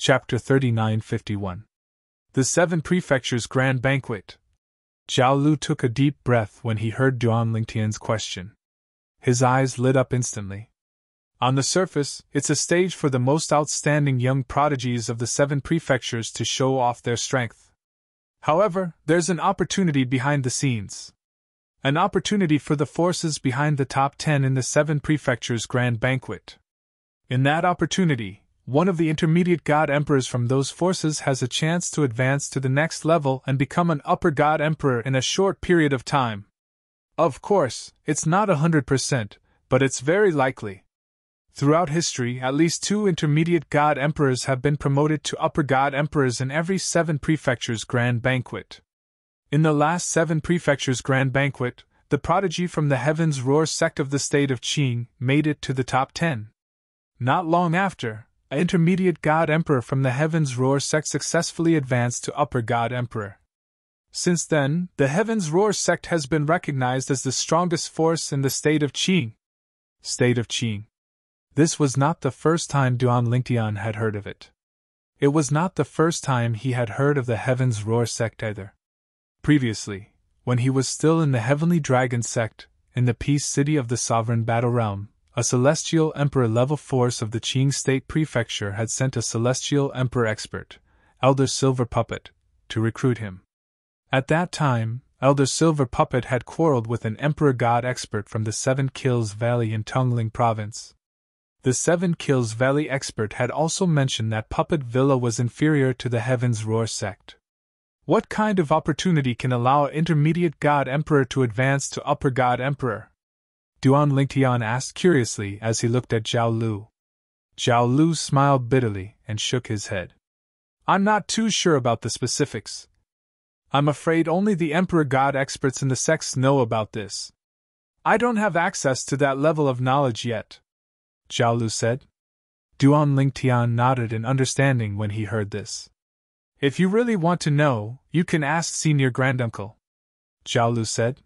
Chapter 3951. The Seven Prefectures Grand Banquet. Zhao Lu took a deep breath when he heard Duan Lingtian's question. His eyes lit up instantly. On the surface, it's a stage for the most outstanding young prodigies of the seven prefectures to show off their strength. However, there's an opportunity behind the scenes. An opportunity for the forces behind the top 10 in the seven prefectures Grand Banquet. In that opportunity, one of the intermediate god emperors from those forces has a chance to advance to the next level and become an upper god emperor in a short period of time. Of course, it's not 100%, but it's very likely. Throughout history, at least 2 intermediate god emperors have been promoted to upper god emperors in every 7 prefectures Grand Banquet. In the last 7 prefectures Grand Banquet, the prodigy from the Heaven's Roar sect of the state of Qing made it to the top 10. Not long after, an intermediate god emperor from the Heaven's Roar sect successfully advanced to upper god emperor. Since then, the Heaven's Roar sect has been recognized as the strongest force in the state of Qing. State of Qing. This was not the first time Duan Lingtian had heard of it. It was not the first time he had heard of the Heaven's Roar sect either. Previously, when he was still in the Heavenly Dragon sect, in the Peace City of the Sovereign Battle Realm, a Celestial Emperor level force of the Qing State Prefecture had sent a Celestial Emperor expert, Elder Silver Puppet, to recruit him. At that time, Elder Silver Puppet had quarreled with an Emperor God expert from the Seven Kills Valley in Tongling Province. The Seven Kills Valley expert had also mentioned that Puppet Villa was inferior to the Heaven's Roar sect. What kind of opportunity can allow an intermediate God Emperor to advance to upper God Emperor? Duan Lingtian asked curiously as he looked at Zhao Lu. Zhao Lu smiled bitterly and shook his head. I'm not too sure about the specifics. I'm afraid only the Emperor God experts in the sects know about this. I don't have access to that level of knowledge yet, Zhao Lu said. Duan Lingtian nodded in understanding when he heard this. If you really want to know, you can ask Senior Granduncle, Zhao Lu said.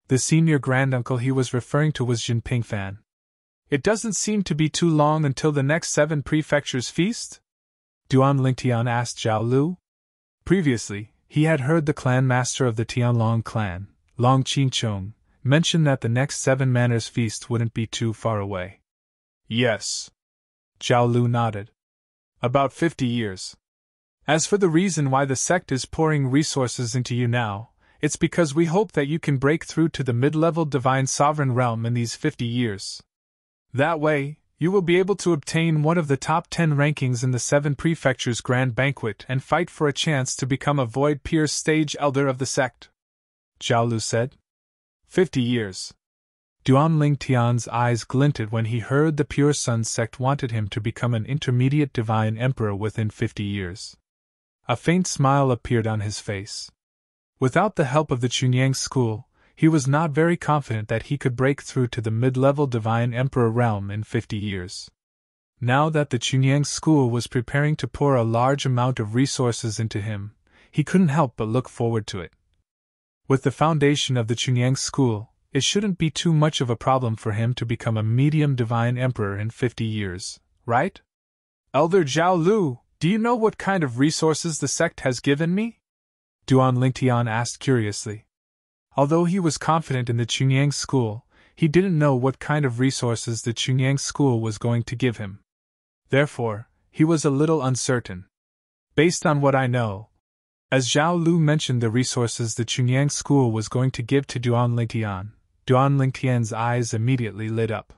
The senior granduncle he was referring to was Jinping Fan. It doesn't seem to be too long until the next 7 prefectures feast? Duan Lingtian asked Zhao Lu. Previously, he had heard the clan master of the Tianlong clan, Long Qingchong, mention that the next 7 manners feast wouldn't be too far away. Yes. Zhao Lu nodded. About 50 years. As for the reason why the sect is pouring resources into you now, it's because we hope that you can break through to the mid-level divine sovereign realm in these 50 years. That way, you will be able to obtain one of the top 10 rankings in the 7 prefectures Grand Banquet and fight for a chance to become a Void Pierce stage elder of the sect, Zhao Lu said. 50 years. Duan Lingtian's eyes glinted when he heard the Pure Sun sect wanted him to become an intermediate divine emperor within 50 years. A faint smile appeared on his face. Without the help of the Chunyang school, he was not very confident that he could break through to the mid-level divine emperor realm in 50 years. Now that the Chunyang school was preparing to pour a large amount of resources into him, he couldn't help but look forward to it. With the foundation of the Chunyang school, it shouldn't be too much of a problem for him to become a medium divine emperor in 50 years, right? Elder Zhao Lu, do you know what kind of resources the sect has given me? Duan Lingtian asked curiously. Although he was confident in the Chunyang school, he didn't know what kind of resources the Chunyang school was going to give him. Therefore, he was a little uncertain. Based on what I know, as Zhao Lu mentioned the resources the Chunyang school was going to give to Duan Lingtian's eyes immediately lit up.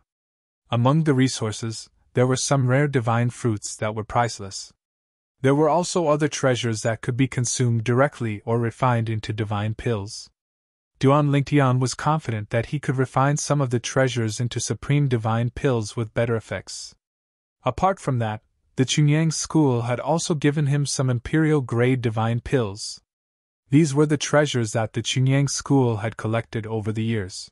Among the resources, there were some rare divine fruits that were priceless. There were also other treasures that could be consumed directly or refined into divine pills. Duan Lingtian was confident that he could refine some of the treasures into supreme divine pills with better effects. Apart from that, the Chunyang school had also given him some imperial-grade divine pills. These were the treasures that the Chunyang school had collected over the years.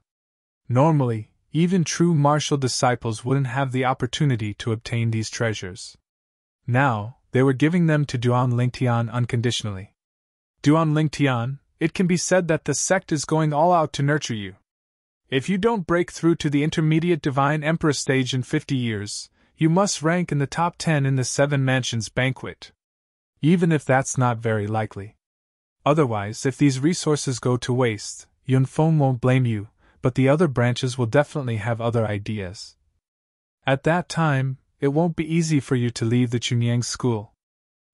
Normally, even true martial disciples wouldn't have the opportunity to obtain these treasures. Now, they were giving them to Duan Lingtian unconditionally. Duan Lingtian, it can be said that the sect is going all out to nurture you. If you don't break through to the intermediate divine emperor stage in 50 years, you must rank in the top 10 in the 7 mansions banquet. Even if that's not very likely. Otherwise, if these resources go to waste, Yunfeng won't blame you, but the other branches will definitely have other ideas. At that time, it won't be easy for you to leave the Chunyang school.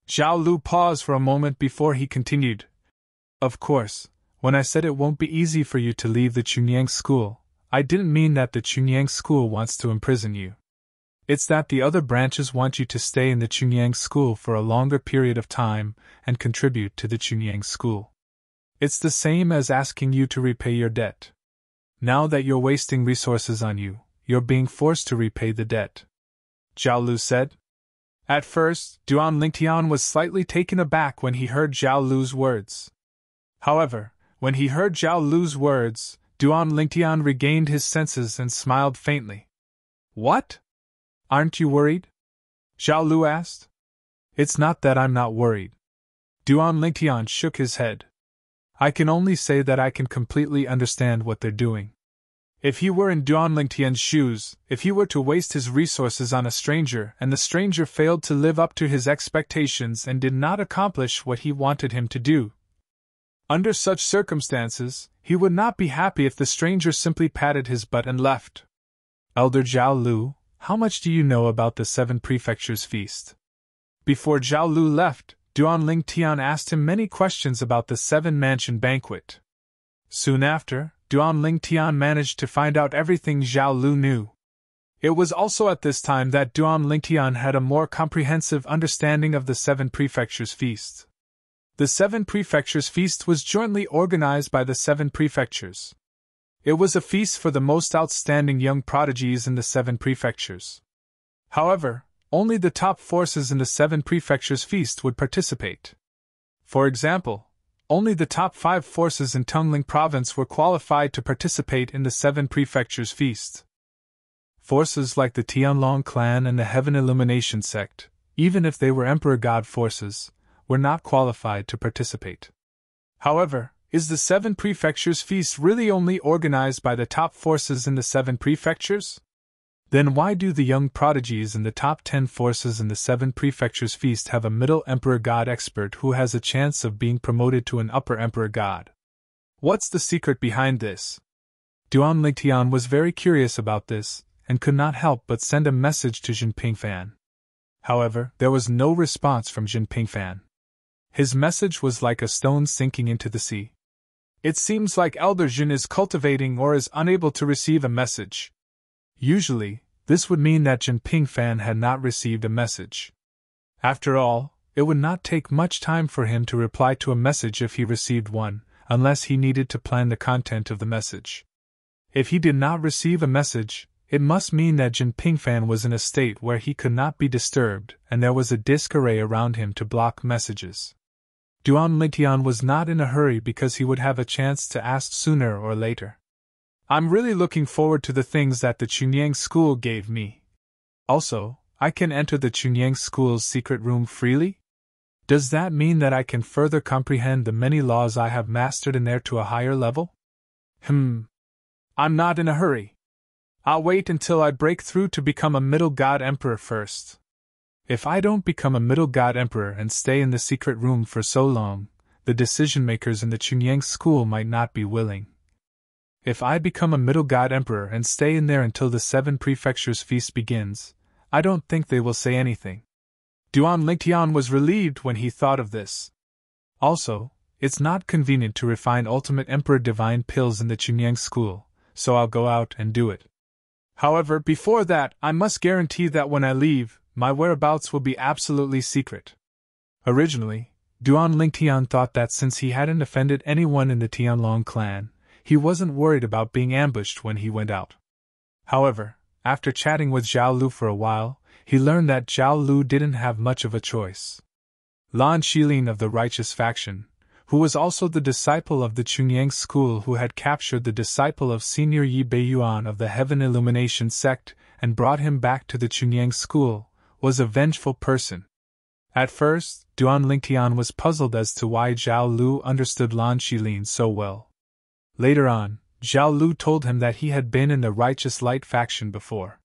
Zhao Lu paused for a moment before he continued. Of course, when I said it won't be easy for you to leave the Chunyang school, I didn't mean that the Chunyang school wants to imprison you. It's that the other branches want you to stay in the Chunyang school for a longer period of time and contribute to the Chunyang school. It's the same as asking you to repay your debt. Now that you're wasting resources on you, you're being forced to repay the debt. Zhao Lu said. At first, Duan Lingtian was slightly taken aback when he heard Zhao Lu's words. However, when he heard Zhao Lu's words, Duan Lingtian regained his senses and smiled faintly. What? Aren't you worried? Zhao Lu asked. It's not that I'm not worried. Duan Lingtian shook his head. I can only say that I can completely understand what they're doing. If he were in Duan Lingtian's shoes, if he were to waste his resources on a stranger and the stranger failed to live up to his expectations and did not accomplish what he wanted him to do, under such circumstances, he would not be happy if the stranger simply patted his butt and left. Elder Zhao Lu, how much do you know about the 7 prefectures feast? Before Zhao Lu left, Duan Lingtian asked him many questions about the 7 mansion banquet. Soon after, Duan Lingtian managed to find out everything Zhao Lu knew. It was also at this time that Duan Lingtian had a more comprehensive understanding of the 7 prefectures feast. The 7 prefectures feast was jointly organized by the 7 prefectures. It was a feast for the most outstanding young prodigies in the 7 prefectures. However, only the top forces in the 7 prefectures feast would participate. For example, only the top 5 forces in Tongling province were qualified to participate in the 7 prefectures feast. Forces like the Tianlong clan and the Heaven Illumination sect, even if they were Emperor God forces, were not qualified to participate. However, is the 7 prefectures feast really only organized by the top forces in the 7 prefectures? Then why do the young prodigies in the top 10 forces in the 7 prefectures feast have a middle Emperor God expert who has a chance of being promoted to an upper Emperor God? What's the secret behind this? Duan Lingtian was very curious about this, and could not help but send a message to Jinping Fan. However, there was no response from Jinping Fan. His message was like a stone sinking into the sea. It seems like Elder Jin is cultivating or is unable to receive a message. Usually, this would mean that Jinping Fan had not received a message. After all, it would not take much time for him to reply to a message if he received one, unless he needed to plan the content of the message. If he did not receive a message, it must mean that Jinping Fan was in a state where he could not be disturbed and there was a disk array around him to block messages. Duan Lingtian was not in a hurry because he would have a chance to ask sooner or later. I'm really looking forward to the things that the Chunyang school gave me. Also, I can enter the Chunyang school's secret room freely? Does that mean that I can further comprehend the many laws I have mastered in there to a higher level? I'm not in a hurry. I'll wait until I break through to become a middle god emperor first. If I don't become a middle god emperor and stay in the secret room for so long, the decision-makers in the Chunyang school might not be willing. If I become a middle god emperor and stay in there until the 7 prefectures feast begins, I don't think they will say anything. Duan Lingtian was relieved when he thought of this. Also, it's not convenient to refine ultimate emperor divine pills in the Chunyang school, so I'll go out and do it. However, before that, I must guarantee that when I leave, my whereabouts will be absolutely secret. Originally, Duan Lingtian thought that since he hadn't offended anyone in the Tianlong clan, he wasn't worried about being ambushed when he went out. However, after chatting with Zhao Lu for a while, he learned that Zhao Lu didn't have much of a choice. Lan Shilin of the Righteous faction, who was also the disciple of the Chunyang school who had captured the disciple of Senior Yi Beiyuan of the Heaven Illumination sect and brought him back to the Chunyang school, was a vengeful person. At first, Duan Lingtian was puzzled as to why Zhao Lu understood Lan Shilin so well. Later on, Zhao Lu told him that he had been in the Righteous Light faction before.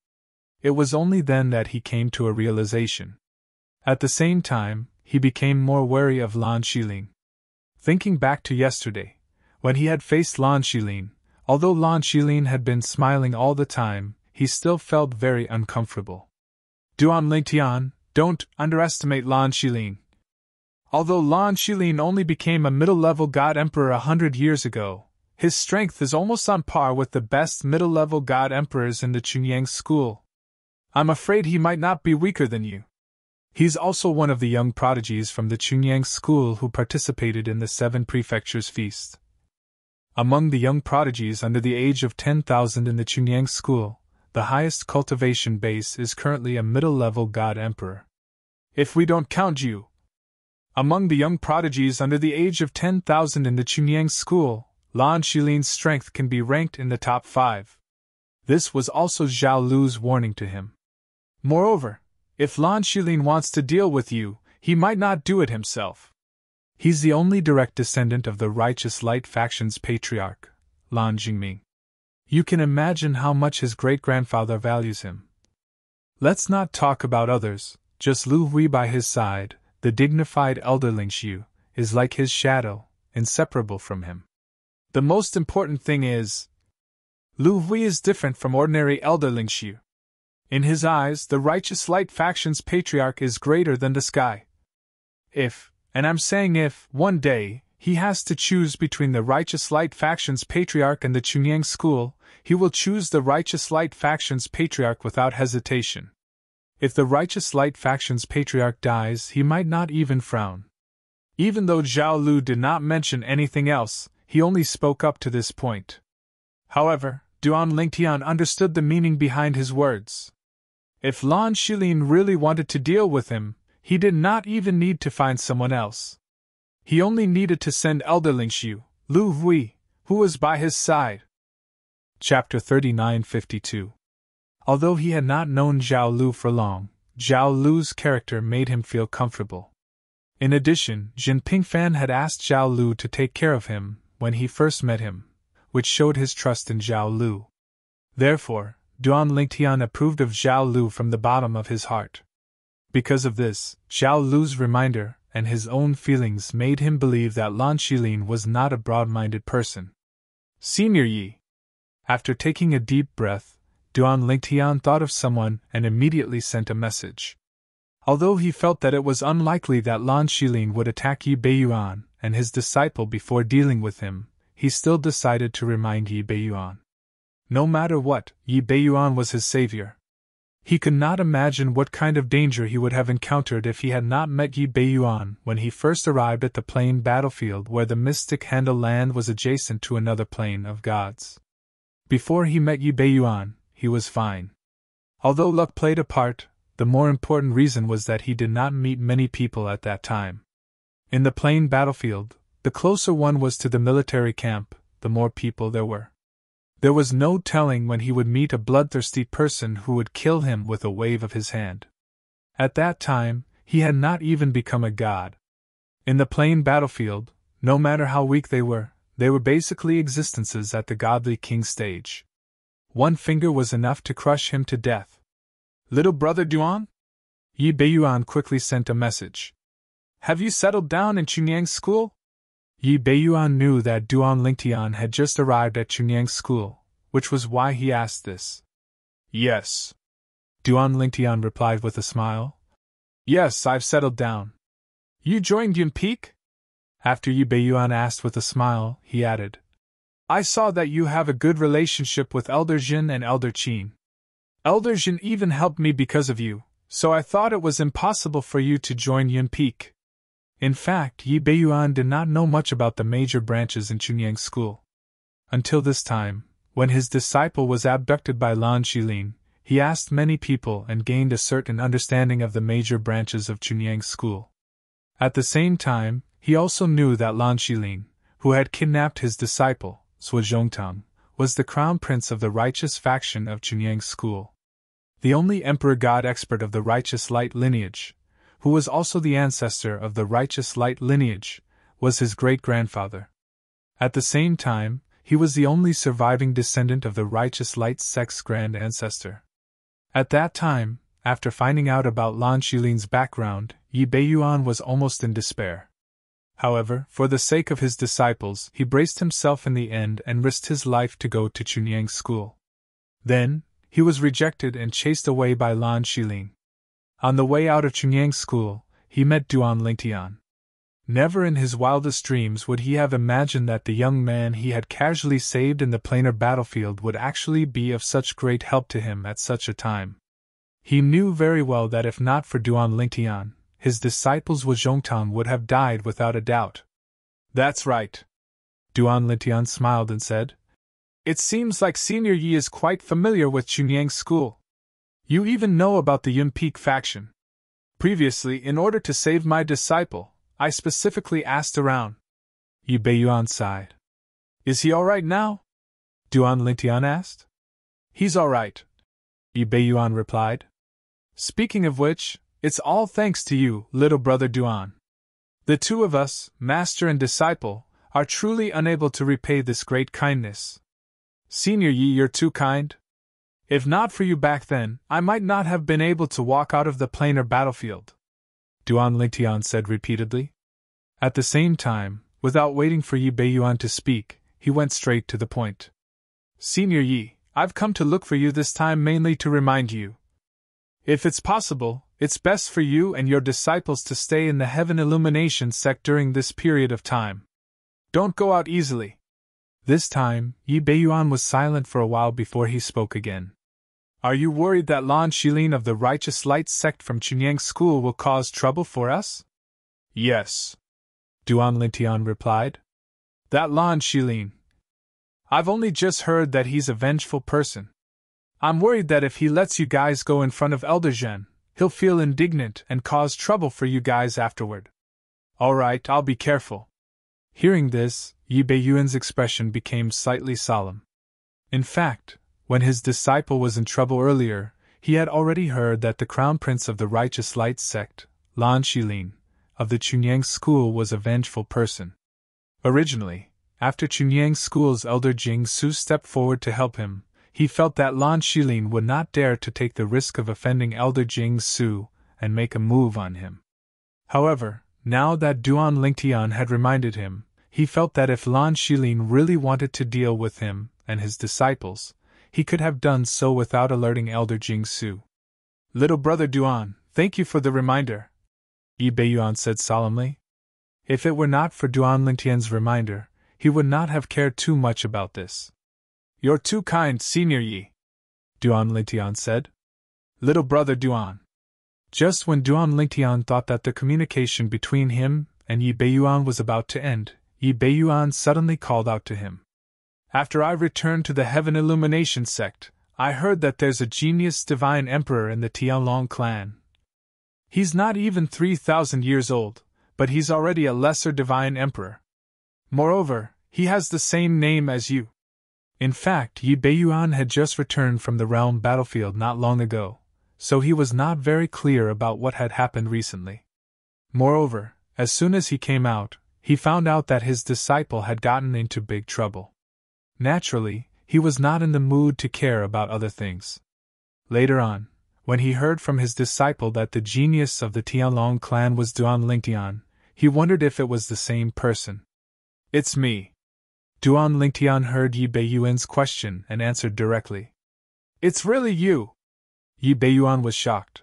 It was only then that he came to a realization. At the same time, he became more wary of Lan Shilin. Thinking back to yesterday, when he had faced Lan Shilin, although Lan Shilin had been smiling all the time, he still felt very uncomfortable. Duan Lingtian, don't underestimate Lan Shilin. Although Lan Shilin only became a middle-level god emperor 100 years ago, his strength is almost on par with the best middle-level god emperors in the Chunyang school. I'm afraid he might not be weaker than you. He's also one of the young prodigies from the Chunyang school who participated in the 7 prefectures feast. Among the young prodigies under the age of 10,000 in the Chunyang school, the highest cultivation base is currently a middle-level god emperor. If we don't count you, among the young prodigies under the age of 10,000 in the Chunyang school, Lan Shilin's strength can be ranked in the top 5. This was also Zhao Lu's warning to him. Moreover, if Lan Shilin wants to deal with you, he might not do it himself. He's the only direct descendant of the Righteous Light faction's patriarch, Lan Jingming. You can imagine how much his great-grandfather values him. Let's not talk about others, just Lu Hui by his side, the dignified elder Ling Xiu, is like his shadow, inseparable from him. The most important thing is, Lu Hui is different from ordinary elder Ling Xiu. In his eyes, the Righteous Light faction's patriarch is greater than the sky. If, and I'm saying if, one day, he has to choose between the Righteous Light faction's patriarch and the Chunyang school, he will choose the Righteous Light faction's patriarch without hesitation. If the Righteous Light faction's patriarch dies, he might not even frown. Even though Zhao Lu did not mention anything else, he only spoke up to this point. However, Duan Lingtian understood the meaning behind his words. If Lan Shilin really wanted to deal with him, he did not even need to find someone else. He only needed to send Elder Ling Xiu, Lu Hui, who was by his side. Chapter 3952. Although he had not known Zhao Lu for long, Zhao Lu's character made him feel comfortable. In addition, Jinping Fan had asked Zhao Lu to take care of him when he first met him, which showed his trust in Zhao Lu. Therefore, Duan Lingtian approved of Zhao Lu from the bottom of his heart. Because of this, Zhao Lu's reminder and his own feelings made him believe that Lan Shilin was not a broad-minded person. Senior Yi. After taking a deep breath, Duan Lingtian thought of someone and immediately sent a message. Although he felt that it was unlikely that Lan Shilin would attack Yi Beiyuan and his disciple before dealing with him, he still decided to remind Yi Beiyuan. No matter what, Yi Beiyuan was his savior. He could not imagine what kind of danger he would have encountered if he had not met Yi Beiyuan when he first arrived at the plain battlefield where the mystic Handle land was adjacent to another plane of gods. Before he met Yi Beiyuan, he was fine. Although luck played a part, the more important reason was that he did not meet many people at that time. In the plain battlefield, the closer one was to the military camp, the more people there were. There was no telling when he would meet a bloodthirsty person who would kill him with a wave of his hand. At that time, he had not even become a god. In the plain battlefield, no matter how weak they were basically existences at the godly king stage. One finger was enough to crush him to death. Little brother Duan? Yi Beiyuan quickly sent a message. Have you settled down in Chunyang school? Yi Beiyuan knew that Duan Lingtian had just arrived at Chunyang school, which was why he asked this. Yes. Duan Lingtian replied with a smile. Yes, I've settled down. You joined Yunpeak? After Yi Beiyuan asked with a smile, he added. I saw that you have a good relationship with Elder Jin and Elder Qin. Elder Jin even helped me because of you, so I thought it was impossible for you to join Yunpeak. In fact, Yi Beiyuan did not know much about the major branches in Chunyang school. Until this time, when his disciple was abducted by Lan Shilin, he asked many people and gained a certain understanding of the major branches of Chunyang school. At the same time, he also knew that Lan Shilin, who had kidnapped his disciple, Sui Zhongtang, was the crown prince of the righteous faction of Chunyang school. The only emperor god expert of the righteous light lineage, who was also the ancestor of the righteous light lineage, was his great-grandfather. At the same time, he was the only surviving descendant of the righteous light sect's grand ancestor. At that time, after finding out about Lan Xilin's background, Yi Beiyuan was almost in despair. However, for the sake of his disciples, he braced himself in the end and risked his life to go to Chunyang's school. Then, he was rejected and chased away by Lan Xilin. On the way out of Chunyang's school, he met Duan Lingtian. Never in his wildest dreams would he have imagined that the young man he had casually saved in the planar battlefield would actually be of such great help to him at such a time. He knew very well that if not for Duan Lingtian, his disciples Wu Zhongtang would have died without a doubt. That's right. Duan Lingtian smiled and said, It seems like Senior Yi is quite familiar with Chunyang's school. You even know about the Yunpeak faction. Previously, in order to save my disciple, I specifically asked around. Yi Beiyuan sighed. Is he alright now? Duan Lingtian asked. He's alright, Yi Beiyuan replied. Speaking of which, it's all thanks to you, little brother Duan. The two of us, master and disciple, are truly unable to repay this great kindness. Senior Yi, you're too kind. If not for you back then, I might not have been able to walk out of the planar battlefield, Duan Lingtian said repeatedly. At the same time, without waiting for Yi Beiyuan to speak, he went straight to the point. Senior Yi, I've come to look for you this time mainly to remind you. If it's possible, it's best for you and your disciples to stay in the Heaven Illumination sect during this period of time. Don't go out easily. This time, Yi Beiyuan was silent for a while before he spoke again. Are you worried that Lan Xilin of the Righteous Light sect from Chunyang's school will cause trouble for us? Yes, Duan Lingtian replied. That Lan Xilin. I've only just heard that he's a vengeful person. I'm worried that if he lets you guys go in front of Elder Zhen, he'll feel indignant and cause trouble for you guys afterward. Alright, I'll be careful. Hearing this, Yi Beiyuan's expression became slightly solemn. In fact, when his disciple was in trouble earlier, he had already heard that the crown prince of the Righteous Light sect, Lan Xilin, of the Chunyang school was a vengeful person. Originally, after Chunyang school's elder Jing Su stepped forward to help him, he felt that Lan Xilin would not dare to take the risk of offending elder Jing Su and make a move on him. However, now that Duan Lingtian had reminded him, he felt that if Lan Xilin really wanted to deal with him and his disciples, he could have done so without alerting Elder Jing Su. Little brother Duan, thank you for the reminder, Yi Beiyuan said solemnly. If it were not for Duan Lingtian's reminder, he would not have cared too much about this. You're too kind, Senior Yi, Duan Lingtian said. Little brother Duan. Just when Duan Lingtian thought that the communication between him and Yi Beiyuan was about to end, Yi Beiyuan suddenly called out to him. After I returned to the Heaven Illumination sect, I heard that there's a genius divine emperor in the Tianlong clan. He's not even 3,000 years old, but he's already a lesser divine emperor. Moreover, he has the same name as you. In fact, Yi Beiyuan had just returned from the realm battlefield not long ago, so he was not very clear about what had happened recently. Moreover, as soon as he came out, he found out that his disciple had gotten into big trouble. Naturally, he was not in the mood to care about other things. Later on, when he heard from his disciple that the genius of the Tianlong clan was Duan Lingtian, he wondered if it was the same person. It's me. Duan Lingtian heard Yi Beiyuan's question and answered directly. It's really you. Yi Beiyuan was shocked.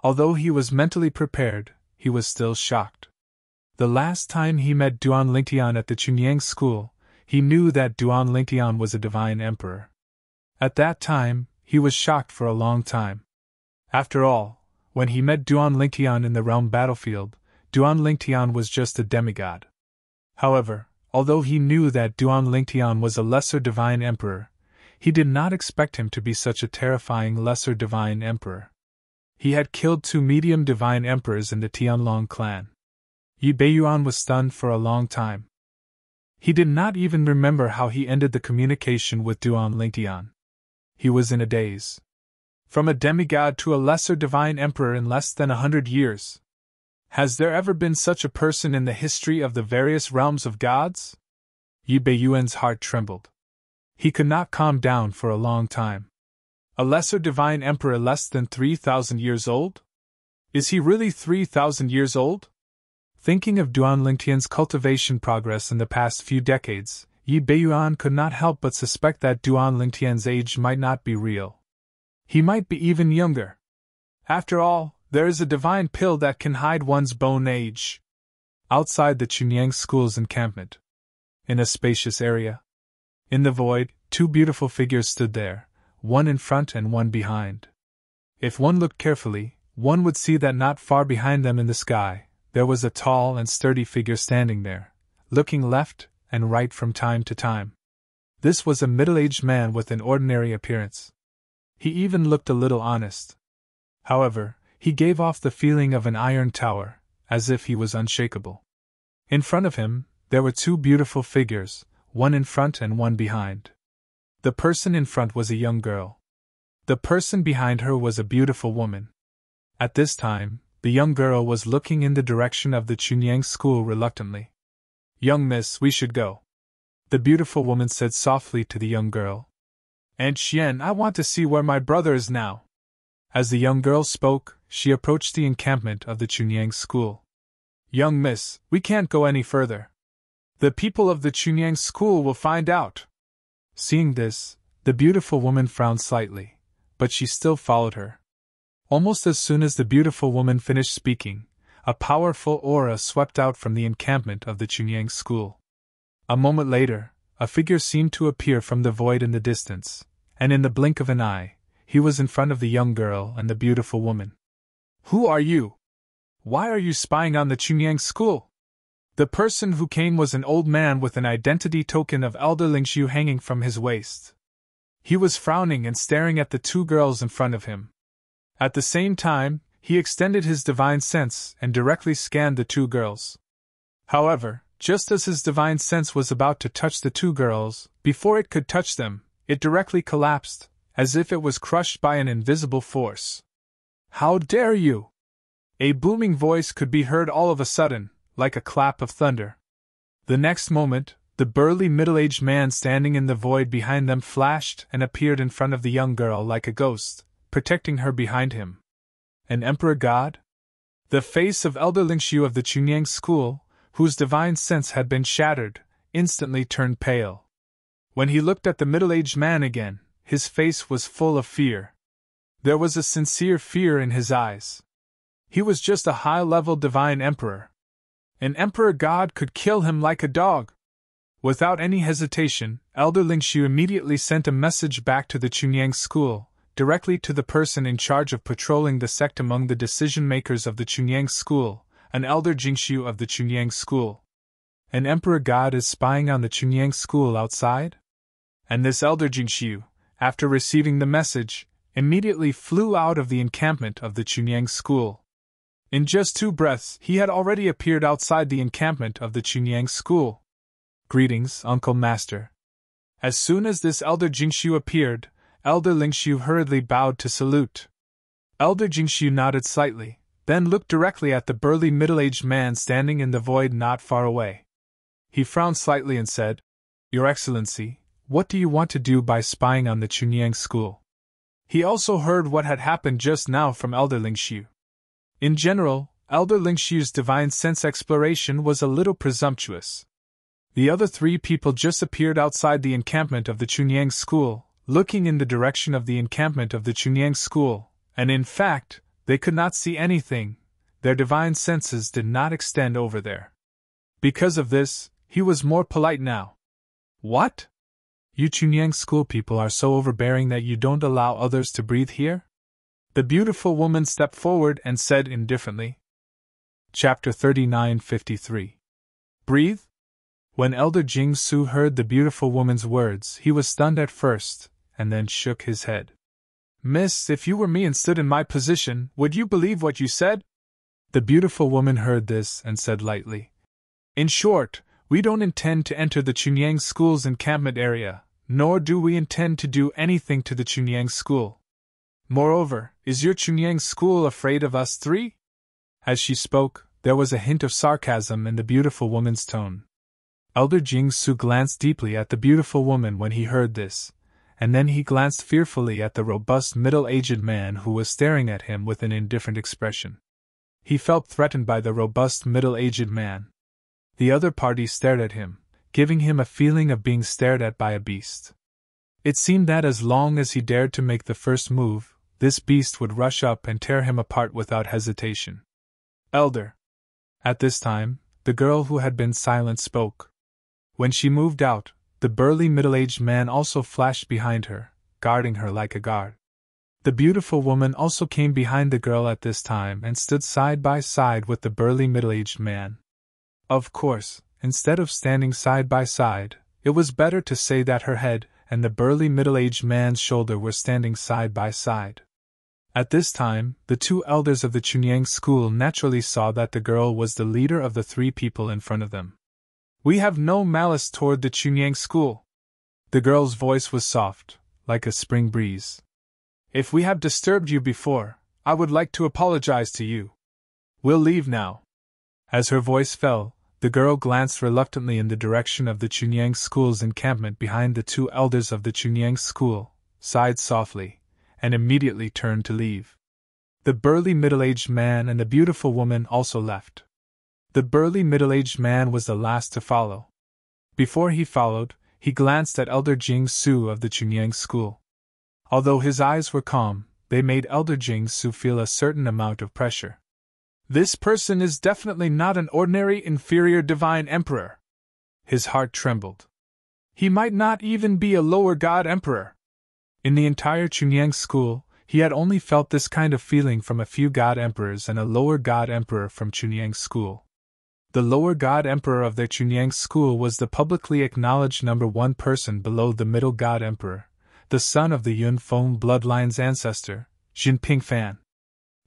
Although he was mentally prepared, he was still shocked. The last time he met Duan Lingtian at the Chunyang school, he knew that Duan Lingtian was a divine emperor. At that time, he was shocked for a long time. After all, when he met Duan Lingtian in the realm battlefield, Duan Lingtian was just a demigod. However, although he knew that Duan Lingtian was a lesser divine emperor, he did not expect him to be such a terrifying lesser divine emperor. He had killed 2 medium divine emperors in the Tianlong clan. Yi Beiyuan was stunned for a long time. He did not even remember how he ended the communication with Duan Lingtian. He was in a daze. From a demigod to a lesser divine emperor in less than 100 years. Has there ever been such a person in the history of the various realms of gods? Yi Beiyuan's heart trembled. He could not calm down for a long time. A lesser divine emperor less than 3,000 years old? Is he really 3,000 years old? Thinking of Duan Lingtian's cultivation progress in the past few decades, Yi Beiyuan could not help but suspect that Duan Lingtian's age might not be real. He might be even younger. After all, there is a divine pill that can hide one's bone age. Outside the Chunyang school's encampment, in a spacious area, in the void, two beautiful figures stood there, one in front and one behind. If one looked carefully, one would see that not far behind them in the sky, there was a tall and sturdy figure standing there, looking left and right from time to time. This was a middle-aged man with an ordinary appearance. He even looked a little honest. However, he gave off the feeling of an iron tower, as if he was unshakable. In front of him, there were two beautiful figures, one in front and one behind. The person in front was a young girl. The person behind her was a beautiful woman. At this time, the young girl was looking in the direction of the Chunyang school reluctantly. "Young miss, we should go," the beautiful woman said softly to the young girl. "Aunt Xian, I want to see where my brother is now." As the young girl spoke, she approached the encampment of the Chunyang school. "Young miss, we can't go any further. The people of the Chunyang school will find out." Seeing this, the beautiful woman frowned slightly, but she still followed her. Almost as soon as the beautiful woman finished speaking, a powerful aura swept out from the encampment of the Chunyang school. A moment later, a figure seemed to appear from the void in the distance, and in the blink of an eye, he was in front of the young girl and the beautiful woman. "Who are you? Why are you spying on the Chunyang school?" The person who came was an old man with an identity token of Elder Lingxiu hanging from his waist. He was frowning and staring at the two girls in front of him. At the same time, he extended his divine sense and directly scanned the two girls. However, just as his divine sense was about to touch the two girls, before it could touch them, it directly collapsed, as if it was crushed by an invisible force. "How dare you!" A booming voice could be heard all of a sudden, like a clap of thunder. The next moment, the burly middle-aged man standing in the void behind them flashed and appeared in front of the young girl like a ghost, protecting her behind him. An emperor god? The face of Elder Lingxiu of the Chunyang school, whose divine sense had been shattered, instantly turned pale. When he looked at the middle-aged man again, his face was full of fear. There was a sincere fear in his eyes. He was just a high-level divine emperor. An emperor god could kill him like a dog. Without any hesitation, Elder Lingxiu immediately sent a message back to the Chunyang school, directly to the person in charge of patrolling the sect among the decision-makers of the Chunyang school, an Elder Jingxiu of the Chunyang school. An emperor god is spying on the Chunyang school outside? And this Elder Jingxiu, after receiving the message, immediately flew out of the encampment of the Chunyang school. In just 2 breaths, he had already appeared outside the encampment of the Chunyang school. "Greetings, Uncle Master." As soon as this Elder Jingxiu appeared, Elder Lingxiu hurriedly bowed to salute. Elder Jingxiu nodded slightly, then looked directly at the burly middle-aged man standing in the void not far away. He frowned slightly and said, "Your Excellency, what do you want to do by spying on the Chunyang school?" He also heard what had happened just now from Elder Lingxiu. In general, Elder Lingxiu's divine sense exploration was a little presumptuous. The other 3 people just appeared outside the encampment of the Chunyang school, looking in the direction of the encampment of the Chunyang school, and in fact, they could not see anything. Their divine senses did not extend over there. Because of this, he was more polite now. "What? You Chunyang school people are so overbearing that you don't allow others to breathe here?" The beautiful woman stepped forward and said indifferently. Chapter 39:53. Breathe? When Elder Jing-su heard the beautiful woman's words, he was stunned at first, and then shook his head. "Miss, if you were me and stood in my position, would you believe what you said?" The beautiful woman heard this and said lightly, "In short, we don't intend to enter the Chunyang school's encampment area, nor do we intend to do anything to the Chunyang school. Moreover, is your Chunyang school afraid of us 3? As she spoke, there was a hint of sarcasm in the beautiful woman's tone. Elder Jing-su glanced deeply at the beautiful woman when he heard this, and then he glanced fearfully at the robust middle-aged man who was staring at him with an indifferent expression. He felt threatened by the robust middle-aged man. The other party stared at him, giving him a feeling of being stared at by a beast. It seemed that as long as he dared to make the first move, this beast would rush up and tear him apart without hesitation. Elder. At this time, the girl who had been silent spoke. When she moved out, the burly middle-aged man also flashed behind her, guarding her like a guard. The beautiful woman also came behind the girl at this time and stood side by side with the burly middle-aged man. Of course, instead of standing side by side, it was better to say that her head and the burly middle-aged man's shoulder were standing side by side. At this time, the two elders of the Chunyang school naturally saw that the girl was the leader of the three people in front of them. We have no malice toward the Chunyang school. The girl's voice was soft, like a spring breeze. If we have disturbed you before, I would like to apologize to you. We'll leave now. As her voice fell, the girl glanced reluctantly in the direction of the Chunyang school's encampment behind the two elders of the Chunyang school, sighed softly, and immediately turned to leave. The burly middle-aged man and the beautiful woman also left. The burly middle-aged man was the last to follow. Before he followed, he glanced at Elder Jing Su of the Chunyang school. Although his eyes were calm, they made Elder Jing Su feel a certain amount of pressure. This person is definitely not an ordinary inferior divine emperor. His heart trembled. He might not even be a lower god emperor. In the entire Chunyang school, he had only felt this kind of feeling from a few god emperors and a lower god emperor from Chunyang school. The lower god emperor of their Chunyang school was the publicly acknowledged number one person below the middle god emperor, the son of the Yun Feng bloodline's ancestor, Jinping Fan.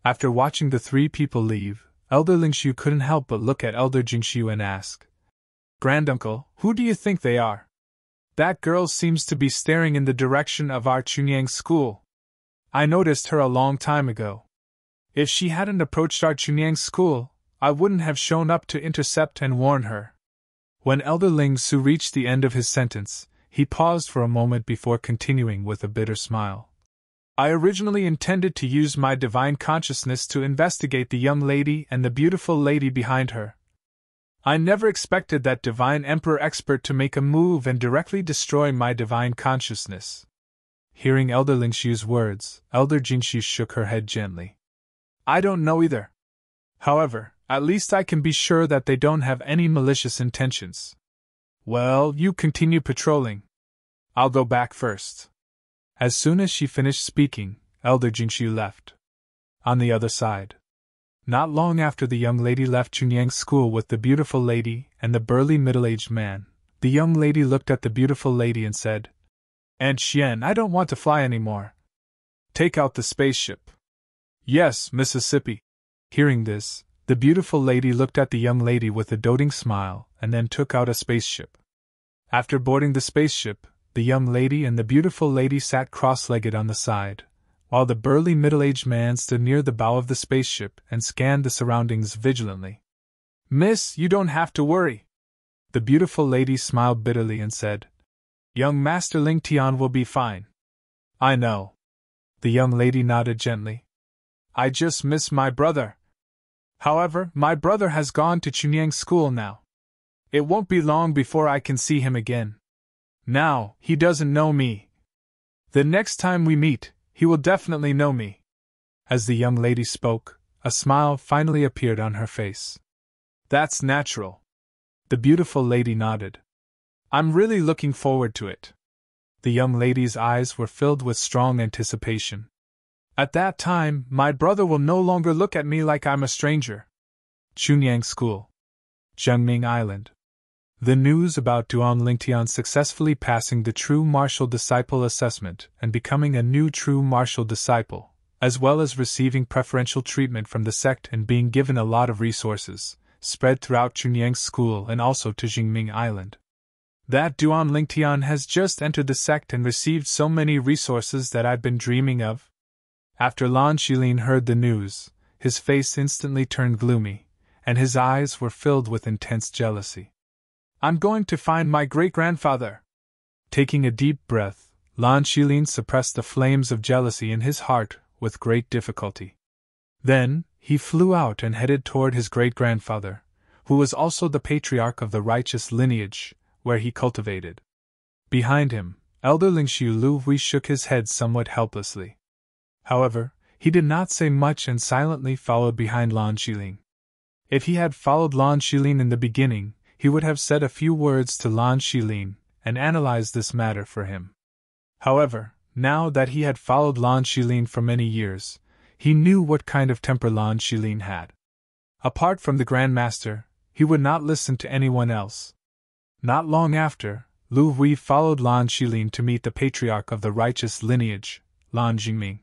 After watching the three people leave, Elder Lingshu couldn't help but look at Elder Jingshu and ask, "Granduncle, who do you think they are? That girl seems to be staring in the direction of our Chunyang school. I noticed her a long time ago. If she hadn't approached our Chunyang school, I wouldn't have shown up to intercept and warn her." When Elder Lingsu reached the end of his sentence, he paused for a moment before continuing with a bitter smile. I originally intended to use my divine consciousness to investigate the young lady and the beautiful lady behind her. I never expected that divine emperor expert to make a move and directly destroy my divine consciousness. Hearing Elder Lingshu's words, Elder Jingshu shook her head gently. I don't know either. However, at least I can be sure that they don't have any malicious intentions. Well, you continue patrolling. I'll go back first. As soon as she finished speaking, Elder Jingshu left. On the other side. Not long after the young lady left Chunyang school with the beautiful lady and the burly middle-aged man, the young lady looked at the beautiful lady and said, Aunt Xian, I don't want to fly anymore. Take out the spaceship. Yes, Mississippi. Hearing this, the beautiful lady looked at the young lady with a doting smile and then took out a spaceship. After boarding the spaceship, the young lady and the beautiful lady sat cross-legged on the side, while the burly middle-aged man stood near the bow of the spaceship and scanned the surroundings vigilantly. Miss, you don't have to worry. The beautiful lady smiled bitterly and said, Young Master Ling Tian will be fine. I know. The young lady nodded gently. I just miss my brother. However, my brother has gone to Chunyang school now. It won't be long before I can see him again. Now, he doesn't know me. The next time we meet, he will definitely know me. As the young lady spoke, a smile finally appeared on her face. That's natural. The beautiful lady nodded. I'm really looking forward to it. The young lady's eyes were filled with strong anticipation. At that time, my brother will no longer look at me like I'm a stranger. Chunyang School. Zhengming Island. The news about Duan Lingtian successfully passing the True Martial Disciple assessment and becoming a new True Martial Disciple, as well as receiving preferential treatment from the sect and being given a lot of resources, spread throughout Chunyang School and also to Zhengming Island. That Duan Lingtian has just entered the sect and received so many resources that I've been dreaming of. After Lan Shilin heard the news, his face instantly turned gloomy, and his eyes were filled with intense jealousy. I'm going to find my great-grandfather. Taking a deep breath, Lan Shilin suppressed the flames of jealousy in his heart with great difficulty. Then, he flew out and headed toward his great-grandfather, who was also the patriarch of the righteous lineage, where he cultivated. Behind him, elderling Xiu Luhui shook his head somewhat helplessly. However, he did not say much and silently followed behind Lan Shilin. If he had followed Lan Shilin in the beginning, he would have said a few words to Lan Shilin and analyzed this matter for him. However, now that he had followed Lan Shilin for many years, he knew what kind of temper Lan Shilin had. Apart from the Grand Master, he would not listen to anyone else. Not long after, Lu Hui followed Lan Shilin to meet the patriarch of the righteous lineage, Lan Jingming.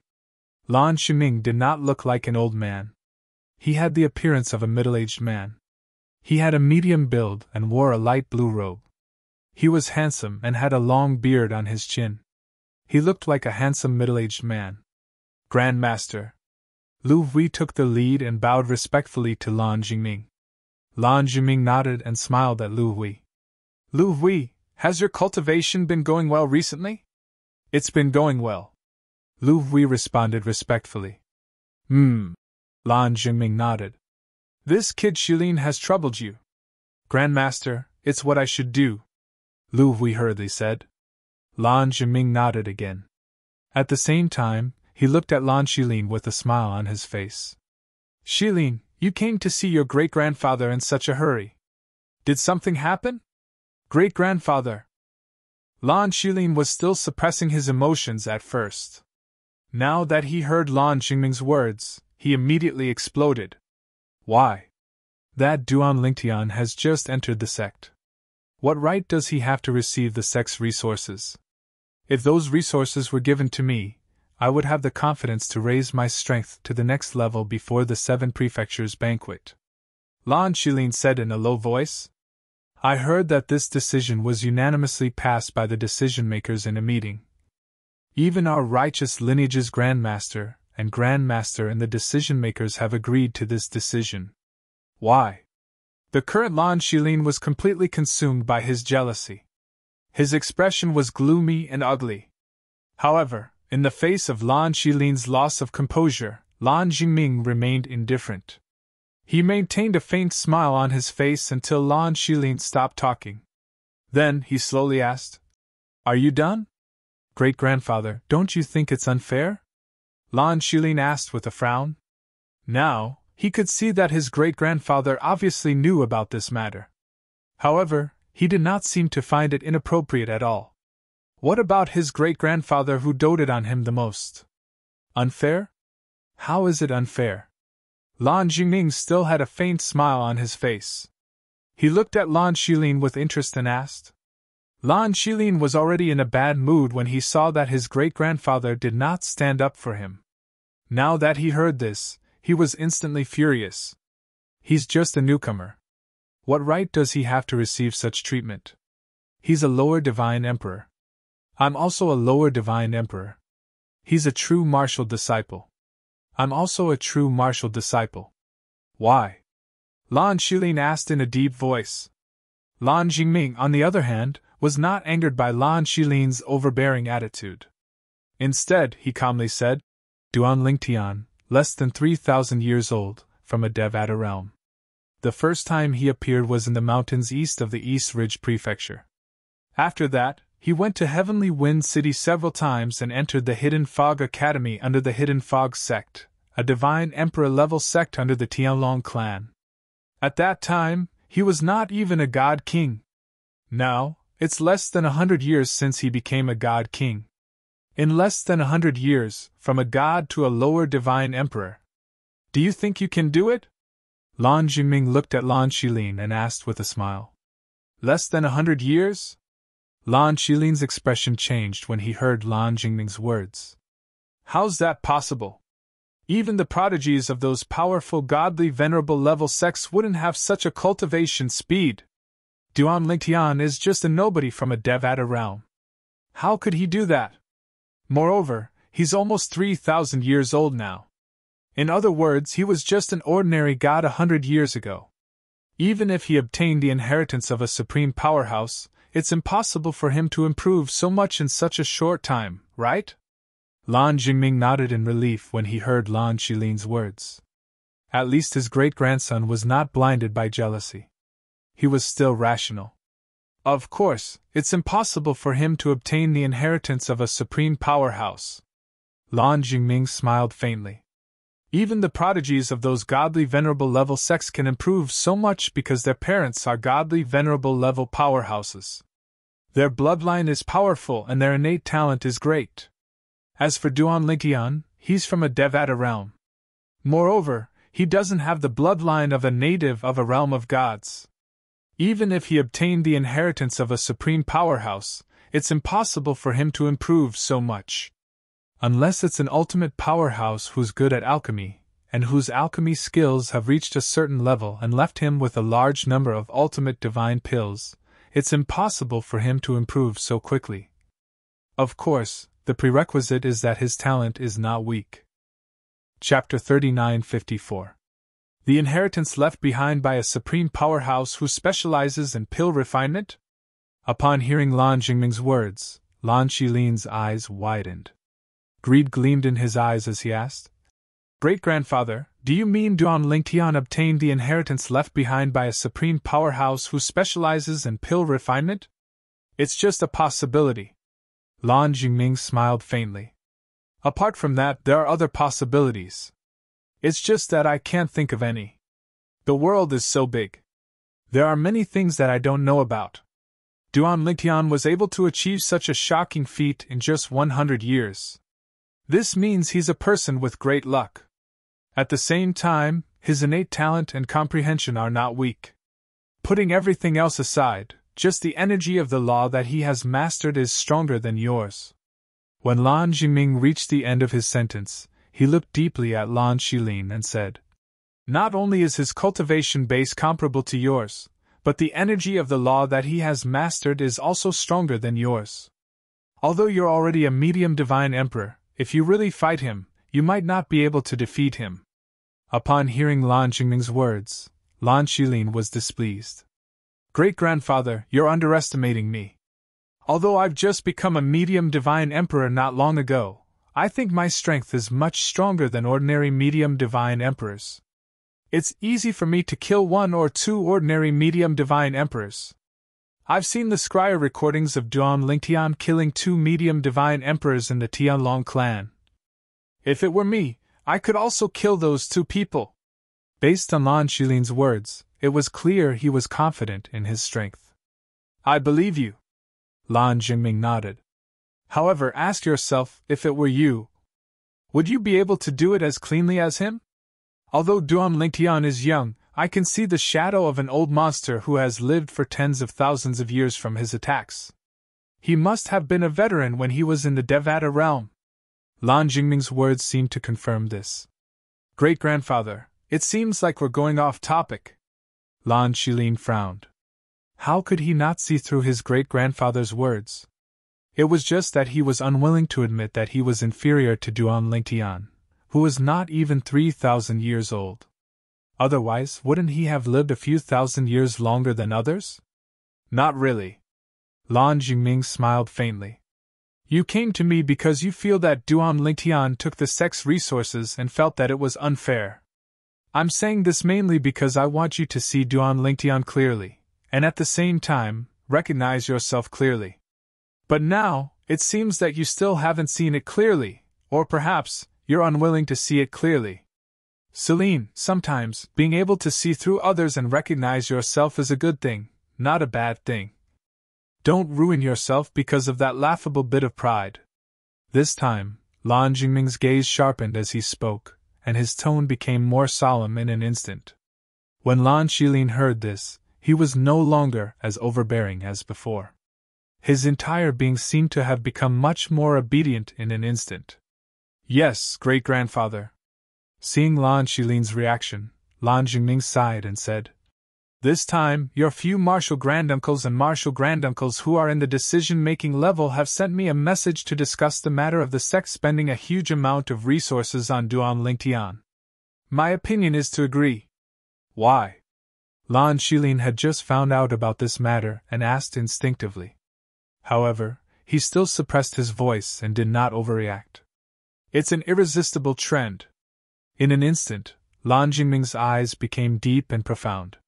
Lan Shiming did not look like an old man. He had the appearance of a middle-aged man. He had a medium build and wore a light blue robe. He was handsome and had a long beard on his chin. He looked like a handsome middle-aged man. Grand Master. Lu Hui took the lead and bowed respectfully to Lan Jingming. Lan Jingming nodded and smiled at Lu Hui. Lu Hui, has your cultivation been going well recently? It's been going well. Lu Hui responded respectfully. Lan Jingming nodded. This kid Shilin has troubled you. Grandmaster, it's what I should do, Lu Hui hurriedly said. Lan Jingming nodded again. At the same time, he looked at Lan Shilin with a smile on his face. Shilin, you came to see your great-grandfather in such a hurry. Did something happen? Great-grandfather. Lan Shilin was still suppressing his emotions at first. Now that he heard Lan Jingming's words, he immediately exploded. Why? That Duan Lingtian has just entered the sect. What right does he have to receive the sect's resources? If those resources were given to me, I would have the confidence to raise my strength to the next level before the 7 prefectures banquet. Lan Shilin said in a low voice. I heard that this decision was unanimously passed by the decision-makers in a meeting. Even our righteous lineage's Grandmaster and Grandmaster and the decision-makers have agreed to this decision. Why? The current Lan Shilin was completely consumed by his jealousy. His expression was gloomy and ugly. However, in the face of Lan Shilin's loss of composure, Lan Jingming remained indifferent. He maintained a faint smile on his face until Lan Shilin stopped talking. Then he slowly asked, Are you done? Great-grandfather, don't you think it's unfair? Lan Shilin asked with a frown. Now, he could see that his great-grandfather obviously knew about this matter. However, he did not seem to find it inappropriate at all. What about his great-grandfather who doted on him the most? Unfair? How is it unfair? Lan Jingming still had a faint smile on his face. He looked at Lan Shilin with interest and asked. Lan Shilin was already in a bad mood when he saw that his great-grandfather did not stand up for him. Now that he heard this, he was instantly furious. He's just a newcomer. What right does he have to receive such treatment? He's a lower divine emperor. I'm also a lower divine emperor. He's a true martial disciple. I'm also a true martial disciple. Why? Lan Shilin asked in a deep voice. Lan Jingming, on the other hand, was not angered by Lan Shilin's overbearing attitude. Instead, he calmly said, Duan Lingtian, less than 3,000 years old, from a Devata realm. The first time he appeared was in the mountains east of the East Ridge Prefecture. After that, he went to Heavenly Wind City several times and entered the Hidden Fog Academy under the Hidden Fog sect, a divine emperor-level sect under the Tianlong clan. At that time, he was not even a god king. Now, it's less than 100 years since he became a god king. In less than 100 years, from a god to a lower divine emperor. Do you think you can do it? Lan Jingming looked at Lan Shilin and asked with a smile. Less than 100 years? Lan Shilin's expression changed when he heard Lan Jingming's words. How's that possible? Even the prodigies of those powerful godly venerable level sects wouldn't have such a cultivation speed. Duan Lingtian is just a nobody from a Devata realm. How could he do that? Moreover, he's almost 3,000 years old now. In other words, he was just an ordinary god 100 years ago. Even if he obtained the inheritance of a supreme powerhouse, it's impossible for him to improve so much in such a short time, right? Lan Jingming nodded in relief when he heard Lan Xilin's words. At least his great-grandson was not blinded by jealousy. He was still rational. Of course, it's impossible for him to obtain the inheritance of a supreme powerhouse. Lan Jingming smiled faintly. Even the prodigies of those godly venerable level sects can improve so much because their parents are godly venerable level powerhouses. Their bloodline is powerful and their innate talent is great. As for Duan Lingtian, he's from a Devata realm. Moreover, he doesn't have the bloodline of a native of a realm of gods. Even if he obtained the inheritance of a supreme powerhouse, it's impossible for him to improve so much. Unless it's an ultimate powerhouse who's good at alchemy, and whose alchemy skills have reached a certain level and left him with a large number of ultimate divine pills, it's impossible for him to improve so quickly. Of course, the prerequisite is that his talent is not weak. Chapter 3954. The inheritance left behind by a supreme powerhouse who specializes in pill refinement? Upon hearing Lan Jingming's words, Lan Xilin's eyes widened. Greed gleamed in his eyes as he asked, "Great-grandfather, do you mean Duan Lingtian obtained the inheritance left behind by a supreme powerhouse who specializes in pill refinement?" "It's just a possibility." Lan Jingming smiled faintly. "Apart from that, there are other possibilities. It's just that I can't think of any. The world is so big. There are many things that I don't know about. Duan Lingtian was able to achieve such a shocking feat in just 100 years. This means he's a person with great luck. At the same time, his innate talent and comprehension are not weak. Putting everything else aside, just the energy of the law that he has mastered is stronger than yours." When Lan Jingming reached the end of his sentence, he looked deeply at Lan Xilin and said, "Not only is his cultivation base comparable to yours, but the energy of the law that he has mastered is also stronger than yours. Although you're already a medium divine emperor, if you really fight him, you might not be able to defeat him." Upon hearing Lan Jingming's words, Lan Xilin was displeased. "Great-grandfather, you're underestimating me. Although I've just become a medium divine emperor not long ago, I think my strength is much stronger than ordinary medium divine emperors. It's easy for me to kill 1 or 2 ordinary medium divine emperors. I've seen the scryer recordings of Duan Lingtian killing 2 medium divine emperors in the Tianlong clan. If it were me, I could also kill those 2 people." Based on Lan Xilin's words, it was clear he was confident in his strength. "I believe you." Lan Jingming nodded. "However, ask yourself, if it were you, would you be able to do it as cleanly as him? Although Duan Lingtian is young, I can see the shadow of an old monster who has lived for tens of thousands of years from his attacks. He must have been a veteran when he was in the Devata realm." Lan Jingming's words seemed to confirm this. "Great-grandfather, it seems like we're going off topic." Lan Xilin frowned. How could he not see through his great-grandfather's words? It was just that he was unwilling to admit that he was inferior to Duan Lingtian, who was not even 3,000 years old. Otherwise, wouldn't he have lived a few thousand years longer than others? "Not really." Lan Jingming smiled faintly. "You came to me because you feel that Duan Lingtian took the sect's resources and felt that it was unfair. I'm saying this mainly because I want you to see Duan Lingtian clearly, and at the same time, recognize yourself clearly. But now, it seems that you still haven't seen it clearly, or perhaps, you're unwilling to see it clearly. Celine, sometimes, being able to see through others and recognize yourself is a good thing, not a bad thing. Don't ruin yourself because of that laughable bit of pride." This time, Lan Jingming's gaze sharpened as he spoke, and his tone became more solemn in an instant. When Lan Xilin heard this, he was no longer as overbearing as before. His entire being seemed to have become much more obedient in an instant. "Yes, great-grandfather." Seeing Lan Xilin's reaction, Lan Jingming sighed and said, "This time, your few martial granduncles and martial granduncles who are in the decision-making level have sent me a message to discuss the matter of the sect spending a huge amount of resources on Duan Lingtian. My opinion is to agree." "Why?" Lan Shilin had just found out about this matter and asked instinctively. However, he still suppressed his voice and did not overreact. It's an irresistible trend. In an instant, Lan Jingming's eyes became deep and profound.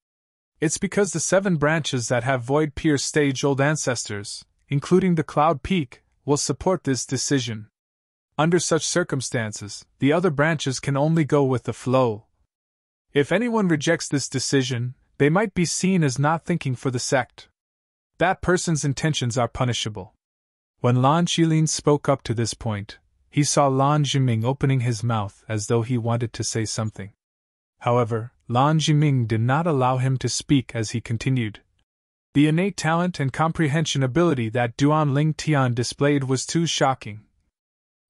It's because the 7 branches that have void-pierced stage-old ancestors, including the Cloud Peak, will support this decision. Under such circumstances, the other branches can only go with the flow. If anyone rejects this decision, they might be seen as not thinking for the sect. That person's intentions are punishable. When Lan Shilin spoke up to this point, he saw Lan Jiming opening his mouth as though he wanted to say something. However, Lan Jiming did not allow him to speak as he continued. The innate talent and comprehension ability that Duan Ling Tian displayed was too shocking.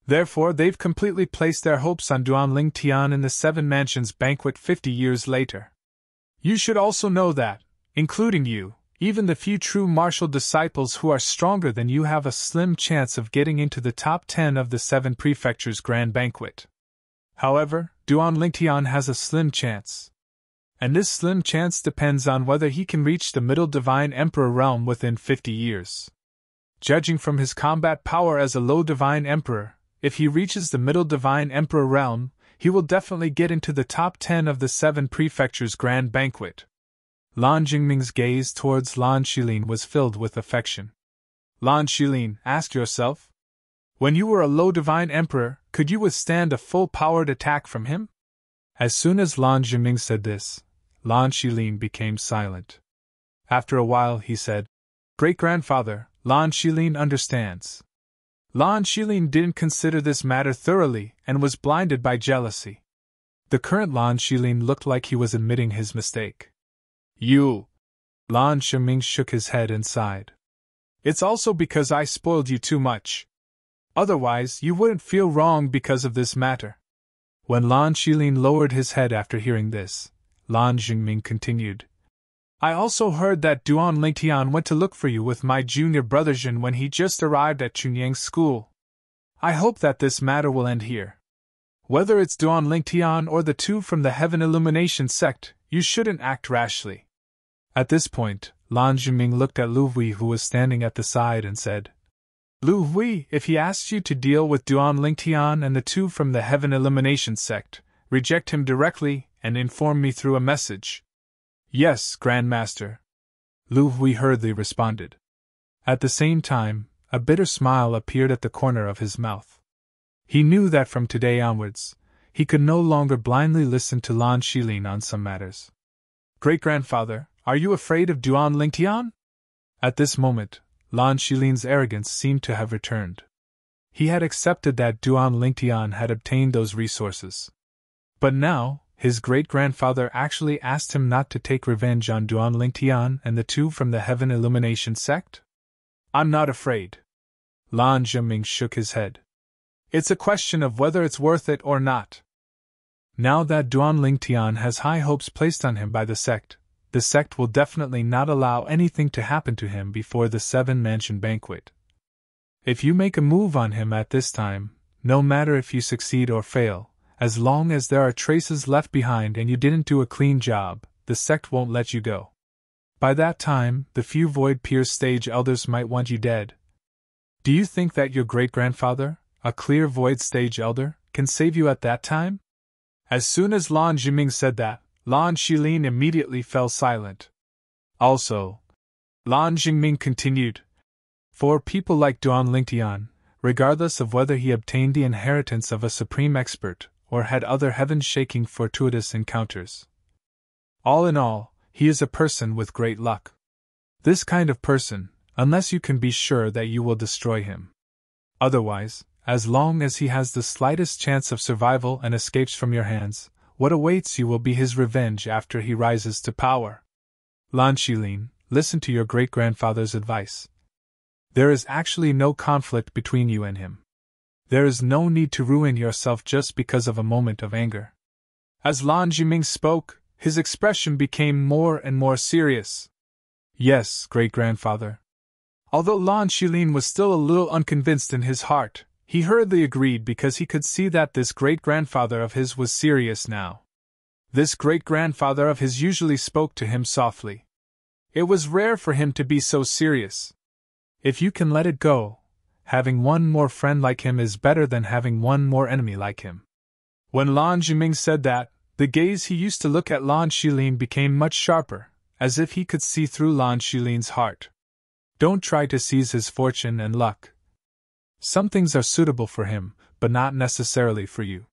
Therefore, they've completely placed their hopes on Duan Ling Tian in the 7 Mansions banquet 50 years later. You should also know that, including you, even the few true martial disciples who are stronger than you have a slim chance of getting into the top 10 of the 7 prefectures' grand banquet. However, Duan Lingtian has a slim chance. And this slim chance depends on whether he can reach the Middle Divine Emperor realm within 50 years. Judging from his combat power as a low Divine Emperor, if he reaches the Middle Divine Emperor realm, he will definitely get into the top 10 of the 7 prefectures' grand banquet. Lan Jingming's gaze towards Lan Shilin was filled with affection. Lan Shilin, ask yourself. When you were a low Divine Emperor, could you withstand a full-powered attack from him? As soon as Lan Jingming said this, Lan Shilin became silent. After a while he said, Great-grandfather, Lan Shilin understands. Lan Shilin didn't consider this matter thoroughly and was blinded by jealousy. The current Lan Shilin looked like he was admitting his mistake. You! Lan Shiming shook his head and sighed. It's also because I spoiled you too much. Otherwise, you wouldn't feel wrong because of this matter. When Lan Shilin lowered his head after hearing this, Lan Jingming continued. I also heard that Duan Lingtian went to look for you with my junior brother Jin when he just arrived at Chunyang's school. I hope that this matter will end here. Whether it's Duan Lingtian or the 2 from the Heaven Illumination sect, you shouldn't act rashly. At this point, Lan Jiming looked at Lu Hui, who was standing at the side, and said, Lu Hui, if he asks you to deal with Duan Lingtian and the 2 from the Heaven Illumination sect, reject him directly and inform me through a message. Yes, Grandmaster. Lu Hui hurriedly responded. At the same time, a bitter smile appeared at the corner of his mouth. He knew that from today onwards, he could no longer blindly listen to Lan Shilin on some matters. Great-grandfather, are you afraid of Duan Lingtian? At this moment, Lan Shilin's arrogance seemed to have returned. He had accepted that Duan Lingtian had obtained those resources. But now, his great-grandfather actually asked him not to take revenge on Duan Lingtian and the 2 from the Heaven Illumination sect? I'm not afraid. Lan Jiming shook his head. It's a question of whether it's worth it or not. Now that Duan Lingtian has high hopes placed on him by the sect will definitely not allow anything to happen to him before the 7 Mansion banquet. If you make a move on him at this time, no matter if you succeed or fail, as long as there are traces left behind and you didn't do a clean job, the sect won't let you go. By that time, the few void-pierced stage elders might want you dead. Do you think that your great-grandfather, a clear void stage elder, can save you at that time? As soon as Lan Jiming said that, Lan Shilin immediately fell silent. Also, Lan Jingming continued, for people like Duan Lingtian, regardless of whether he obtained the inheritance of a supreme expert or had other heaven-shaking fortuitous encounters. All in all, he is a person with great luck. This kind of person, unless you can be sure that you will destroy him. Otherwise, as long as he has the slightest chance of survival and escapes from your hands, what awaits you will be his revenge after he rises to power. Lan Shilin, listen to your great-grandfather's advice. There is actually no conflict between you and him. There is no need to ruin yourself just because of a moment of anger. As Lan Jiming spoke, his expression became more and more serious. Yes, great-grandfather. Although Lan Shilin was still a little unconvinced in his heart, he hurriedly agreed because he could see that this great-grandfather of his was serious now. This great-grandfather of his usually spoke to him softly. It was rare for him to be so serious. If you can let it go, having one more friend like him is better than having one more enemy like him. When Lan Zhiming said that, the gaze he used to look at Lan Shilin became much sharper, as if he could see through Lan Shilin's heart. Don't try to seize his fortune and luck. Some things are suitable for him, but not necessarily for you.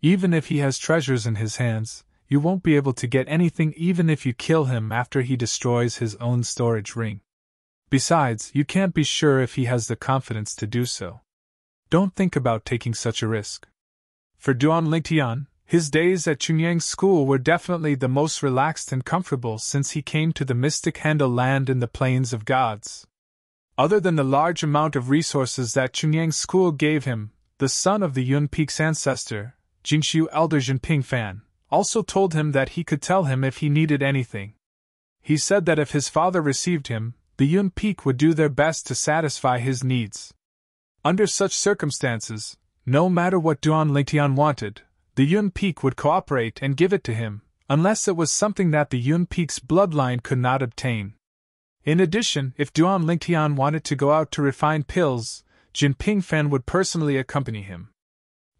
Even if he has treasures in his hands, you won't be able to get anything even if you kill him after he destroys his own storage ring. Besides, you can't be sure if he has the confidence to do so. Don't think about taking such a risk. For Duan Lingtian, his days at Chunyang's school were definitely the most relaxed and comfortable since he came to the mystic Handle land in the Plains of Gods. Other than the large amount of resources that Chunyang's school gave him, the son of the Yun Peak's ancestor, Jinshu Elder Jinping Fan, also told him that he could tell him if he needed anything. He said that if his father received him, the Yun Peak would do their best to satisfy his needs. Under such circumstances, no matter what Duan Lingtian wanted, the Yun Peak would cooperate and give it to him, unless it was something that the Yun Peak's bloodline could not obtain. In addition, if Duan Lingtian wanted to go out to refine pills, Jinping Fan would personally accompany him.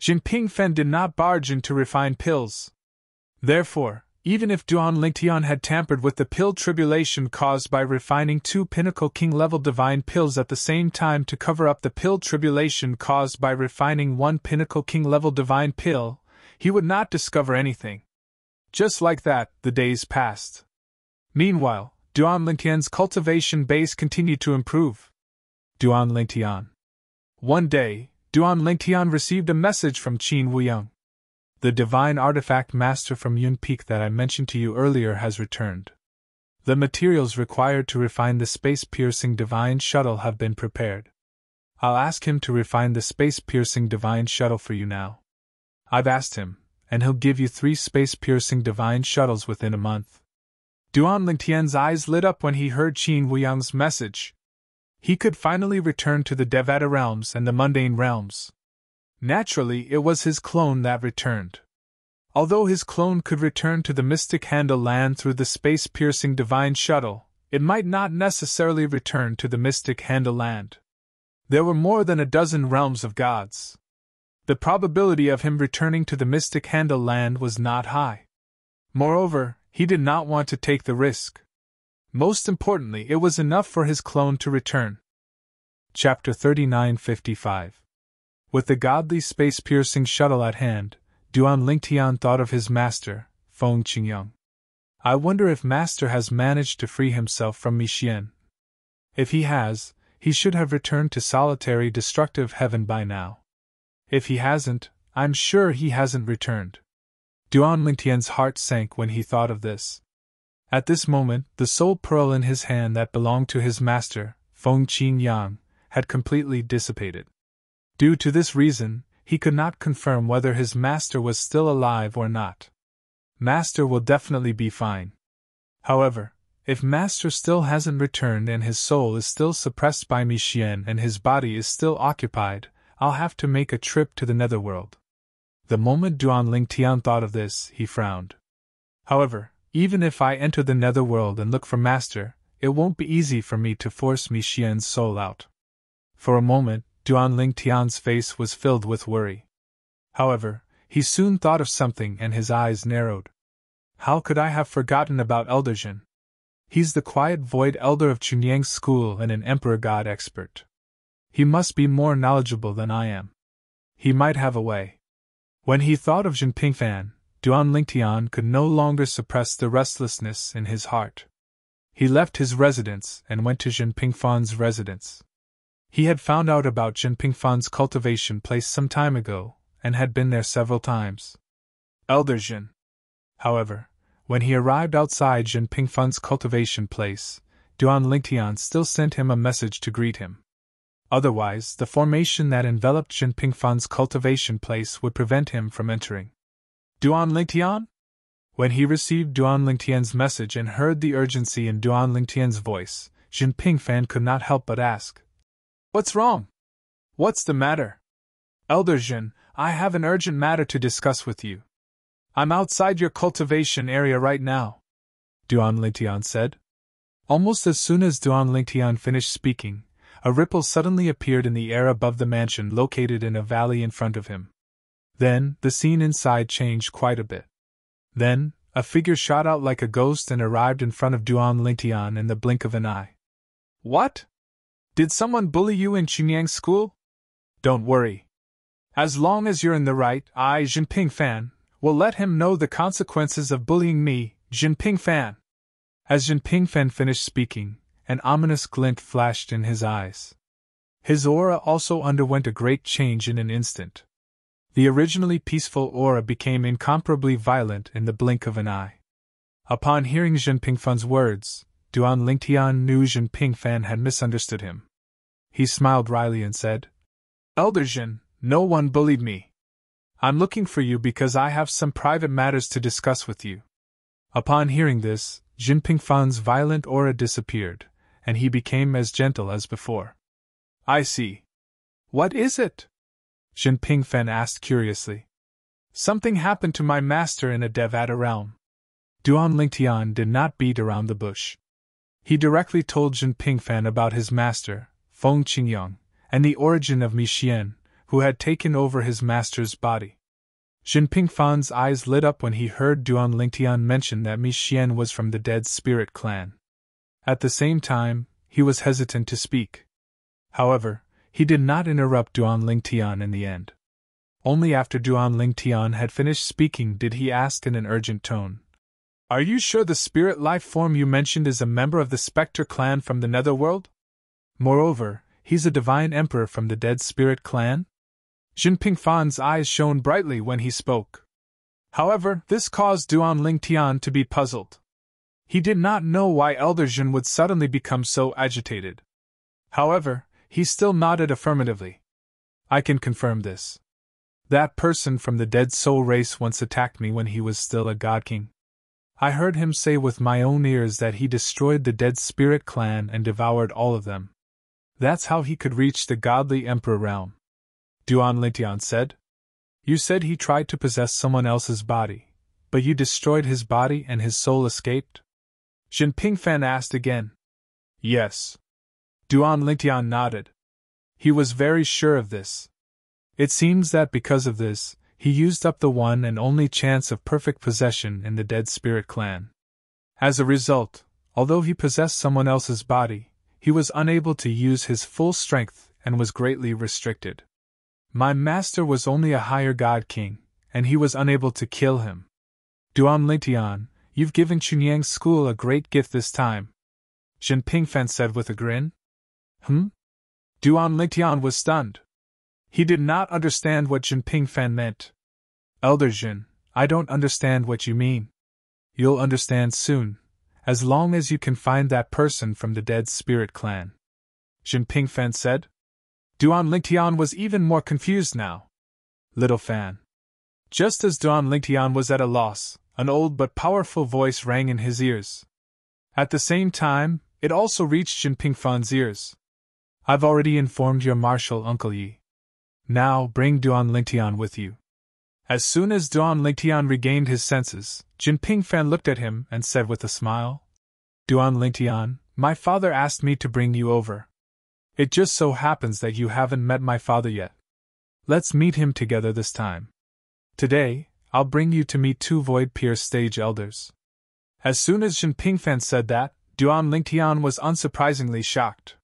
Jinping Fan did not barge in to refine pills. Therefore, even if Duan Lingtian had tampered with the pill tribulation caused by refining 2 Pinnacle King-level divine pills at the same time to cover up the pill tribulation caused by refining 1 Pinnacle King-level divine pill, he would not discover anything. Just like that, the days passed. Meanwhile, Duan Lingtian's cultivation base continued to improve. Duan Lingtian. One day, Duan Lingtian received a message from Qin Wuyang. The divine artifact master from Yun Peak that I mentioned to you earlier has returned. The materials required to refine the space-piercing divine shuttle have been prepared. I'll ask him to refine the space-piercing divine shuttle for you now. I've asked him, and he'll give you 3 space-piercing divine shuttles within a month. Duan Lingtian's eyes lit up when he heard Qin Wuyang's message. He could finally return to the Devata realms and the mundane realms. Naturally, it was his clone that returned. Although his clone could return to the mystic Handle land through the space-piercing divine shuttle, it might not necessarily return to the mystic Handle land. There were more than a dozen realms of gods. The probability of him returning to the mystic Handle land was not high. Moreover, he did not want to take the risk. Most importantly, it was enough for his clone to return. Chapter 3955. With the godly space-piercing shuttle at hand, Duan Lingtian thought of his master, Feng Qingyang. I wonder if master has managed to free himself from Mixian. If he has, he should have returned to solitary destructive heaven by now. If he hasn't, I'm sure he hasn't returned. Duan Lingtian's heart sank when he thought of this. At this moment, the soul pearl in his hand that belonged to his master, Feng Qingyang, had completely dissipated. Due to this reason, he could not confirm whether his master was still alive or not. Master will definitely be fine. However, if master still hasn't returned and his soul is still suppressed by Mixian and his body is still occupied, I'll have to make a trip to the netherworld. The moment Duan Lingtian thought of this, he frowned. However, even if I enter the netherworld and look for master, it won't be easy for me to force Mixian's soul out. For a moment, Duan Lingtian's face was filled with worry. However, he soon thought of something and his eyes narrowed. How could I have forgotten about Elder Jin? He's the quiet void elder of Chunyang's school and an emperor god expert. He must be more knowledgeable than I am. He might have a way. When he thought of Jinping Fan, Duan Lingtian could no longer suppress the restlessness in his heart. He left his residence and went to Jinping Fan's residence. He had found out about Jinping Fan's cultivation place some time ago, and had been there several times. Elder Jin. However, when he arrived outside Jinping Fan's cultivation place, Duan Lingtian still sent him a message to greet him. Otherwise, the formation that enveloped Jinping Fan's cultivation place would prevent him from entering. Duan Lingtian? When he received Duan Lingtian's message and heard the urgency in Duan Lingtian's voice, Jinping Fan could not help but ask, "What's wrong? What's the matter?" "Elder Jin, I have an urgent matter to discuss with you." I'm outside your cultivation area right now, Duan Lingtian said. Almost as soon as Duan Lingtian finished speaking, a ripple suddenly appeared in the air above the mansion located in a valley in front of him. Then, the scene inside changed quite a bit. Then, a figure shot out like a ghost and arrived in front of Duan Lingtian in the blink of an eye. What? Did someone bully you in Chunyang's school? Don't worry. As long as you're in the right, I, Jinping Fan, will let him know the consequences of bullying me, Jinping Fan. As Jinping Fan finished speaking, an ominous glint flashed in his eyes. His aura also underwent a great change in an instant. The originally peaceful aura became incomparably violent in the blink of an eye. Upon hearing Jinping Fan's words, Duan Lingtian knew Jinping Fan had misunderstood him. He smiled wryly and said, Elder Jin, no one bullied me. I'm looking for you because I have some private matters to discuss with you. Upon hearing this, Jinping Fan's violent aura disappeared, and he became as gentle as before. I see. What is it? Jinping Fan asked curiously. Something happened to my master in a Devata realm. Duan Lingtian did not beat around the bush. He directly told Jinping Fan about his master, Feng Qingyang, and the origin of Mi Xian, who had taken over his master's body. Jinping Fan's eyes lit up when he heard Duan Lingtian mention that Mi Xian was from the Dead Spirit clan. At the same time, he was hesitant to speak. However, he did not interrupt Duan Lingtian in the end. Only after Duan Lingtian had finished speaking did he ask in an urgent tone, Are you sure the spirit life form you mentioned is a member of the Spectre clan from the Netherworld? Moreover, he's a divine emperor from the Dead Spirit clan? Jinping Fan's eyes shone brightly when he spoke. However, this caused Duan Lingtian to be puzzled. He did not know why Elder Jin would suddenly become so agitated. However, he still nodded affirmatively. I can confirm this. That person from the Dead Soul race once attacked me when he was still a God King. I heard him say with my own ears that he destroyed the Dead Spirit clan and devoured all of them. That's how he could reach the godly Emperor realm. Duan Lingtian said. You said he tried to possess someone else's body, but you destroyed his body and his soul escaped? Jinping Fan asked again. Yes. Duan Lingtian nodded. He was very sure of this. It seems that because of this, he used up the one and only chance of perfect possession in the Dead Spirit clan. As a result, although he possessed someone else's body, he was unable to use his full strength and was greatly restricted. My master was only a higher God King, and he was unable to kill him. Duan Lingtian, you've given Chunyang's school a great gift this time, Jinping Fan said with a grin. Duan Lingtian was stunned. He did not understand what Jinping Fan meant. Elder Jin, I don't understand what you mean. You'll understand soon, as long as you can find that person from the Dead Spirit clan, Jinping Fan said. Duan Lingtian was even more confused now. Little Fan. Just as Duan Lingtian was at a loss, an old but powerful voice rang in his ears. At the same time, it also reached Jinping Fan's ears. I've already informed your martial Uncle Yi. Now bring Duan Lingtian with you. As soon as Duan Lingtian regained his senses, Jinping Fan looked at him and said with a smile, Duan Lingtian, my father asked me to bring you over. It just so happens that you haven't met my father yet. Let's meet him together this time. Today, I'll bring you to meet two Void Pierce stage elders. As soon as Jinping Fan said that, Duan Lingtian was unsurprisingly shocked.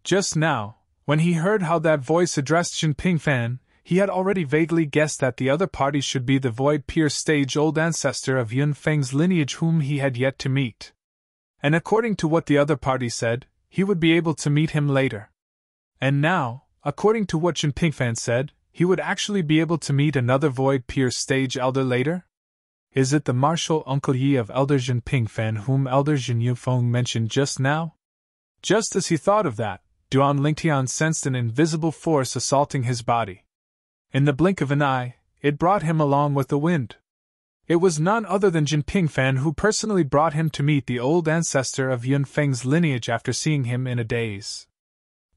Just now, when he heard how that voice addressed Jinping Fan, he had already vaguely guessed that the other party should be the Void Pierce stage old ancestor of Yun Feng's lineage whom he had yet to meet. And according to what the other party said, he would be able to meet him later. And now, according to what Jinping Fan said, he would actually be able to meet another Void Pierce stage elder later? Is it the martial Uncle Yi of Elder Jinping Fan whom Elder Jin Yufeng mentioned just now? Just as he thought of that, Duan Lingtian sensed an invisible force assaulting his body. In the blink of an eye, it brought him along with the wind. It was none other than Jinping Fan who personally brought him to meet the old ancestor of Yun Feng's lineage after seeing him in a daze.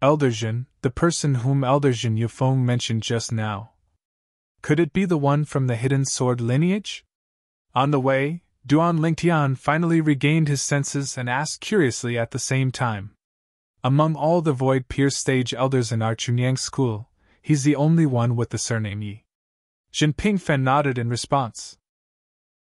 Elder Jin, the person whom Elder Jin Yufeng mentioned just now. Could it be the one from the Hidden Sword lineage? On the way, Duan Lingtian finally regained his senses and asked curiously at the same time. Among all the Void Pierce stage elders in our Chunyang school, he's the only one with the surname Yi. Jinping Fan nodded in response.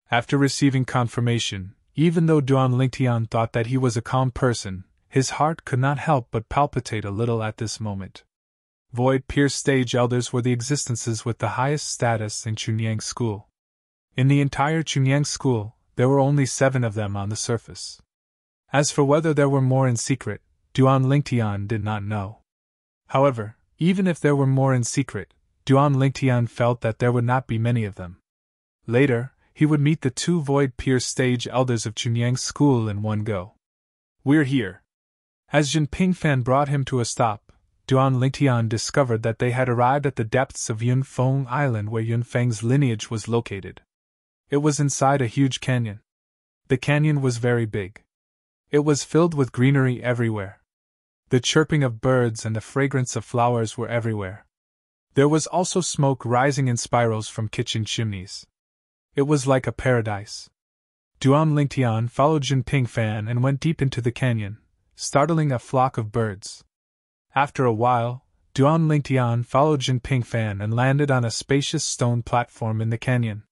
After receiving confirmation, even though Duan Lingtian thought that he was a calm person, his heart could not help but palpitate a little at this moment. Void Pierce stage elders were the existences with the highest status in Chunyang school. In the entire Chunyang school, there were only 7 of them on the surface. As for whether there were more in secret, Duan Lingtian did not know. However, even if there were more in secret, Duan Lingtian felt that there would not be many of them. Later, he would meet the 2 Void Pierce stage elders of Chunyang school in one go. We're here. As Jinping Fan brought him to a stop, Duan Lingtian discovered that they had arrived at the depths of Yunfeng Island where Yunfeng's lineage was located. It was inside a huge canyon. The canyon was very big. It was filled with greenery everywhere. The chirping of birds and the fragrance of flowers were everywhere. There was also smoke rising in spirals from kitchen chimneys. It was like a paradise. Duan Lingtian followed Jinping Fan and went deep into the canyon, startling a flock of birds. After a while, Duan Lingtian followed Jinping Fan and landed on a spacious stone platform in the canyon.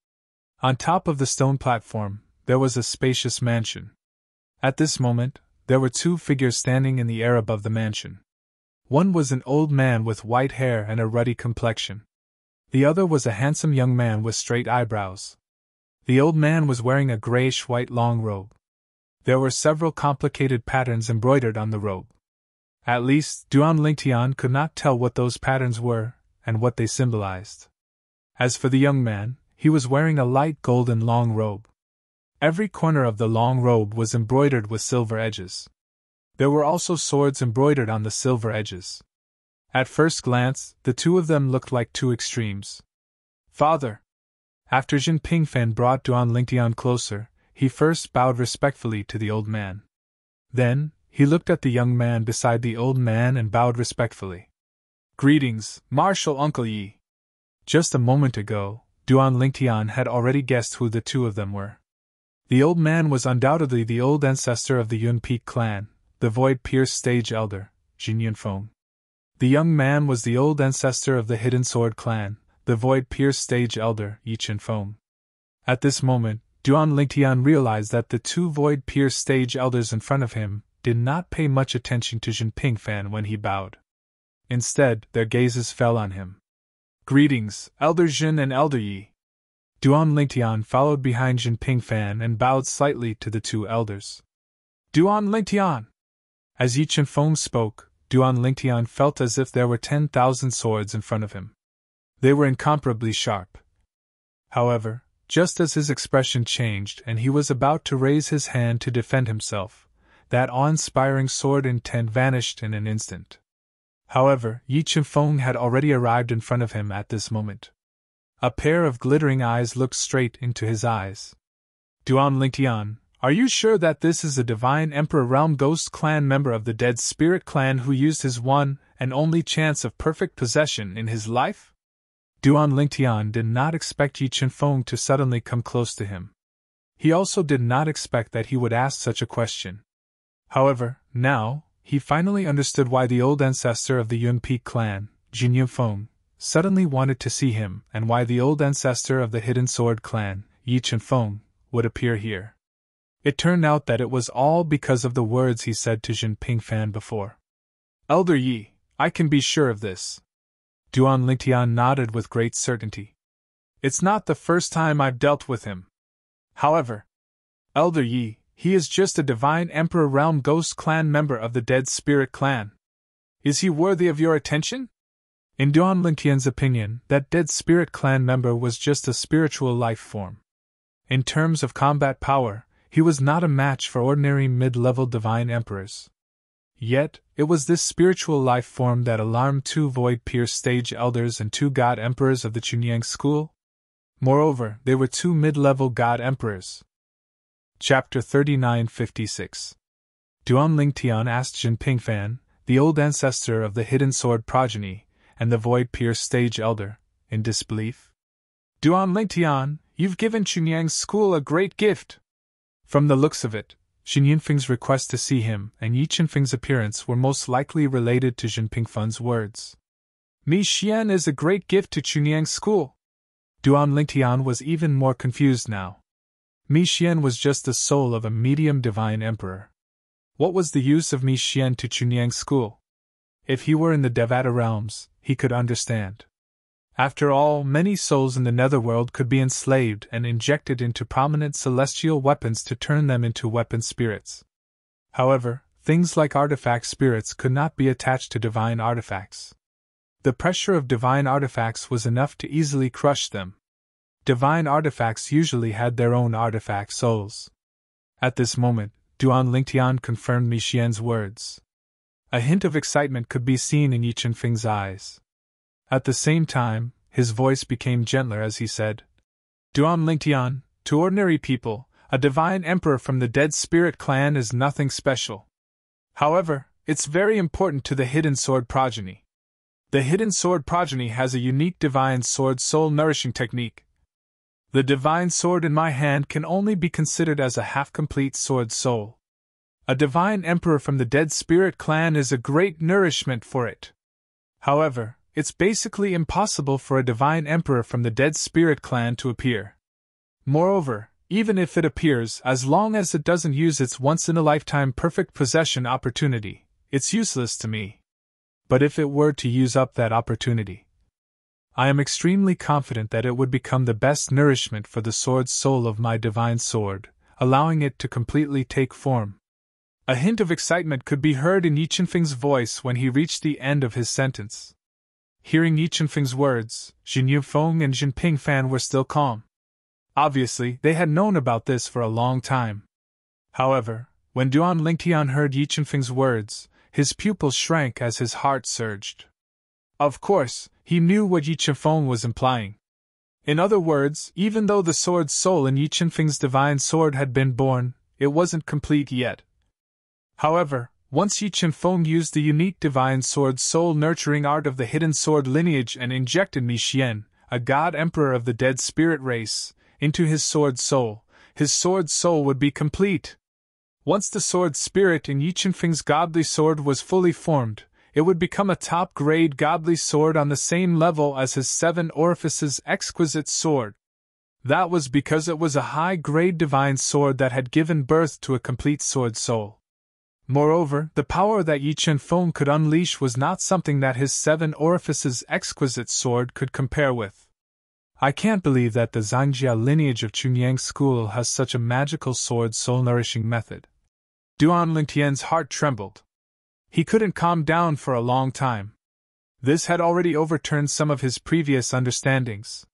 On top of the stone platform, there was a spacious mansion. At this moment, there were 2 figures standing in the air above the mansion. One was an old man with white hair and a ruddy complexion. The other was a handsome young man with straight eyebrows. The old man was wearing a grayish-white long robe. There were several complicated patterns embroidered on the robe. At least, Duan Lingtian could not tell what those patterns were and what they symbolized. As for the young man, he was wearing a light golden long robe. Every corner of the long robe was embroidered with silver edges. There were also swords embroidered on the silver edges. At first glance, the 2 of them looked like 2 extremes. Father! After Jinping Fan brought Duan Lingtian closer, he first bowed respectfully to the old man. Then, he looked at the young man beside the old man and bowed respectfully. Greetings, Marshal Uncle Yi. Just a moment ago, Duan Lingtian had already guessed who the 2 of them were. The old man was undoubtedly the old ancestor of the Yun Peak clan, the Void Pierce stage elder, Jin Yunfeng. The young man was the old ancestor of the Hidden Sword clan, the Void Pierce stage elder, Yi Chenfeng. At this moment, Duan Lingtian realized that the 2 Void Pierce stage elders in front of him did not pay much attention to Jinping Fan when he bowed. Instead, their gazes fell on him. Greetings, Elder Jin and Elder Yi. Duan Lingtian followed behind Jinping Fan and bowed slightly to the 2 elders. Duan Lingtian! As Yi Chenfeng spoke, Duan Lingtian felt as if there were 10,000 swords in front of him. They were incomparably sharp. However, just as his expression changed and he was about to raise his hand to defend himself, that awe-inspiring sword intent vanished in an instant. However, Yi Chenfeng had already arrived in front of him at this moment. A pair of glittering eyes looked straight into his eyes. Duan Lingtian, are you sure that this is a Divine Emperor Realm Ghost Clan member of the Dead Spirit Clan who used his one and only chance of perfect possession in his life? Duan Lingtian did not expect Yi Chenfeng to suddenly come close to him. He also did not expect that he would ask such a question. However, now, he finally understood why the old ancestor of the Yun Peak clan, Jin Yunfeng, suddenly wanted to see him and why the old ancestor of the Hidden Sword clan, Yi Chenfeng, would appear here. It turned out that it was all because of the words he said to Jinping Fan before. Elder Yi, I can be sure of this. Duan Lingtian nodded with great certainty. It's not the first time I've dealt with him. However, Elder Yi, he is just a Divine Emperor Realm Ghost Clan member of the Dead Spirit Clan. Is he worthy of your attention? In Duan Lingtian's opinion, that Dead Spirit Clan member was just a spiritual life form. In terms of combat power, he was not a match for ordinary mid-level Divine Emperors. Yet, it was this spiritual life form that alarmed 2 Void Pierce stage elders and 2 God Emperors of the Chunyang school. Moreover, they were 2 mid-level God Emperors. Chapter 3956. Duan Lingtian asked Jinping Fan, the old ancestor of the Hidden Sword progeny, and the Void Pierce stage elder, in disbelief. Duan Lingtian, you've given Chunyang's school a great gift. From the looks of it, Xin Yinfeng's request to see him and Yi Qinfeng's appearance were most likely related to Jin Pingfen's words. Mi Xian is a great gift to Chunyang's school. Duan Lingtian was even more confused now. Mi Xian was just the soul of a medium divine emperor. What was the use of Mi Xian to Chunyang's school? If he were in the Devata realms, he could understand. After all, many souls in the netherworld could be enslaved and injected into prominent celestial weapons to turn them into weapon spirits. However, things like artifact spirits could not be attached to divine artifacts. The pressure of divine artifacts was enough to easily crush them. Divine artifacts usually had their own artifact souls. At this moment, Duan Lingtian confirmed Mi Xian's words. A hint of excitement could be seen in Yi Qinfeng's eyes. At the same time, his voice became gentler as he said, Duan Lingtian, to ordinary people, a divine emperor from the dead spirit clan is nothing special. However, it's very important to the hidden sword progeny. The hidden sword progeny has a unique divine sword soul nourishing technique. The divine sword in my hand can only be considered as a half-complete sword soul. A divine emperor from the dead spirit clan is a great nourishment for it. However, it's basically impossible for a divine emperor from the dead spirit clan to appear. Moreover, even if it appears, as long as it doesn't use its once-in-a-lifetime perfect possession opportunity, it's useless to me. But if it were to use up that opportunity, I am extremely confident that it would become the best nourishment for the sword soul of my divine sword, allowing it to completely take form. A hint of excitement could be heard in Yi Qinfeng's voice when he reached the end of his sentence. Hearing Yi Qinfeng's words, Jin Yufeng and Jin Pingfan were still calm. Obviously, they had known about this for a long time. However, when Duan Lingtian heard Yi Qinfeng's words, his pupils shrank as his heart surged. Of course, he knew what Yi Qinfeng was implying. In other words, even though the sword soul in Yi Qinfeng's divine sword had been born, it wasn't complete yet. However, once Yi Qinfeng used the unique divine sword soul nurturing art of the hidden sword lineage and injected Mi Xian, a god emperor of the dead spirit race, into his sword soul would be complete. Once the sword spirit in Yi Qinfeng's godly sword was fully formed, it would become a top-grade godly sword on the same level as his 7 orifices exquisite sword. That was because it was a high-grade divine sword that had given birth to a complete sword soul. Moreover, the power that Yi Qinfeng could unleash was not something that his 7 orifices exquisite sword could compare with. I can't believe that the Zhangjia lineage of Chunyang's school has such a magical sword soul-nourishing method. Duan Lingtian's heart trembled. He couldn't calm down for a long time. This had already overturned some of his previous understandings.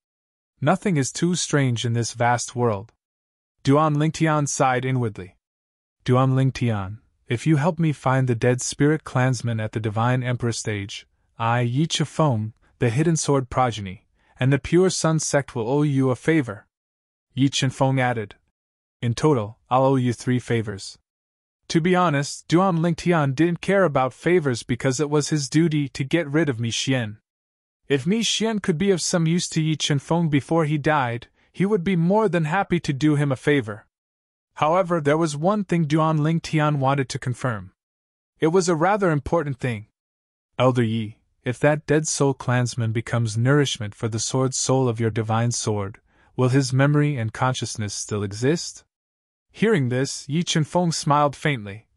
Nothing is too strange in this vast world. Duan Lingtian sighed inwardly. Duan Lingtian, if you help me find the dead spirit clansmen at the Divine Emperor stage, I, Yi Qinfeng, the hidden sword progeny, and the pure sun sect will owe you a favor. Yi Qinfeng added. In total, I'll owe you 3 favors. To be honest, Duan Lingtian didn't care about favors because it was his duty to get rid of Mi Xian. If Mi Xian could be of some use to Yi Qinfeng before he died, he would be more than happy to do him a favor. However, there was one thing Duan Lingtian wanted to confirm. It was a rather important thing. Elder Yi, if that dead soul clansman becomes nourishment for the sword soul of your divine sword, will his memory and consciousness still exist? Hearing this, Yi Qinfeng smiled faintly.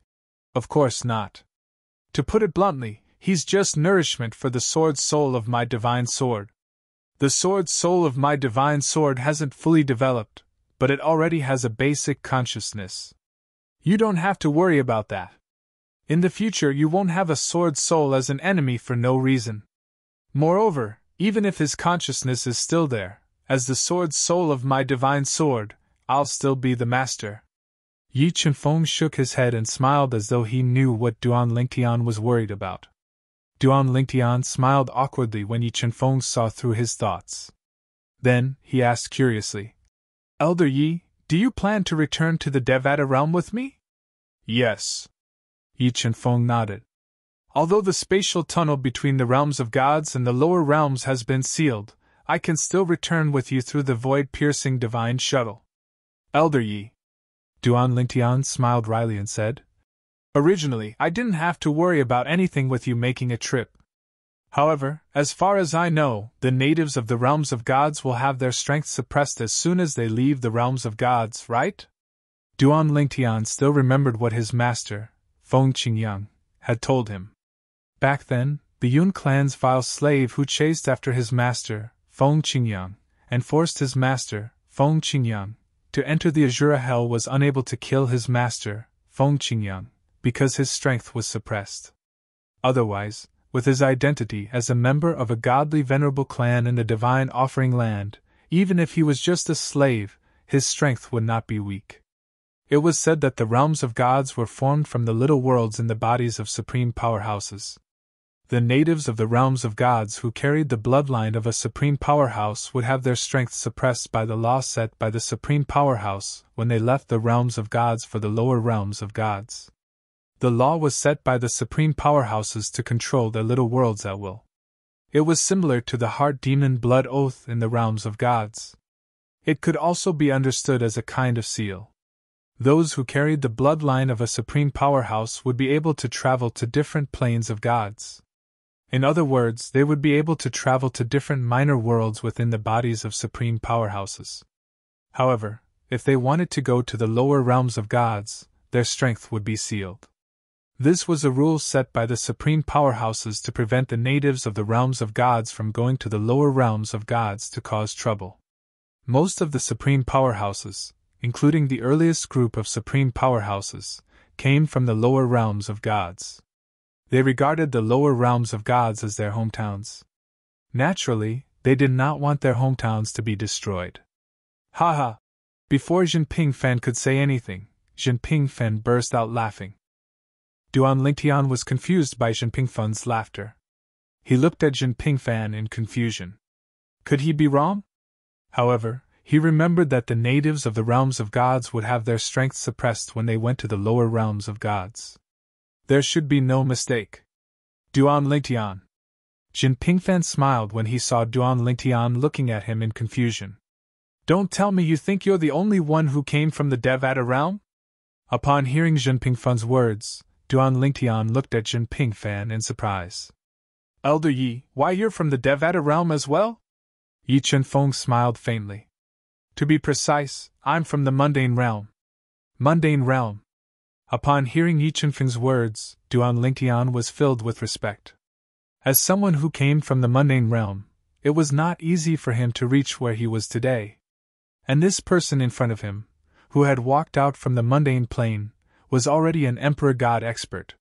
Of course not. To put it bluntly, he's just nourishment for the sword soul of my divine sword. The sword soul of my divine sword hasn't fully developed, but it already has a basic consciousness. You don't have to worry about that. In the future you won't have a sword soul as an enemy for no reason. Moreover, even if his consciousness is still there, as the sword soul of my divine sword, I'll still be the master. Yi Qinfeng shook his head and smiled as though he knew what Duan Lingtian was worried about. Duan Lingtian smiled awkwardly when Yi Qinfeng saw through his thoughts. Then, he asked curiously, Elder Yi, do you plan to return to the Devata realm with me? Yes. Yi Qinfeng nodded. Although the spatial tunnel between the realms of gods and the lower realms has been sealed, I can still return with you through the void-piercing divine shuttle. Elder Yi. Duan Lingtian smiled wryly and said, Originally, I didn't have to worry about anything with you making a trip. However, as far as I know, the natives of the realms of gods will have their strength suppressed as soon as they leave the realms of gods, right? Duan Lingtian still remembered what his master, Feng Qingyang, had told him. Back then, the Yun clan's vile slave who chased after his master, Feng Qingyang, and forced his master, Feng Qingyang, to enter the Azura Hell was unable to kill his master, Feng Qingyang, because his strength was suppressed. Otherwise, with his identity as a member of a godly venerable clan in the divine offering land, even if he was just a slave, his strength would not be weak. It was said that the realms of gods were formed from the little worlds in the bodies of supreme powerhouses. The natives of the realms of gods who carried the bloodline of a supreme powerhouse would have their strength suppressed by the law set by the supreme powerhouse when they left the realms of gods for the lower realms of gods. The law was set by the supreme powerhouses to control their little worlds at will. It was similar to the heart demon blood oath in the realms of gods. It could also be understood as a kind of seal. Those who carried the bloodline of a supreme powerhouse would be able to travel to different planes of gods. In other words, they would be able to travel to different minor worlds within the bodies of supreme powerhouses. However, if they wanted to go to the lower realms of gods, their strength would be sealed. This was a rule set by the supreme powerhouses to prevent the natives of the realms of gods from going to the lower realms of gods to cause trouble. Most of the supreme powerhouses, including the earliest group of supreme powerhouses, came from the lower realms of gods. They regarded the lower realms of gods as their hometowns. Naturally, they did not want their hometowns to be destroyed. Haha! Before Jinping Fan could say anything, Jinping Fan burst out laughing. Duan Lingtian was confused by Jinping Fan's laughter. He looked at Jinping Fan in confusion. Could he be wrong? However, he remembered that the natives of the realms of gods would have their strength suppressed when they went to the lower realms of gods. There should be no mistake. Duan Lingtian. Jinping Fan smiled when he saw Duan Lingtian looking at him in confusion. Don't tell me you think you're the only one who came from the Devata realm? Upon hearing Jinping Fan's words, Duan Lingtian looked at Jinping Fan in surprise. Elder Yi, why you're from the Devata realm as well? Yi Chenfeng smiled faintly. To be precise, I'm from the mundane realm. Mundane realm. Upon hearing Yi Chenfeng's words, Duan Lingtian was filled with respect. As someone who came from the mundane realm, it was not easy for him to reach where he was today. And this person in front of him, who had walked out from the mundane plane, was already an emperor god expert.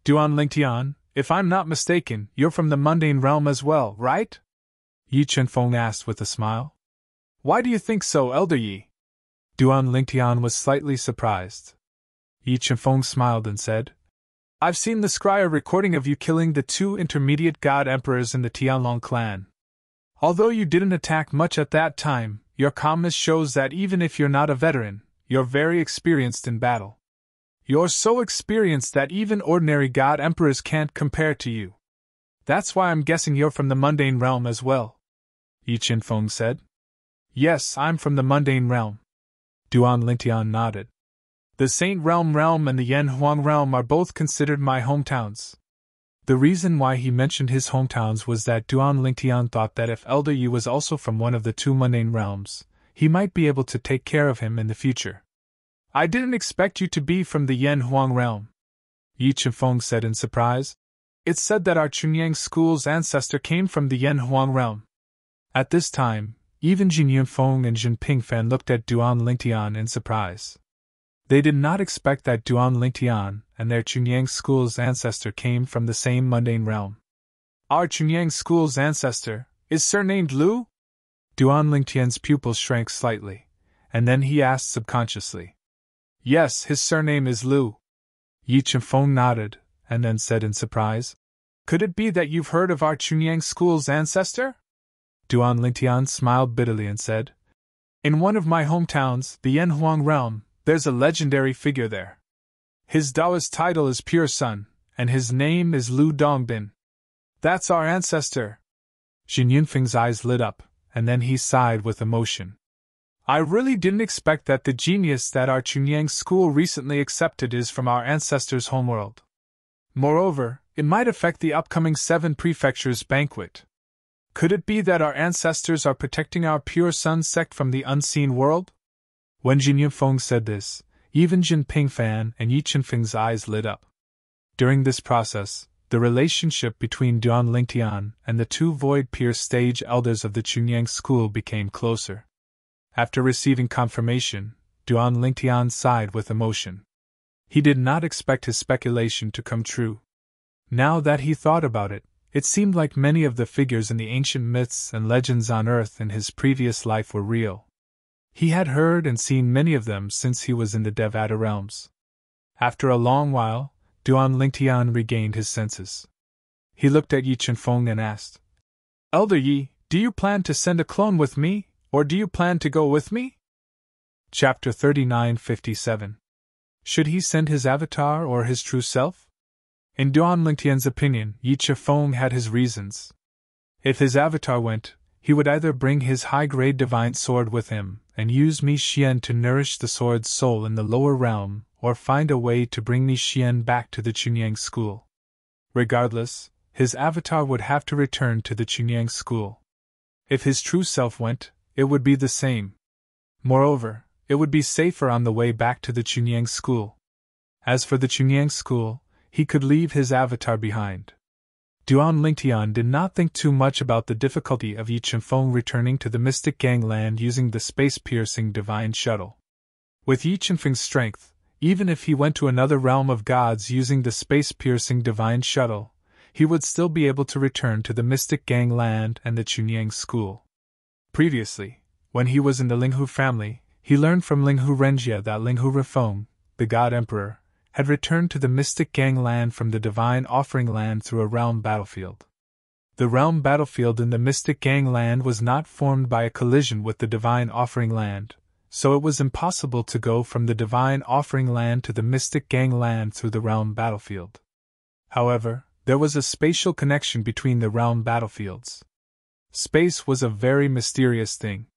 Duan Lingtian, if I'm not mistaken, you're from the mundane realm as well, right? Yi Chenfeng asked with a smile. Why do you think so, Elder Yi? Duan Lingtian was slightly surprised. Yi Chenfeng smiled and said, I've seen the scryer recording of you killing the 2 intermediate god emperors in the Tianlong clan. Although you didn't attack much at that time, your calmness shows that even if you're not a veteran, you're very experienced in battle. You're so experienced that even ordinary god emperors can't compare to you. That's why I'm guessing you're from the mundane realm as well. Yi Chenfeng said. Yes, I'm from the mundane realm. Duan Lingtian nodded. The Saint Realm and the Yan Huang realm are both considered my hometowns. The reason why he mentioned his hometowns was that Duan Lingtian thought that if Elder Yi was also from one of the 2 mundane realms, he might be able to take care of him in the future. I didn't expect you to be from the Yan Huang realm, Yi Chenfeng said in surprise. It's said that our Chunyang school's ancestor came from the Yan Huang realm. At this time, even Jin Yunfeng and Jinping Fan looked at Duan Lingtian in surprise. They did not expect that Duan Lingtian and their Chunyang school's ancestor came from the same mundane realm. Our Chunyang school's ancestor is surnamed Lu? Duan Lingtian's pupils shrank slightly, and then he asked subconsciously. Yes, his surname is Lu. Yi Chenfeng nodded, and then said in surprise, Could it be that you've heard of our Chunyang school's ancestor? Duan Lingtian smiled bitterly and said, In one of my hometowns, the Yan Huang realm, there's a legendary figure there. His Taoist title is Pure Sun, and his name is Lu Dongbin. That's our ancestor. Jin Yunfeng's eyes lit up, and then he sighed with emotion. I really didn't expect that the genius that our Chunyang school recently accepted is from our ancestors' homeworld. Moreover, it might affect the upcoming 7 prefectures banquet. Could it be that our ancestors are protecting our pure sun sect from the unseen world? When Jin Yunfeng said this, even Jin Pingfan and Yi Chenfeng's eyes lit up. During this process, the relationship between Duan Lingtian and the 2 void-pierced stage elders of the Chunyang school became closer. After receiving confirmation, Duan Lingtian sighed with emotion. He did not expect his speculation to come true. Now that he thought about it, it seemed like many of the figures in the ancient myths and legends on Earth in his previous life were real. He had heard and seen many of them since he was in the Devata realms. After a long while, Duan Lingtian regained his senses. He looked at Yi Chenfeng and asked, Elder Yi, do you plan to send a clone with me, or do you plan to go with me? Chapter 3957. Should he send his avatar or his true self? In Duan Lingtian's opinion, Yi Chenfeng had his reasons. If his avatar went, he would either bring his high-grade divine sword with him and use Mi Xian to nourish the sword's soul in the lower realm, or find a way to bring Mi Xian back to the Chunyang school. Regardless, his avatar would have to return to the Chunyang school. If his true self went, it would be the same. Moreover, it would be safer on the way back to the Chunyang school. As for the Chunyang school, he could leave his avatar behind. Duan Lingtian did not think too much about the difficulty of Yi Chenfeng returning to the Mystic Gangland using the space-piercing divine shuttle. With Yi Chenfeng's strength, even if he went to another realm of gods using the space-piercing divine shuttle, he would still be able to return to the Mystic Gangland and the Chunyang school. Previously, when he was in the Linghu family, he learned from Linghu Renjia that Linghu Rifeng, the God Emperor, had returned to the Mystic Gangland from the Divine Offering Land through a realm battlefield. The realm battlefield in the Mystic Gangland was not formed by a collision with the Divine Offering Land, so it was impossible to go from the Divine Offering Land to the Mystic Gangland through the realm battlefield. However, there was a spatial connection between the realm battlefields. Space was a very mysterious thing.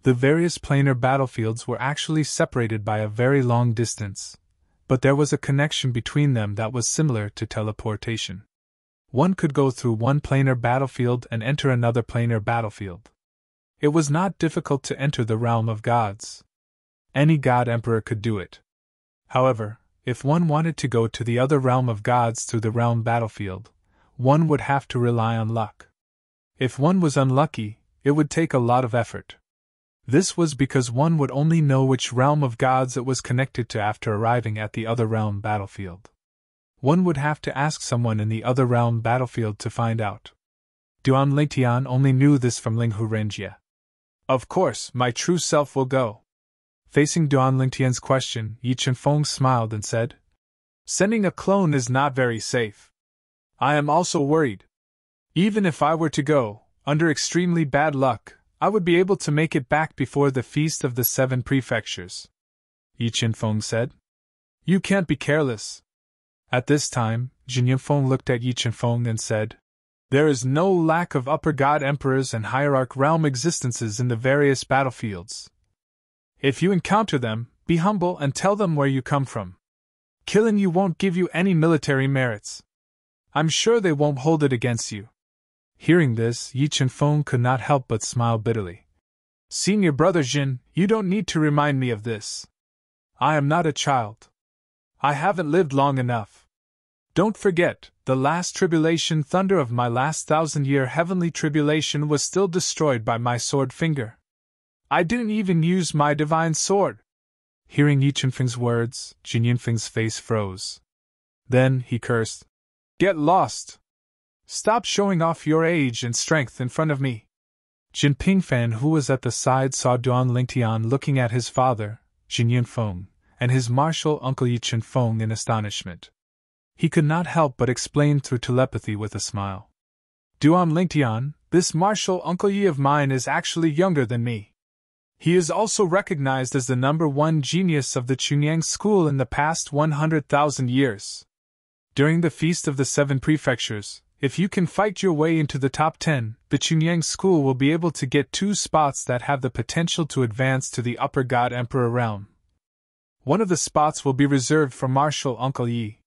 The various planar battlefields were actually separated by a very long distance, but there was a connection between them that was similar to teleportation. One could go through one planar battlefield and enter another planar battlefield. It was not difficult to enter the realm of gods. Any god emperor could do it. However, if one wanted to go to the other realm of gods through the realm battlefield, one would have to rely on luck. If one was unlucky, it would take a lot of effort. This was because one would only know which realm of gods it was connected to after arriving at the other realm battlefield. One would have to ask someone in the other realm battlefield to find out. Duan Lingtian only knew this from Linghu Renjia. Of course, my true self will go. Facing Duan Lingtian's question, Yi Chenfeng smiled and said, Sending a clone is not very safe. I am also worried. Even if I were to go, under extremely bad luck, I would be able to make it back before the Feast of the 7 Prefectures. Yi Chenfeng said. You can't be careless. At this time, Jin Yunfeng looked at Yi Chenfeng and said, There is no lack of upper god emperors and hierarch realm existences in the various battlefields. If you encounter them, be humble and tell them where you come from. Killing you won't give you any military merits. I'm sure they won't hold it against you. Hearing this, Yi Chenfeng could not help but smile bitterly. Senior brother Jin, you don't need to remind me of this. I am not a child. I haven't lived long enough. Don't forget, the last tribulation thunder of my last 1,000-year heavenly tribulation was still destroyed by my sword finger. I didn't even use my divine sword. Hearing Yi Chenfeng's words, Jin Yunfeng's face froze. Then he cursed. Get lost! Stop showing off your age and strength in front of me. Jin Pingfan, who was at the side, saw Duan Lingtian looking at his father, Jin Yunfeng, and his martial uncle Yi Chenfeng in astonishment. He could not help but explain through telepathy with a smile. Duan Lingtian, this martial uncle Yi of mine is actually younger than me. He is also recognized as the #1 genius of the Chunyang school in the past 100,000 years. During the Feast of the 7 Prefectures, If you can fight your way into the top 10, the Chunyang school will be able to get 2 spots that have the potential to advance to the Upper God Emperor realm. One of the spots will be reserved for Marshal Uncle Yi.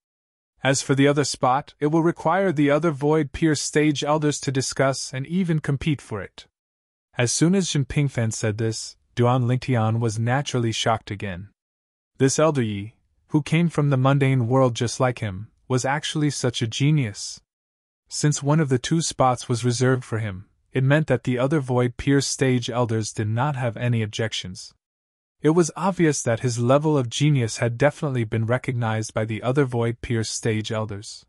As for the other spot, it will require the other Void Pierce stage elders to discuss and even compete for it. As soon as Jin Pingfen said this, Duan Lingtian was naturally shocked again. This elder Yi, who came from the mundane world just like him, was actually such a genius. Since one of the 2 spots was reserved for him, it meant that the other Void Pierce stage elders did not have any objections. It was obvious that his level of genius had definitely been recognized by the other Void Pierce stage elders.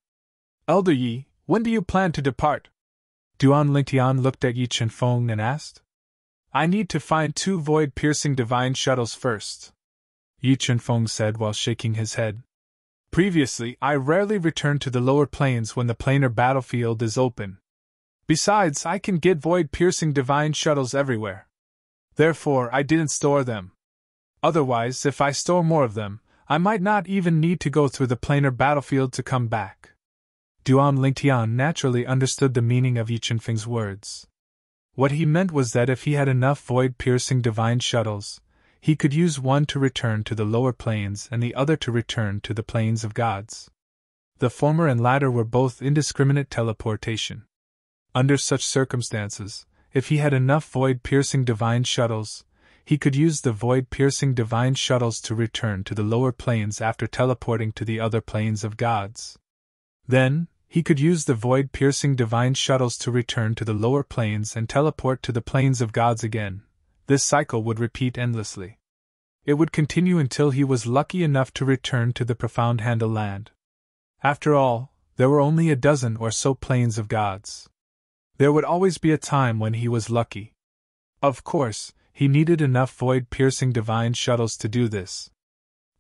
Elder Yi, when do you plan to depart? Duan Lingtian looked at Yi Chenfeng and asked. I need to find 2 void-piercing divine shuttles first, Yi Chenfeng said while shaking his head. Previously, I rarely returned to the lower planes when the planar battlefield is open. Besides, I can get void-piercing divine shuttles everywhere. Therefore, I didn't store them. Otherwise, if I store more of them, I might not even need to go through the planar battlefield to come back. Duan Lingtian naturally understood the meaning of Yi Chenfeng's words. What he meant was that if he had enough void-piercing divine shuttles, he could use one to return to the lower planes and the other to return to the planes of gods. The former and latter were both indiscriminate teleportation. Under such circumstances, if he had enough void-piercing divine shuttles, he could use the void-piercing divine shuttles to return to the lower planes after teleporting to the other planes of gods. Then, he could use the void-piercing divine shuttles to return to the lower planes and teleport to the planes of gods again. This cycle would repeat endlessly. It would continue until he was lucky enough to return to the profound Handle land. After all, there were only a dozen or so planes of gods. There would always be a time when he was lucky. Of course, he needed enough void-piercing divine shuttles to do this.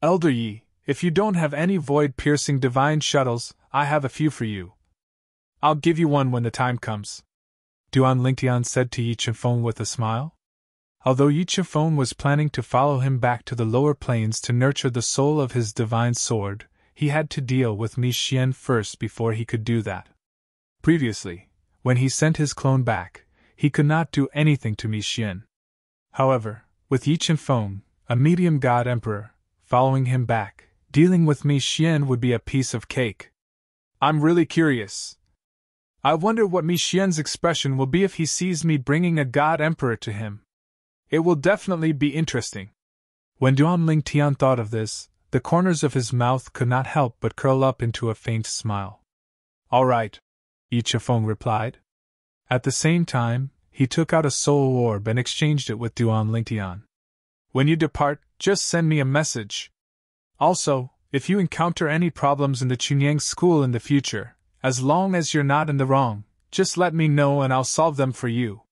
Elder Yi, if you don't have any void-piercing divine shuttles, I have a few for you. I'll give you one when the time comes, Duan Lingtian said to Yi Chenfeng with a smile. Although Yi Chenfeng was planning to follow him back to the lower planes to nurture the soul of his divine sword, he had to deal with Mi Xian first before he could do that. Previously, when he sent his clone back, he could not do anything to Mi Xian. However, with Yi Chenfeng, a medium god emperor, following him back, dealing with Mi Xian would be a piece of cake. I'm really curious. I wonder what Mi Xian's expression will be if he sees me bringing a god emperor to him. It will definitely be interesting. When Duan Lingtian thought of this, the corners of his mouth could not help but curl up into a faint smile. All right, Yi Chenfeng replied. At the same time, he took out a soul orb and exchanged it with Duan Lingtian. When you depart, just send me a message. Also, if you encounter any problems in the Chunyang school in the future, as long as you're not in the wrong, just let me know and I'll solve them for you,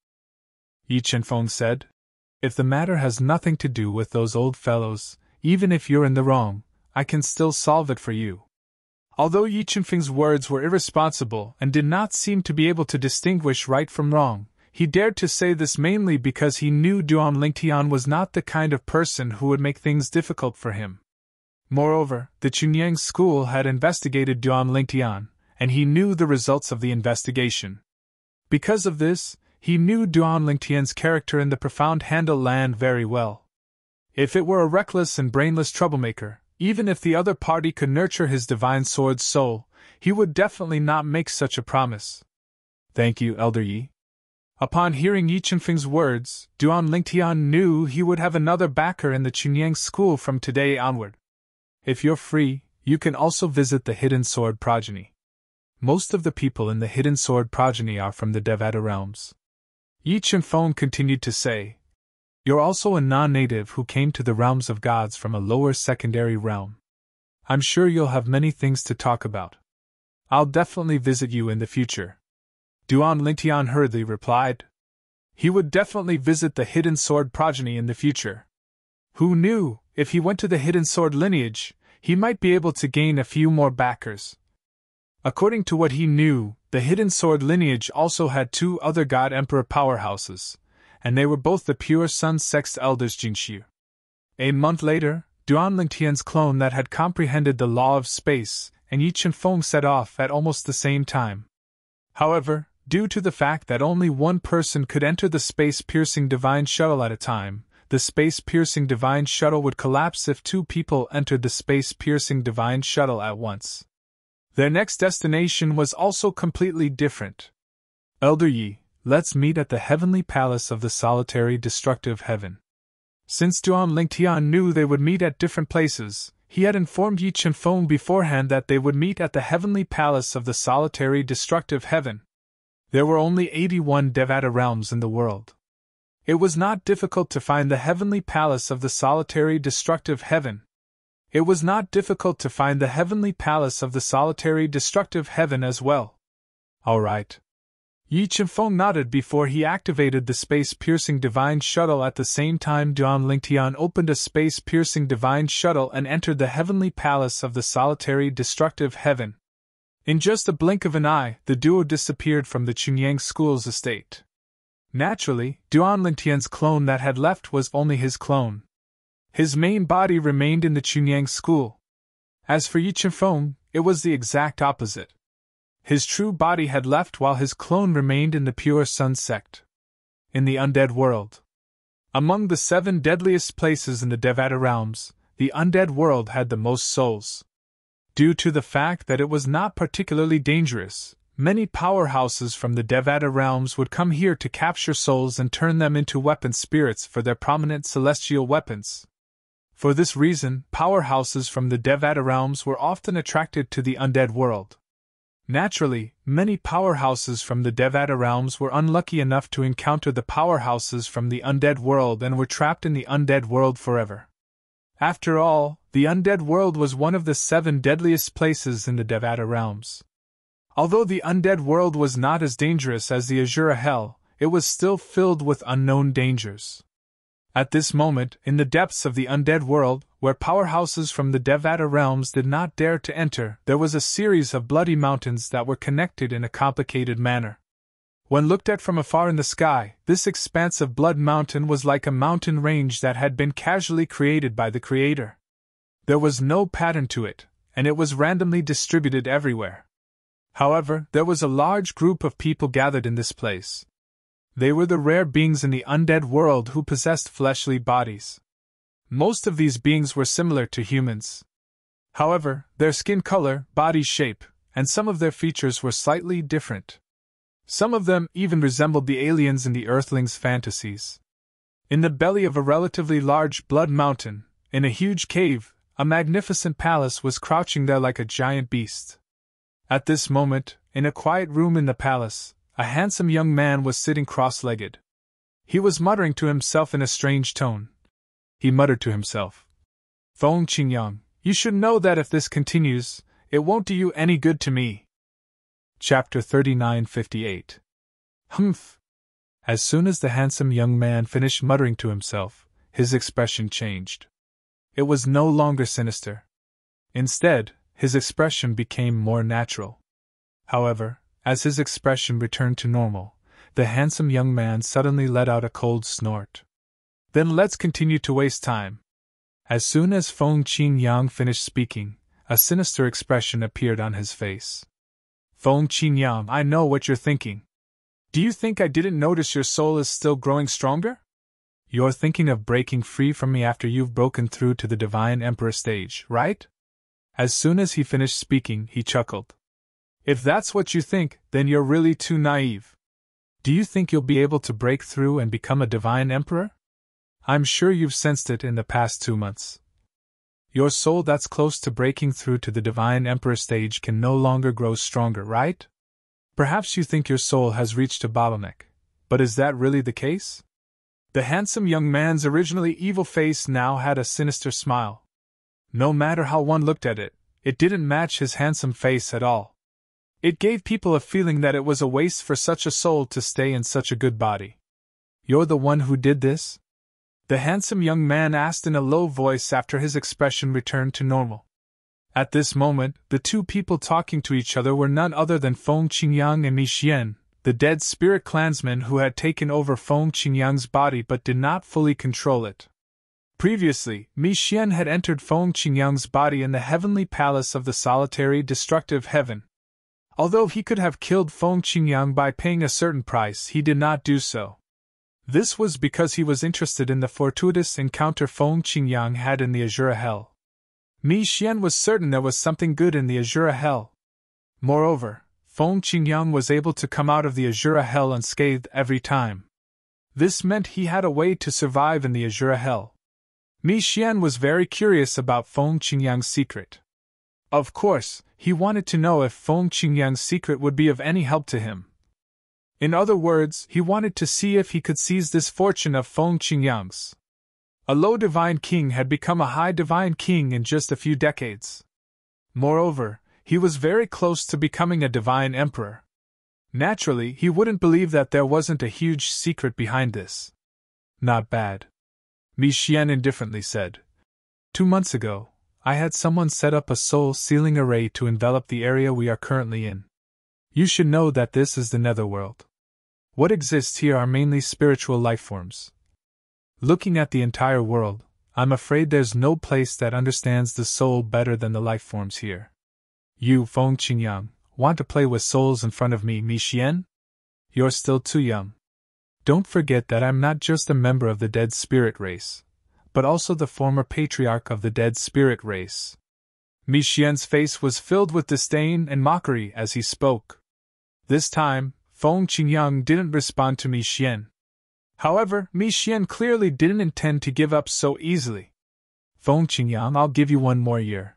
Yi Chenfeng said. If the matter has nothing to do with those old fellows, even if you're in the wrong, I can still solve it for you. Although Yi Chenfeng's words were irresponsible and did not seem to be able to distinguish right from wrong, he dared to say this mainly because he knew Duan Lingtian was not the kind of person who would make things difficult for him. Moreover, the Chunyang school had investigated Duan Lingtian, and he knew the results of the investigation. Because of this, he knew Duan Lingtian's character in the profound Handle land very well. If it were a reckless and brainless troublemaker, even if the other party could nurture his divine sword's soul, he would definitely not make such a promise. Thank you, Elder Yi. Upon hearing Yi Chenfeng's words, Duan Lingtian knew he would have another backer in the Chunyang school from today onward. If you're free, you can also visit the Hidden Sword progeny. Most of the people in the Hidden Sword progeny are from the Devata realms. Yi Chenfeng continued to say, You're also a non-native who came to the realms of gods from a lower secondary realm. I'm sure you'll have many things to talk about. I'll definitely visit you in the future. Duan Lingtian hurriedly replied. He would definitely visit the Hidden Sword progeny in the future. Who knew, if he went to the Hidden Sword lineage, he might be able to gain a few more backers. According to what he knew, the Hidden Sword lineage also had 2 other God Emperor powerhouses, and they were both the pure Sun Sext elders Jinxiu. A month later, Duan Lingtian's clone that had comprehended the law of space and Yi Chenfeng set off at almost the same time. However, due to the fact that only one person could enter the space-piercing divine shuttle at a time, the space-piercing divine shuttle would collapse if two people entered the space-piercing divine shuttle at once. Their next destination was also completely different. Elder Yi, let's meet at the heavenly palace of the solitary destructive heaven. Since Duan Lingtian knew they would meet at different places, he had informed Yi Chenfeng beforehand that they would meet at the heavenly palace of the solitary destructive heaven. There were only 81 Devata realms in the world. It was not difficult to find the heavenly palace of the solitary destructive heaven. It was not difficult to find the heavenly palace of the solitary destructive heaven as well. All right. Yi Chenfeng nodded before he activated the space-piercing divine shuttle. At the same time, Duan Lingtian opened a space-piercing divine shuttle and entered the heavenly palace of the solitary destructive heaven. In just a blink of an eye, the duo disappeared from the Chunyang school's estate. Naturally, Duan Lingtian's clone that had left was only his clone. His main body remained in the Chunyang school. As for Yi Chenfeng, it was the exact opposite. His true body had left while his clone remained in the pure sun sect. In the undead world. Among the 7 deadliest places in the Devata realms, the undead world had the most souls. Due to the fact that it was not particularly dangerous, many powerhouses from the Devata realms would come here to capture souls and turn them into weapon spirits for their prominent celestial weapons. For this reason, powerhouses from the Devata realms were often attracted to the undead world. Naturally, many powerhouses from the Devata realms were unlucky enough to encounter the powerhouses from the undead world and were trapped in the undead world forever. After all, the undead world was one of the 7 deadliest places in the Devata realms. Although the undead world was not as dangerous as the Azura Hell, it was still filled with unknown dangers. At this moment, in the depths of the undead world, where powerhouses from the Devata realms did not dare to enter, there was a series of bloody mountains that were connected in a complicated manner. When looked at from afar in the sky, this expansive blood mountain was like a mountain range that had been casually created by the Creator. There was no pattern to it, and it was randomly distributed everywhere. However, there was a large group of people gathered in this place. They were the rare beings in the undead world who possessed fleshly bodies. Most of these beings were similar to humans. However, their skin color, body shape, and some of their features were slightly different. Some of them even resembled the aliens in the Earthlings' fantasies. In the belly of a relatively large blood mountain, in a huge cave, a magnificent palace was crouching there like a giant beast. At this moment, in a quiet room in the palace, a handsome young man was sitting cross-legged. He was muttering to himself in a strange tone. He muttered to himself, "Feng Qingyang, you should know that if this continues, it won't do you any good to me." Chapter 39:58. Humph! As soon as the handsome young man finished muttering to himself, his expression changed. It was no longer sinister. Instead, his expression became more natural. However, as his expression returned to normal, the handsome young man suddenly let out a cold snort. "Then let's continue to waste time." As soon as Feng Qingyang finished speaking, a sinister expression appeared on his face. "Feng Qingyang, I know what you're thinking. Do you think I didn't notice your soul is still growing stronger? You're thinking of breaking free from me after you've broken through to the Divine Emperor stage, right?" As soon as he finished speaking, he chuckled. "If that's what you think, then you're really too naive. Do you think you'll be able to break through and become a Divine Emperor? I'm sure you've sensed it in the past 2 months. Your soul that's close to breaking through to the Divine Emperor stage can no longer grow stronger, right? Perhaps you think your soul has reached a bottleneck, but is that really the case?" The handsome young man's originally evil face now had a sinister smile. No matter how one looked at it, it didn't match his handsome face at all. It gave people a feeling that it was a waste for such a soul to stay in such a good body. "You're the one who did this?" the handsome young man asked in a low voice after his expression returned to normal. At this moment, the two people talking to each other were none other than Feng Qingyang and Mi Xian, the dead spirit clansman who had taken over Feng Qingyang's body but did not fully control it. Previously, Mi Xian had entered Feng Qingyang's body in the heavenly palace of the solitary destructive heaven. Although he could have killed Feng Qingyang by paying a certain price, he did not do so. This was because he was interested in the fortuitous encounter Feng Qingyang had in the Azure Hell. Mi Xian was certain there was something good in the Azure Hell. Moreover, Feng Qingyang was able to come out of the Azure Hell unscathed every time. This meant he had a way to survive in the Azure Hell. Mi Xian was very curious about Feng Qingyang's secret. Of course, he wanted to know if Feng Qingyang's secret would be of any help to him. In other words, he wanted to see if he could seize this fortune of Feng Qingyang's. A low divine king had become a high divine king in just a few decades. Moreover, he was very close to becoming a divine emperor. Naturally, he wouldn't believe that there wasn't a huge secret behind this. Not bad. Mi Xian indifferently said. 2 months ago, I had someone set up a soul sealing array to envelop the area we are currently in. You should know that this is the netherworld. What exists here are mainly spiritual lifeforms. Looking at the entire world, I'm afraid there's no place that understands the soul better than the lifeforms here. You, Feng Qingyang, want to play with souls in front of me, Mi Xian? You're still too young. Don't forget that I'm not just a member of the dead spirit race, but also the former patriarch of the dead spirit race. Mi Xian's face was filled with disdain and mockery as he spoke. This time, Feng Qingyang didn't respond to Mi Xian. However, Mi Xian clearly didn't intend to give up so easily. Feng Qingyang, I'll give you 1 more year.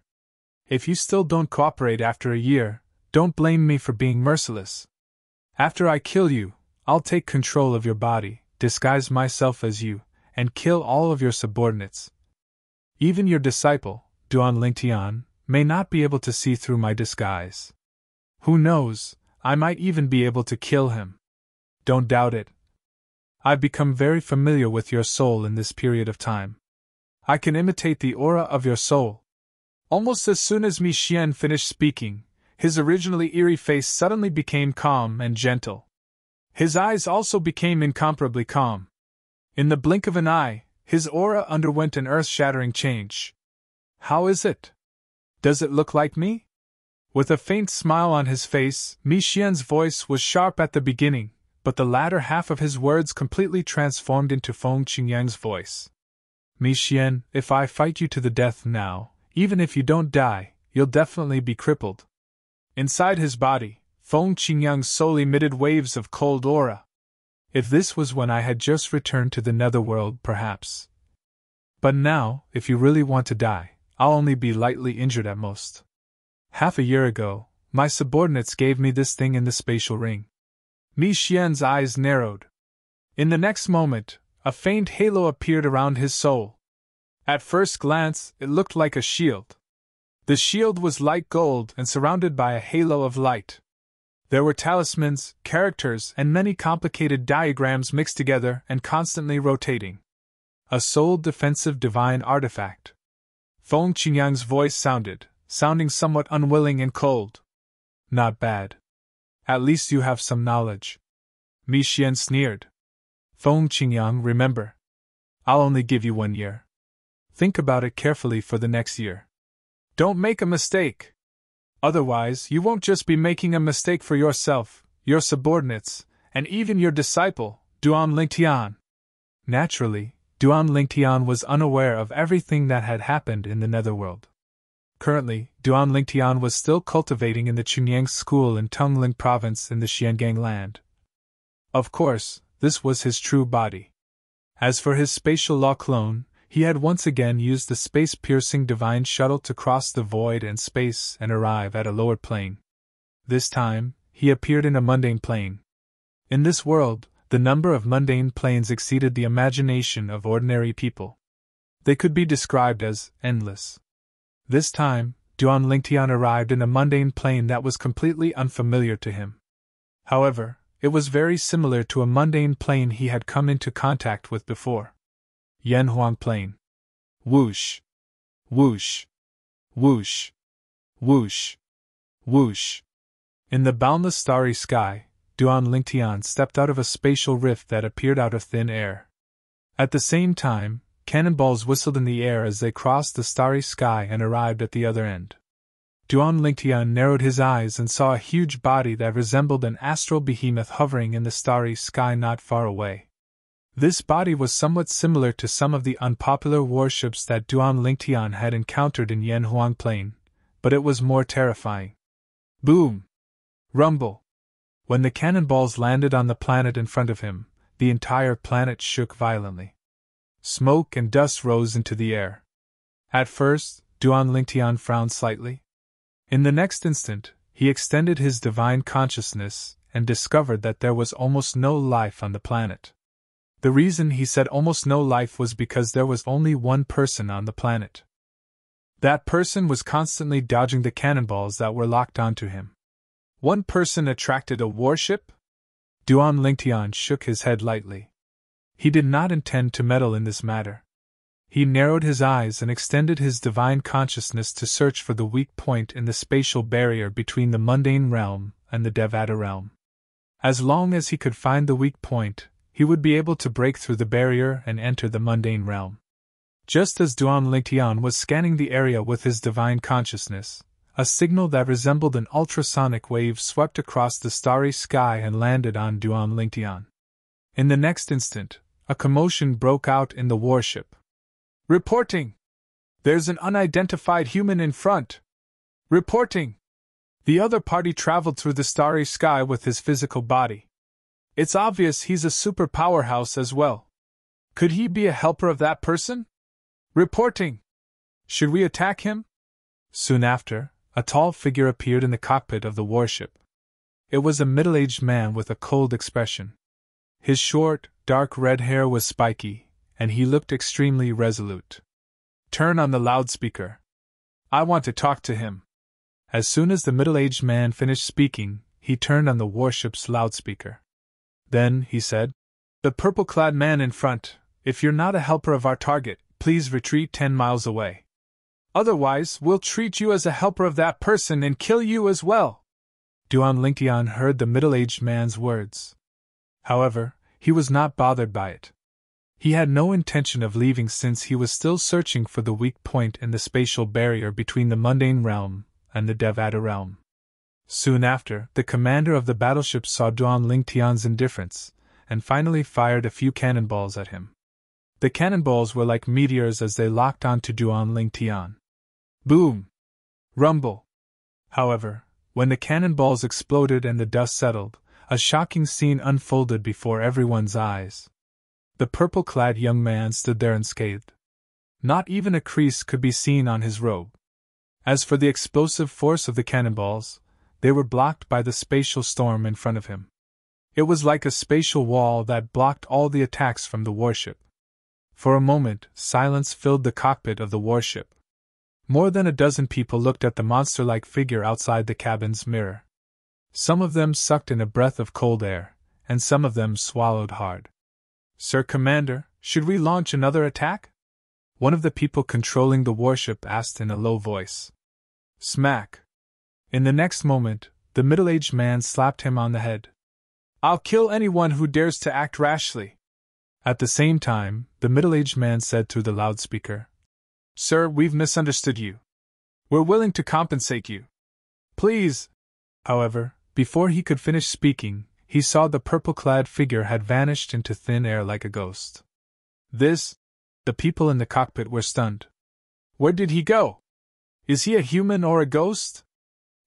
If you still don't cooperate after a year, don't blame me for being merciless. After I kill you, I'll take control of your body, disguise myself as you, and kill all of your subordinates. Even your disciple, Duan Lingtian, may not be able to see through my disguise. Who knows, I might even be able to kill him. Don't doubt it. I've become very familiar with your soul in this period of time. I can imitate the aura of your soul. Almost as soon as Mi Xian finished speaking, his originally eerie face suddenly became calm and gentle. His eyes also became incomparably calm. In the blink of an eye, his aura underwent an earth-shattering change. How is it? Does it look like me? With a faint smile on his face, Mi Xian's voice was sharp at the beginning, but the latter half of his words completely transformed into Feng Qingyang's voice. Mi Xian, if I fight you to the death now, even if you don't die, you'll definitely be crippled. Inside his body, Feng Qingyang's soul emitted waves of cold aura. If this was when I had just returned to the netherworld, perhaps. But now, if you really want to die, I'll only be lightly injured at most. Half a year ago, my subordinates gave me this thing in the spatial ring. Mi Xian's eyes narrowed. In the next moment, a faint halo appeared around his soul. At first glance, it looked like a shield. The shield was light gold and surrounded by a halo of light. There were talismans, characters, and many complicated diagrams mixed together and constantly rotating. A soul defensive divine artifact. Feng Qingyang's voice sounding somewhat unwilling and cold. Not bad. At least you have some knowledge. Mi Xian sneered. Feng Qingyang, remember. I'll only give you 1 year. Think about it carefully for the next year. Don't make a mistake. Otherwise, you won't just be making a mistake for yourself, your subordinates, and even your disciple, Duan Lingtian. Naturally, Duan Lingtian was unaware of everything that had happened in the netherworld. Currently, Duan Lingtian was still cultivating in the Chunyang school in Tongling province in the Xiangang land. Of course, this was his true body. As for his spatial law clone, he had once again used the space-piercing divine shuttle to cross the void and space and arrive at a lower plane. This time, he appeared in a mundane plane. In this world, the number of mundane planes exceeded the imagination of ordinary people. They could be described as endless. This time, Duan Lingtian arrived in a mundane plane that was completely unfamiliar to him. However, it was very similar to a mundane plane he had come into contact with before. Yanhuang Plain. Whoosh. Whoosh. Whoosh. Whoosh. Whoosh. In the boundless starry sky, Duan Lingtian stepped out of a spatial rift that appeared out of thin air. At the same time, cannonballs whistled in the air as they crossed the starry sky and arrived at the other end. Duan Lingtian narrowed his eyes and saw a huge body that resembled an astral behemoth hovering in the starry sky not far away. This body was somewhat similar to some of the unpopular warships that Duan Lingtian had encountered in Yanhuang Plain, but it was more terrifying. Boom! Rumble! When the cannonballs landed on the planet in front of him, the entire planet shook violently. Smoke and dust rose into the air. At first, Duan Lingtian frowned slightly. In the next instant, he extended his divine consciousness and discovered that there was almost no life on the planet. The reason he said almost no life was because there was only one person on the planet. That person was constantly dodging the cannonballs that were locked onto him. One person attracted a warship? Duan Lingtian shook his head lightly. He did not intend to meddle in this matter. He narrowed his eyes and extended his divine consciousness to search for the weak point in the spatial barrier between the mundane realm and the Devata realm. As long as he could find the weak point, he would be able to break through the barrier and enter the mundane realm. Just as Duan Lingtian was scanning the area with his divine consciousness, a signal that resembled an ultrasonic wave swept across the starry sky and landed on Duan Lingtian. In the next instant, a commotion broke out in the warship. Reporting! There's an unidentified human in front! Reporting! The other party traveled through the starry sky with his physical body. It's obvious he's a super powerhouse as well. Could he be a helper of that person? Reporting! Should we attack him? Soon after, a tall figure appeared in the cockpit of the warship. It was a middle-aged man with a cold expression. His short, dark red hair was spiky, and he looked extremely resolute. Turn on the loudspeaker. I want to talk to him. As soon as the middle-aged man finished speaking, he turned on the warship's loudspeaker. Then, he said, The purple-clad man in front, if you're not a helper of our target, please retreat 10 miles away. Otherwise, we'll treat you as a helper of that person and kill you as well. Duan Lingtian heard the middle-aged man's words. However, he was not bothered by it. He had no intention of leaving since he was still searching for the weak point in the spatial barrier between the mundane realm and the Devata realm. Soon after, the commander of the battleship saw Duan Lingtian's indifference, and finally fired a few cannonballs at him. The cannonballs were like meteors as they locked onto Duan Lingtian. Boom! Rumble! However, when the cannonballs exploded and the dust settled, a shocking scene unfolded before everyone's eyes. The purple-clad young man stood there unscathed. Not even a crease could be seen on his robe. As for the explosive force of the cannonballs, they were blocked by the spatial storm in front of him. It was like a spatial wall that blocked all the attacks from the warship. For a moment, silence filled the cockpit of the warship. More than a dozen people looked at the monster-like figure outside the cabin's mirror. Some of them sucked in a breath of cold air, and some of them swallowed hard. Sir Commander, should we launch another attack? One of the people controlling the warship asked in a low voice. Smack! In the next moment, the middle-aged man slapped him on the head. I'll kill anyone who dares to act rashly. At the same time, the middle-aged man said through the loudspeaker, Sir, we've misunderstood you. We're willing to compensate you. Please! However, before he could finish speaking, he saw the purple-clad figure had vanished into thin air like a ghost. The people in the cockpit were stunned. Where did he go? Is he a human or a ghost?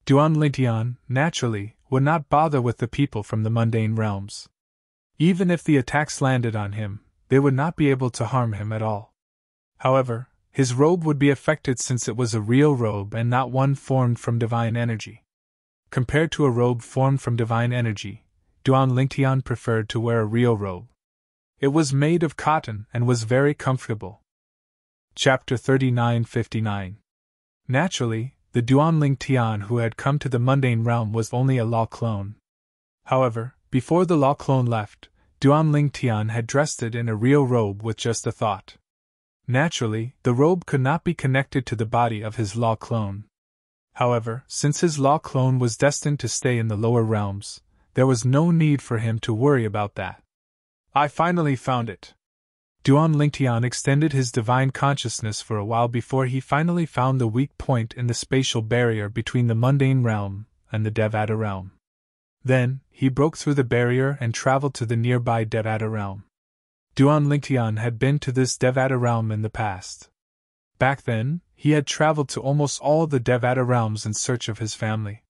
Duan Lingtian, naturally, would not bother with the people from the mundane realms. Even if the attacks landed on him, they would not be able to harm him at all. However, his robe would be affected since it was a real robe and not one formed from divine energy. Compared to a robe formed from divine energy, Duan Lingtian preferred to wear a real robe. It was made of cotton and was very comfortable. Chapter 3959. Naturally, the Duan Lingtian who had come to the mundane realm was only a law clone. However, before the law clone left, Duan Lingtian had dressed it in a real robe with just a thought. Naturally, the robe could not be connected to the body of his law clone. However, since his law clone was destined to stay in the lower realms, there was no need for him to worry about that. I finally found it. Duan Lingtian extended his divine consciousness for a while before he finally found the weak point in the spatial barrier between the mundane realm and the Devata realm. Then, he broke through the barrier and traveled to the nearby Devata realm. Duan Lingtian had been to this Devata realm in the past. Back then, he had traveled to almost all the Devata realms in search of his family.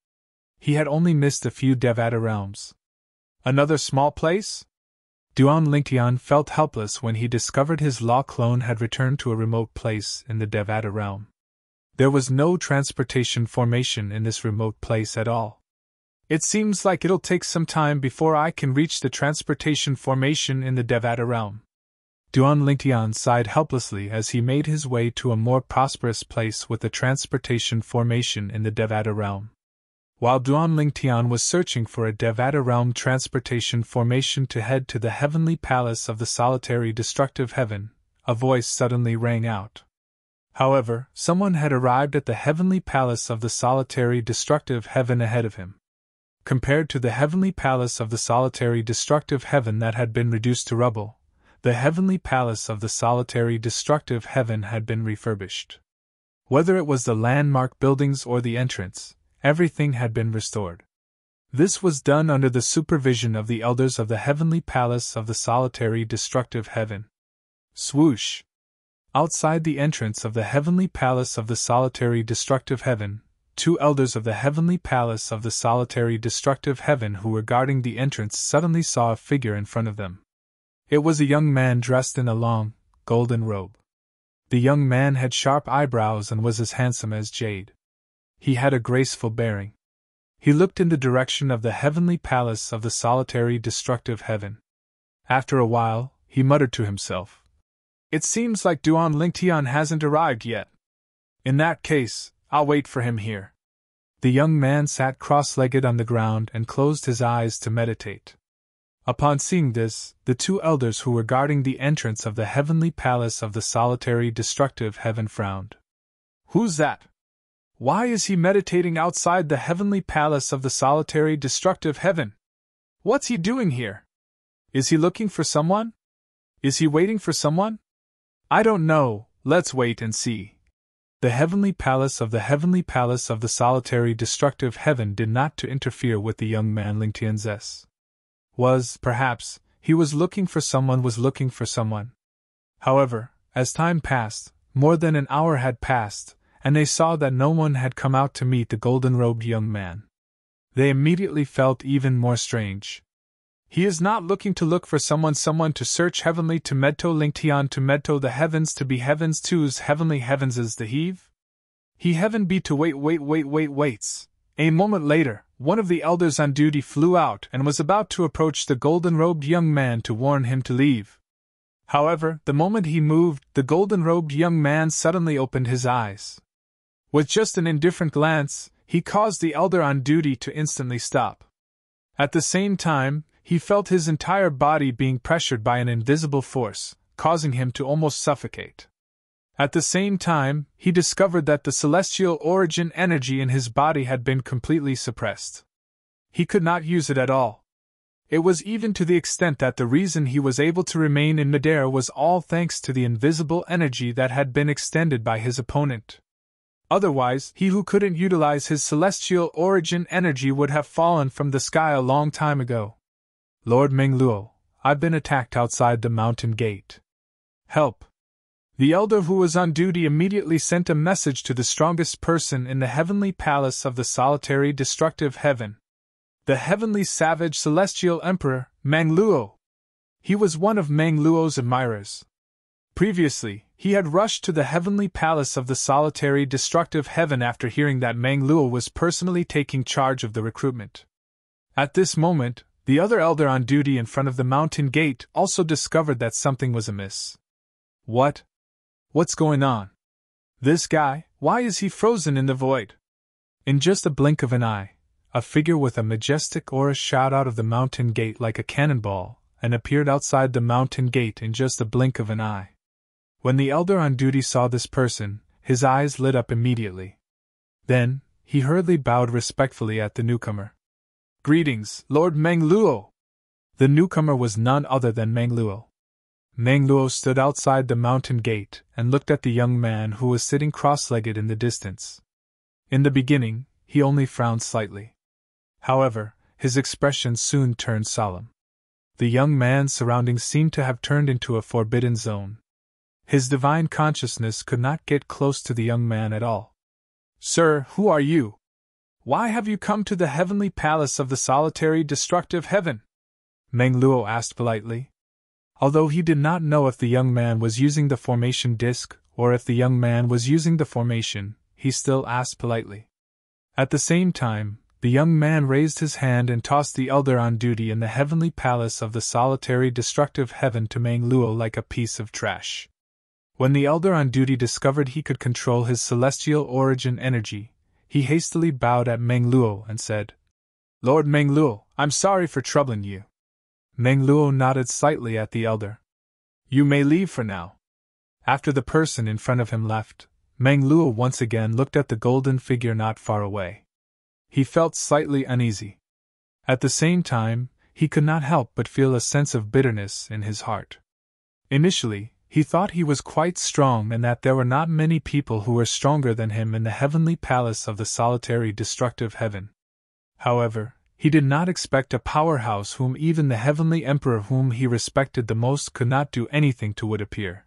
He had only missed a few Devata realms. Another small place? Duan Lingtian felt helpless when he discovered his law clone had returned to a remote place in the Devata realm. There was no transportation formation in this remote place at all. It seems like it'll take some time before I can reach the transportation formation in the Devata realm. Duan Lingtian sighed helplessly as he made his way to a more prosperous place with a transportation formation in the Devata realm. While Duan Lingtian was searching for a Devata realm transportation formation to head to the heavenly palace of the solitary destructive heaven, a voice suddenly rang out. However, someone had arrived at the heavenly palace of the solitary destructive heaven ahead of him. Compared to the heavenly palace of the solitary destructive heaven that had been reduced to rubble, the heavenly palace of the solitary destructive heaven had been refurbished. Whether it was the landmark buildings or the entrance, everything had been restored. This was done under the supervision of the elders of the heavenly palace of the solitary destructive heaven. Swoosh! Outside the entrance of the heavenly palace of the solitary destructive heaven, two elders of the heavenly palace of the solitary destructive heaven who were guarding the entrance suddenly saw a figure in front of them. It was a young man dressed in a long, golden robe. The young man had sharp eyebrows and was as handsome as jade. He had a graceful bearing. He looked in the direction of the heavenly palace of the solitary destructive heaven. After a while, he muttered to himself, "It seems like Duan Lingtian hasn't arrived yet. In that case, I'll wait for him here." The young man sat cross-legged on the ground and closed his eyes to meditate. Upon seeing this, the two elders who were guarding the entrance of the heavenly palace of the solitary destructive heaven frowned. "Who's that? Why is he meditating outside the heavenly palace of the solitary destructive heaven? What's he doing here? Is he looking for someone? Is he waiting for someone? I don't know, let's wait and see." The heavenly palace of the solitary destructive heaven did not to interfere with the young man Lingtian's. Perhaps, he was looking for someone. However, as time passed, more than an hour had passed, and they saw that no one had come out to meet the golden-robed young man. They immediately felt even more strange. He is not looking to look for someone to search heavenly to medto Lingtian to medto the heavens to be heavens to's heavenly heavens is the heave? He heaven be to waits. A moment later, one of the elders on duty flew out and was about to approach the golden-robed young man to warn him to leave. However, the moment he moved, the golden-robed young man suddenly opened his eyes. With just an indifferent glance, he caused the elder on duty to instantly stop. At the same time, he felt his entire body being pressured by an invisible force, causing him to almost suffocate. At the same time, he discovered that the celestial origin energy in his body had been completely suppressed. He could not use it at all. It was even to the extent that the reason he was able to remain in midair was all thanks to the invisible energy that had been extended by his opponent. Otherwise, he who couldn't utilize his celestial origin energy would have fallen from the sky a long time ago. "Lord Mengluo, I've been attacked outside the mountain gate. Help!" The elder who was on duty immediately sent a message to the strongest person in the heavenly palace of the solitary destructive heaven. The heavenly savage celestial emperor, Mengluo. He was one of Mengluo's admirers. Previously, he had rushed to the heavenly palace of the solitary destructive heaven after hearing that Mengluo was personally taking charge of the recruitment. At this moment, the other elder on duty in front of the mountain gate also discovered that something was amiss. What's going on? This guy, why is he frozen in the void? In just a blink of an eye, a figure with a majestic aura shot out of the mountain gate like a cannonball, and appeared outside the mountain gate in just a blink of an eye. When the elder on duty saw this person, his eyes lit up immediately. Then, he hurriedly bowed respectfully at the newcomer. "Greetings, Lord Mengluo!" The newcomer was none other than Mengluo. Meng Luo stood outside the mountain gate and looked at the young man who was sitting cross-legged in the distance. In the beginning, he only frowned slightly. However, his expression soon turned solemn. The young man's surroundings seemed to have turned into a forbidden zone. His divine consciousness could not get close to the young man at all. "Sir, who are you? Why have you come to the heavenly palace of the solitary destructive heaven?" Meng Luo asked politely. Although he did not know if the young man was using the formation disc or if the young man was using the formation, he still asked politely. At the same time, the young man raised his hand and tossed the elder on duty in the heavenly palace of the solitary destructive heaven to Meng Luo like a piece of trash. When the elder on duty discovered he could control his celestial origin energy, he hastily bowed at Meng Luo and said, "Lord Meng Luo, I'm sorry for troubling you." Meng Luo nodded slightly at the elder. "You may leave for now." After the person in front of him left, Meng Luo once again looked at the golden figure not far away. He felt slightly uneasy. At the same time, he could not help but feel a sense of bitterness in his heart. Initially, he thought he was quite strong and that there were not many people who were stronger than him in the heavenly palace of the solitary destructive heaven. However, he did not expect a powerhouse whom even the heavenly emperor whom he respected the most could not do anything to would appear.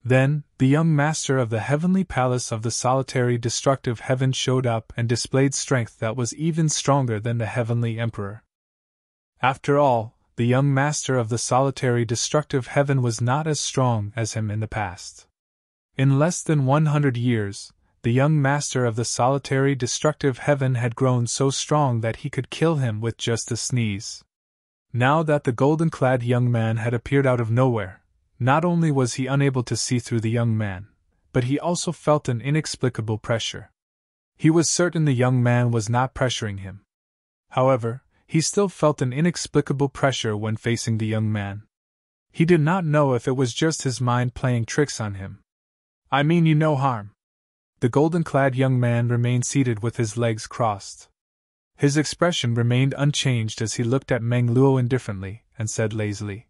Then, the young master of the heavenly palace of the solitary destructive heaven showed up and displayed strength that was even stronger than the heavenly emperor. After all, the young master of the solitary destructive heaven was not as strong as him in the past. In less than 100 years, the young master of the solitary destructive heaven had grown so strong that he could kill him with just a sneeze. Now that the golden-clad young man had appeared out of nowhere, not only was he unable to see through the young man, but he also felt an inexplicable pressure. He was certain the young man was not pressuring him. However, he still felt an inexplicable pressure when facing the young man. He did not know if it was just his mind playing tricks on him. "I mean you no harm." The golden-clad young man remained seated with his legs crossed. His expression remained unchanged as he looked at Meng Luo indifferently and said lazily,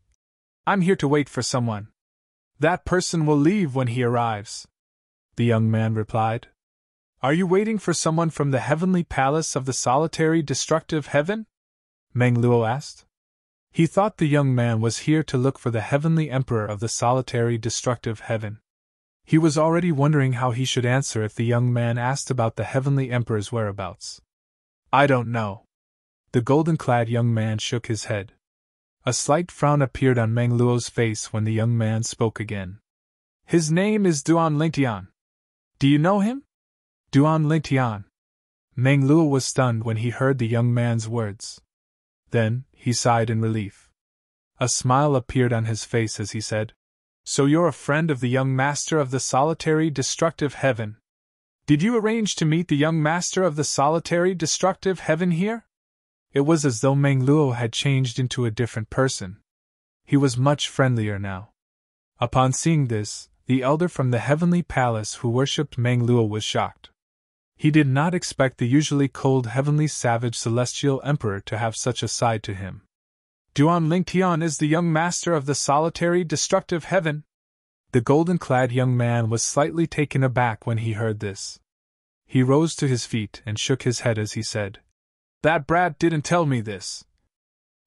"I'm here to wait for someone. That person will leave when he arrives." The young man replied, "Are you waiting for someone from the heavenly palace of the solitary destructive heaven?" Meng Luo asked. He thought the young man was here to look for the heavenly emperor of the solitary destructive heaven. He was already wondering how he should answer if the young man asked about the heavenly emperor's whereabouts. "I don't know." The golden-clad young man shook his head. A slight frown appeared on Meng Luo's face when the young man spoke again. "His name is Duan Lingtian. Do you know him?" Duan Lingtian. Meng Luo was stunned when he heard the young man's words. Then, he sighed in relief. A smile appeared on his face as he said, "So you're a friend of the young master of the solitary destructive heaven. Did you arrange to meet the young master of the solitary destructive heaven here?" It was as though Meng Luo had changed into a different person. He was much friendlier now. Upon seeing this, the elder from the heavenly palace who worshipped Meng Luo was shocked. He did not expect the usually cold heavenly savage celestial emperor to have such a side to him. "Duan Lingtian is the young master of the solitary destructive heaven." The golden-clad young man was slightly taken aback when he heard this. He rose to his feet and shook his head as he said, "That brat didn't tell me this.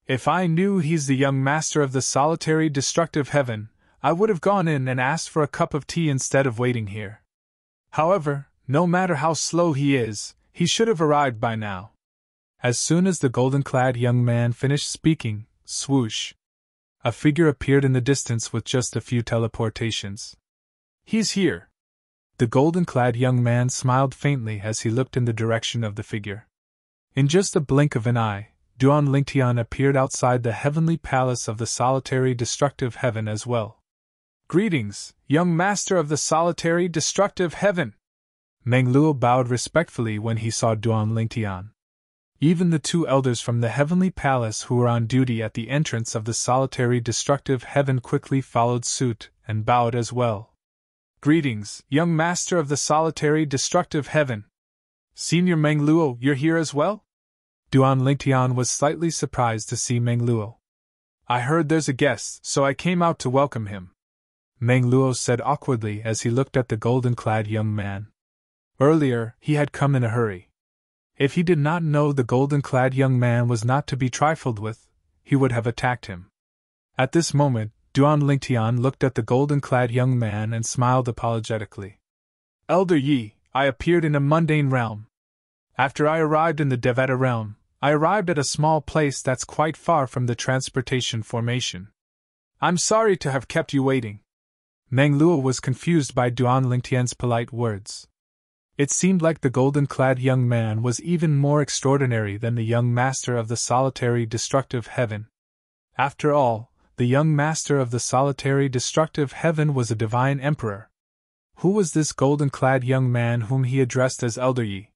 If I knew he's the young master of the solitary destructive heaven, I would have gone in and asked for a cup of tea instead of waiting here. However, no matter how slow he is, he should have arrived by now." As soon as the golden-clad young man finished speaking, swoosh! A figure appeared in the distance with just a few teleportations. "He's here." The golden-clad young man smiled faintly as he looked in the direction of the figure. In just a blink of an eye, Duan Lingtian appeared outside the heavenly palace of the solitary destructive heaven as well. "Greetings, young master of the solitary destructive heaven." Meng Luo bowed respectfully when he saw Duan Lingtian. Even the two elders from the heavenly palace who were on duty at the entrance of the solitary destructive heaven quickly followed suit and bowed as well. "Greetings, young master of the solitary destructive heaven. Senior Meng Luo, you're here as well?" Duan Lingtian was slightly surprised to see Meng Luo. I heard there's a guest, so I came out to welcome him, Meng Luo said awkwardly as he looked at the golden-clad young man. Earlier, he had come in a hurry. If he did not know the golden-clad young man was not to be trifled with, he would have attacked him. At this moment, Duan Lingtian looked at the golden-clad young man and smiled apologetically. Elder Yi, I appeared in a mundane realm. After I arrived in the Devata realm, I arrived at a small place that's quite far from the transportation formation. I'm sorry to have kept you waiting. Meng Luo was confused by Duan Lingtian's polite words. It seemed like the golden-clad young man was even more extraordinary than the young master of the solitary destructive heaven. After all, the young master of the solitary destructive heaven was a divine emperor. Who was this golden-clad young man whom he addressed as Elder Yi?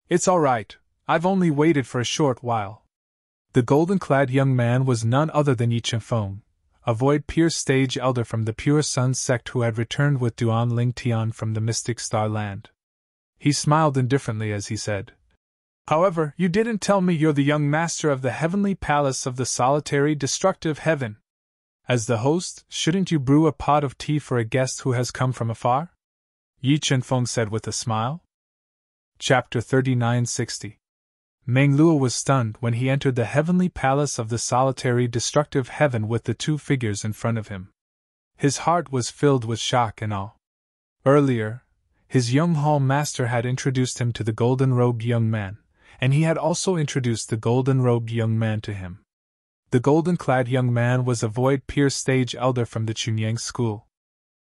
It's all right, I've only waited for a short while. The golden-clad young man was none other than Yi Chenfeng, a void-peer stage elder from the Pure Sun sect who had returned with Duan Lingtian from the Mystic Star Land. He smiled indifferently as he said, However, you didn't tell me you're the young master of the heavenly palace of the solitary destructive heaven. As the host, shouldn't you brew a pot of tea for a guest who has come from afar? Yi Chenfeng said with a smile. Chapter 3960. Meng Luo was stunned when he entered the heavenly palace of the solitary destructive heaven with the two figures in front of him. His heart was filled with shock and awe. Earlier, his young hall master had introduced him to the golden-robed young man, and he had also introduced the golden-robed young man to him. The golden-clad young man was a void-peer stage elder from the Chunyang school.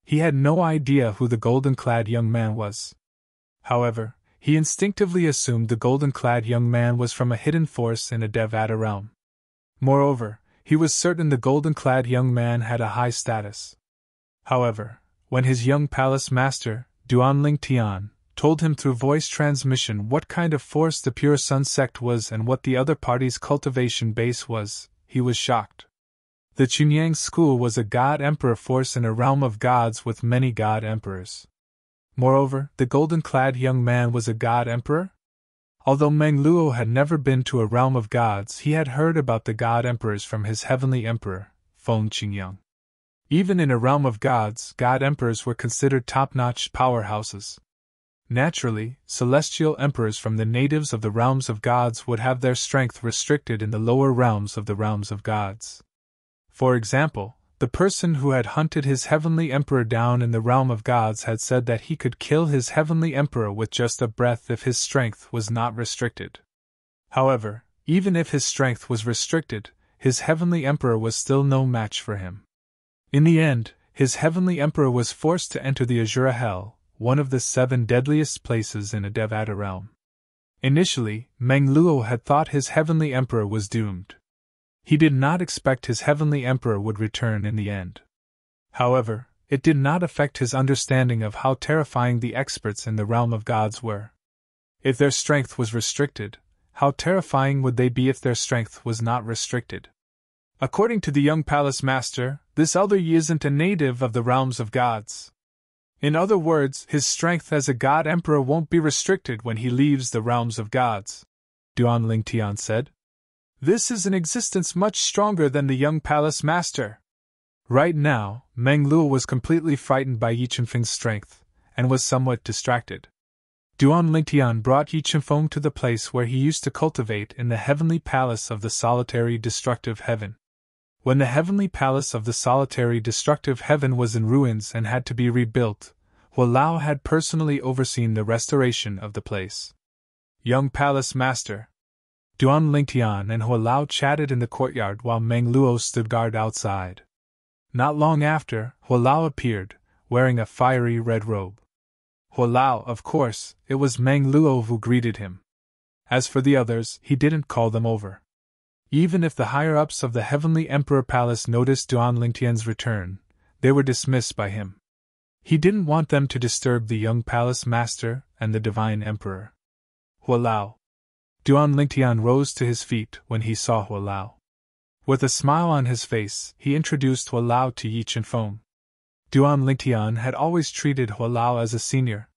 He had no idea who the golden-clad young man was. However, he instinctively assumed the golden-clad young man was from a hidden force in a Devata realm. Moreover, he was certain the golden-clad young man had a high status. However, when his young palace master, Duan Lingtian, told him through voice transmission what kind of force the Pure Sun sect was and what the other party's cultivation base was, he was shocked. The Chunyang school was a god-emperor force in a realm of gods with many god-emperors. Moreover, the golden-clad young man was a god-emperor? Although Meng Luo had never been to a realm of gods, he had heard about the god-emperors from his heavenly emperor, Feng Qingyang. Even in a realm of gods, god-emperors were considered top-notch powerhouses. Naturally, celestial emperors from the natives of the realms of gods would have their strength restricted in the lower realms of the realms of gods. For example, the person who had hunted his heavenly emperor down in the realm of gods had said that he could kill his heavenly emperor with just a breath if his strength was not restricted. However, even if his strength was restricted, his heavenly emperor was still no match for him. In the end, his heavenly emperor was forced to enter the Azura Hell, one of the 7 deadliest places in a Devata realm. Initially, Meng Luo had thought his heavenly emperor was doomed. He did not expect his heavenly emperor would return in the end. However, it did not affect his understanding of how terrifying the experts in the realm of gods were. If their strength was restricted, how terrifying would they be if their strength was not restricted? According to the young palace master, this elder Yi isn't a native of the realms of gods. In other words, his strength as a god-emperor won't be restricted when he leaves the realms of gods, Duan Lingtian said. This is an existence much stronger than the young palace master. Right now, Meng Luo was completely frightened by Yi Chenfeng's strength, and was somewhat distracted. Duan Lingtian brought Yi Chenfeng to the place where he used to cultivate in the heavenly palace of the solitary destructive heaven. When the heavenly palace of the solitary destructive heaven was in ruins and had to be rebuilt, Hualao had personally overseen the restoration of the place. Young palace master. Duan Lingtian and Hualao chatted in the courtyard while Meng Luo stood guard outside. Not long after, Hualao appeared, wearing a fiery red robe. Hualao, of course, it was Meng Luo who greeted him. As for the others, he didn't call them over. Even if the higher-ups of the Heavenly Emperor Palace noticed Duan Lingtian's return, they were dismissed by him. He didn't want them to disturb the young palace master and the Divine Emperor. Hualao. Duan Lingtian rose to his feet when he saw Hualao. With a smile on his face, he introduced Hualao to Yi Chenfeng. Duan Lingtian had always treated Hualao as a senior.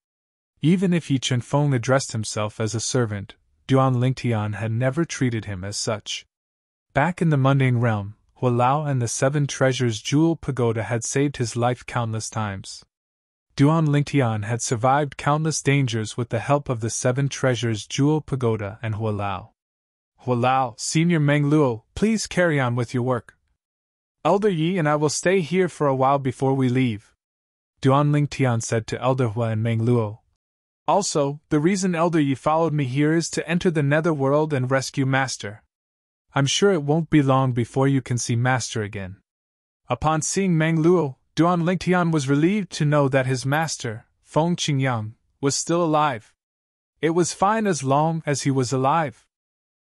Even if Yi Chenfeng addressed himself as a servant, Duan Lingtian had never treated him as such. Back in the mundane realm, Hualao and the 7 treasures jewel pagoda had saved his life countless times. Duan Lingtian had survived countless dangers with the help of the 7 treasures jewel pagoda and Hualao. Hualao, Senior Meng Luo, please carry on with your work. Elder Yi and I will stay here for a while before we leave, Duan Lingtian said to Elder Hua and Meng Luo. Also, the reason Elder Yi followed me here is to enter the netherworld and rescue Master. I'm sure it won't be long before you can see Master again. Upon seeing Meng Luo, Duan Lingtian was relieved to know that his master, Feng Qingyang, was still alive. It was fine as long as he was alive.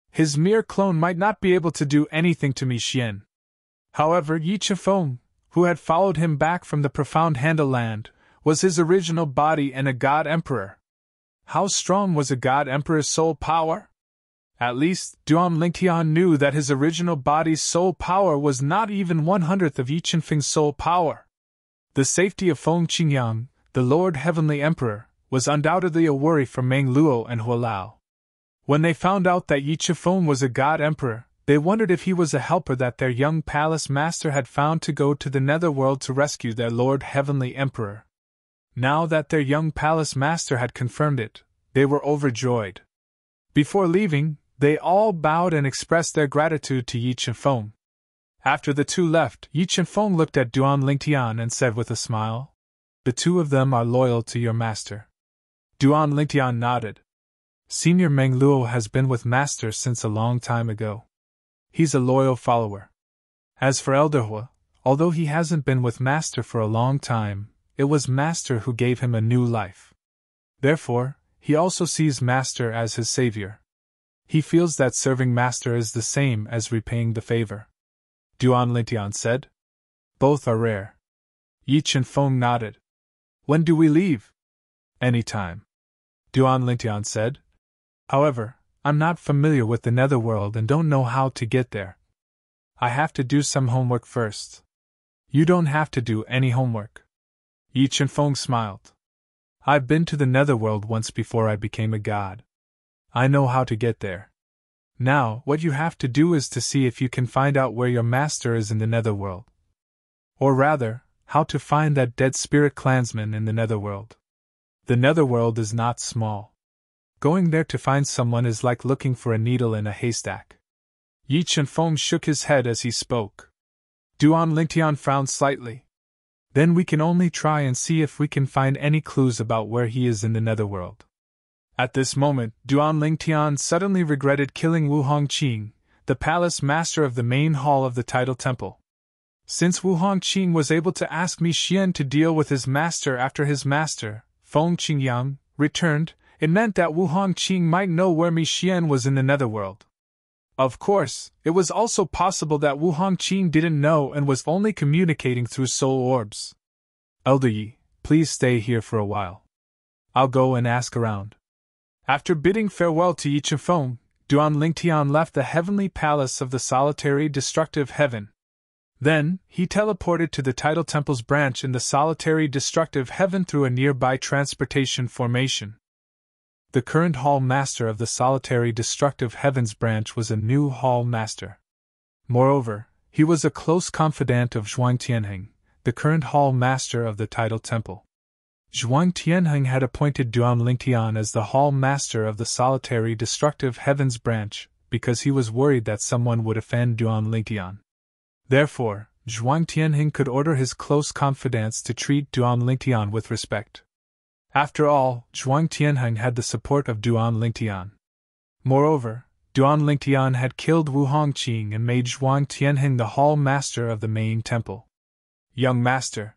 His mere clone might not be able to do anything to me Xian. However, Yi Chifeng, who had followed him back from the profound Handle land, was his original body and a god emperor. How strong was a god emperor's soul power? At least, Duan Lingtian knew that his original body's soul power was not even 1/100th of Yi Chifeng's soul power. The safety of Feng Qingyang, the Lord Heavenly Emperor, was undoubtedly a worry for Meng Luo and Hualao. When they found out that Yi Chifeng was a god emperor, they wondered if he was a helper that their young palace master had found to go to the netherworld to rescue their Lord Heavenly Emperor. Now that their young palace master had confirmed it, they were overjoyed. Before leaving, they all bowed and expressed their gratitude to Yi Chifeng. After the two left, Yi Chifeng looked at Duan Lingtian and said with a smile, "The two of them are loyal to your master." Duan Lingtian nodded. Senior Meng Luo has been with Master since a long time ago. He's a loyal follower. As for Elder Hua, although he hasn't been with Master for a long time, it was Master who gave him a new life. Therefore, he also sees Master as his savior. He feels that serving Master is the same as repaying the favor. Duan Lingtian said. Both are rare. Yi Chifeng nodded. When do we leave? Any time. Duan Lingtian said. However, I'm not familiar with the netherworld and don't know how to get there. I have to do some homework first. You don't have to do any homework. Yi Chifeng smiled. I've been to the netherworld once before I became a god. I know how to get there. Now, what you have to do is to see if you can find out where your master is in the netherworld. Or rather, how to find that dead spirit clansman in the netherworld. The netherworld is not small. Going there to find someone is like looking for a needle in a haystack. Yi Chifeng shook his head as he spoke. Duan Lingtian frowned slightly. Then we can only try and see if we can find any clues about where he is in the netherworld. At this moment, Duan Lingtian suddenly regretted killing Wu Hongqing, the palace master of the main hall of the Tidal Temple. Since Wu Hongqing was able to ask Mi Xian to deal with his master after his master, Feng Qingyang, returned, it meant that Wu Hongqing might know where Mi Xian was in the netherworld. Of course, it was also possible that Wu Hongqing didn't know and was only communicating through soul orbs. Elder Yi, please stay here for a while. I'll go and ask around. After bidding farewell to Yi Chifeng, Duan Lingtian left the heavenly palace of the solitary destructive heaven. Then, he teleported to the Tidal Temple's branch in the solitary destructive heaven through a nearby transportation formation. The current Hall Master of the solitary destructive heavens branch was a new Hall Master. Moreover, he was a close confidant of Zhuang Tianheng, the current Hall Master of the Tidal Temple. Zhuang Tianheng had appointed Duan Lingtian as the Hall Master of the solitary destructive heavens branch, because he was worried that someone would offend Duan Lingtian. Therefore, Zhuang Tianheng could order his close confidants to treat Duan Lingtian with respect. After all, Zhuang Tianheng had the support of Duan Lingtian. Moreover, Duan Lingtian had killed Wu Hongqing and made Zhuang Tianheng the Hall Master of the main temple. Young Master.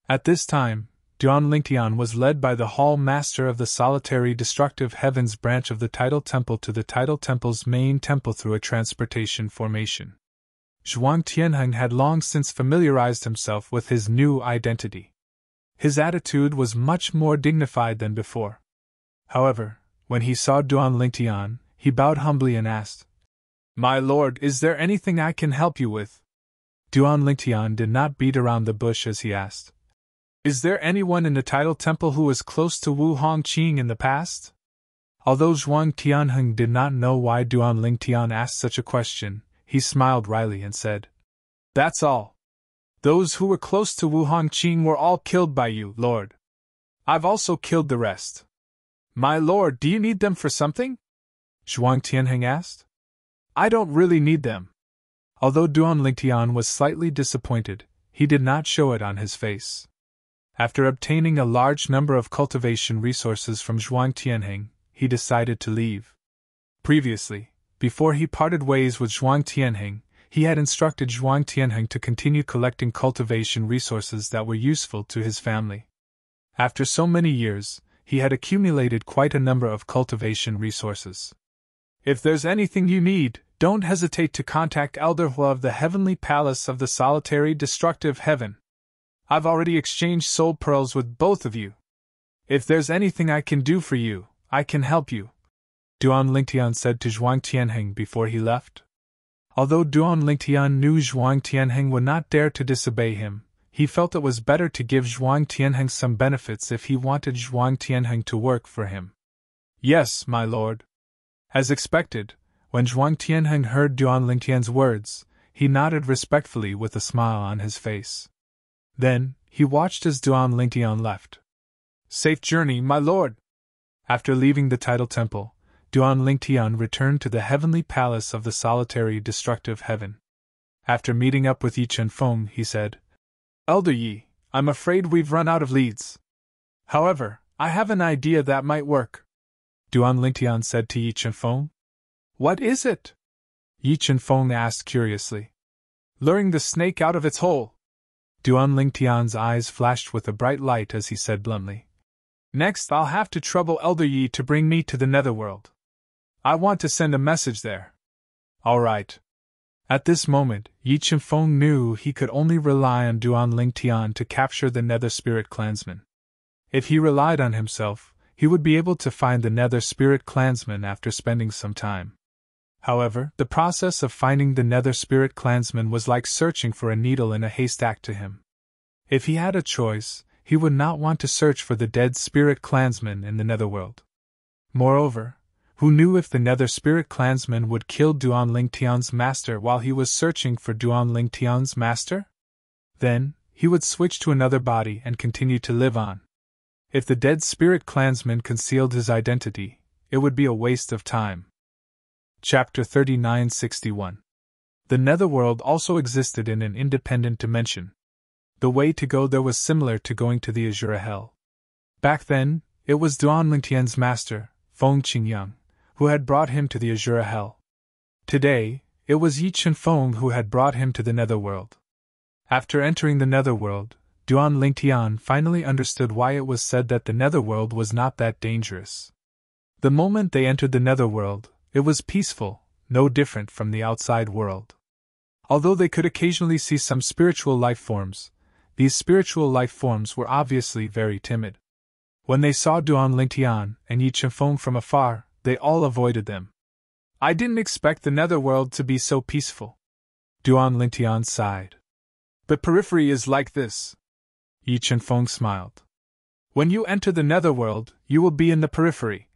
At this time, Duan Lingtian was led by the Hall Master of the solitary destructive heavens branch of the Tidal Temple to the Tidal Temple's main temple through a transportation formation. Zhuang Tianheng had long since familiarized himself with his new identity. His attitude was much more dignified than before. However, when he saw Duan Lingtian, he bowed humbly and asked, "My lord, is there anything I can help you with?" Duan Lingtian did not beat around the bush as he asked, "Is there anyone in the Tidal Temple who was close to Wu Hongqing in the past?" Although Zhuang Tianheng did not know why Duan Lingtian asked such a question, he smiled wryly and said, That's all. Those who were close to Wu Hongqing were all killed by you, Lord. I've also killed the rest. My lord, do you need them for something? Zhuang Tianheng asked. I don't really need them. Although Duan Lingtian was slightly disappointed, he did not show it on his face. After obtaining a large number of cultivation resources from Zhuang Tianheng, he decided to leave. Previously, before he parted ways with Zhuang Tianheng, he had instructed Zhuang Tianheng to continue collecting cultivation resources that were useful to his family. After so many years, he had accumulated quite a number of cultivation resources. If there's anything you need, don't hesitate to contact Elder Hua of the Heavenly Palace of the Solitary Destructive Heaven. I've already exchanged soul pearls with both of you. If there's anything I can do for you, I can help you, Duan Lingtian said to Zhuang Tianheng before he left. Although Duan Lingtian knew Zhuang Tianheng would not dare to disobey him, he felt it was better to give Zhuang Tianheng some benefits if he wanted Zhuang Tianheng to work for him. Yes, my lord. As expected, when Zhuang Tianheng heard Duan Lingtian's words, he nodded respectfully with a smile on his face. Then, he watched as Duan Lingtian left. Safe journey, my lord! After leaving the Tidal Temple, Duan Lingtian returned to the Heavenly Palace of the Solitary Destructive Heaven. After meeting up with Yi Chenfeng, he said, Elder Yi, I'm afraid we've run out of leads. However, I have an idea that might work. Duan Lingtian said to Yi Chenfeng. What is it? Yi Chenfeng asked curiously. Luring the snake out of its hole. Duan Lingtian's eyes flashed with a bright light as he said bluntly. Next, I'll have to trouble Elder Yi to bring me to the Netherworld. I want to send a message there. All right. At this moment, Yi Chenfeng knew he could only rely on Duan Lingtian to capture the Nether Spirit Clansman. If he relied on himself, he would be able to find the Nether Spirit Clansman after spending some time. However, the process of finding the Nether Spirit Clansman was like searching for a needle in a haystack to him. If he had a choice, he would not want to search for the dead Spirit Clansman in the Netherworld. Moreover, who knew if the Nether Spirit Clansman would kill Duan Lingtian's master while he was searching for Duan Lingtian's master? Then, he would switch to another body and continue to live on. If the dead Spirit Clansman concealed his identity, it would be a waste of time. Chapter 3961. The Netherworld also existed in an independent dimension. The way to go there was similar to going to the Azure Hell. Back then, it was Duan Lingtian's master, Feng Qingyang, who had brought him to the Azure Hell. Today, it was Yi Chenfeng who had brought him to the Netherworld. After entering the Netherworld, Duan Lingtian finally understood why it was said that the Netherworld was not that dangerous. The moment they entered the Netherworld, it was peaceful, no different from the outside world. Although they could occasionally see some spiritual life forms, these spiritual life forms were obviously very timid. When they saw Duan Lingtian and Yi Chenfeng from afar, they all avoided them. I didn't expect the Netherworld to be so peaceful. Duan Lingtian sighed. The periphery is like this. Yi Chenfeng smiled. When you enter the Netherworld, you will be in the periphery.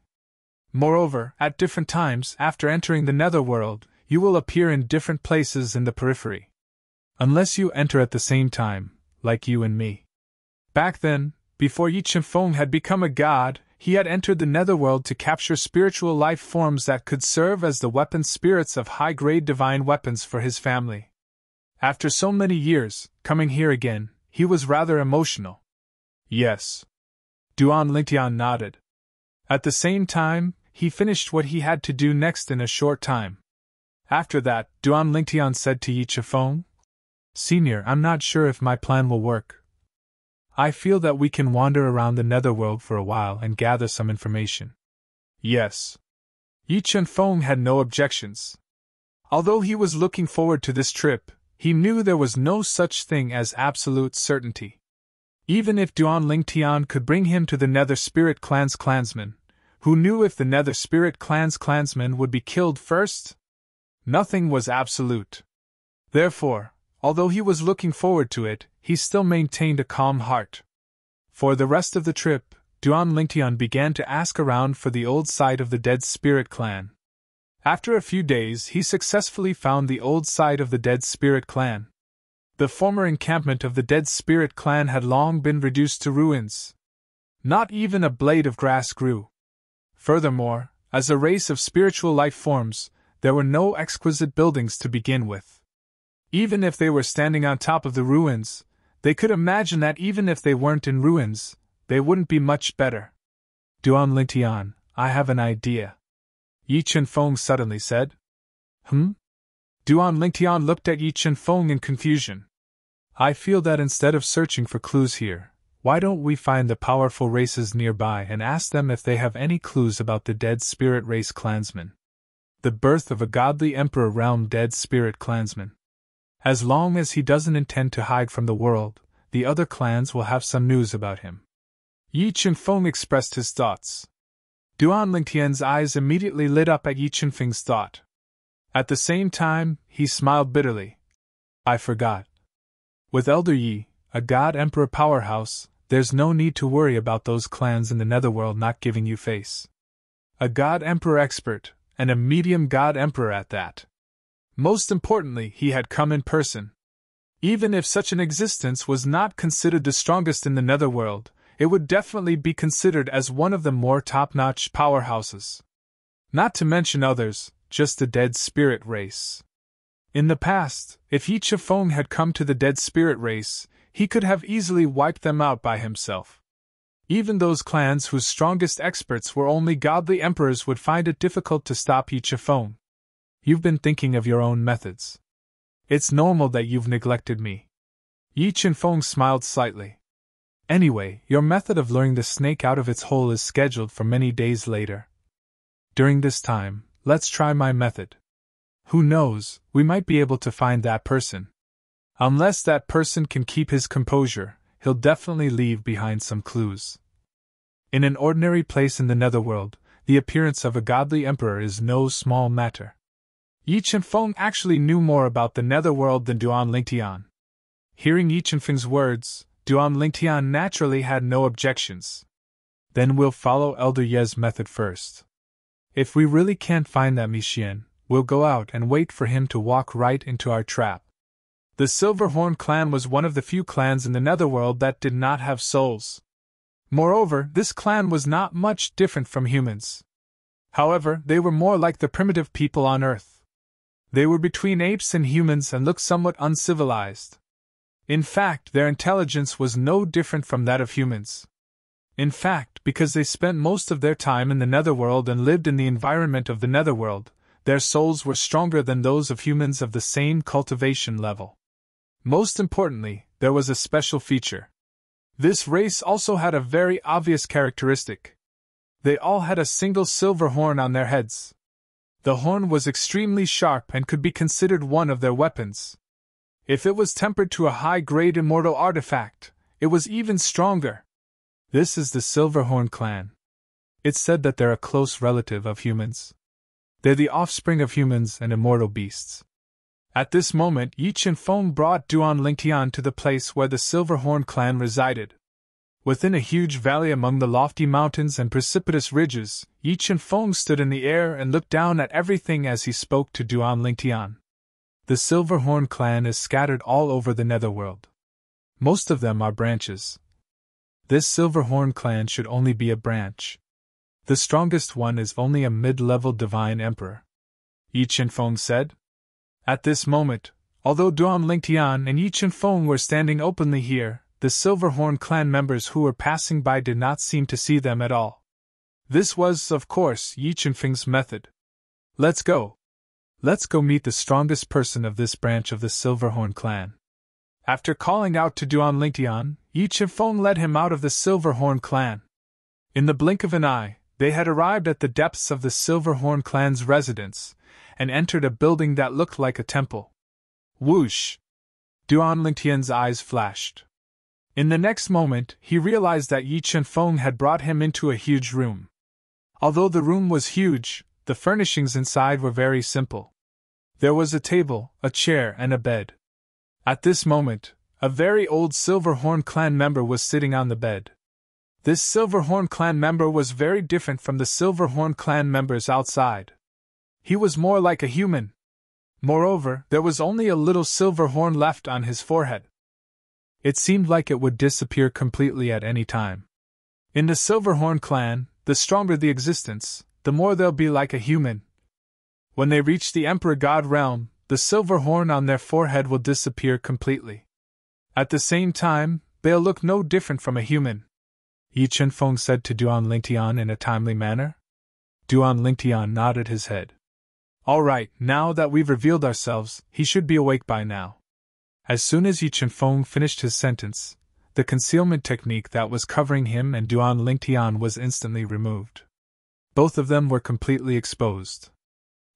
Moreover, at different times after entering the Netherworld, you will appear in different places in the periphery. Unless you enter at the same time, like you and me. Back then, before Yi Chenfeng had become a god, he had entered the Netherworld to capture spiritual life forms that could serve as the weapon spirits of high-grade divine weapons for his family. After so many years, coming here again, he was rather emotional. Yes. Duan Lingtian nodded. At the same time, he finished what he had to do next in a short time. After that, Duan Lingtian said to Yi Chenfeng, Senior, I'm not sure if my plan will work. I feel that we can wander around the Netherworld for a while and gather some information. Yes. Yi Chenfeng had no objections. Although he was looking forward to this trip, he knew there was no such thing as absolute certainty. Even if Duan Lingtian could bring him to the Nether Spirit Clan's clansman, who knew if the Nether Spirit Clan's clansman would be killed first? Nothing was absolute. Therefore, although he was looking forward to it, he still maintained a calm heart. For the rest of the trip, Duan Lingtian began to ask around for the old site of the dead Spirit Clan. After a few days, he successfully found the old site of the dead Spirit Clan. The former encampment of the Dead Spirit clan had long been reduced to ruins. Not even a blade of grass grew. Furthermore, as a race of spiritual life forms, there were no exquisite buildings to begin with. Even if they were standing on top of the ruins, they could imagine that even if they weren't in ruins, they wouldn't be much better. Duan Lingtian, I have an idea. Yi Chen-feng suddenly said. Duan Lingtian looked at Yi Chen-feng in confusion. I feel that instead of searching for clues here, why don't we find the powerful races nearby and ask them if they have any clues about the Dead Spirit race clansmen? The birth of a godly emperor realm Dead Spirit clansman. As long as he doesn't intend to hide from the world, the other clans will have some news about him. Yi Chen-feng expressed his thoughts. Duan Lingtian's eyes immediately lit up at Yi Chen-feng's thought. At the same time, he smiled bitterly. I forgot. With Elder Yi, a God Emperor powerhouse, there's no need to worry about those clans in the Netherworld not giving you face. A God Emperor expert, and a medium God Emperor at that. Most importantly, he had come in person. Even if such an existence was not considered the strongest in the Netherworld, it would definitely be considered as one of the more top-notch powerhouses. Not to mention others, just the Dead Spirit race. In the past, if Yi Chen-feng had come to the Dead Spirit race, he could have easily wiped them out by himself. Even those clans whose strongest experts were only godly emperors would find it difficult to stop Yi Chen-feng. You've been thinking of your own methods. It's normal that you've neglected me. Yi Chen-feng smiled slightly. Anyway, your method of luring the snake out of its hole is scheduled for many days later. During this time, let's try my method. Who knows, we might be able to find that person. Unless that person can keep his composure, he'll definitely leave behind some clues. In an ordinary place in the Netherworld, the appearance of a godly emperor is no small matter. Yi Chen-feng actually knew more about the Netherworld than Duan Lingtian. Hearing Yi Chen-feng's words, Duan Lingtian naturally had no objections. Then we'll follow Elder Ye's method first. If we really can't find that Mixian, we'll go out and wait for him to walk right into our trap. The Silverhorn clan was one of the few clans in the Netherworld that did not have souls. Moreover, this clan was not much different from humans. However, they were more like the primitive people on Earth. They were between apes and humans and looked somewhat uncivilized. In fact, their intelligence was no different from that of humans. In fact, because they spent most of their time in the Netherworld and lived in the environment of the Netherworld, their souls were stronger than those of humans of the same cultivation level. Most importantly, there was a special feature. This race also had a very obvious characteristic. They all had a single silver horn on their heads. The horn was extremely sharp and could be considered one of their weapons. If it was tempered to a high-grade immortal artifact, it was even stronger. This is the Silverhorn clan. It's said that they're a close relative of humans. They're the offspring of humans and immortal beasts. At this moment, Yi Chen-feng brought Duan Lingtian to the place where the Silverhorn clan resided. Within a huge valley among the lofty mountains and precipitous ridges, Yi Chen-feng stood in the air and looked down at everything as he spoke to Duan Lingtian. The Silverhorn clan is scattered all over the Netherworld. Most of them are branches. This Silverhorn clan should only be a branch. The strongest one is only a mid-level divine emperor, Yi Chen-feng said. At this moment, although Duan Lingtian and Yi Chen-feng were standing openly here, the Silverhorn clan members who were passing by did not seem to see them at all. This was, of course, Yi Chen-feng's method. Let's go. Let's go meet the strongest person of this branch of the Silverhorn clan. After calling out to Duan Lingtian, Yi Chen-feng led him out of the Silverhorn clan. In the blink of an eye, they had arrived at the depths of the Silverhorn clan's residence, and entered a building that looked like a temple. Whoosh! Duan Lingtian's eyes flashed. In the next moment, he realized that Yi Chen-feng had brought him into a huge room. Although the room was huge, the furnishings inside were very simple. There was a table, a chair, and a bed. At this moment, a very old Silverhorn clan member was sitting on the bed. This Silverhorn clan member was very different from the Silverhorn clan members outside. He was more like a human. Moreover, there was only a little silver horn left on his forehead. It seemed like it would disappear completely at any time. In the Silverhorn clan, the stronger the existence, the more they'll be like a human. When they reach the Emperor God realm, the silver horn on their forehead will disappear completely. At the same time, they'll look no different from a human. Yi Chenfeng said to Duan Lingtian in a timely manner. Duan Lingtian nodded his head. All right, now that we've revealed ourselves, he should be awake by now. As soon as Yi Chenfeng finished his sentence, the concealment technique that was covering him and Duan Lingtian was instantly removed. Both of them were completely exposed.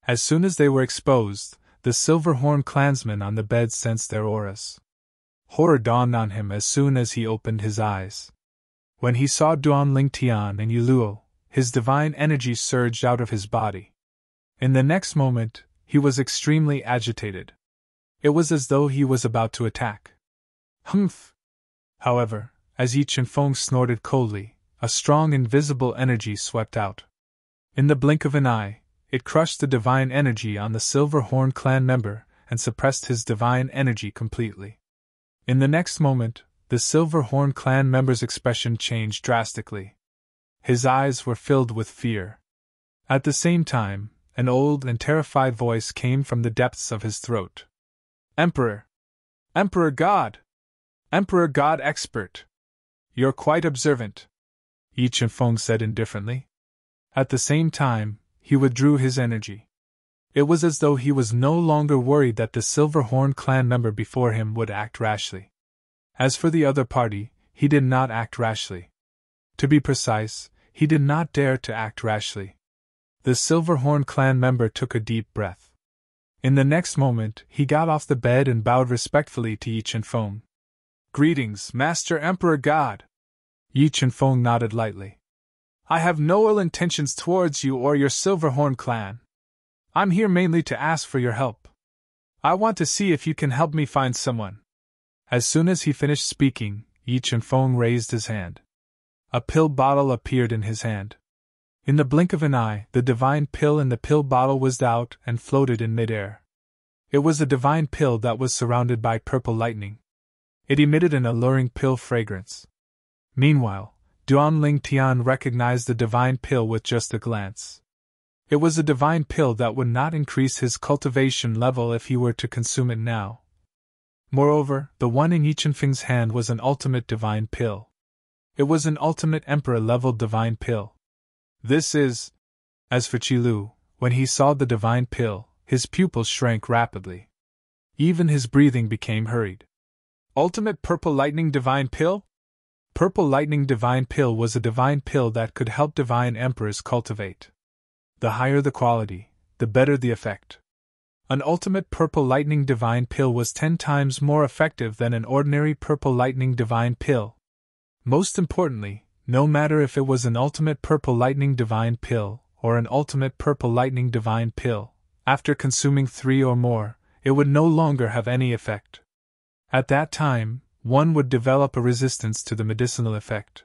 As soon as they were exposed, the Silverhorn clansman on the bed sensed their auras. Horror dawned on him as soon as he opened his eyes. When he saw Duan Lingtian and Yuluo, his divine energy surged out of his body. In the next moment, he was extremely agitated. It was as though he was about to attack. Humph! However, as Yi Chenfeng snorted coldly, a strong invisible energy swept out. In the blink of an eye, it crushed the divine energy on the Silverhorn clan member and suppressed his divine energy completely. In the next moment, the Silverhorn clan member's expression changed drastically. His eyes were filled with fear. At the same time, an old and terrified voice came from the depths of his throat. Emperor! Emperor God! Emperor God expert! You're quite observant, Yi Chenfeng said indifferently. At the same time, he withdrew his energy. It was as though he was no longer worried that the Silverhorn clan member before him would act rashly. As for the other party, he did not act rashly. To be precise, he did not dare to act rashly. The Silverhorn clan member took a deep breath. In the next moment, he got off the bed and bowed respectfully to Yi Chenfeng. Greetings, Master Emperor God! Yi Chenfeng nodded lightly. I have no ill intentions towards you or your Silverhorn clan. I'm here mainly to ask for your help. I want to see if you can help me find someone. As soon as he finished speaking, Yi Chenfeng raised his hand. A pill bottle appeared in his hand. In the blink of an eye, the divine pill in the pill bottle whizzed out and floated in midair. It was a divine pill that was surrounded by purple lightning. It emitted an alluring pill fragrance. Meanwhile, Duan Lingtian recognized the divine pill with just a glance. It was a divine pill that would not increase his cultivation level if he were to consume it now. Moreover, the one in Yi Chenfeng's hand was an ultimate divine pill. It was an ultimate emperor-level divine pill. This is... As for Qilu, when he saw the divine pill, his pupils shrank rapidly. Even his breathing became hurried. Ultimate Purple Lightning Divine Pill? Purple Lightning Divine Pill was a divine pill that could help divine emperors cultivate. The higher the quality, the better the effect. An Ultimate Purple Lightning Divine Pill was 10 times more effective than an ordinary Purple Lightning Divine Pill. Most importantly, no matter if it was an Ultimate Purple Lightning Divine Pill or an Ultimate Purple Lightning Divine Pill, after consuming 3 or more, it would no longer have any effect. At that time, one would develop a resistance to the medicinal effect.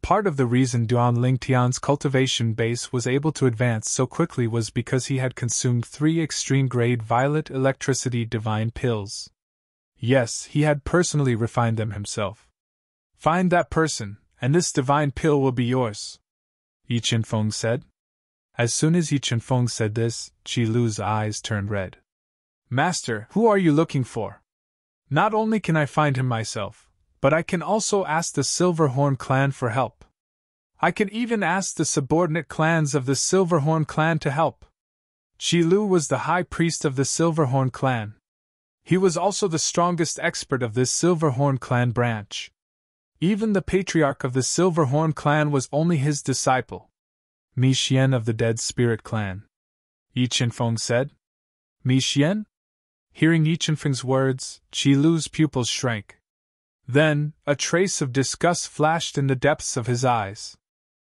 Part of the reason Duan Lingtian's cultivation base was able to advance so quickly was because he had consumed 3 extreme-grade violet electricity divine pills. Yes, he had personally refined them himself. Find that person, and this divine pill will be yours, Yi Chenfeng said. As soon as Yi Chenfeng said this, Qilu's eyes turned red. Master, who are you looking for? Not only can I find him myself, but I can also ask the Silverhorn clan for help. I can even ask the subordinate clans of the Silverhorn clan to help. Qilu was the high priest of the Silverhorn clan. He was also the strongest expert of this Silverhorn clan branch. Even the patriarch of the Silverhorn clan was only his disciple. Mi Xian of the Dead Spirit clan, Yi Chenfeng said. Mi Xian? Hearing Yi Chenfeng's words, Qilu's pupils shrank. Then, a trace of disgust flashed in the depths of his eyes.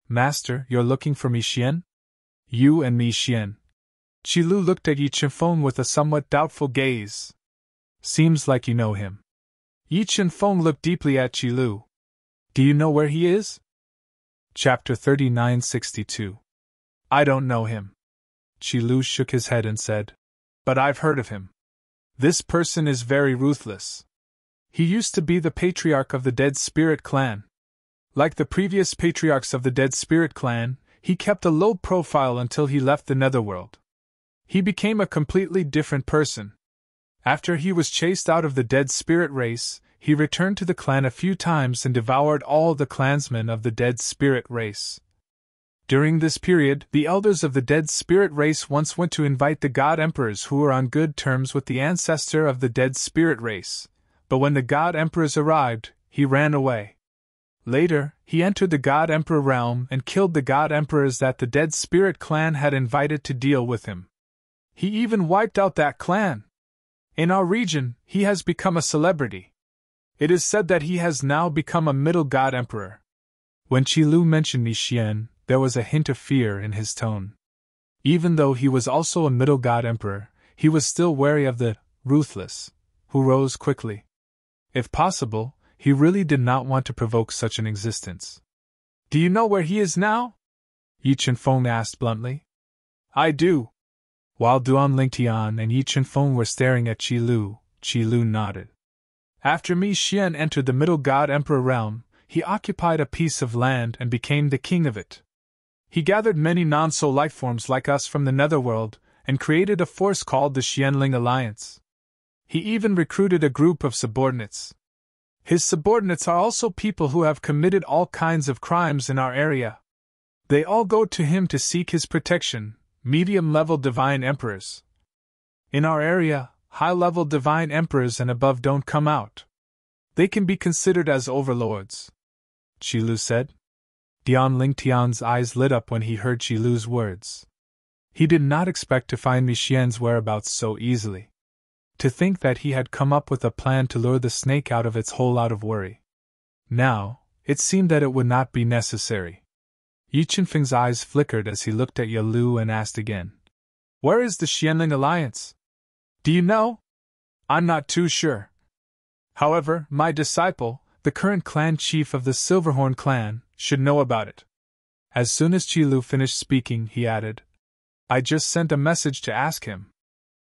Master, you're looking for Mi Xian? You and Mi Xian. Qilu looked at Yi Chenfeng with a somewhat doubtful gaze. Seems like you know him. Yi Chenfeng looked deeply at Qilu. Do you know where he is? Chapter 3962. I don't know him. Qilu shook his head and said. But I've heard of him. This person is very ruthless. He used to be the patriarch of the Dead Spirit clan. Like the previous patriarchs of the Dead Spirit clan, he kept a low profile until he left the Netherworld. He became a completely different person. After he was chased out of the Dead Spirit race, he returned to the clan a few times and devoured all the clansmen of the Dead Spirit race. During this period, the elders of the Dead Spirit race once went to invite the God Emperors who were on good terms with the ancestor of the Dead Spirit race, but when the God Emperors arrived, he ran away. Later, he entered the God Emperor realm and killed the God Emperors that the Dead Spirit clan had invited to deal with him. He even wiped out that clan. In our region, he has become a celebrity. It is said that he has now become a middle God Emperor. When Qilu mentioned Nixien, there was a hint of fear in his tone. Even though he was also a middle God Emperor, he was still wary of the ruthless, who rose quickly. If possible, he really did not want to provoke such an existence. Do you know where he is now? Yi Chenfeng asked bluntly. I do. While Duan Lingtian and Yi Chenfeng were staring at Qilu nodded. After Mi Xian entered the Middle God Emperor realm, he occupied a piece of land and became the king of it. He gathered many non-soul lifeforms like us from the Netherworld and created a force called the Xianling Alliance. He even recruited a group of subordinates. His subordinates are also people who have committed all kinds of crimes in our area. They all go to him to seek his protection, medium-level divine emperors. In our area, high-level divine emperors and above don't come out. They can be considered as overlords, Qilu said. Dian Lingtian's eyes lit up when he heard Qilu's words. He did not expect to find Mi Xian's whereabouts so easily. To think that he had come up with a plan to lure the snake out of its hole out of worry. Now, it seemed that it would not be necessary. Yi Chenfeng's eyes flickered as he looked at Yalu and asked again. Where is the Xianling Alliance? Do you know? I'm not too sure. However, my disciple, the current clan chief of the Silverhorn clan, should know about it. As soon as Qilu finished speaking, he added, I just sent a message to ask him.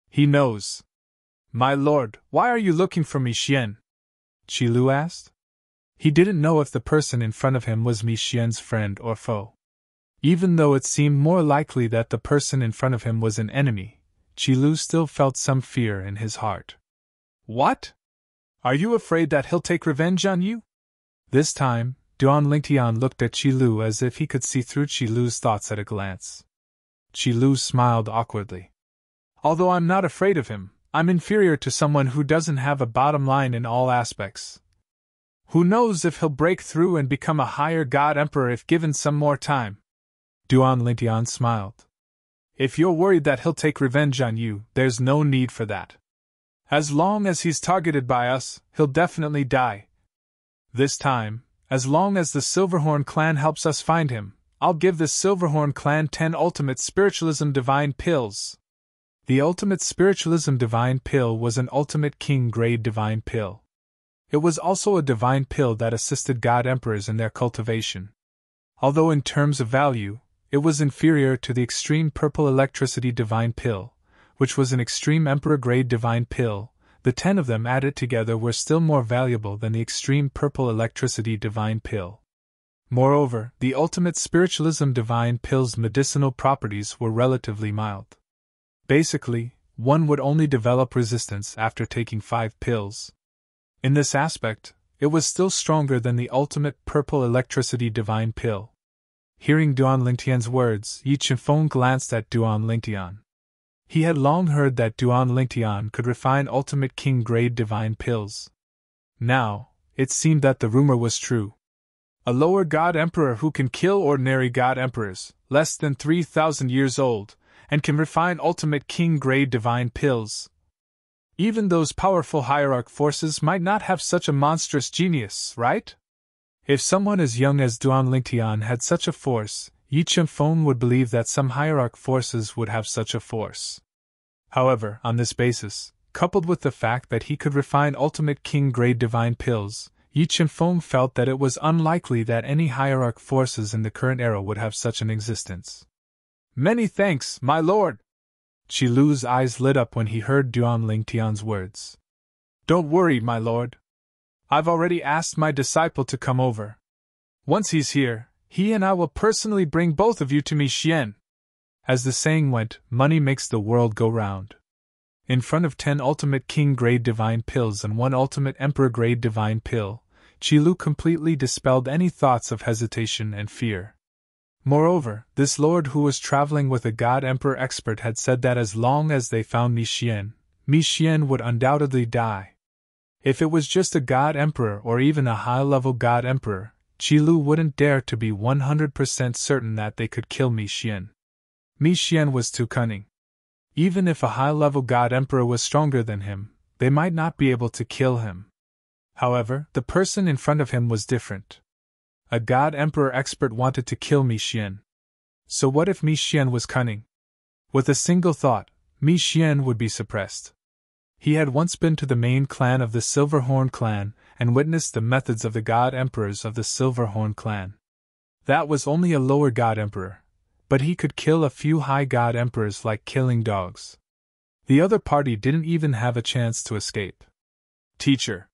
He knows. My lord, why are you looking for Mi Xian? Qilu asked. He didn't know if the person in front of him was Mi Xian's friend or foe. Even though it seemed more likely that the person in front of him was an enemy, Qilu still felt some fear in his heart. What? Are you afraid that he'll take revenge on you? This time, Duan Lingtian looked at Qilu as if he could see through Qilu's thoughts at a glance. Qilu smiled awkwardly. Although I'm not afraid of him, I'm inferior to someone who doesn't have a bottom line in all aspects. Who knows if he'll break through and become a higher God Emperor if given some more time? Duan Lingtian smiled. If you're worried that he'll take revenge on you, there's no need for that. As long as he's targeted by us, he'll definitely die. This time, as long as the Silverhorn clan helps us find him, I'll give the Silverhorn clan 10 Ultimate Spiritualism Divine Pills. The Ultimate Spiritualism Divine Pill was an Ultimate King grade Divine Pill. It was also a Divine Pill that assisted God Emperors in their cultivation. Although in terms of value, it was inferior to the Extreme Purple Electricity Divine Pill, which was an Extreme Emperor grade Divine Pill. The 10 of them added together were still more valuable than the Extreme Purple Electricity Divine Pill. Moreover, the Ultimate Spiritualism Divine Pill's medicinal properties were relatively mild. Basically, one would only develop resistance after taking 5 pills. In this aspect, it was still stronger than the Ultimate Purple Electricity Divine Pill. Hearing Duan Lingtian's words, Yi Chenfeng glanced at Duan Lingtian. He had long heard that Duan Lingtian could refine Ultimate King grade Divine Pills. Now, it seemed that the rumor was true. A lower God Emperor who can kill ordinary God Emperors, less than 3,000 years old, and can refine Ultimate King grade Divine Pills. Even those powerful hierarch forces might not have such a monstrous genius, right? If someone as young as Duan Lingtian had such a force, Yi Chenfeng would believe that some hierarch forces would have such a force. However, on this basis, coupled with the fact that he could refine Ultimate King grade Divine Pills, Yi Chenfeng felt that it was unlikely that any hierarch forces in the current era would have such an existence. Many thanks, my lord! Qi Lu's eyes lit up when he heard Duan Lingtian's words. Don't worry, my lord. I've already asked my disciple to come over. Once he's here, he and I will personally bring both of you to Meixian. As the saying went, money makes the world go round. In front of 10 ultimate king-grade divine pills and 1 ultimate emperor-grade divine pill, Qi Lu completely dispelled any thoughts of hesitation and fear. Moreover, this lord who was traveling with a god-emperor expert had said that as long as they found Meixian would undoubtedly die. If it was just a god-emperor or even a high-level god-emperor, Qi Lu wouldn't dare to be 100% certain that they could kill Meixian. Meixian was too cunning. Even if a high-level god-emperor was stronger than him, they might not be able to kill him. However, the person in front of him was different. A god-emperor expert wanted to kill Meixian. So what if Meixian was cunning? With a single thought, Meixian would be suppressed. He had once been to the main clan of the Silverhorn clan and witnessed the methods of the god-emperors of the Silverhorn clan. That was only a lower god-emperor, but he could kill a few high god-emperors like killing dogs. The other party didn't even have a chance to escape. Teacher.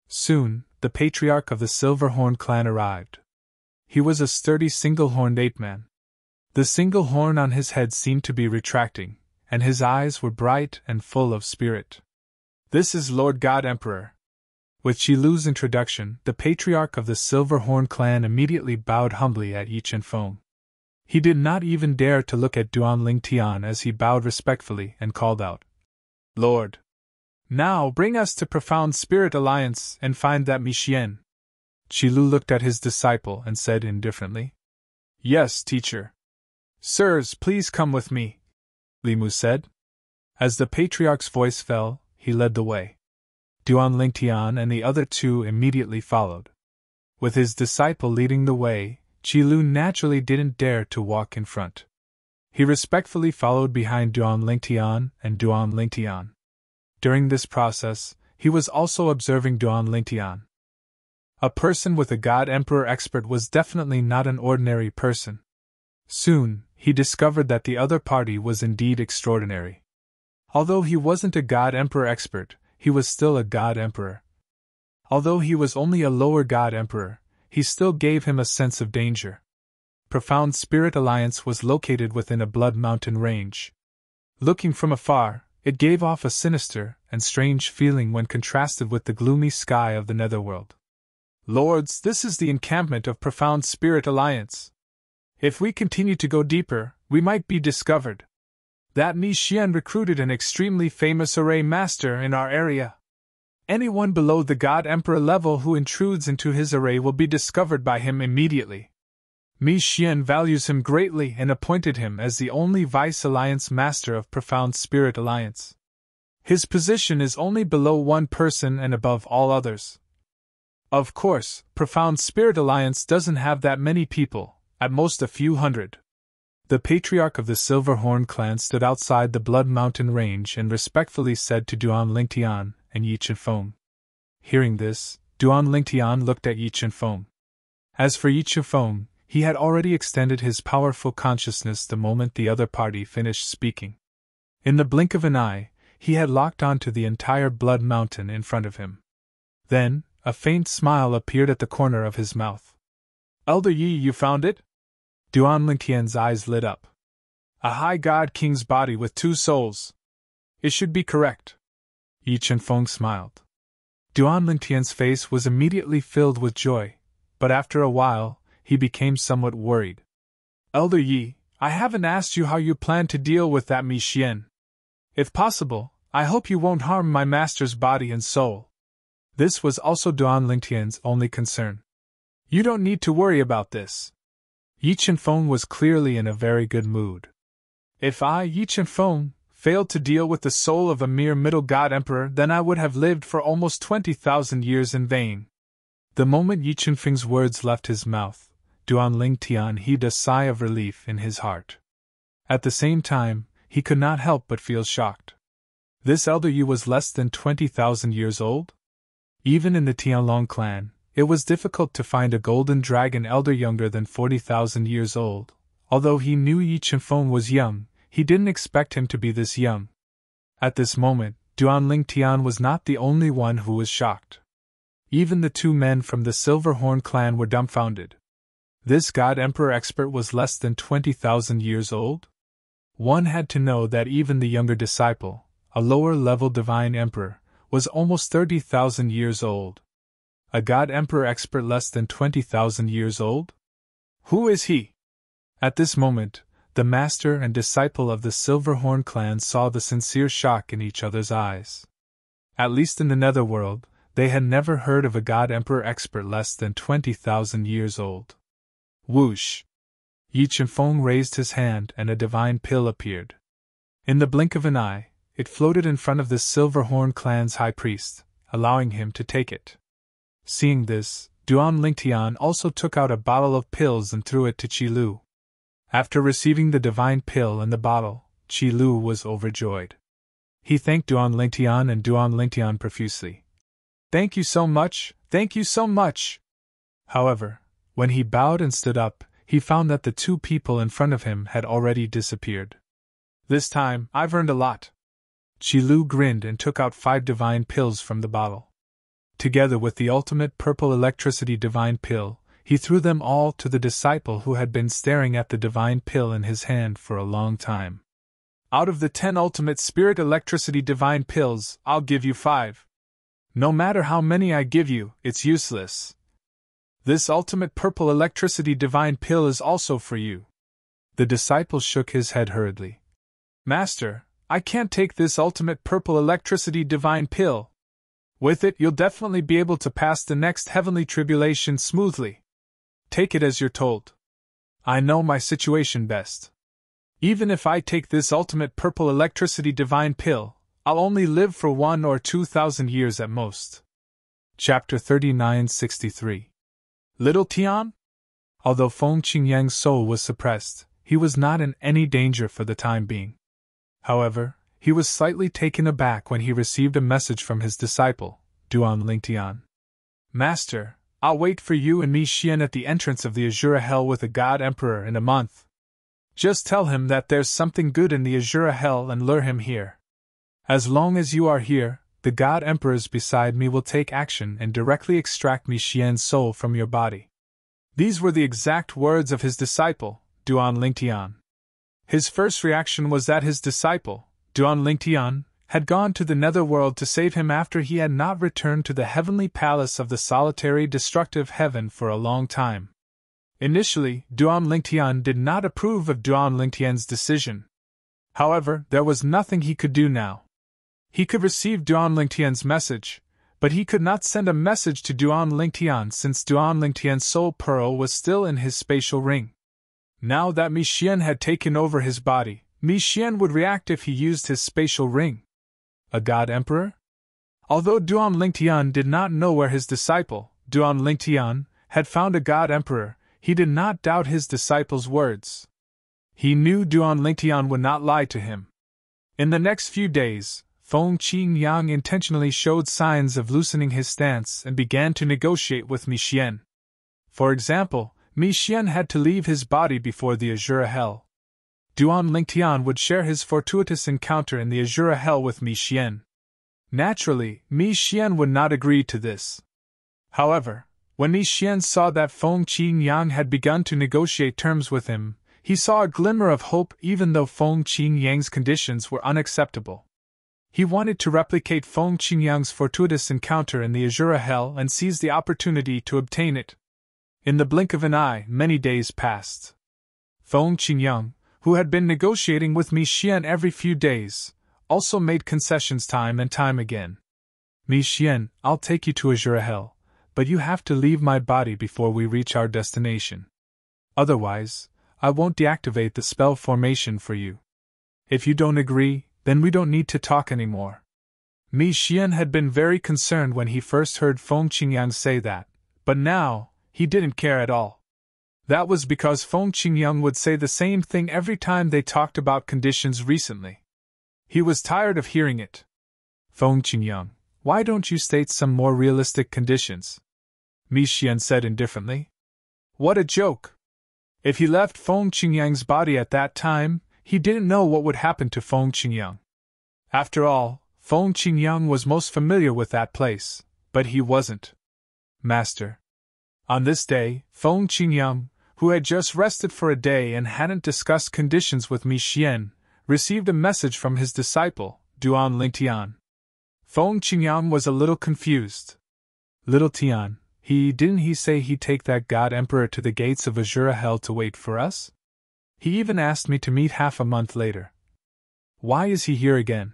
Soon, the patriarch of the Silverhorn clan arrived. He was a sturdy single-horned ape-man. The single horn on his head seemed to be retracting, and his eyes were bright and full of spirit. This is Lord God Emperor. With Qi Lu's introduction, the patriarch of the Silverhorn clan immediately bowed humbly at Yi Chen-feng. He did not even dare to look at Duan Lingtian as he bowed respectfully and called out, Lord! Now bring us to Profound Spirit Alliance and find that Meixian. Qi Lu looked at his disciple and said indifferently, Yes, teacher. Sirs, please come with me, Li Mu said. As the patriarch's voice fell, he led the way. Duan Lingtian and the other two immediately followed. With his disciple leading the way, Qi Lu naturally didn't dare to walk in front. He respectfully followed behind Duan Lingtian and Duan Lingtian. During this process, he was also observing Duan Lingtian. A person with a God-Emperor expert was definitely not an ordinary person. Soon, he discovered that the other party was indeed extraordinary. Although he wasn't a God-Emperor expert, he was still a God-Emperor. Although he was only a lower God-Emperor, he still gave him a sense of danger. Profound Spirit Alliance was located within a Blood Mountain range. Looking from afar, it gave off a sinister and strange feeling when contrasted with the gloomy sky of the Netherworld. Lords, this is the encampment of Profound Spirit Alliance. If we continue to go deeper, we might be discovered. That Meixian recruited an extremely famous array master in our area. Anyone below the God Emperor level who intrudes into his array will be discovered by him immediately. Meixian values him greatly and appointed him as the only Vice Alliance Master of Profound Spirit Alliance. His position is only below one person and above all others. Of course, Profound Spirit Alliance doesn't have that many people, at most a few hundred. The patriarch of the Silverhorn clan stood outside the Blood Mountain range and respectfully said to Duan Lingtian and Yi Chen-feng. Hearing this, Duan Lingtian looked at Yi Chen-feng. As for Yi Chen-feng, he had already extended his powerful consciousness the moment the other party finished speaking. In the blink of an eye, he had locked onto the entire Blood Mountain in front of him. Then, a faint smile appeared at the corner of his mouth. Elder Yi, you found it? Duan Lingtian's eyes lit up. A high god king's body with 2 souls. It should be correct. Yi Chen-feng smiled. Duan Lingtian's face was immediately filled with joy, but after a while, he became somewhat worried. Elder Yi, I haven't asked you how you plan to deal with that Meixian. If possible, I hope you won't harm my master's body and soul. This was also Duan Lingtian's only concern. You don't need to worry about this. Yi Chen-feng was clearly in a very good mood. If I, Yi Chen-feng, failed to deal with the soul of a mere middle god emperor, then I would have lived for almost 20,000 years in vain. The moment Yi Chen-feng's words left his mouth, Duan Lingtian heaved a sigh of relief in his heart. At the same time, he could not help but feel shocked. This elder Yi was less than 20,000 years old? Even in the Tianlong clan, it was difficult to find a golden dragon elder younger than 40,000 years old. Although he knew Yi Chen-feng was young, he didn't expect him to be this young. At this moment, Duanling Tian was not the only one who was shocked. Even the two men from the Silverhorn clan were dumbfounded. This God Emperor expert was less than 20,000 years old? One had to know that even the younger disciple, a lower-level divine emperor, was almost 30,000 years old. A God Emperor expert less than 20,000 years old? Who is he? At this moment, the master and disciple of the Silverhorn clan saw the sincere shock in each other's eyes. At least in the netherworld, they had never heard of a God Emperor expert less than 20,000 years old. Whoosh! Yi Chenfeng raised his hand and a divine pill appeared. In the blink of an eye, it floated in front of the Silverhorn clan's high priest, allowing him to take it. Seeing this, Duanling Tian also took out a bottle of pills and threw it to Qi Lu. After receiving the divine pill and the bottle, Qi Lu was overjoyed. He thanked Duanling Tian and Duanling Tian profusely. "Thank you so much, thank you so much!" However, when he bowed and stood up, he found that the two people in front of him had already disappeared. "This time, I've earned a lot." Qi Lu grinned and took out 5 divine pills from the bottle. Together with the ultimate purple electricity divine pill, he threw them all to the disciple who had been staring at the divine pill in his hand for a long time. "Out of the 10 ultimate spirit electricity divine pills, I'll give you 5. No matter how many I give you, it's useless. This ultimate purple electricity divine pill is also for you." The disciple shook his head hurriedly. "Master, I can't take this ultimate purple electricity divine pill. With it, you'll definitely be able to pass the next heavenly tribulation smoothly. Take it as you're told. I know my situation best. Even if I take this ultimate purple electricity divine pill, I'll only live for 1 or 2,000 years at most." Chapter 3963. Little Tian? Although Feng Qingyang's soul was suppressed, he was not in any danger for the time being. However, he was slightly taken aback when he received a message from his disciple, Duanling Tian. "Master, I'll wait for you and Mi Xian at the entrance of the Azura Hell with the God Emperor in a month. Just tell him that there's something good in the Azura Hell and lure him here. As long as you are here, the God Emperors beside me will take action and directly extract Mi Xian's soul from your body." These were the exact words of his disciple, Duanling Tian. His first reaction was that his disciple, Duanling Tian, had gone to the netherworld to save him after he had not returned to the heavenly palace of the solitary destructive heaven for a long time. Initially, Duanling Tian did not approve of Duanling Tian's decision. However, there was nothing he could do now. He could receive Duanling Tian's message, but he could not send a message to Duanling Tian since Duanling Tian's soul pearl was still in his spatial ring. Now that Mi Xian had taken over his body, Mi Xian would react if he used his spatial ring. A God Emperor? Although Duanling Tian did not know where his disciple, Duanling Tian, had found a God Emperor, he did not doubt his disciple's words. He knew Duanling Tian would not lie to him. In the next few days, Feng Qingyang intentionally showed signs of loosening his stance and began to negotiate with Mi Xian. For example, Mi Xian had to leave his body before the Azura Hell. Duanling Tian would share his fortuitous encounter in the Azura Hell with Mi Xian. Naturally, Mi Xian would not agree to this. However, when Mi Xian saw that Feng Qingyang had begun to negotiate terms with him, he saw a glimmer of hope even though Feng Qingyang's conditions were unacceptable. He wanted to replicate Feng Qingyang's fortuitous encounter in the Azura Hell and seize the opportunity to obtain it. In the blink of an eye, many days passed. Feng Qingyang, who had been negotiating with Mi Xian every few days, also made concessions time and time again. "Mi Xian, I'll take you to Azura Hell, but you have to leave my body before we reach our destination. Otherwise, I won't deactivate the spell formation for you. If you don't agree, then we don't need to talk anymore." Mi Xian had been very concerned when he first heard Feng Qingyang say that, but now, he didn't care at all. That was because Feng Qingyang would say the same thing every time they talked about conditions recently. He was tired of hearing it. "Feng Qingyang, why don't you state some more realistic conditions?" Mi Xian said indifferently. What a joke! If he left Feng Qingyang's body at that time, he didn't know what would happen to Feng Qingyang. After all, Feng Qingyang was most familiar with that place, but he wasn't. Master. On this day, Feng Qingyang, who had just rested for a day and hadn't discussed conditions with Mi Xian, received a message from his disciple, Duan Lingtian. Feng Qingyang was a little confused. Little Tian, didn't he say he'd take that god emperor to the gates of Azura Hell to wait for us? He even asked me to meet half a month later. Why is he here again?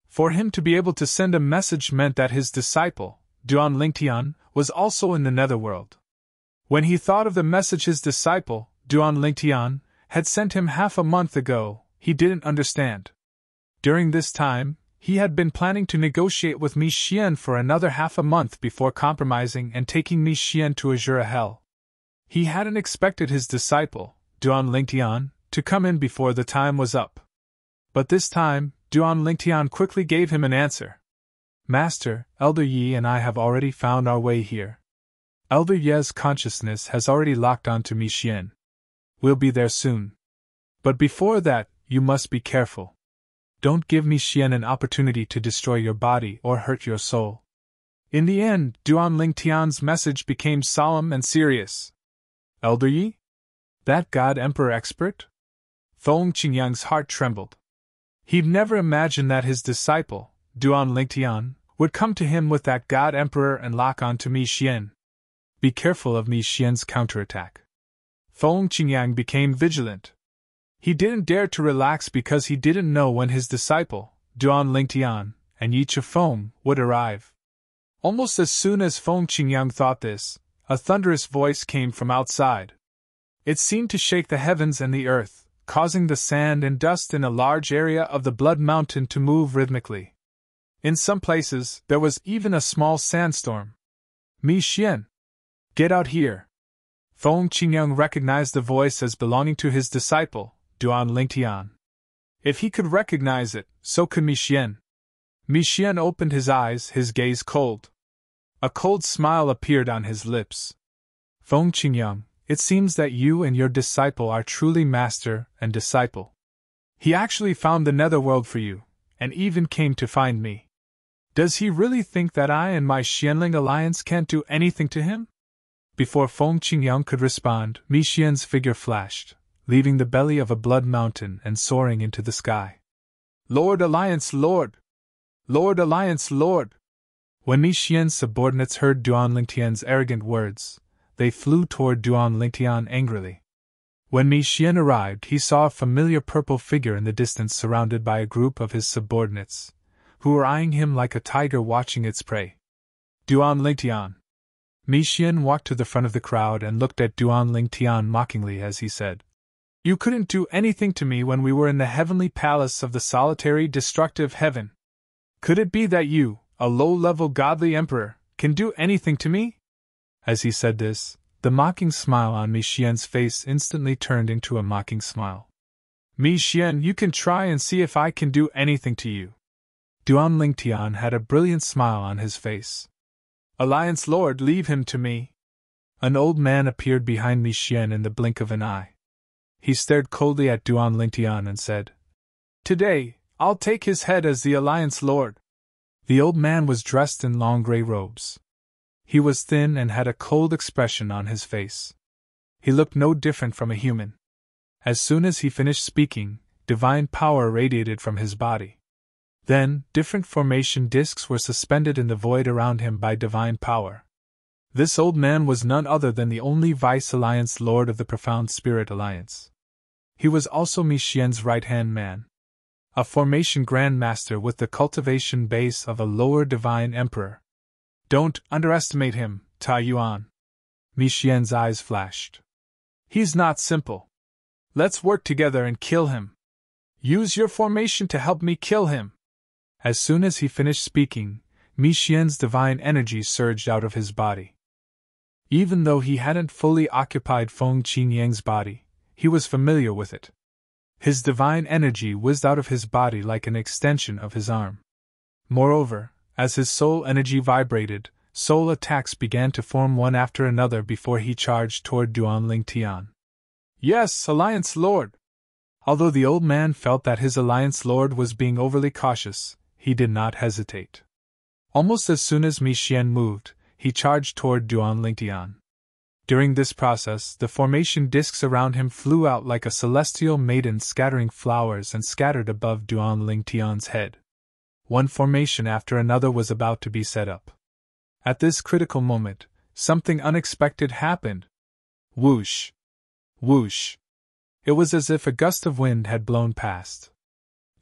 For him to be able to send a message meant that his disciple, Duan Lingtian, was also in the netherworld. When he thought of the message his disciple, Duan Lingtian, had sent him half a month ago, he didn't understand. During this time, he had been planning to negotiate with Mi Xian for another half a month before compromising and taking Mi Xian to Azura Hell. He hadn't expected his disciple, Duan Lingtian, to come in before the time was up. But this time, Duan Lingtian quickly gave him an answer. Master, Elder Yi and I have already found our way here. Elder Ye's consciousness has already locked onto Mi Xian. We'll be there soon. But before that, you must be careful. Don't give Mi Xian an opportunity to destroy your body or hurt your soul. In the end, Duan Lingtian's message became solemn and serious. Elder Yi? That God Emperor expert? Feng Qingyang's heart trembled. He'd never imagined that his disciple, Duan Lingtian, would come to him with that God Emperor and lock on to Mi Xian. Be careful of Mi Xian's counterattack. Feng Qingyang became vigilant. He didn't dare to relax because he didn't know when his disciple, Duan Lingtian, and Yi Chifeng would arrive. Almost as soon as Feng Qingyang thought this, a thunderous voice came from outside. It seemed to shake the heavens and the earth, causing the sand and dust in a large area of the Blood Mountain to move rhythmically. In some places, there was even a small sandstorm. Mi Xian! Get out here! Feng Qingyang recognized the voice as belonging to his disciple, Duan Lingtian. If he could recognize it, so could Mi Xian. Mi Xian opened his eyes, his gaze cold. A cold smile appeared on his lips. Feng Qingyang, it seems that you and your disciple are truly master and disciple. He actually found the netherworld for you, and even came to find me. Does he really think that I and my Xianling alliance can't do anything to him? Before Feng Qingyang could respond, Mi Xian's figure flashed, leaving the belly of a blood mountain and soaring into the sky. Lord Alliance, Lord! Lord Alliance, Lord! When Mi Xian's subordinates heard Duan Lingtian's arrogant words, they flew toward Duan Lingtian angrily. When Mi Xian arrived, he saw a familiar purple figure in the distance surrounded by a group of his subordinates, who were eyeing him like a tiger watching its prey. Duan Lingtian. Mi Xian walked to the front of the crowd and looked at Duan Lingtian mockingly as he said, You couldn't do anything to me when we were in the heavenly palace of the solitary destructive heaven. Could it be that you, a low-level godly emperor, can do anything to me? As he said this, the mocking smile on Mi Xian's face instantly turned into a mocking smile. Mi Xian, you can try and see if I can do anything to you. Duan Lingtian had a brilliant smile on his face. Alliance Lord, leave him to me. An old man appeared behind Mi Xian in the blink of an eye. He stared coldly at Duan Lingtian and said, Today, I'll take his head as the Alliance Lord. The old man was dressed in long gray robes. He was thin and had a cold expression on his face. He looked no different from a human. As soon as he finished speaking, divine power radiated from his body. Then, different formation discs were suspended in the void around him by divine power. This old man was none other than the only Vice Alliance Lord of the Profound Spirit Alliance. He was also Mi Xian's right-hand man. A formation grandmaster with the cultivation base of a lower divine emperor. Don't underestimate him, Ta Yuan. Mi Xian's eyes flashed. He's not simple. Let's work together and kill him. Use your formation to help me kill him. As soon as he finished speaking, Mi Xian's divine energy surged out of his body. Even though he hadn't fully occupied Feng Qingyang's body, he was familiar with it. His divine energy whizzed out of his body like an extension of his arm. Moreover, as his soul energy vibrated, soul attacks began to form one after another before he charged toward Duan Lingtian. Yes, Alliance Lord! Although the old man felt that his alliance lord was being overly cautious, he did not hesitate. Almost as soon as Mi Xian moved, he charged toward Duan Lingtian. During this process, the formation discs around him flew out like a celestial maiden scattering flowers and scattered above Duan Lingtian's head. One formation after another was about to be set up. At this critical moment, something unexpected happened. Whoosh! Whoosh! It was as if a gust of wind had blown past.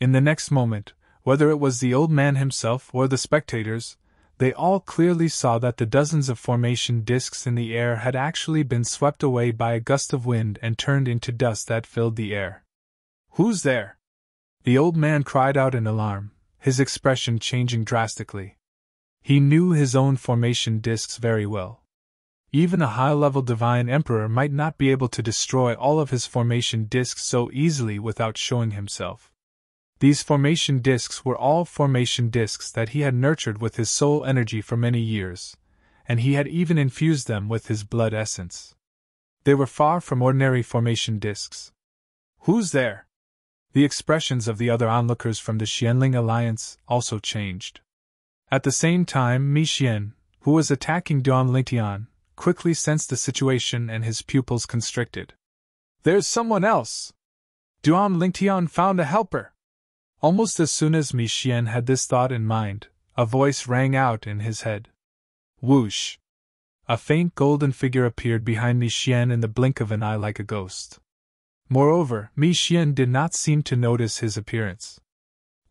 In the next moment, whether it was the old man himself or the spectators, they all clearly saw that the dozens of formation discs in the air had actually been swept away by a gust of wind and turned into dust that filled the air. "Who's there?" the old man cried out in alarm, his expression changing drastically. He knew his own formation discs very well. Even a high-level divine emperor might not be able to destroy all of his formation discs so easily without showing himself. These formation discs were all formation discs that he had nurtured with his soul energy for many years, and he had even infused them with his blood essence. They were far from ordinary formation discs. "Who's there?" The expressions of the other onlookers from the Xianling alliance also changed. At the same time, Mi Xian, who was attacking Duan Lingtian, quickly sensed the situation and his pupils constricted. "There's someone else! Duan Lingtian found a helper!" Almost as soon as Mi Xian had this thought in mind, a voice rang out in his head. Whoosh! A faint golden figure appeared behind Mi Xian in the blink of an eye like a ghost. Moreover, Mi Xian did not seem to notice his appearance.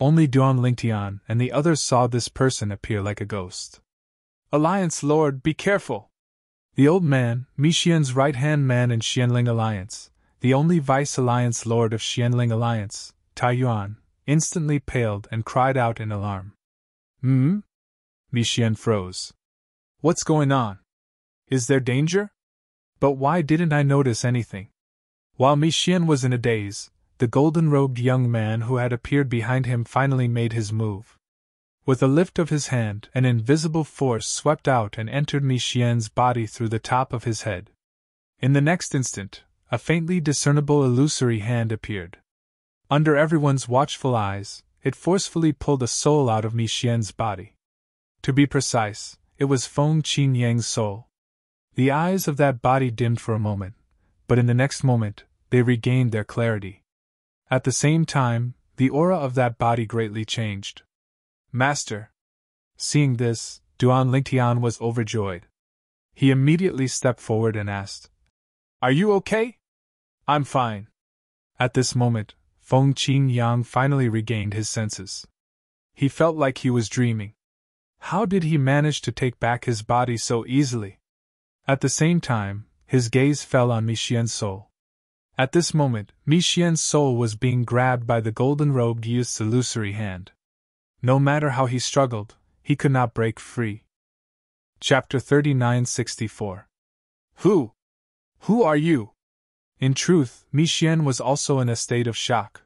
Only Duan Lingtian and the others saw this person appear like a ghost. "Alliance Lord, be careful!" The old man, Mi Xian's right-hand man in Xianling Alliance, the only Vice-Alliance Lord of Xianling Alliance, Tai Yuan, instantly paled and cried out in alarm. Mi Xian froze. "What's going on? Is there danger? But why didn't I notice anything?" While Mi Xian was in a daze, the golden-robed young man who had appeared behind him finally made his move. With a lift of his hand, an invisible force swept out and entered Mi Xian's body through the top of his head. In the next instant, a faintly discernible illusory hand appeared. Under everyone's watchful eyes, it forcefully pulled a soul out of Mi Xian's body. To be precise, it was Feng Qin Yang's soul. The eyes of that body dimmed for a moment, but in the next moment, they regained their clarity. At the same time, the aura of that body greatly changed. "Master!" Seeing this, Duan Lingtian was overjoyed. He immediately stepped forward and asked, "Are you okay?" "I'm fine." At this moment, Feng Qin Yang finally regained his senses. He felt like he was dreaming. How did he manage to take back his body so easily? At the same time, his gaze fell on Mi Xian's soul. At this moment, Mi Xian's soul was being grabbed by the golden-robed youth's illusory hand. No matter how he struggled, he could not break free. Chapter 3964. Who are you? In truth, Mi Xian was also in a state of shock.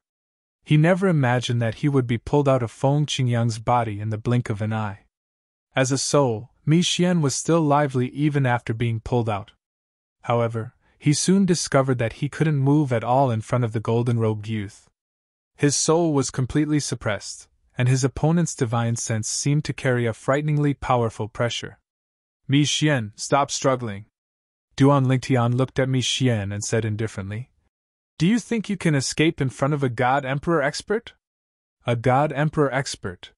He never imagined that he would be pulled out of Feng Qingyang's body in the blink of an eye. As a soul, Mi Xian was still lively even after being pulled out. However, he soon discovered that he couldn't move at all in front of the golden-robed youth. His soul was completely suppressed, and his opponent's divine sense seemed to carry a frighteningly powerful pressure. "Mi Xian, stop struggling." Duan Lingtian looked at Mi Xian and said indifferently, "Do you think you can escape in front of a God-Emperor expert?" A God-Emperor expert.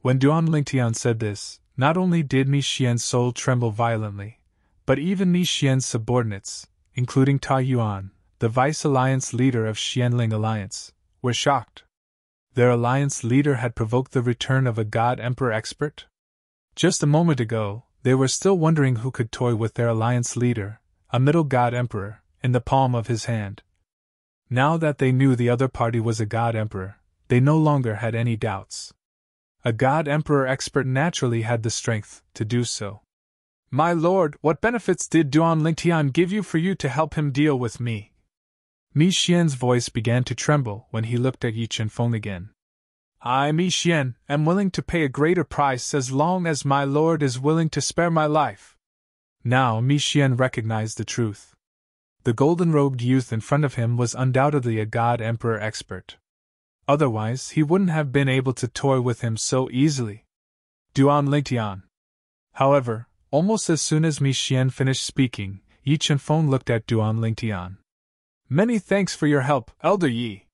When Duan Lingtian said this, not only did Mi Xian's soul tremble violently, but even Mi Xian's subordinates, including Tai Yuan, the Vice-Alliance leader of Xianling Alliance, were shocked. Their alliance leader had provoked the return of a God-Emperor expert? Just a moment ago, they were still wondering who could toy with their alliance leader, a middle God-Emperor, in the palm of his hand. Now that they knew the other party was a God-Emperor, they no longer had any doubts. A God-Emperor expert naturally had the strength to do so. "My lord, what benefits did Duan Lingtian give you for you to help him deal with me?" Mi Xian's voice began to tremble when he looked at Yi Chenfeng again. "I, Mi Xian, am willing to pay a greater price as long as my lord is willing to spare my life." Now Mi Xian recognized the truth. The golden-robed youth in front of him was undoubtedly a god emperor expert. Otherwise, he wouldn't have been able to toy with him so easily. Duan Lingtian. However, almost as soon as Mi Xian finished speaking, Yi Chenfeng looked at Duan Lingtian. Many thanks for your help, Elder Yi.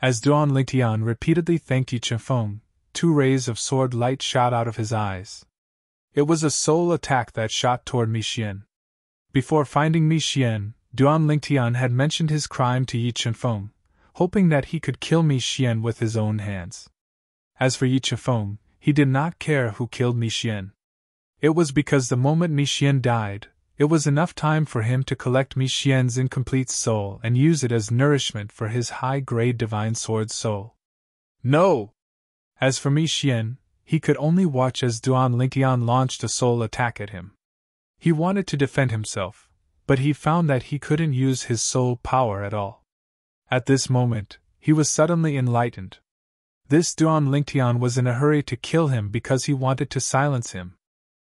As Duan Lingtian repeatedly thanked Yi Chenfeng, 2 rays of sword light shot out of his eyes. It was a soul attack that shot toward Mi Xian. Before finding Mi Xian, Duan Lingtian had mentioned his crime to Yi Chenfeng, hoping that he could kill Mi Xian with his own hands. As for Yi Chenfeng, he did not care who killed Mi Xian. It was because the moment Mi Xian died, it was enough time for him to collect Mi Xian's incomplete soul and use it as nourishment for his high-grade divine sword soul. No! As for Mi Xian, he could only watch as Duan Lingtian launched a soul attack at him. He wanted to defend himself, but he found that he couldn't use his soul power at all. At this moment, he was suddenly enlightened. This Duan Lingtian was in a hurry to kill him because he wanted to silence him.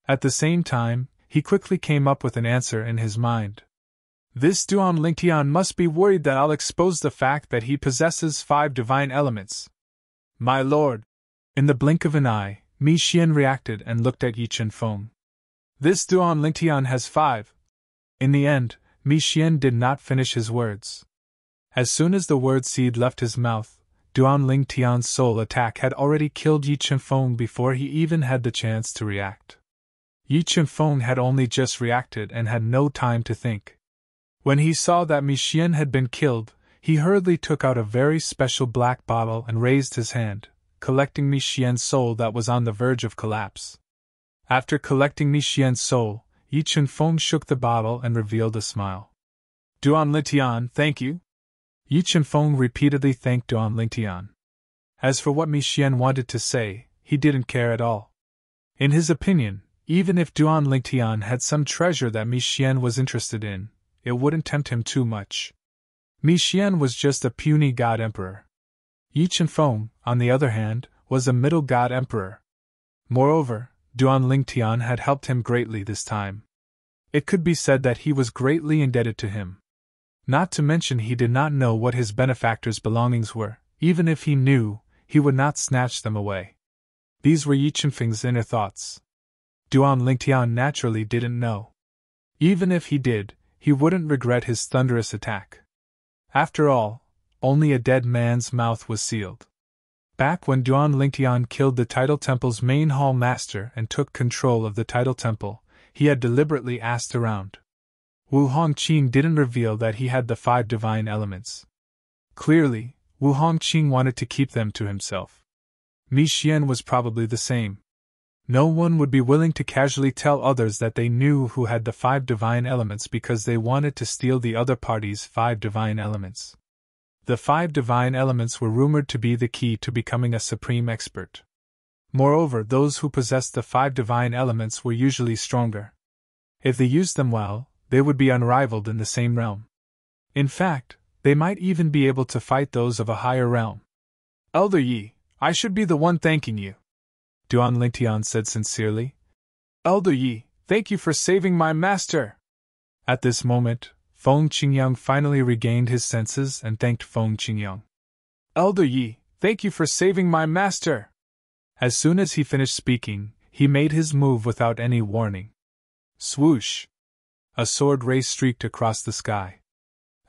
At the same time, he quickly came up with an answer in his mind. This Duan Lingtian must be worried that I'll expose the fact that he possesses 5 divine elements. My lord! In the blink of an eye, Mi Xian reacted and looked at Yi Chenfeng. This Duan Lingtian has 5. In the end, Mi Xian did not finish his words. As soon as the word seed left his mouth, Duan Lingtian's soul attack had already killed Yi Chenfeng before he even had the chance to react. Yi Chenfeng had only just reacted and had no time to think. When he saw that Mi Xian had been killed, he hurriedly took out a very special black bottle and raised his hand, collecting Mi Xian's soul that was on the verge of collapse. After collecting Mi Xian's soul, Yi Chenfeng shook the bottle and revealed a smile. Duan Lingtian, thank you. Yi Chenfeng repeatedly thanked Duan Lingtian. As for what Mi Xian wanted to say, he didn't care at all. In his opinion, even if Duan Lingtian had some treasure that Mi Xian was interested in, it wouldn't tempt him too much. Mi Xian was just a puny god emperor. Yi Chenfeng, on the other hand, was a middle god emperor. Moreover, Duan Lingtian had helped him greatly this time. It could be said that he was greatly indebted to him. Not to mention he did not know what his benefactor's belongings were. Even if he knew, he would not snatch them away. These were Yi Chenfeng's inner thoughts. Duan Lingtian naturally didn't know. Even if he did, he wouldn't regret his thunderous attack. After all, only a dead man's mouth was sealed. Back when Duan Lingtian killed the Tidal Temple's main hall master and took control of the Tidal Temple, he had deliberately asked around. Wu Hongqing didn't reveal that he had the 5 divine elements. Clearly, Wu Hongqing wanted to keep them to himself. Mi Xian was probably the same. No one would be willing to casually tell others that they knew who had the 5 divine elements because they wanted to steal the other party's 5 divine elements. The 5 divine elements were rumored to be the key to becoming a supreme expert. Moreover, those who possessed the 5 divine elements were usually stronger. If they used them well, they would be unrivaled in the same realm. In fact, they might even be able to fight those of a higher realm. Elder Yi, I should be the one thanking you, Duan Lingtian said sincerely. Elder Yi, thank you for saving my master. At this moment, Feng Qingyang finally regained his senses and thanked Feng Qingyang. Elder Yi, thank you for saving my master. As soon as he finished speaking, he made his move without any warning. Swoosh! A sword ray streaked across the sky.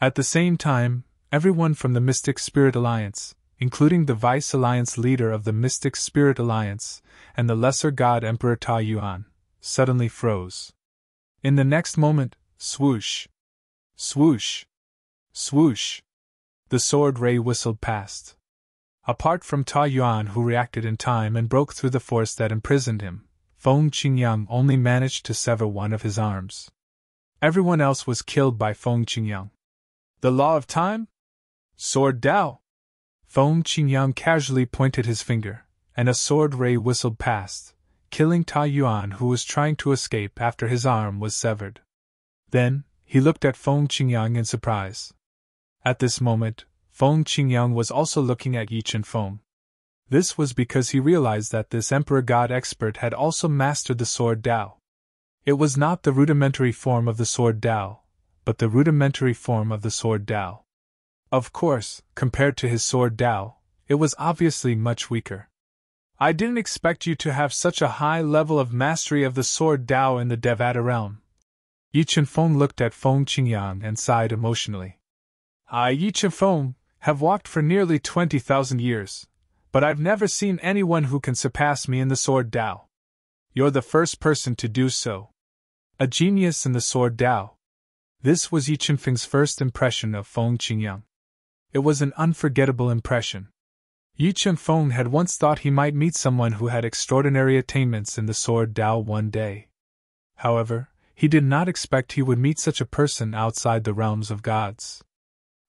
At the same time, everyone from the Mystic Spirit Alliance, including the Vice Alliance leader of the Mystic Spirit Alliance and the Lesser God Emperor Ta Yuan, suddenly froze. In the next moment, swoosh! Swoosh! Swoosh! The sword ray whistled past. Apart from Ta Yuan, who reacted in time and broke through the force that imprisoned him, Feng Qingyang only managed to sever one of his arms. Everyone else was killed by Feng Qingyang. The law of time? Sword Dao! Feng Qingyang casually pointed his finger, and a sword ray whistled past, killing Ta Yuan, who was trying to escape after his arm was severed. Then, he looked at Feng Qingyang in surprise. At this moment, Feng Qingyang was also looking at Yi Chenfeng. This was because he realized that this Emperor God expert had also mastered the Sword Dao. It was not the rudimentary form of the Sword Dao, but the rudimentary form of the sword Dao. Of course, compared to his sword Dao, it was obviously much weaker. I didn't expect you to have such a high level of mastery of the sword Dao in the Devata realm. Yi Chenfeng looked at Feng Qingyang and sighed emotionally. I, Yi Chenfeng, have walked for nearly 20,000 years, but I've never seen anyone who can surpass me in the sword Dao. You're the first person to do so. A genius in the sword Dao. This was Yi Chenfeng's first impression of Feng Qingyang. It was an unforgettable impression. Yi Chenfeng had once thought he might meet someone who had extraordinary attainments in the sword Dao one day. However, he did not expect he would meet such a person outside the realms of gods.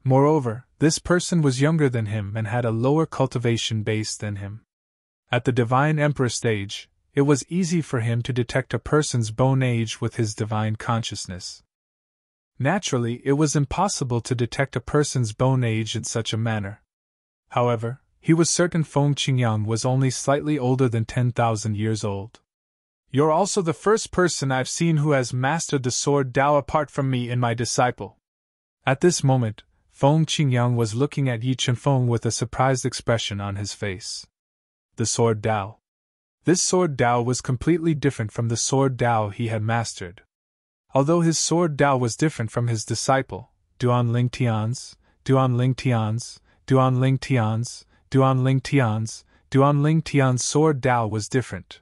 Moreover, this person was younger than him and had a lower cultivation base than him. At the Divine Emperor stage, it was easy for him to detect a person's bone age with his divine consciousness. Naturally, it was impossible to detect a person's bone age in such a manner. However, he was certain Feng Qingyang was only slightly older than 10,000 years old. You're also the first person I've seen who has mastered the sword Dao apart from me and my disciple. At this moment, Feng Qingyang was looking at Yi Chenfeng with a surprised expression on his face. The sword Dao. This sword Dao was completely different from the sword Dao he had mastered. Although his sword Dao was different from his disciple, Duan Tian's sword Dao was different.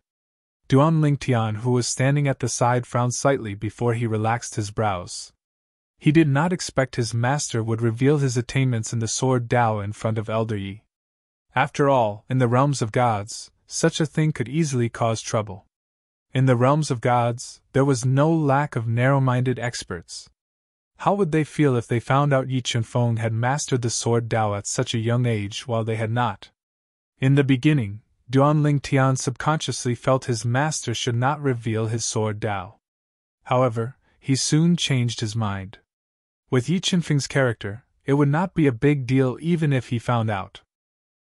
Duan Tian, who was standing at the side, frowned slightly before he relaxed his brows. He did not expect his master would reveal his attainments in the sword Dao in front of Elder Yi. After all, in the realms of gods, such a thing could easily cause trouble. In the realms of gods, there was no lack of narrow-minded experts. How would they feel if they found out Yi Chenfeng had mastered the sword Dao at such a young age while they had not? In the beginning, Duan Tian subconsciously felt his master should not reveal his sword Dao. However, he soon changed his mind. With Yi Chenfeng's character, it would not be a big deal even if he found out.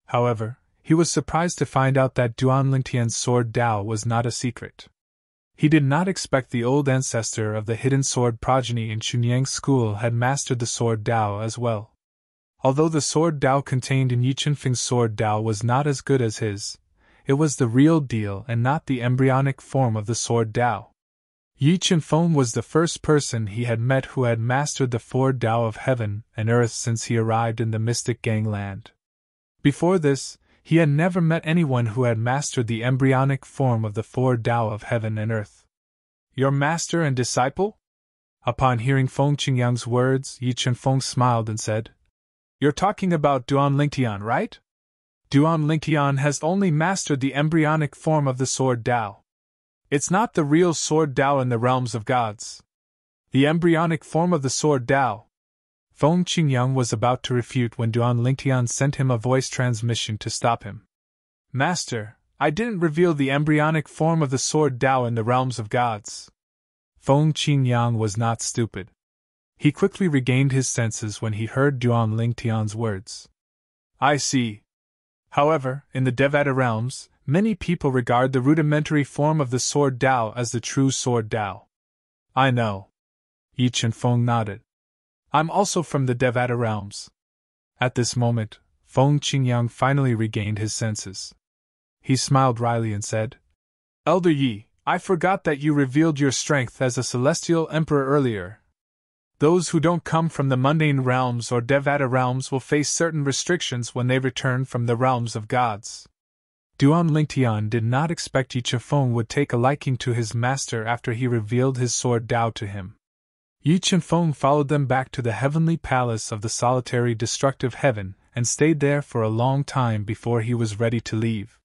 However, he was surprised to find out that Duan Tian's sword Dao was not a secret. He did not expect the old ancestor of the hidden sword progeny in Chunyang's school had mastered the sword Dao as well. Although the sword Dao contained in Yi Chenfeng's sword Dao was not as good as his, it was the real deal and not the embryonic form of the sword Dao. Yi Chenfeng was the first person he had met who had mastered the four Dao of heaven and earth since he arrived in the mystic gangland. Before this, he had never met anyone who had mastered the embryonic form of the four Dao of heaven and earth. Your master and disciple? Upon hearing Feng Qingyang's words, Yi Chenfeng smiled and said, You're talking about Duan Tian, right? Duan Tian has only mastered the embryonic form of the sword Dao. It's not the real sword Dao in the realms of gods. The embryonic form of the sword Dao. Feng Qingyang was about to refute when Duan Tian sent him a voice transmission to stop him. Master, I didn't reveal the embryonic form of the sword Dao in the realms of gods. Feng Qingyang was not stupid. He quickly regained his senses when he heard Duan Tian's words. I see. However, in the Devata realms, many people regard the rudimentary form of the sword Dao as the true sword Dao. I know. Yi Chenfeng nodded. I'm also from the Devata realms. At this moment, Feng Qingyang finally regained his senses. He smiled wryly and said, Elder Yi, I forgot that you revealed your strength as a celestial emperor earlier. Those who don't come from the mundane realms or Devata realms will face certain restrictions when they return from the realms of gods. Duan Tian did not expect Yi Chenfeng would take a liking to his master after he revealed his sword Dao to him. Yi Chenfeng followed them back to the heavenly palace of the solitary destructive heaven and stayed there for a long time before he was ready to leave.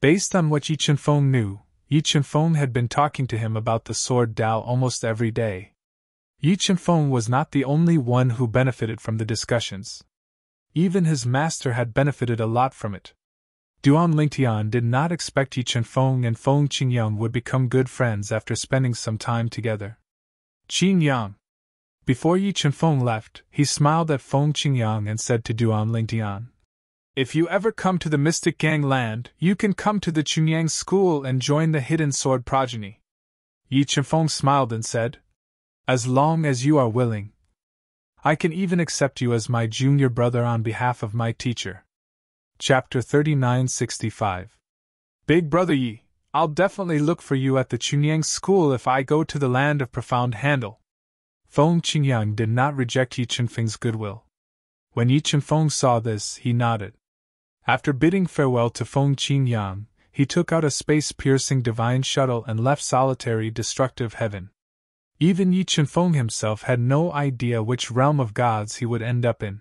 Based on what Yi Chenfeng knew, Yi Chenfeng had been talking to him about the sword Dao almost every day. Yi Chenfeng was not the only one who benefited from the discussions. Even his master had benefited a lot from it. Duan Tian did not expect Yi Chenfeng and Feng Qingyang would become good friends after spending some time together. Qingyang. Before Yi Chenfeng left, he smiled at Feng Qingyang and said to Duan Tian, If you ever come to the Mystic Gangland, you can come to the Chunyang school and join the hidden sword progeny. Yi Chenfeng smiled and said, As long as you are willing, I can even accept you as my junior brother on behalf of my teacher. Chapter 3965. Big Brother Yi, I'll definitely look for you at the Chunyang School if I go to the land of profound handle. Feng Qingyang did not reject Yi Chenfeng's goodwill. When Yi Chenfeng saw this, he nodded. After bidding farewell to Feng Qingyang, he took out a space-piercing divine shuttle and left solitary destructive heaven. Even Yi Chenfeng himself had no idea which realm of gods he would end up in.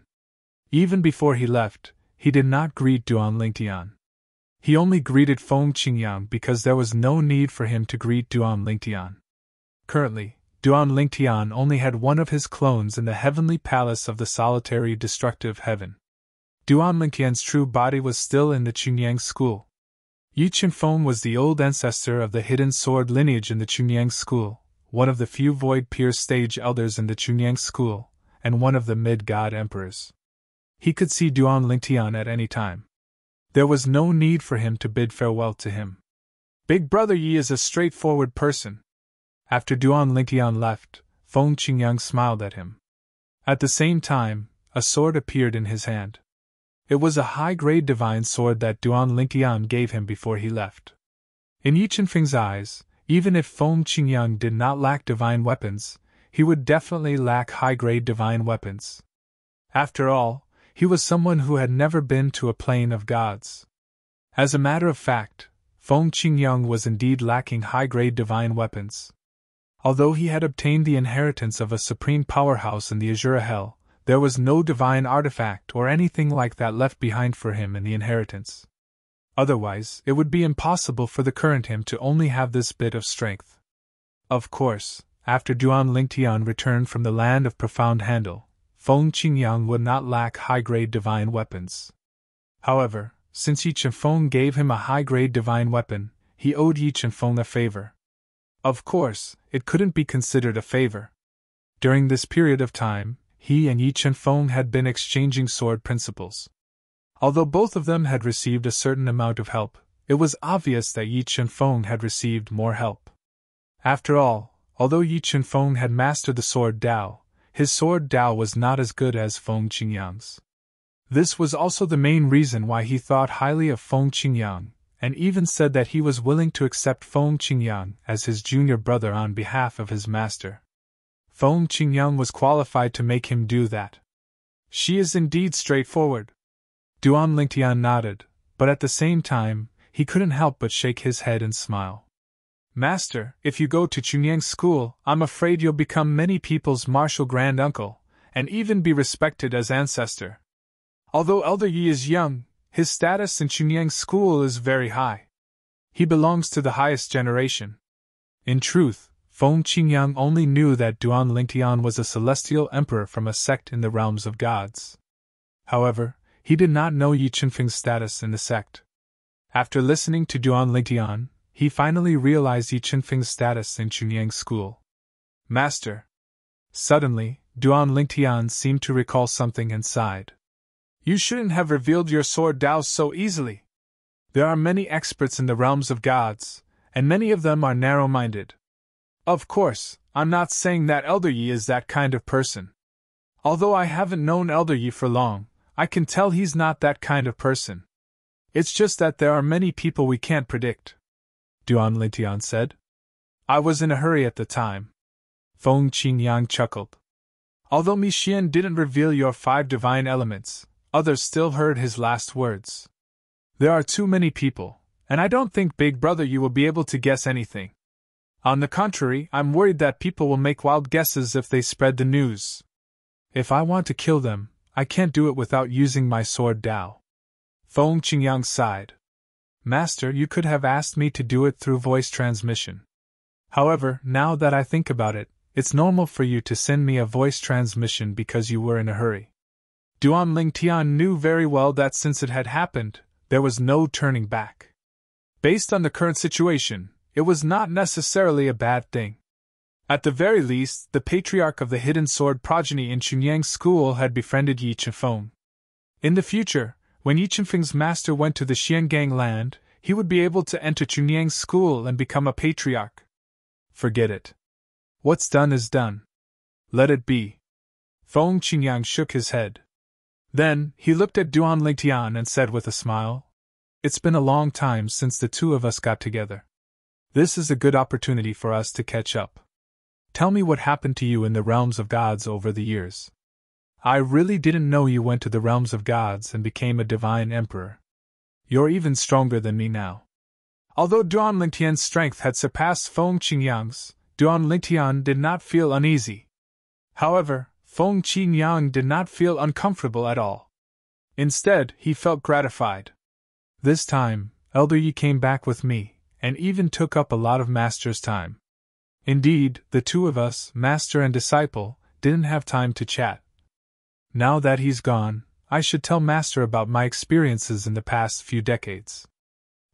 Even before he left, he did not greet Duan Lingtian. He only greeted Feng Qingyang because there was no need for him to greet Duan Lingtian. Currently, Duan Lingtian only had one of his clones in the heavenly palace of the solitary destructive heaven. Duan Lingtian's true body was still in the Chunyang School. Yi Chenfeng was the old ancestor of the hidden sword lineage in the Chunyang School, one of the few void-pierced stage elders in the Chunyang School, and one of the mid-god emperors. He could see Duan Lingtian at any time. There was no need for him to bid farewell to him. Big Brother Yi is a straightforward person. After Duan Lingtian left, Feng Qingyang smiled at him. At the same time, a sword appeared in his hand. It was a high-grade divine sword that Duan Lingtian gave him before he left. In Yi Chenfeng's eyes, even if Feng Qingyang did not lack divine weapons, he would definitely lack high-grade divine weapons. After all, he was someone who had never been to a plane of gods. As a matter of fact, Feng Qingyang was indeed lacking high-grade divine weapons. Although he had obtained the inheritance of a supreme powerhouse in the Azura Hell, there was no divine artifact or anything like that left behind for him in the inheritance. Otherwise, it would be impossible for the current him to only have this bit of strength. Of course, after Duan Lingtian returned from the land of profound handle, Feng Qingyang would not lack high-grade divine weapons. However, since Yi Chenfeng gave him a high-grade divine weapon, he owed Yi Chenfeng a favor. Of course, it couldn't be considered a favor. During this period of time, he and Yi Chenfeng had been exchanging sword principles. Although both of them had received a certain amount of help, it was obvious that Yi Chenfeng had received more help. After all, although Yi Chenfeng had mastered the sword Dao, his sword Dao was not as good as Feng Qingyang's. This was also the main reason why he thought highly of Feng Qingyang, and even said that he was willing to accept Feng Qingyang as his junior brother on behalf of his master. Feng Qingyang was qualified to make him do that. She is indeed straightforward. Duan Lingtian nodded, but at the same time, he couldn't help but shake his head and smile. Master, if you go to Chunyang School, I'm afraid you'll become many people's martial grand-uncle, and even be respected as ancestor. Although Elder Yi is young, his status in Chunyang School is very high. He belongs to the highest generation. In truth, Feng Qingyang only knew that Duan Lingtian was a celestial emperor from a sect in the realms of gods. However, he did not know Yi Chenfeng's status in the sect. After listening to Duan Lingtian, he finally realized Yi Chenfeng's status in Chunyang School. Master. Suddenly, Duan Lingtian seemed to recall something and sighed. You shouldn't have revealed your sword Dao so easily. There are many experts in the realms of gods, and many of them are narrow-minded. Of course, I'm not saying that Elder Yi is that kind of person. Although I haven't known Elder Yi for long, I can tell he's not that kind of person. It's just that there are many people we can't predict. Duan Lingtian said. I was in a hurry at the time. Feng Qingyang chuckled. Although Mi Xian didn't reveal your 5 divine elements, others still heard his last words. There are too many people, and I don't think Big Brother you will be able to guess anything. On the contrary, I'm worried that people will make wild guesses if they spread the news. If I want to kill them, I can't do it without using my sword Dao. Feng Qingyang sighed. Master, you could have asked me to do it through voice transmission. However, now that I think about it, it's normal for you to send me a voice transmission because you were in a hurry. Duan Lingtian knew very well that since it had happened, there was no turning back. Based on the current situation, it was not necessarily a bad thing. At the very least, the patriarch of the hidden sword progeny in Chunyang School had befriended Yi Chenfeng. In the future, when Yi Chenfeng's master went to the Xiangang land, he would be able to enter Chunyang School and become a patriarch. Forget it. What's done is done. Let it be. Feng Qingyang shook his head. Then, he looked at Duan Lingtian and said with a smile, "It's been a long time since the two of us got together. This is a good opportunity for us to catch up. Tell me what happened to you in the realms of gods over the years. I really didn't know you went to the realms of gods and became a divine emperor. You're even stronger than me now." Although Duan Lingtian's strength had surpassed Feng Qingyang's, Duan Lingtian did not feel uneasy. However, Feng Qingyang did not feel uncomfortable at all. Instead, he felt gratified. This time, Elder Yi came back with me, and even took up a lot of Master's time. Indeed, the two of us, Master and disciple, didn't have time to chat. Now that he's gone, I should tell Master about my experiences in the past few decades.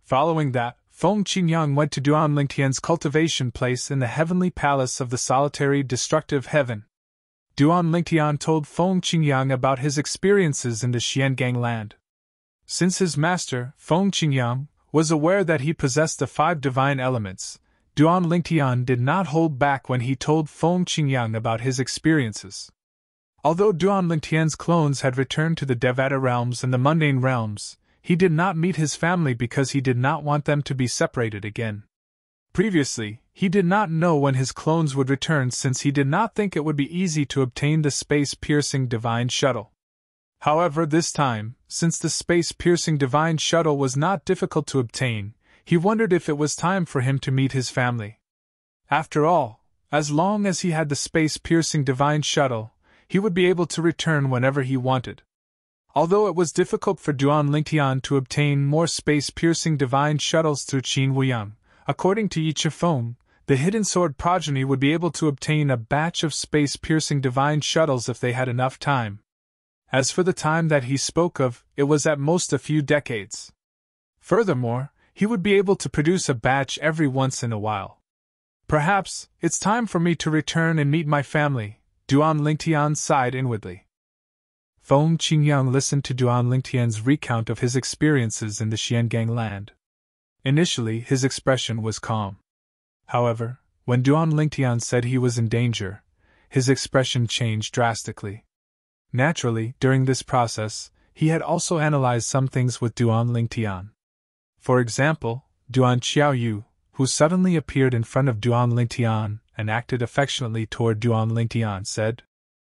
Following that, Feng Qingyang went to Duan Lingtian's cultivation place in the heavenly palace of the solitary destructive heaven. Duan Lingtian told Feng Qingyang about his experiences in the Xiangang land. Since his master, Feng Qingyang, was aware that he possessed the 5 divine elements, Duan Lingtian did not hold back when he told Feng Qingyang about his experiences. Although Duan Lingtian's clones had returned to the Devata realms and the mundane realms, he did not meet his family because he did not want them to be separated again. Previously, he did not know when his clones would return since he did not think it would be easy to obtain the space-piercing divine shuttle. However, this time, since the space-piercing divine shuttle was not difficult to obtain, he wondered if it was time for him to meet his family. After all, as long as he had the space-piercing divine shuttle, he would be able to return whenever he wanted. Although it was difficult for Duan Lingtian to obtain more space-piercing divine shuttles through Qin Wuyang, according to Yi Chifeng, the hidden sword progeny would be able to obtain a batch of space-piercing divine shuttles if they had enough time. As for the time that he spoke of, it was at most a few decades. Furthermore, he would be able to produce a batch every once in a while. Perhaps, it's time for me to return and meet my family, Duan Lingtian sighed inwardly. Feng Qingyang listened to Duan Lingtian's recount of his experiences in the Xiangang land. Initially, his expression was calm. However, when Duan Lingtian said he was in danger, his expression changed drastically. Naturally, during this process, he had also analyzed some things with Duan Lingtian. For example, Duan Xiaoyu, who suddenly appeared in front of Duan Lingtian and acted affectionately toward Duan Lingtian, said,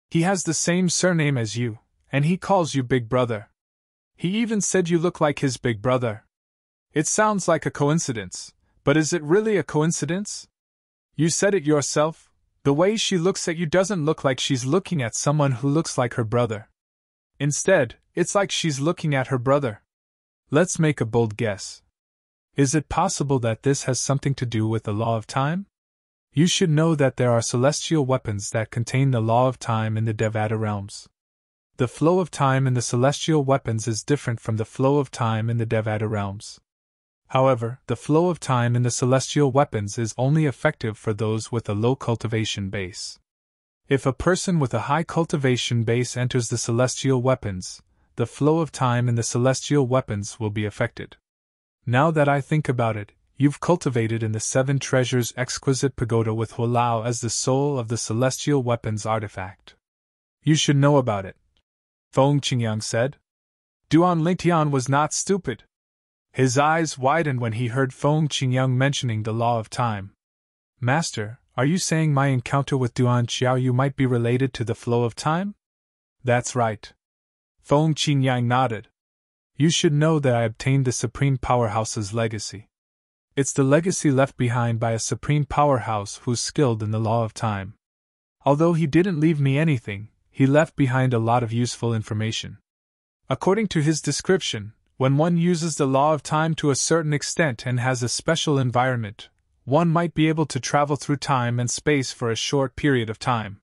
"He has the same surname as you, and he calls you Big Brother. He even said you look like his big brother. It sounds like a coincidence, but is it really a coincidence? You said it yourself, the way she looks at you doesn't look like she's looking at someone who looks like her brother. Instead, it's like she's looking at her brother. Let's make a bold guess. Is it possible that this has something to do with the law of time? You should know that there are celestial weapons that contain the law of time in the Devata realms. The flow of time in the celestial weapons is different from the flow of time in the Devata realms. However, the flow of time in the celestial weapons is only effective for those with a low cultivation base. If a person with a high cultivation base enters the celestial weapons, the flow of time in the celestial weapons will be affected. Now that I think about it, you've cultivated in the 7 treasures exquisite pagoda with Hualao as the soul of the celestial weapons artifact. You should know about it, Feng Qingyang said. Duan Lingtian was not stupid. His eyes widened when he heard Feng Qingyang mentioning the law of time. Master, are you saying my encounter with Duan Xiaoyu might be related to the flow of time? That's right. Feng Qingyang nodded. You should know that I obtained the Supreme Powerhouse's legacy. It's the legacy left behind by a Supreme Powerhouse who's skilled in the law of time. Although he didn't leave me anything, he left behind a lot of useful information. According to his description, when one uses the law of time to a certain extent and has a special environment, one might be able to travel through time and space for a short period of time.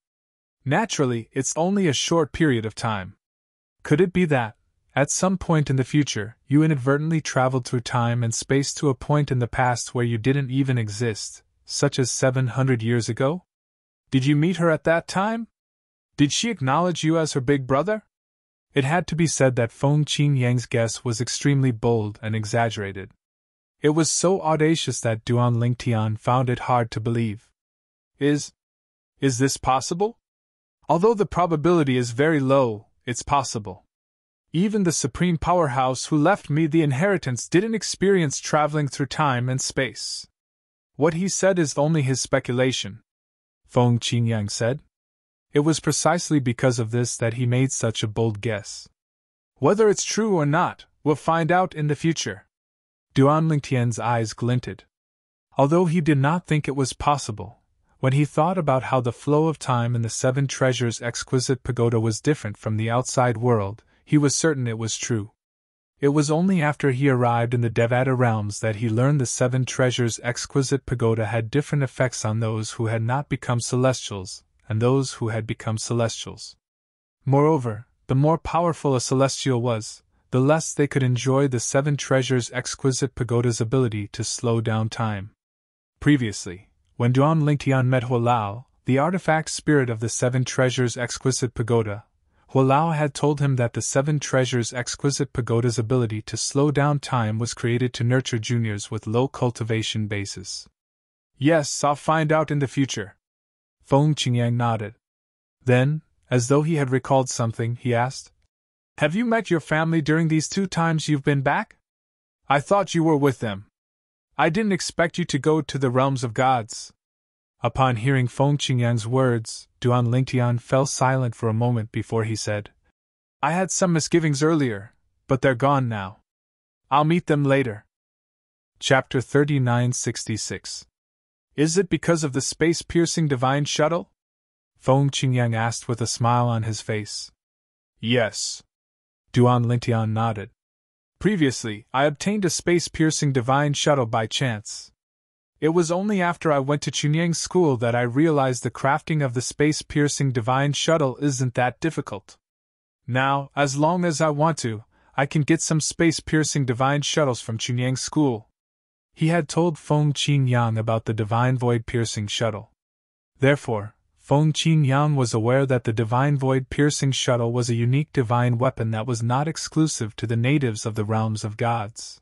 Naturally, it's only a short period of time. Could it be that, at some point in the future, you inadvertently traveled through time and space to a point in the past where you didn't even exist, such as 700 years ago? Did you meet her at that time? Did she acknowledge you as her big brother? It had to be said that Feng Qingyang's guess was extremely bold and exaggerated. It was so audacious that Duan Lingtian found it hard to believe. Is this possible? Although the probability is very low, it's possible. Even the Supreme Powerhouse who left me the inheritance didn't experience traveling through time and space. What he said is only his speculation, Feng Qingyang said. It was precisely because of this that he made such a bold guess. Whether it's true or not, we'll find out in the future. Duan Lingtian's eyes glinted. Although he did not think it was possible, when he thought about how the flow of time in the Seven Treasures' exquisite pagoda was different from the outside world, he was certain it was true. It was only after he arrived in the Devata realms that he learned the Seven Treasures' exquisite pagoda had different effects on those who had not become celestials, and those who had become celestials. Moreover, the more powerful a celestial was, the less they could enjoy the Seven Treasures' exquisite pagoda's ability to slow down time. Previously, when Duan Lingtian met Huolao, the artifact spirit of the Seven Treasures' exquisite pagoda, Huolao had told him that the Seven Treasures' exquisite pagoda's ability to slow down time was created to nurture juniors with low cultivation bases. Yes, I'll find out in the future. Feng Qingyang nodded. Then, as though he had recalled something, he asked, "Have you met your family during these 2 times you've been back? I thought you were with them. I didn't expect you to go to the realms of gods." Upon hearing Feng Qingyang's words, Duan Lingtian fell silent for a moment before he said, "I had some misgivings earlier, but they're gone now. I'll meet them later." Chapter 3966. Is it because of the space-piercing divine shuttle? Feng Qingyang asked with a smile on his face. Yes. Duan Lingtian nodded. Previously, I obtained a space-piercing divine shuttle by chance. It was only after I went to Chunyang's school that I realized the crafting of the space-piercing divine shuttle isn't that difficult. Now, as long as I want to, I can get some space-piercing divine shuttles from Chunyang's school. He had told Feng Qingyang about the divine void-piercing shuttle. Therefore, Feng Qingyang was aware that the divine void-piercing shuttle was a unique divine weapon that was not exclusive to the natives of the realms of gods.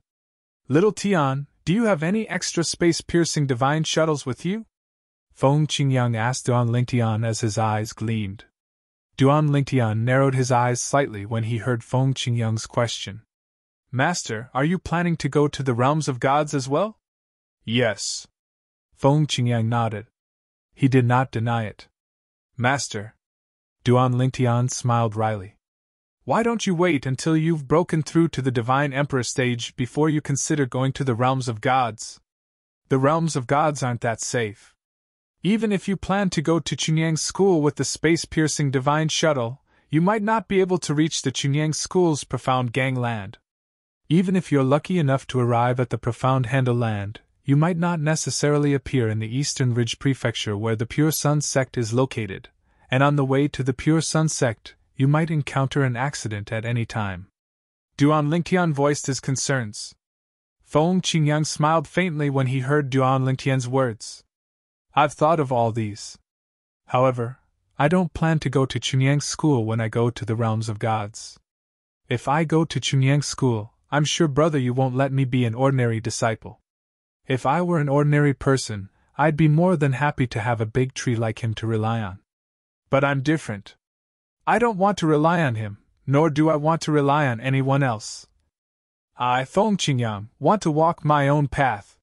Little Tian, do you have any extra space-piercing divine shuttles with you? Feng Qingyang asked Duan Lingtian as his eyes gleamed. Duan Lingtian narrowed his eyes slightly when he heard Feng Qingyang's question. Master, are you planning to go to the realms of gods as well? Yes. Feng Qingyang nodded. He did not deny it. Master. Duan Lingtian smiled wryly. Why don't you wait until you've broken through to the Divine Emperor stage before you consider going to the realms of gods? The realms of gods aren't that safe. Even if you plan to go to Chunyang's school with the space-piercing divine shuttle, you might not be able to reach the Chunyang school's profound gangland. Even if you're lucky enough to arrive at the profound Handle land, you might not necessarily appear in the Eastern Ridge Prefecture where the Pure Sun sect is located, and on the way to the Pure Sun sect, you might encounter an accident at any time. Duan Lingtian voiced his concerns. Feng Qingyang smiled faintly when he heard Duan Lingtian's words. I've thought of all these. However, I don't plan to go to Chunyang's school when I go to the realms of gods. If I go to Chunyang's school, I'm sure brother you won't let me be an ordinary disciple. If I were an ordinary person, I'd be more than happy to have a big tree like him to rely on. But I'm different. I don't want to rely on him, nor do I want to rely on anyone else. I, Feng Qingyang, want to walk my own path.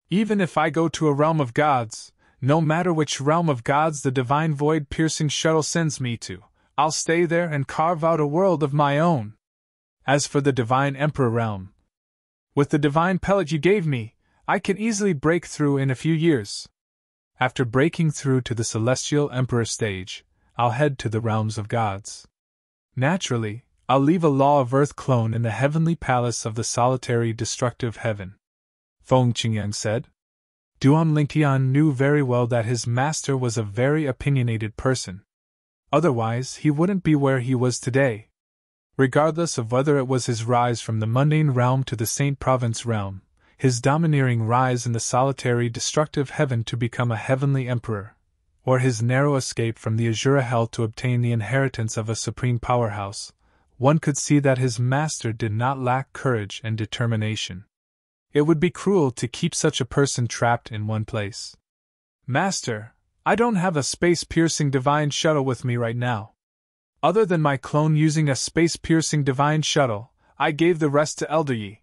Even if I go to a realm of gods, no matter which realm of gods the divine void-piercing shuttle sends me to, I'll stay there and carve out a world of my own. As for the Divine Emperor realm, with the divine pellet you gave me, I can easily break through in a few years. After breaking through to the Celestial Emperor stage, I'll head to the realms of gods. Naturally, I'll leave a Law of Earth clone in the heavenly palace of the solitary destructive heaven. Feng Qingyang said. Duan Lingtian knew very well that his master was a very opinionated person. Otherwise, he wouldn't be where he was today. Regardless of whether it was his rise from the mundane realm to the Saint Province realm, his domineering rise in the solitary destructive heaven to become a heavenly emperor, or his narrow escape from the Azura hell to obtain the inheritance of a supreme powerhouse, one could see that his master did not lack courage and determination. It would be cruel to keep such a person trapped in one place. Master, I don't have a space-piercing divine shuttle with me right now. Other than my clone using a space-piercing divine shuttle, I gave the rest to Elder Yi.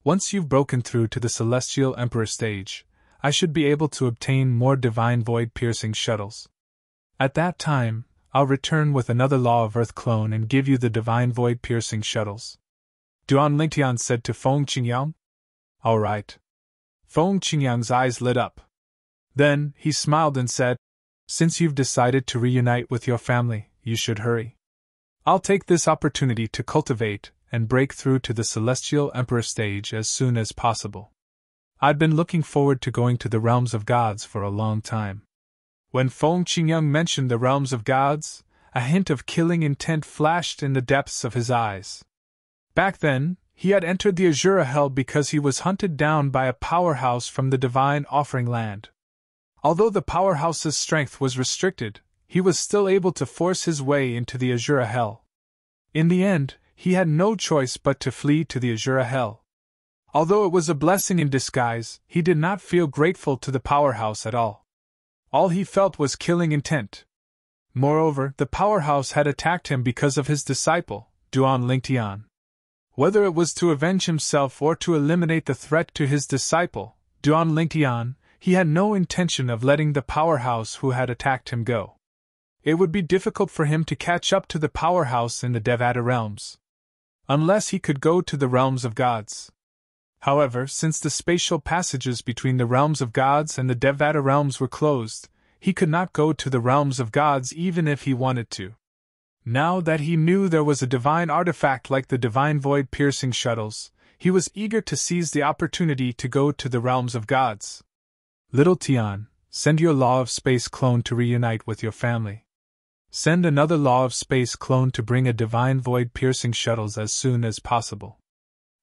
Once you've broken through to the Celestial Emperor stage, I should be able to obtain more divine void-piercing shuttles. At that time, I'll return with another Law of Earth clone and give you the divine void-piercing shuttles. Duan Lingtian said to Feng Qingyang. All right. Feng Qingyang's eyes lit up. Then, he smiled and said, Since you've decided to reunite with your family, you should hurry. I'll take this opportunity to cultivate and break through to the Celestial Emperor stage as soon as possible. I'd been looking forward to going to the realms of gods for a long time. When Feng Qingyang mentioned the realms of gods, a hint of killing intent flashed in the depths of his eyes. Back then, he had entered the Azura Hell because he was hunted down by a powerhouse from the Divine Offering Land. Although the powerhouse's strength was restricted, he was still able to force his way into the Azura Hell. In the end, he had no choice but to flee to the Azura Hell. Although it was a blessing in disguise, he did not feel grateful to the powerhouse at all. All he felt was killing intent. Moreover, the powerhouse had attacked him because of his disciple, Duan Lingtian. Whether it was to avenge himself or to eliminate the threat to his disciple, Duan Lingtian, he had no intention of letting the powerhouse who had attacked him go. It would be difficult for him to catch up to the powerhouse in the Devata realms, unless he could go to the realms of gods. However, since the spatial passages between the realms of gods and the Devata realms were closed, he could not go to the realms of gods even if he wanted to. Now that he knew there was a divine artifact like the divine void-piercing shuttles, he was eager to seize the opportunity to go to the realms of gods. Little Tian, send your Law of Space clone to reunite with your family. Send another Law of Space clone to bring a divine void-piercing shuttles as soon as possible.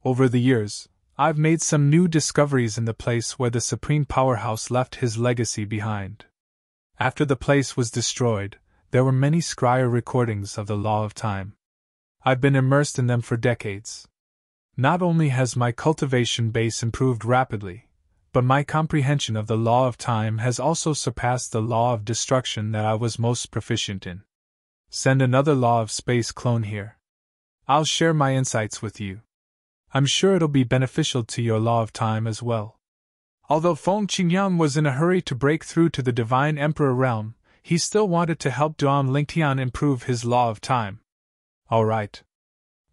Over the years, I've made some new discoveries in the place where the Supreme Powerhouse left his legacy behind. After the place was destroyed, there were many scryer recordings of the Law of Time. I've been immersed in them for decades. Not only has my cultivation base improved rapidly, but my comprehension of the Law of Time has also surpassed the Law of Destruction that I was most proficient in. Send another Law of Space clone here. I'll share my insights with you. I'm sure it'll be beneficial to your Law of Time as well. Although Feng Qingyang was in a hurry to break through to the Divine Emperor realm, he still wanted to help Duan Lingtian improve his Law of Time. All right.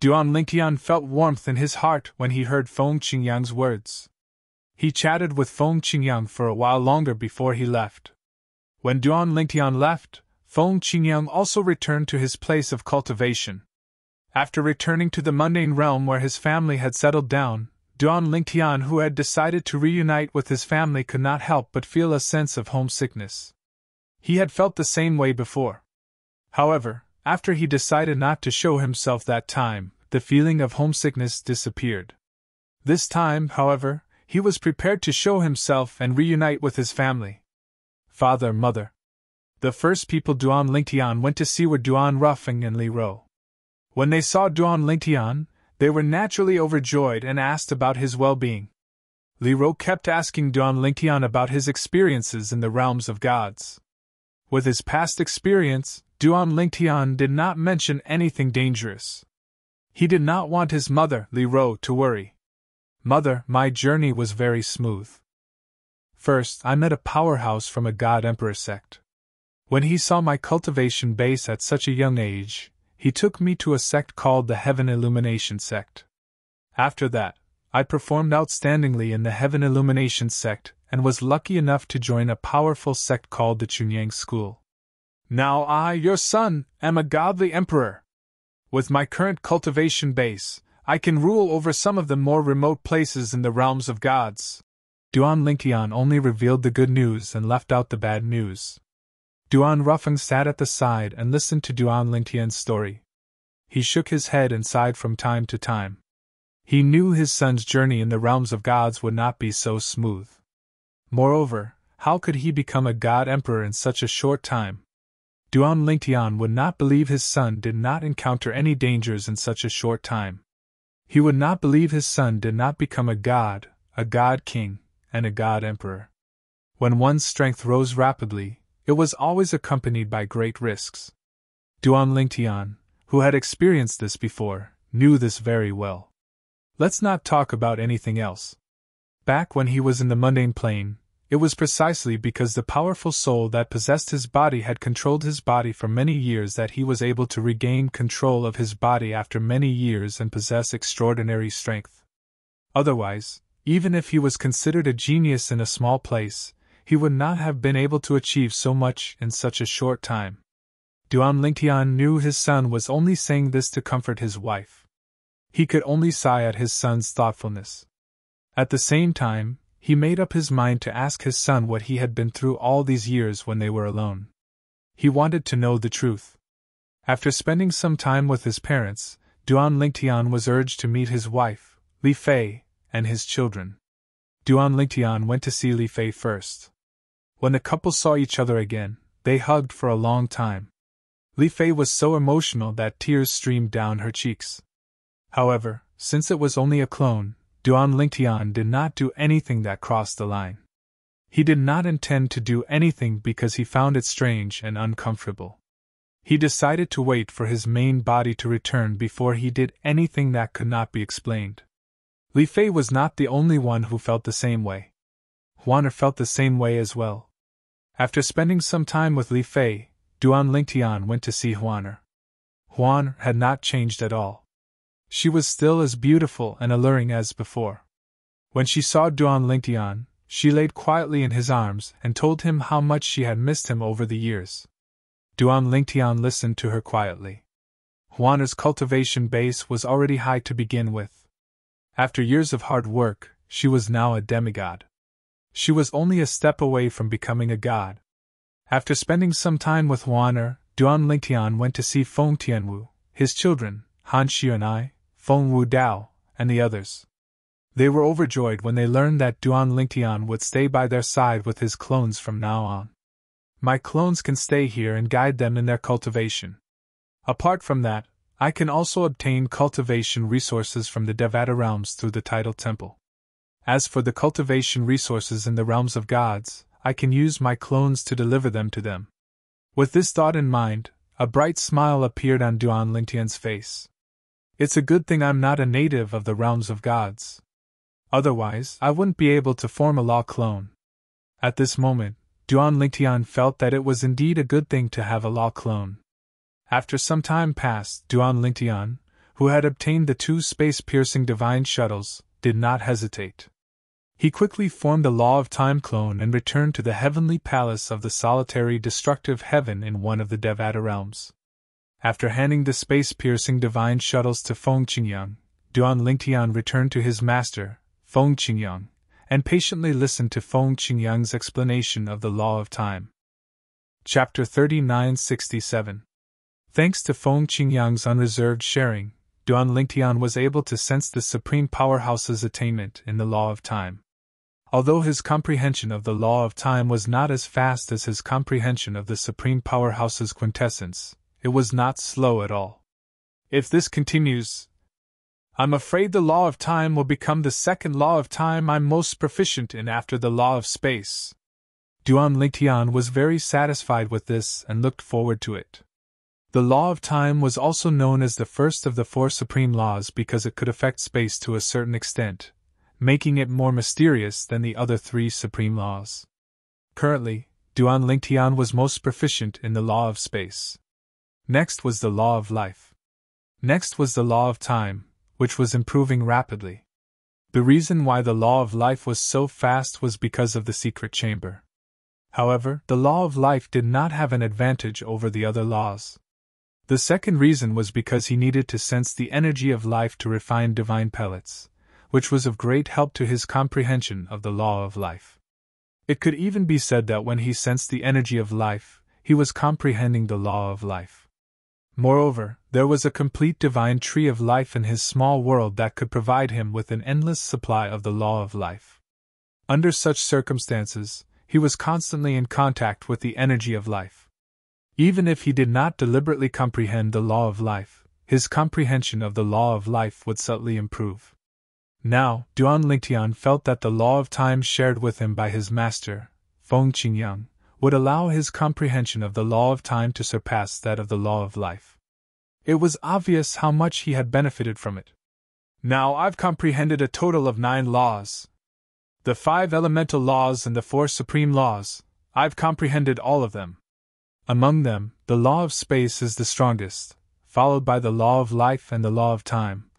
Duan Lingtian felt warmth in his heart when he heard Feng Qingyang's words. He chatted with Feng Qingyang for a while longer before he left. When Duan Lingtian left, Feng Qingyang also returned to his place of cultivation. After returning to the mundane realm where his family had settled down, Duan Lingtian, who had decided to reunite with his family, could not help but feel a sense of homesickness. He had felt the same way before. However, after he decided not to show himself that time, the feeling of homesickness disappeared. This time, however, he was prepared to show himself and reunite with his family. Father, mother. The first people Duan Lingtian went to see were Duan Ruffing and Li Ro. When they saw Duan Lingtian, they were naturally overjoyed and asked about his well-being. Li Ro kept asking Duan Lingtian about his experiences in the realms of gods. With his past experience, Duan Lingtian did not mention anything dangerous. He did not want his mother, Li Ro, to worry. Mother, my journey was very smooth. First, I met a powerhouse from a God Emperor sect. When he saw my cultivation base at such a young age, he took me to a sect called the Heaven Illumination sect. After that, I performed outstandingly in the Heaven Illumination sect and was lucky enough to join a powerful sect called the Chunyang School. Now I, your son, am a godly emperor. With my current cultivation base, I can rule over some of the more remote places in the realms of gods. Duan Lingtian only revealed the good news and left out the bad news. Duan Ruffing sat at the side and listened to Duan Lingtian's story. He shook his head and sighed from time to time. He knew his son's journey in the realms of gods would not be so smooth. Moreover, how could he become a god emperor in such a short time? Duan Lingtian would not believe his son did not encounter any dangers in such a short time. He would not believe his son did not become a god king, and a god emperor. When one's strength rose rapidly, it was always accompanied by great risks. Duan Lingtian, who had experienced this before, knew this very well. Let's not talk about anything else. Back when he was in the mundane plane, it was precisely because the powerful soul that possessed his body had controlled his body for many years that he was able to regain control of his body after many years and possess extraordinary strength. Otherwise, even if he was considered a genius in a small place, he would not have been able to achieve so much in such a short time. Duan Lingtian knew his son was only saying this to comfort his wife. He could only sigh at his son's thoughtfulness. At the same time, he made up his mind to ask his son what he had been through all these years when they were alone. He wanted to know the truth. After spending some time with his parents, Duan Lingtian was urged to meet his wife, Li Fei, and his children. Duan Lingtian went to see Li Fei first. When the couple saw each other again, they hugged for a long time. Li Fei was so emotional that tears streamed down her cheeks. However, since it was only a clone, Duan Lingtian did not do anything that crossed the line. He did not intend to do anything because he found it strange and uncomfortable. He decided to wait for his main body to return before he did anything that could not be explained. Li Fei was not the only one who felt the same way. Huaner felt the same way as well. After spending some time with Li Fei, Duan Lingtian went to see Huaner. Huaner had not changed at all. She was still as beautiful and alluring as before. When she saw Duan Lingtian, she laid quietly in his arms and told him how much she had missed him over the years. Duan Lingtian listened to her quietly. Huaner's cultivation base was already high to begin with. After years of hard work, she was now a demigod. She was only a step away from becoming a god. After spending some time with Huaner, Duan Lingtian went to see Feng Tianwu, his children, Han Xuanai, Feng Wu Dao, and the others. They were overjoyed when they learned that Duan Lingtian would stay by their side with his clones from now on. My clones can stay here and guide them in their cultivation. Apart from that, I can also obtain cultivation resources from the Devata realms through the tidal temple. As for the cultivation resources in the realms of gods, I can use my clones to deliver them to them. With this thought in mind, a bright smile appeared on Duan Lingtian's face. It's a good thing I'm not a native of the realms of gods. Otherwise, I wouldn't be able to form a law clone. At this moment, Duan Lingtian felt that it was indeed a good thing to have a law clone. After some time passed, Duan Lingtian, who had obtained the 2 space-piercing divine shuttles, did not hesitate. He quickly formed a Law of Time clone and returned to the heavenly palace of the solitary destructive heaven in one of the Devata realms. After handing the space-piercing divine shuttles to Feng Qingyang, Duan Lingtian returned to his master, Feng Qingyang, and patiently listened to Feng Qingyang's explanation of the Law of Time. Chapter 3967. Thanks to Feng Qingyang's unreserved sharing, Duan Lingtian was able to sense the Supreme Powerhouse's attainment in the Law of Time. Although his comprehension of the Law of Time was not as fast as his comprehension of the Supreme Powerhouse's quintessence, it was not slow at all. If this continues, I'm afraid the Law of Time will become the second Law of Time I'm most proficient in after the Law of Space. Duan Lingtian was very satisfied with this and looked forward to it. The Law of Time was also known as the first of the 4 supreme laws because it could affect space to a certain extent, making it more mysterious than the other 3 supreme laws. Currently, Duan Lingtian was most proficient in the Law of Space. Next was the Law of Life. Next was the Law of Time, which was improving rapidly. The reason why the Law of Life was so fast was because of the secret chamber. However, the Law of Life did not have an advantage over the other laws. The second reason was because he needed to sense the energy of life to refine divine pellets, which was of great help to his comprehension of the Law of Life. It could even be said that when he sensed the energy of life, he was comprehending the Law of Life. Moreover, there was a complete divine tree of life in his small world that could provide him with an endless supply of the Law of Life. Under such circumstances, he was constantly in contact with the energy of life. Even if he did not deliberately comprehend the Law of Life, his comprehension of the Law of Life would subtly improve. Now, Duan Lingtian felt that the Law of Time shared with him by his master, Feng Qingyang, would allow his comprehension of the law of time to surpass that of the law of life. It was obvious how much he had benefited from it. Now I've comprehended a total of 9 laws. The 5 elemental laws and the 4 supreme laws, I've comprehended all of them. Among them, the law of space is the strongest, followed by the law of life and the law of time.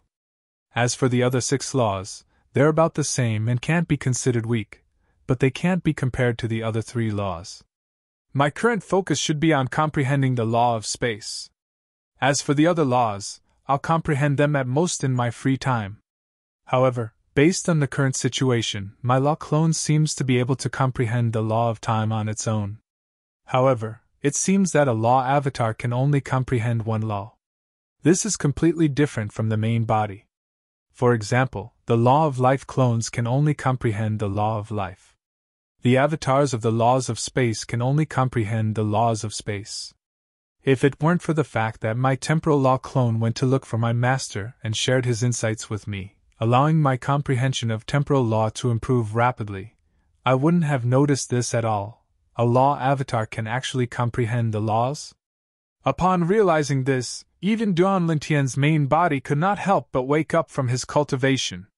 As for the other 6 laws, they're about the same and can't be considered weak, but they can't be compared to the other 3 laws. My current focus should be on comprehending the law of space. As for the other laws, I'll comprehend them at most in my free time. However, based on the current situation, my law clone seems to be able to comprehend the law of time on its own. However, it seems that a law avatar can only comprehend one law. This is completely different from the main body. For example, the law of life clones can only comprehend the law of life. The avatars of the laws of space can only comprehend the laws of space. If it weren't for the fact that my temporal law clone went to look for my master and shared his insights with me, allowing my comprehension of temporal law to improve rapidly, I wouldn't have noticed this at all. A law avatar can actually comprehend the laws? Upon realizing this, even Duan Lingtian's main body could not help but wake up from his cultivation.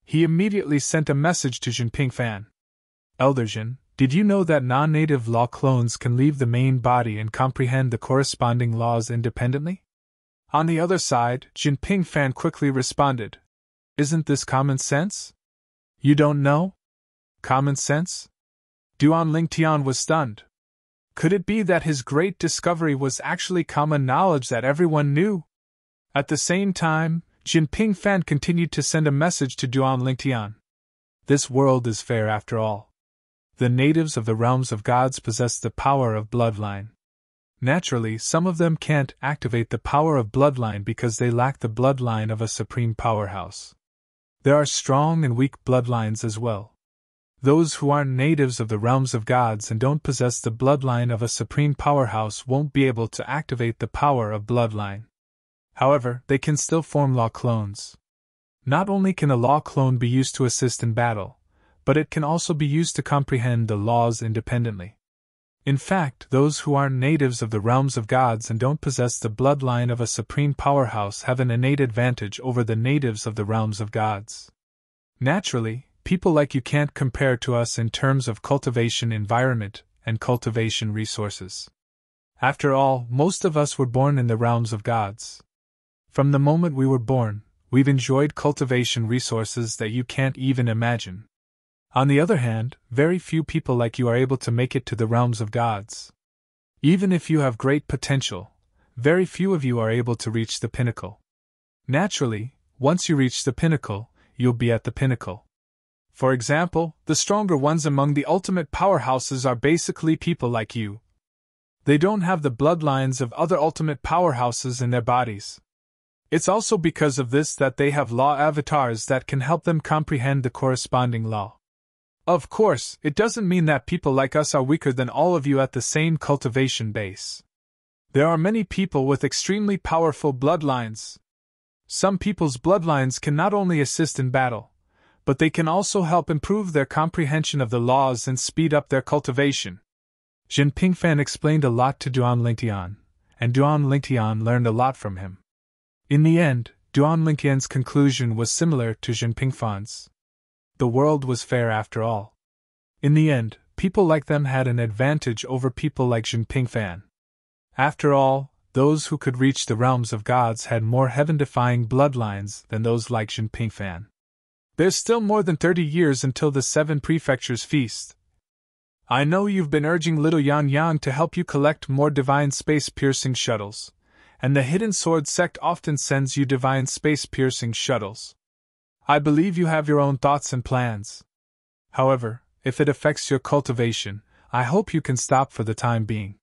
He immediately sent a message to Jinping Fan. Elder Jin, did you know that non-native law clones can leave the main body and comprehend the corresponding laws independently? On the other side, Jinping Fan quickly responded, isn't this common sense? You don't know? Common sense? Duan Lingtian was stunned. Could it be that his great discovery was actually common knowledge that everyone knew? At the same time, Jinping Fan continued to send a message to Duan Lingtian. This world is fair after all. The natives of the realms of gods possess the power of bloodline. Naturally, some of them can't activate the power of bloodline because they lack the bloodline of a supreme powerhouse. There are strong and weak bloodlines as well. Those who aren't natives of the realms of gods and don't possess the bloodline of a supreme powerhouse won't be able to activate the power of bloodline. However, they can still form law clones. Not only can a law clone be used to assist in battle, but it can also be used to comprehend the laws independently. In fact, those who aren't natives of the realms of gods and don't possess the bloodline of a supreme powerhouse have an innate advantage over the natives of the realms of gods. Naturally, people like you can't compare to us in terms of cultivation environment and cultivation resources. After all, most of us were born in the realms of gods. From the moment we were born, we've enjoyed cultivation resources that you can't even imagine. On the other hand, very few people like you are able to make it to the realms of gods. Even if you have great potential, very few of you are able to reach the pinnacle. Naturally, once you reach the pinnacle, you'll be at the pinnacle. For example, the stronger ones among the ultimate powerhouses are basically people like you. They don't have the bloodlines of other ultimate powerhouses in their bodies. It's also because of this that they have law avatars that can help them comprehend the corresponding law. Of course, it doesn't mean that people like us are weaker than all of you at the same cultivation base. There are many people with extremely powerful bloodlines. Some people's bloodlines can not only assist in battle, but they can also help improve their comprehension of the laws and speed up their cultivation. Jinping Fan explained a lot to Duan Lingtian, and Duan Lingtian learned a lot from him. In the end, Duan Lingtian's conclusion was similar to Jinping Fan's. The world was fair after all. In the end, people like them had an advantage over people like Jinping Fan. After all, those who could reach the realms of gods had more heaven-defying bloodlines than those like Jinping Fan. There's still more than 30 years until the 7 prefectures feast. I know you've been urging little Yang Yang to help you collect more divine space-piercing shuttles, and the Hidden Sword sect often sends you divine space-piercing shuttles. I believe you have your own thoughts and plans. However, if it affects your cultivation, I hope you can stop for the time being.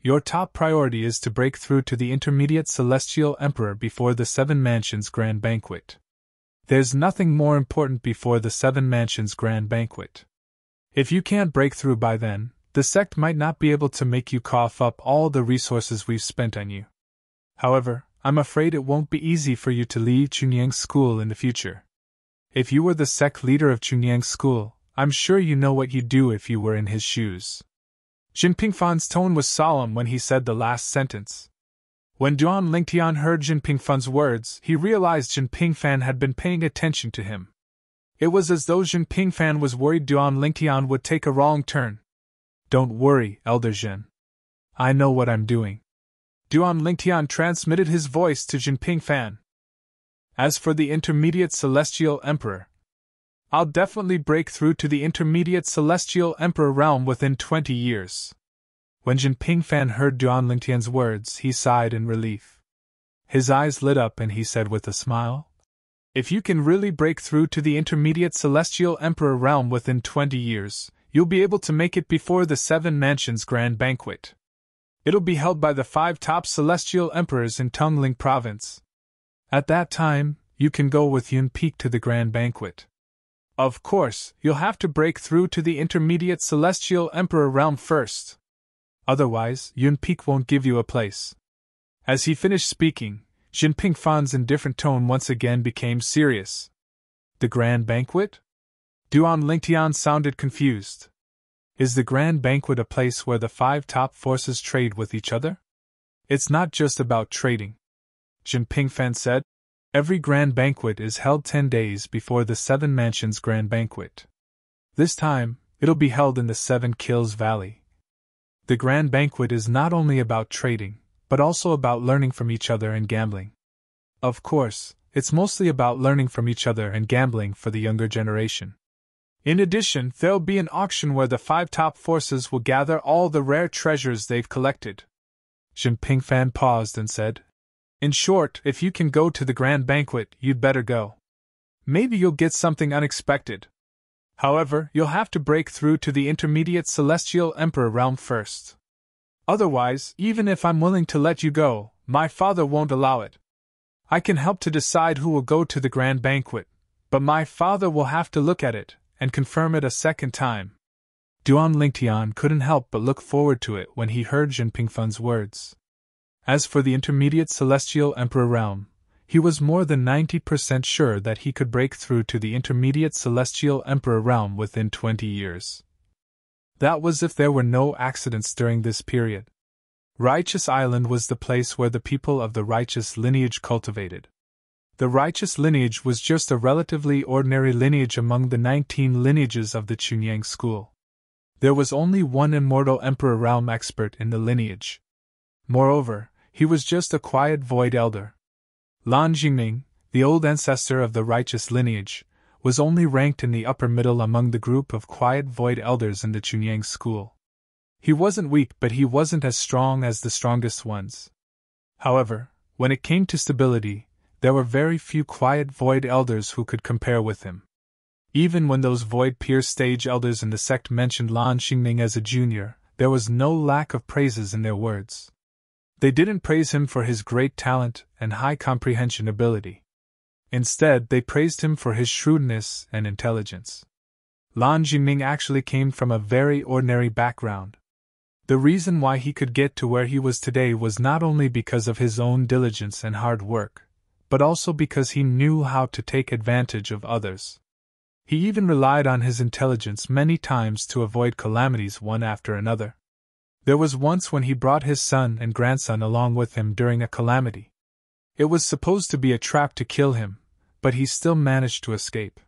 Your top priority is to break through to the intermediate Celestial Emperor before the 7 Mansions Grand Banquet. There's nothing more important before the 7 Mansions Grand Banquet. If you can't break through by then, the sect might not be able to make you cough up all the resources we've spent on you. However, I'm afraid it won't be easy for you to leave Chunyang's school in the future. If you were the sect leader of Chunyang's school, I'm sure you know what you'd do if you were in his shoes. Jin Pingfan's tone was solemn when he said the last sentence. When Duan Lingtian heard Jin Pingfan's words, he realized Jin Pingfan had been paying attention to him. It was as though Jin Pingfan was worried Duan Lingtian would take a wrong turn. "Don't worry, Elder Jin. I know what I'm doing." Duan Lingtian transmitted his voice to Jin Pingfan. "As for the intermediate Celestial Emperor, I'll definitely break through to the intermediate Celestial Emperor realm within 20 years. When Jin Pingfan heard Duan Lingtian's words, he sighed in relief. His eyes lit up and he said with a smile, "If you can really break through to the intermediate Celestial Emperor realm within 20 years, you'll be able to make it before the 7 Mansions Grand Banquet. It'll be held by the 5 top Celestial Emperors in Tungling Province. At that time, you can go with Yun Peak to the Grand Banquet. Of course, you'll have to break through to the intermediate Celestial Emperor realm first. Otherwise, Yun Peak won't give you a place." As he finished speaking, Jin Pingfan's indifferent tone once again became serious. "The Grand Banquet?" Duan Lingtian sounded confused. "Is the Grand Banquet a place where the 5 top forces trade with each other?" "It's not just about trading," Jin Pingfan said. "Every Grand Banquet is held 10 days before the 7 Mansions Grand Banquet. This time, it'll be held in the 7 Kills Valley. The Grand Banquet is not only about trading, but also about learning from each other and gambling. Of course, it's mostly about learning from each other and gambling for the younger generation. In addition, there'll be an auction where the 5 top forces will gather all the rare treasures they've collected." Jin Pingfan paused and said, "In short, if you can go to the Grand Banquet, you'd better go. Maybe you'll get something unexpected. However, you'll have to break through to the intermediate Celestial Emperor realm first. Otherwise, even if I'm willing to let you go, my father won't allow it. I can help to decide who will go to the Grand Banquet, but my father will have to look at it and confirm it a second time." Duan Lingtian couldn't help but look forward to it when he heard Jin Pingfan's words. As for the intermediate Celestial Emperor realm, he was more than 90% sure that he could break through to the intermediate Celestial Emperor realm within 20 years. That was if there were no accidents during this period. Righteous Island was the place where the people of the righteous lineage cultivated. The righteous lineage was just a relatively ordinary lineage among the 19 lineages of the Chunyang school. There was only one immortal Emperor realm expert in the lineage. Moreover, he was just a quiet void elder. Lan Jingming, the old ancestor of the righteous lineage, was only ranked in the upper middle among the group of quiet void elders in the Chunyang school. He wasn't weak, but he wasn't as strong as the strongest ones. However, when it came to stability, there were very few quiet void elders who could compare with him. Even when those void peer stage elders in the sect mentioned Lan Xingming as a junior, there was no lack of praises in their words. They didn't praise him for his great talent and high comprehension ability. Instead, they praised him for his shrewdness and intelligence. Lan Jingming actually came from a very ordinary background. The reason why he could get to where he was today was not only because of his own diligence and hard work, but also because he knew how to take advantage of others. He even relied on his intelligence many times to avoid calamities one after another. There was once when he brought his son and grandson along with him during a calamity. It was supposed to be a trap to kill him, but he still managed to escape.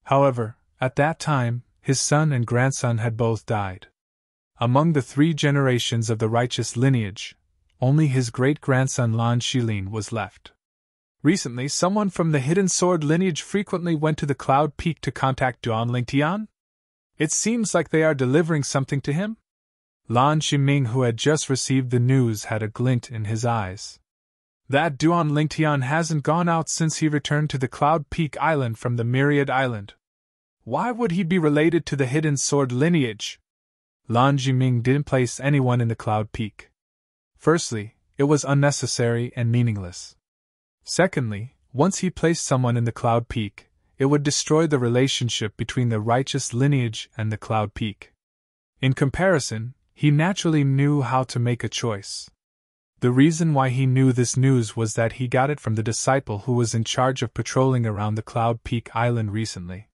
However, at that time, his son and grandson had both died. Among the 3 generations of the righteous lineage, only his great-grandson Lan Shilin was left. Recently, someone from the Hidden Sword lineage frequently went to the Cloud Peak to contact Duan Lingtian. It seems like they are delivering something to him. Lan Shiming, who had just received the news, had a glint in his eyes. That Duan Lingtian hasn't gone out since he returned to the Cloud Peak Island from the Myriad Island. Why would he be related to the Hidden Sword lineage? Lan Jiming didn't place anyone in the Cloud Peak. Firstly, it was unnecessary and meaningless. Secondly, once he placed someone in the Cloud Peak, it would destroy the relationship between the righteous lineage and the Cloud Peak. In comparison, he naturally knew how to make a choice. The reason why he knew this news was that he got it from the disciple who was in charge of patrolling around the Cloud Peak Island recently.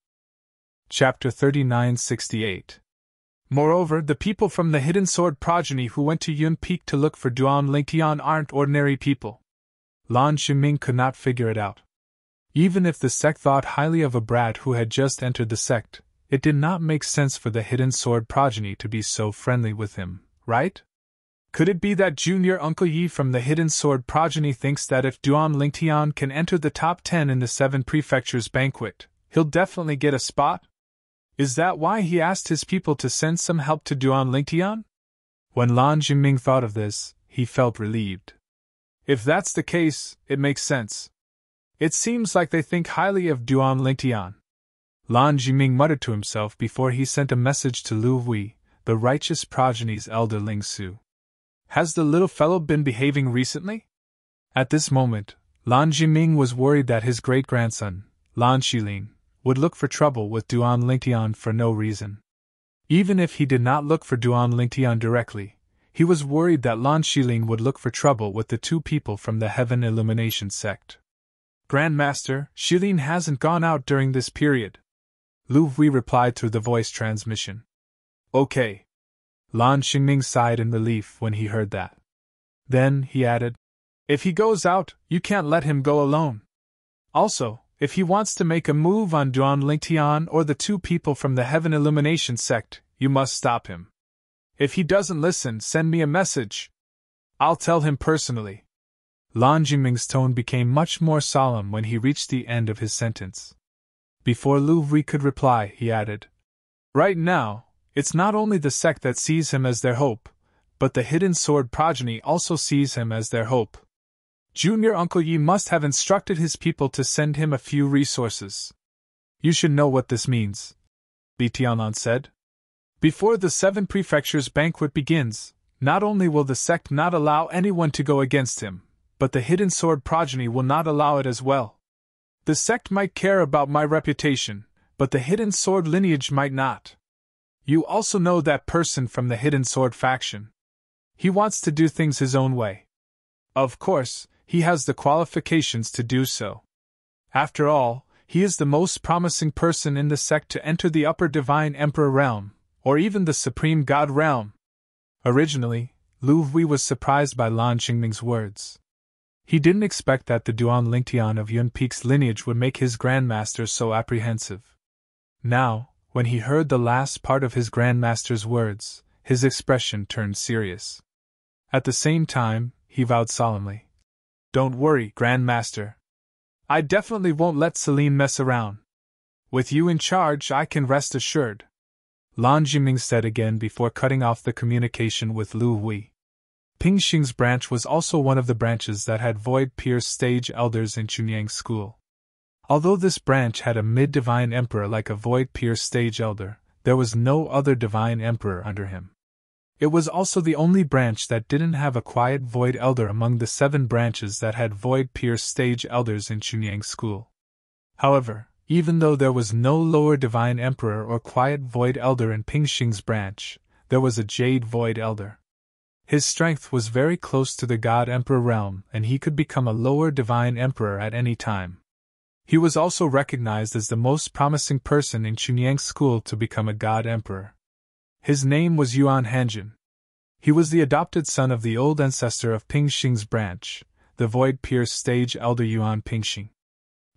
Chapter 3968. Moreover, the people from the Hidden Sword progeny who went to Yun Peak to look for Duan Lingtian aren't ordinary people. Lan Ximing could not figure it out. Even if the sect thought highly of a brat who had just entered the sect, it did not make sense for the Hidden Sword progeny to be so friendly with him, right? Could it be that Junior Uncle Yi from the Hidden Sword progeny thinks that if Duan Lingtian can enter the top 10 in the 7 prefectures banquet, he'll definitely get a spot? Is that why he asked his people to send some help to Duan Lingtian? When Lan Ximing thought of this, he felt relieved. If that's the case, it makes sense. It seems like they think highly of Duan Lingtian. Lan Ximing muttered to himself before he sent a message to Lu Hui, the righteous progeny's elder Ling Su. Has the little fellow been behaving recently? At this moment, Lan Ximing was worried that his great-grandson, Lan Xiling, would look for trouble with Duan Lingtian for no reason. Even if he did not look for Duan Lingtian directly, he was worried that Lan Xiling would look for trouble with the 2 people from the Heaven Illumination sect. Grandmaster, Xiling hasn't gone out during this period. Lu Hui replied through the voice transmission. Okay. Lan Ximing sighed in relief when he heard that. Then, he added, if he goes out, you can't let him go alone. Also, if he wants to make a move on Duan Lingtian or the 2 people from the Heaven Illumination sect, you must stop him. If he doesn't listen, send me a message. I'll tell him personally. Lan Ximing's tone became much more solemn when he reached the end of his sentence. Before Lu Hui could reply, he added, right now, it's not only the sect that sees him as their hope, but the Hidden Sword progeny also sees him as their hope. Junior Uncle Yi must have instructed his people to send him a few resources. You should know what this means, Li Tianlan said. Before the 7 prefectures banquet begins, not only will the sect not allow anyone to go against him, but the Hidden Sword progeny will not allow it as well. The sect might care about my reputation, but the Hidden Sword lineage might not. You also know that person from the Hidden Sword faction. He wants to do things his own way. Of course, he has the qualifications to do so. After all, he is the most promising person in the sect to enter the Upper Divine Emperor realm, or even the Supreme God realm. Originally, Lu Hui was surprised by Lan Ximing's words. He didn't expect that the Duan Lingtian of Yun Peak's lineage would make his grandmaster so apprehensive. Now, when he heard the last part of his grandmaster's words, his expression turned serious. At the same time, he vowed solemnly, don't worry, Grandmaster. I definitely won't let Celine mess around. With you in charge, I can rest assured. Lan Ximing said again before cutting off the communication with Lu Hui. Pingxing's branch was also one of the branches that had void-pierced stage elders in Chunyang School. Although this branch had a mid-divine emperor like a void-pierced stage elder, there was no other divine emperor under him. It was also the only branch that didn't have a quiet void elder among the 7 branches that had void-pierced stage elders in Chunyang School. However, even though there was no lower divine emperor or quiet void elder in Pingxing's branch, there was a jade void elder. His strength was very close to the God Emperor realm, and he could become a lower divine emperor at any time. He was also recognized as the most promising person in Chunyang School to become a God Emperor. His name was Yuan Hanjin. He was the adopted son of the old ancestor of Pingxing's branch, the void-pierced stage elder Yuan Pingxing.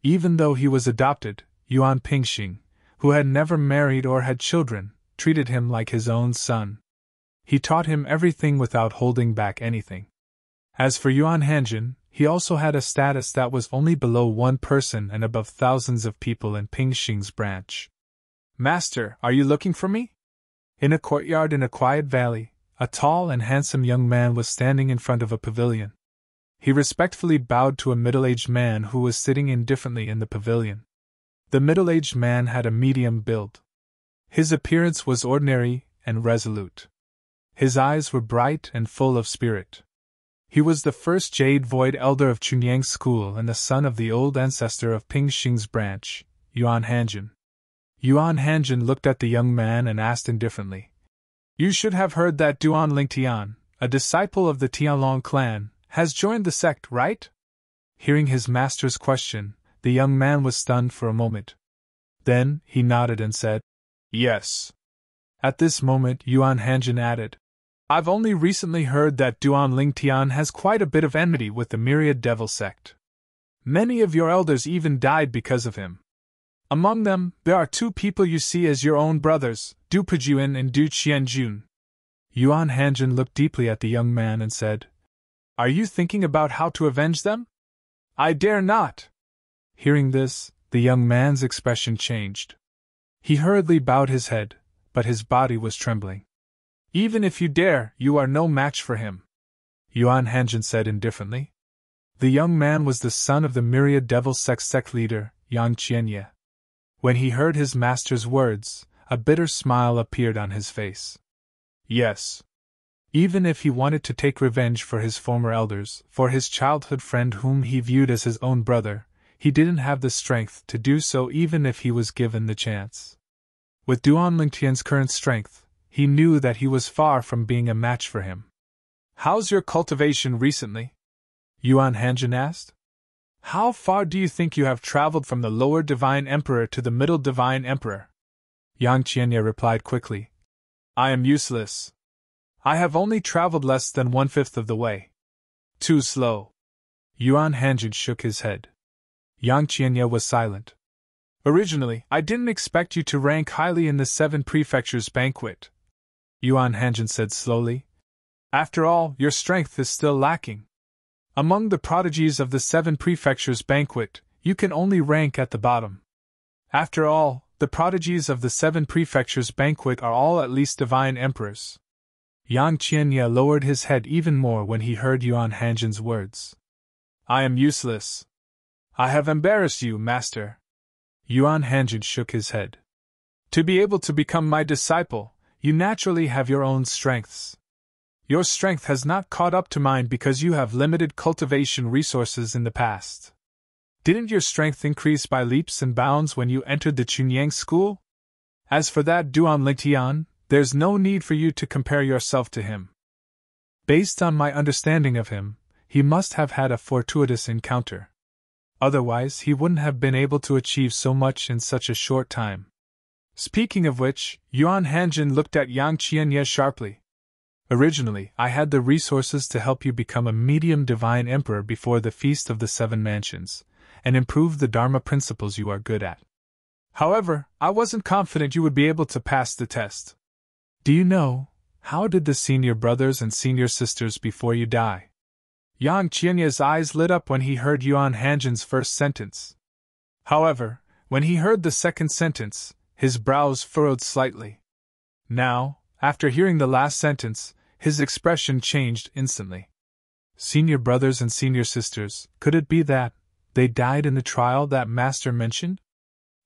Even though he was adopted, Yuan Pingxing, who had never married or had children, treated him like his own son. He taught him everything without holding back anything. As for Yuan Hanjin, he also had a status that was only below one person and above thousands of people in Pingxing's branch. Master, are you looking for me? In a courtyard in a quiet valley, a tall and handsome young man was standing in front of a pavilion. He respectfully bowed to a middle-aged man who was sitting indifferently in the pavilion. The middle-aged man had a medium build. His appearance was ordinary and resolute. His eyes were bright and full of spirit. He was the first Jade Void Elder of Chunyang School and the son of the old ancestor of Pingxing's branch, Yuan Hanjin. Yuan Hanjin looked at the young man and asked indifferently, You should have heard that Duan Lingtian, a disciple of the Tianlong clan, has joined the sect, right? Hearing his master's question, the young man was stunned for a moment. Then, he nodded and said, Yes. At this moment, Yuan Hanjin added, I've only recently heard that Duan Lingtian has quite a bit of enmity with the Myriad Devil sect. Many of your elders even died because of him. Among them, there are 2 people you see as your own brothers, Du Pejuan and Du Qianjun. Yuan Hanjin looked deeply at the young man and said, Are you thinking about how to avenge them? I dare not. Hearing this, the young man's expression changed. He hurriedly bowed his head, but his body was trembling. Even if you dare, you are no match for him, Yuan Hanjin said indifferently. The young man was the son of the Myriad Devil sect leader, Yang Qianye. When he heard his master's words, a bitter smile appeared on his face. Yes. Even if he wanted to take revenge for his former elders, for his childhood friend whom he viewed as his own brother, he didn't have the strength to do so even if he was given the chance. With Duan Lingtian's current strength, he knew that he was far from being a match for him. How's your cultivation recently? Yuan Hanjin asked. How far do you think you have traveled from the lower Divine Emperor to the middle Divine Emperor? Yang Qianye replied quickly. I am useless. I have only traveled less than 1/5 of the way. Too slow. Yuan Hanjin shook his head. Yang Qianye was silent. Originally, I didn't expect you to rank highly in the 7 prefectures banquet, Yuan Hanjin said slowly. After all, your strength is still lacking. Among the prodigies of the 7 prefectures banquet, you can only rank at the bottom. After all, the prodigies of the 7 prefectures banquet are all at least divine emperors. Yang Qianye lowered his head even more when he heard Yuan Hanjin's words. I am useless. I have embarrassed you, master. Yuan Hanjin shook his head. To be able to become my disciple, you naturally have your own strengths. Your strength has not caught up to mine because you have limited cultivation resources in the past. Didn't your strength increase by leaps and bounds when you entered the Chunyang school? As for that Duan Lingtian, there's no need for you to compare yourself to him. Based on my understanding of him, he must have had a fortuitous encounter. Otherwise, he wouldn't have been able to achieve so much in such a short time. Speaking of which, Yuan Hanjin looked at Yang Qianye sharply. Originally, I had the resources to help you become a medium divine emperor before the Feast of the 7 Mansions, and improve the Dharma principles you are good at. However, I wasn't confident you would be able to pass the test. Do you know, how did the senior brothers and senior sisters before you die? Yang Qianye's eyes lit up when he heard Yuan Hanjin's first sentence. However, when he heard the second sentence, his brows furrowed slightly. Now, after hearing the last sentence, his expression changed instantly. Senior brothers and senior sisters, could it be that they died in the trial that Master mentioned?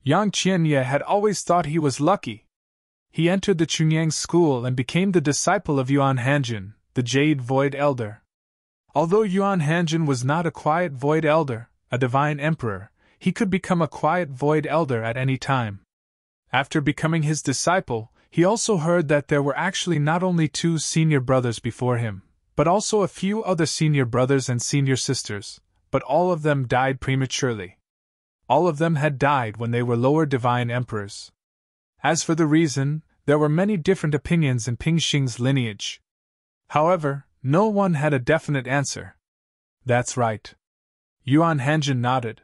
Yang Qianye had always thought he was lucky. He entered the Chunyang school and became the disciple of Yuan Hanjin, the Jade Void Elder. Although Yuan Hanjin was not a quiet Void Elder, a divine emperor, he could become a quiet Void Elder at any time. After becoming his disciple, he also heard that there were actually not only 2 senior brothers before him, but also a few other senior brothers and senior sisters, but all of them died prematurely. All of them had died when they were lower divine emperors. As for the reason, there were many different opinions in Pingxing's lineage. However, no one had a definite answer. That's right. Yuan Hanjin nodded.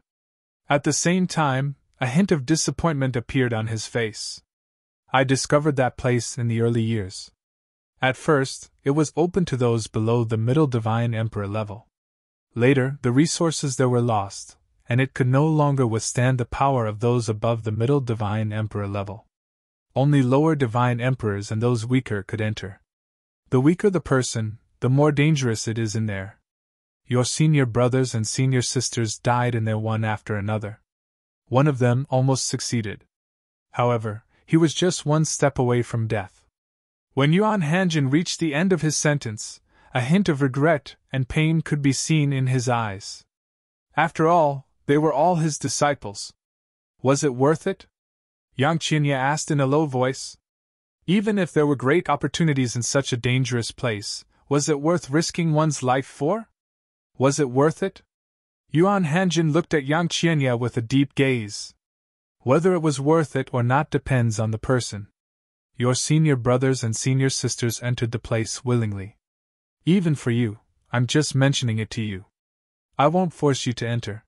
At the same time, a hint of disappointment appeared on his face. I discovered that place in the early years. At first, it was open to those below the middle divine emperor level. Later, the resources there were lost, and it could no longer withstand the power of those above the middle divine emperor level. Only lower divine emperors and those weaker could enter. The weaker the person, the more dangerous it is in there. Your senior brothers and senior sisters died in there one after another. One of them almost succeeded. However, he was just one step away from death. When Yuan Hanjin reached the end of his sentence, a hint of regret and pain could be seen in his eyes. After all, they were all his disciples. Was it worth it? Yang Qianye asked in a low voice. Even if there were great opportunities in such a dangerous place, was it worth risking one's life for? Was it worth it? Yuan Hanjin looked at Yang Qianye with a deep gaze. Whether it was worth it or not depends on the person. your senior brothers and senior sisters entered the place willingly. Even for you, I'm just mentioning it to you. I won't force you to enter.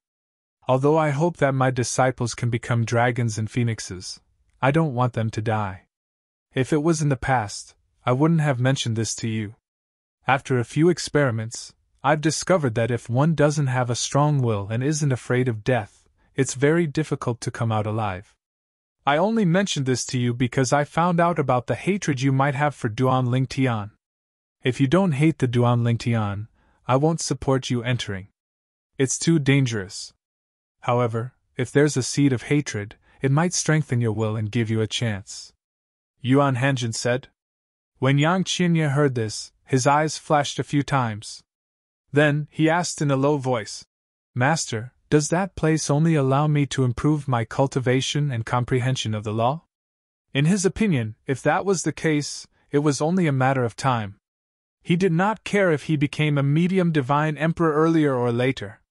Although I hope that my disciples can become dragons and phoenixes, I don't want them to die. If it was in the past, I wouldn't have mentioned this to you. After a few experiments, I've discovered that if one doesn't have a strong will and isn't afraid of death, it's very difficult to come out alive. I only mentioned this to you because I found out about the hatred you might have for Duan Tian. If you don't hate the Duan Tian, I won't support you entering. It's too dangerous. However, if there's a seed of hatred, it might strengthen your will and give you a chance. Yuan Hanjin said. When Yang Qianye heard this, his eyes flashed a few times. Then, he asked in a low voice, Master, does that place only allow me to improve my cultivation and comprehension of the law? In his opinion, if that was the case, it was only a matter of time. He did not care if he became a medium divine emperor earlier or later.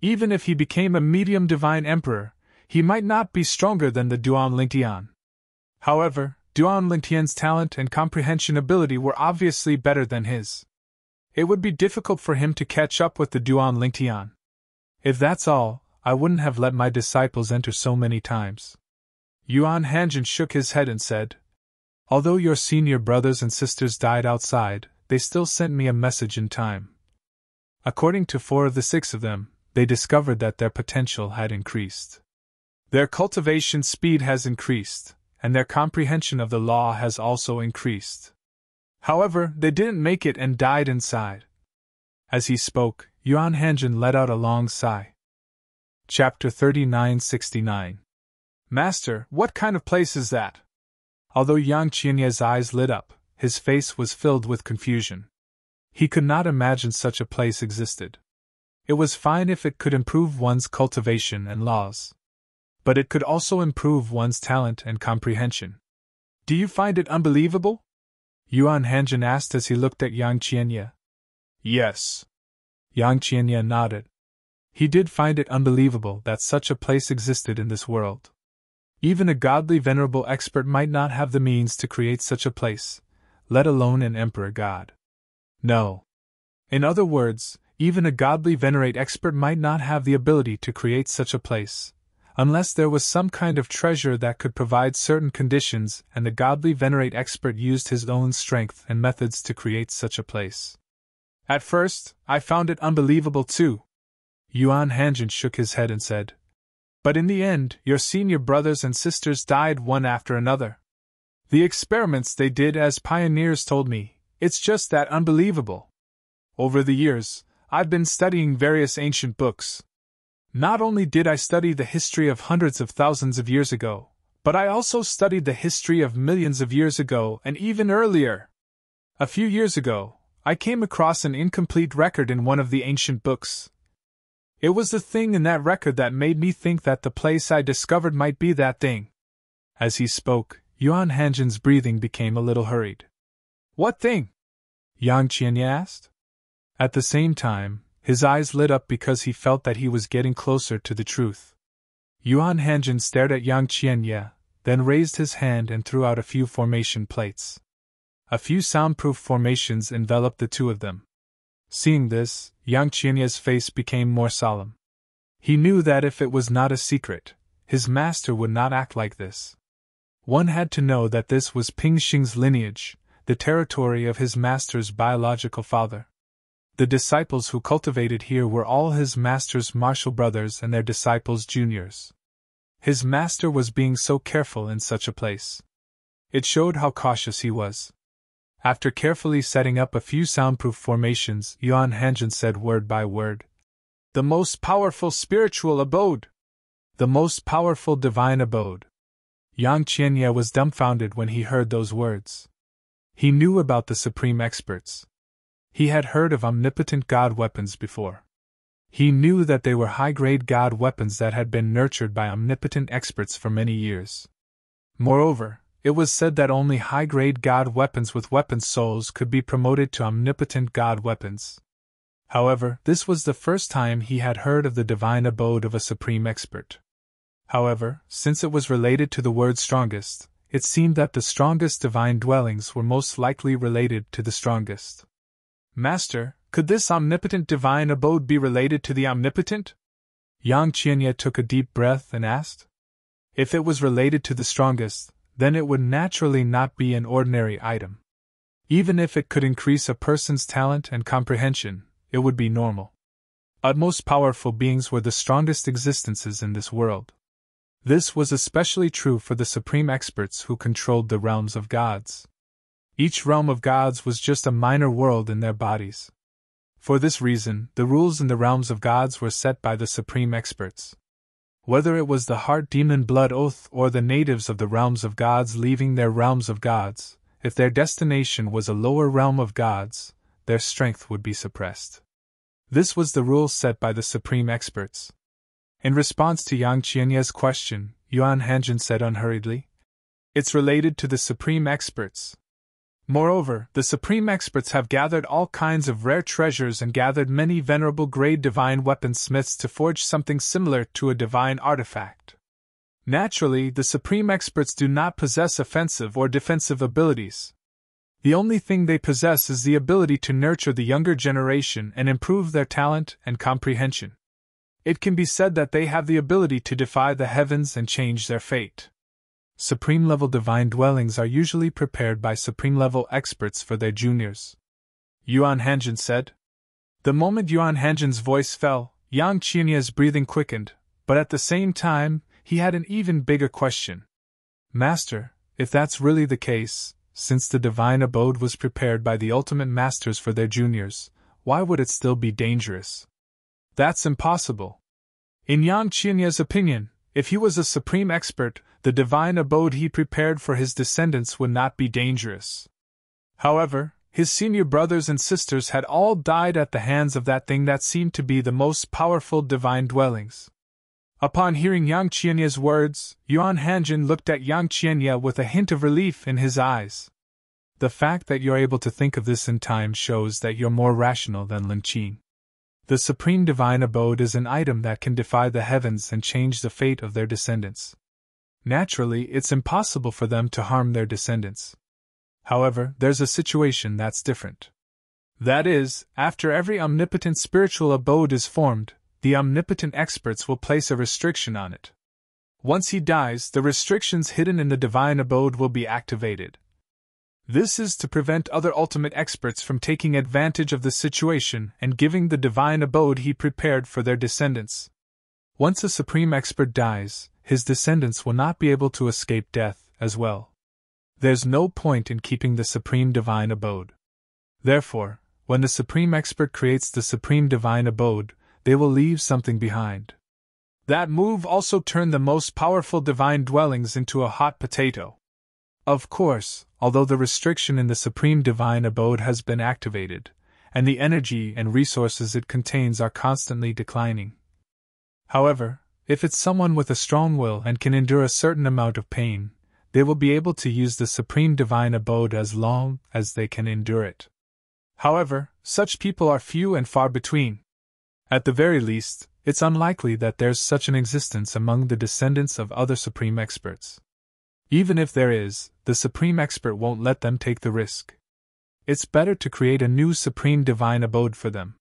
Even if he became a medium divine emperor, he might not be stronger than the Duan Lingtian. However, Duan Lingtian's talent and comprehension ability were obviously better than his. It would be difficult for him to catch up with the Duan Lingtian. If that's all, I wouldn't have let my disciples enter so many times. Yuan Hanjin shook his head and said, Although your senior brothers and sisters died outside, they still sent me a message in time. According to 4 of the 6 of them, they discovered that their potential had increased. Their cultivation speed has increased, and their comprehension of the law has also increased. However, they didn't make it and died inside. As he spoke, Yuan Hanjin let out a long sigh. Chapter 3969. Master, what kind of place is that? Although Yang Qianye's eyes lit up, his face was filled with confusion. He could not imagine such a place existed. It was fine if it could improve one's cultivation and laws. But it could also improve one's talent and comprehension. Do you find it unbelievable? Yuan Hanjin asked as he looked at Yang Qianye. Yes. Yang Qianye nodded. He did find it unbelievable that such a place existed in this world. Even a godly venerable expert might not have the means to create such a place, let alone an emperor god. No. In other words, even a godly venerate expert might not have the ability to create such a place, unless there was some kind of treasure that could provide certain conditions and the godly venerate expert used his own strength and methods to create such a place. At first, I found it unbelievable too. Yuan Hanjin shook his head and said, But in the end, your senior brothers and sisters died one after another. The experiments they did as pioneers told me, it's just that unbelievable. Over the years, I've been studying various ancient books. Not only did I study the history of hundreds of thousands of years ago, but I also studied the history of millions of years ago and even earlier. A few years ago, I came across an incomplete record in one of the ancient books. It was the thing in that record that made me think that the place I discovered might be that thing. As he spoke, Yuan Hanjin's breathing became a little hurried. What thing? Yang Qianye asked. At the same time, his eyes lit up because he felt that he was getting closer to the truth. Yuan Hanjin stared at Yang Qianye, then raised his hand and threw out a few formation plates. A few soundproof formations enveloped the two of them. Seeing this, Yang Qianye's face became more solemn. He knew that if it was not a secret, his master would not act like this. One had to know that this was Ping Xing's lineage, the territory of his master's biological father. The disciples who cultivated here were all his master's martial brothers and their disciples' juniors. His master was being so careful in such a place. It showed how cautious he was. After carefully setting up a few soundproof formations, Yuan Hanjin said word by word, The most powerful spiritual abode! The most powerful divine abode! Yang Qianye was dumbfounded when he heard those words. He knew about the supreme experts. He had heard of omnipotent god weapons before. He knew that they were high-grade god weapons that had been nurtured by omnipotent experts for many years. Moreover, it was said that only high-grade god weapons with weapon souls could be promoted to omnipotent god weapons. However, this was the first time he had heard of the divine abode of a supreme expert. However, since it was related to the word strongest, it seemed that the strongest divine dwellings were most likely related to the strongest. Master, could this omnipotent divine abode be related to the omnipotent? Yang Qianye took a deep breath and asked. If it was related to the strongest, then it would naturally not be an ordinary item. Even if it could increase a person's talent and comprehension, it would be normal. Utmost powerful beings were the strongest existences in this world. This was especially true for the supreme experts who controlled the realms of gods. Each realm of gods was just a minor world in their bodies. For this reason, the rules in the realms of gods were set by the supreme experts. Whether it was the heart demon blood oath or the natives of the realms of gods leaving their realms of gods, if their destination was a lower realm of gods, their strength would be suppressed. This was the rule set by the supreme experts. In response to Yang Qianye's question, Yuan Hanjin said unhurriedly, "It's related to the supreme experts. Moreover, the supreme experts have gathered all kinds of rare treasures and gathered many venerable grade divine weaponsmiths to forge something similar to a divine artifact. Naturally, the supreme experts do not possess offensive or defensive abilities. The only thing they possess is the ability to nurture the younger generation and improve their talent and comprehension. It can be said that they have the ability to defy the heavens and change their fate. Supreme-level divine dwellings are usually prepared by supreme-level experts for their juniors," Yuan Hanjin said. The moment Yuan Hanjin's voice fell, Yang Qianye's breathing quickened, but at the same time, he had an even bigger question. "Master, if that's really the case, since the divine abode was prepared by the ultimate masters for their juniors, why would it still be dangerous? That's impossible. In Yang Qianye's opinion, if he was a supreme expert, the divine abode he prepared for his descendants would not be dangerous. However, his senior brothers and sisters had all died at the hands of that thing that seemed to be the most powerful divine dwellings." Upon hearing Yang Qianye's words, Yuan Hanjin looked at Yang Qianye with a hint of relief in his eyes. "The fact that you're able to think of this in time shows that you're more rational than Lin Qin. The supreme divine abode is an item that can defy the heavens and change the fate of their descendants. Naturally, it's impossible for them to harm their descendants. However, there's a situation that's different. That is, after every omnipotent spiritual abode is formed, the omnipotent experts will place a restriction on it. Once he dies, the restrictions hidden in the divine abode will be activated. This is to prevent other ultimate experts from taking advantage of the situation and giving the divine abode he prepared for their descendants. Once a supreme expert dies, his descendants will not be able to escape death as well. There's no point in keeping the supreme divine abode. Therefore, when the supreme expert creates the supreme divine abode, they will leave something behind. That move also turned the most powerful divine dwellings into a hot potato. Of course, although the restriction in the supreme divine abode has been activated, and the energy and resources it contains are constantly declining. However, if it's someone with a strong will and can endure a certain amount of pain, they will be able to use the supreme divine abode as long as they can endure it. However, such people are few and far between. At the very least, it's unlikely that there's such an existence among the descendants of other supreme experts. Even if there is, the supreme expert won't let them take the risk. It's better to create a new supreme divine abode for them.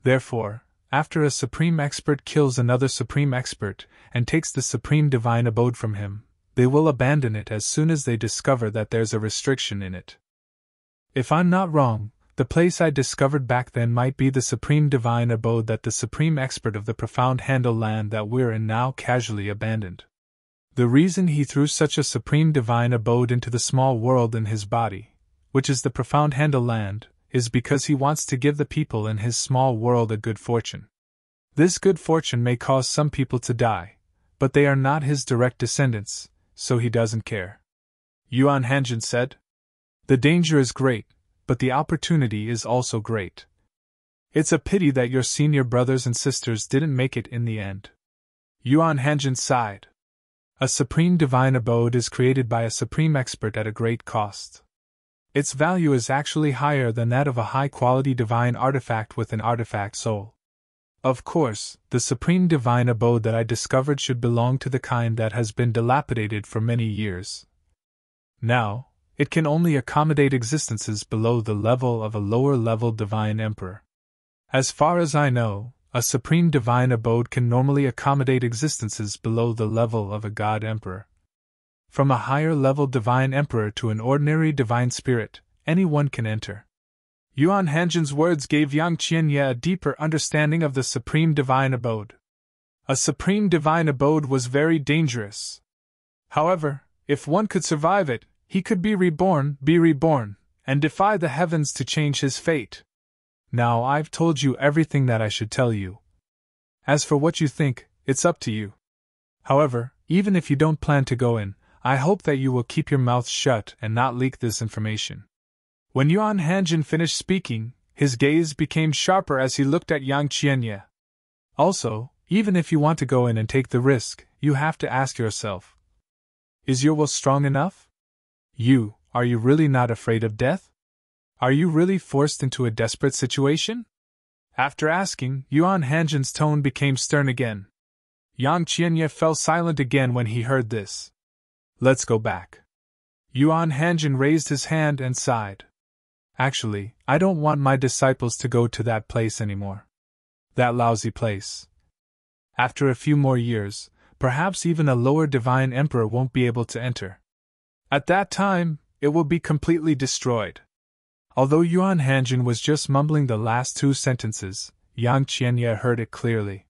Therefore, after a supreme expert kills another supreme expert and takes the supreme divine abode from him, they will abandon it as soon as they discover that there's a restriction in it. If I'm not wrong, the place I discovered back then might be the supreme divine abode that the supreme expert of the profound handle land that we're in now casually abandoned. The reason he threw such a supreme divine abode into the small world in his body, which is the profound handle land, is because he wants to give the people in his small world a good fortune. This good fortune may cause some people to die, but they are not his direct descendants, so he doesn't care. Yuan Hanjin said. The danger is great, but the opportunity is also great. It's a pity that your senior brothers and sisters didn't make it in the end. Yuan Hanjin sighed. A supreme divine abode is created by a supreme expert at a great cost. Its value is actually higher than that of a high-quality divine artifact with an artifact soul. Of course, the supreme divine abode that I discovered should belong to the kind that has been dilapidated for many years. Now, it can only accommodate existences below the level of a lower-level divine emperor. As far as I know, a supreme divine abode can normally accommodate existences below the level of a god emperor. From a higher-level divine emperor to an ordinary divine spirit, anyone can enter. Yuan Hanjin's words gave Yang Qianye a deeper understanding of the supreme divine abode. A supreme divine abode was very dangerous. However, if one could survive it, he could be reborn, and defy the heavens to change his fate. Now I've told you everything that I should tell you. As for what you think, it's up to you. However, even if you don't plan to go in, I hope that you will keep your mouth shut and not leak this information. When Yuan Hanjin finished speaking, his gaze became sharper as he looked at Yang Qianye. Also, even if you want to go in and take the risk, you have to ask yourself, is your will strong enough? Are you really not afraid of death? Are you really forced into a desperate situation? After asking, Yuan Hanjin's tone became stern again. Yang Qianye fell silent again when he heard this. Let's go back. Yuan Hanjin raised his hand and sighed. Actually, I don't want my disciples to go to that place anymore. That lousy place. After a few more years, perhaps even a lower divine emperor won't be able to enter. At that time, it will be completely destroyed. Although Yuan Hanjin was just mumbling the last two sentences, Yang Qianye heard it clearly.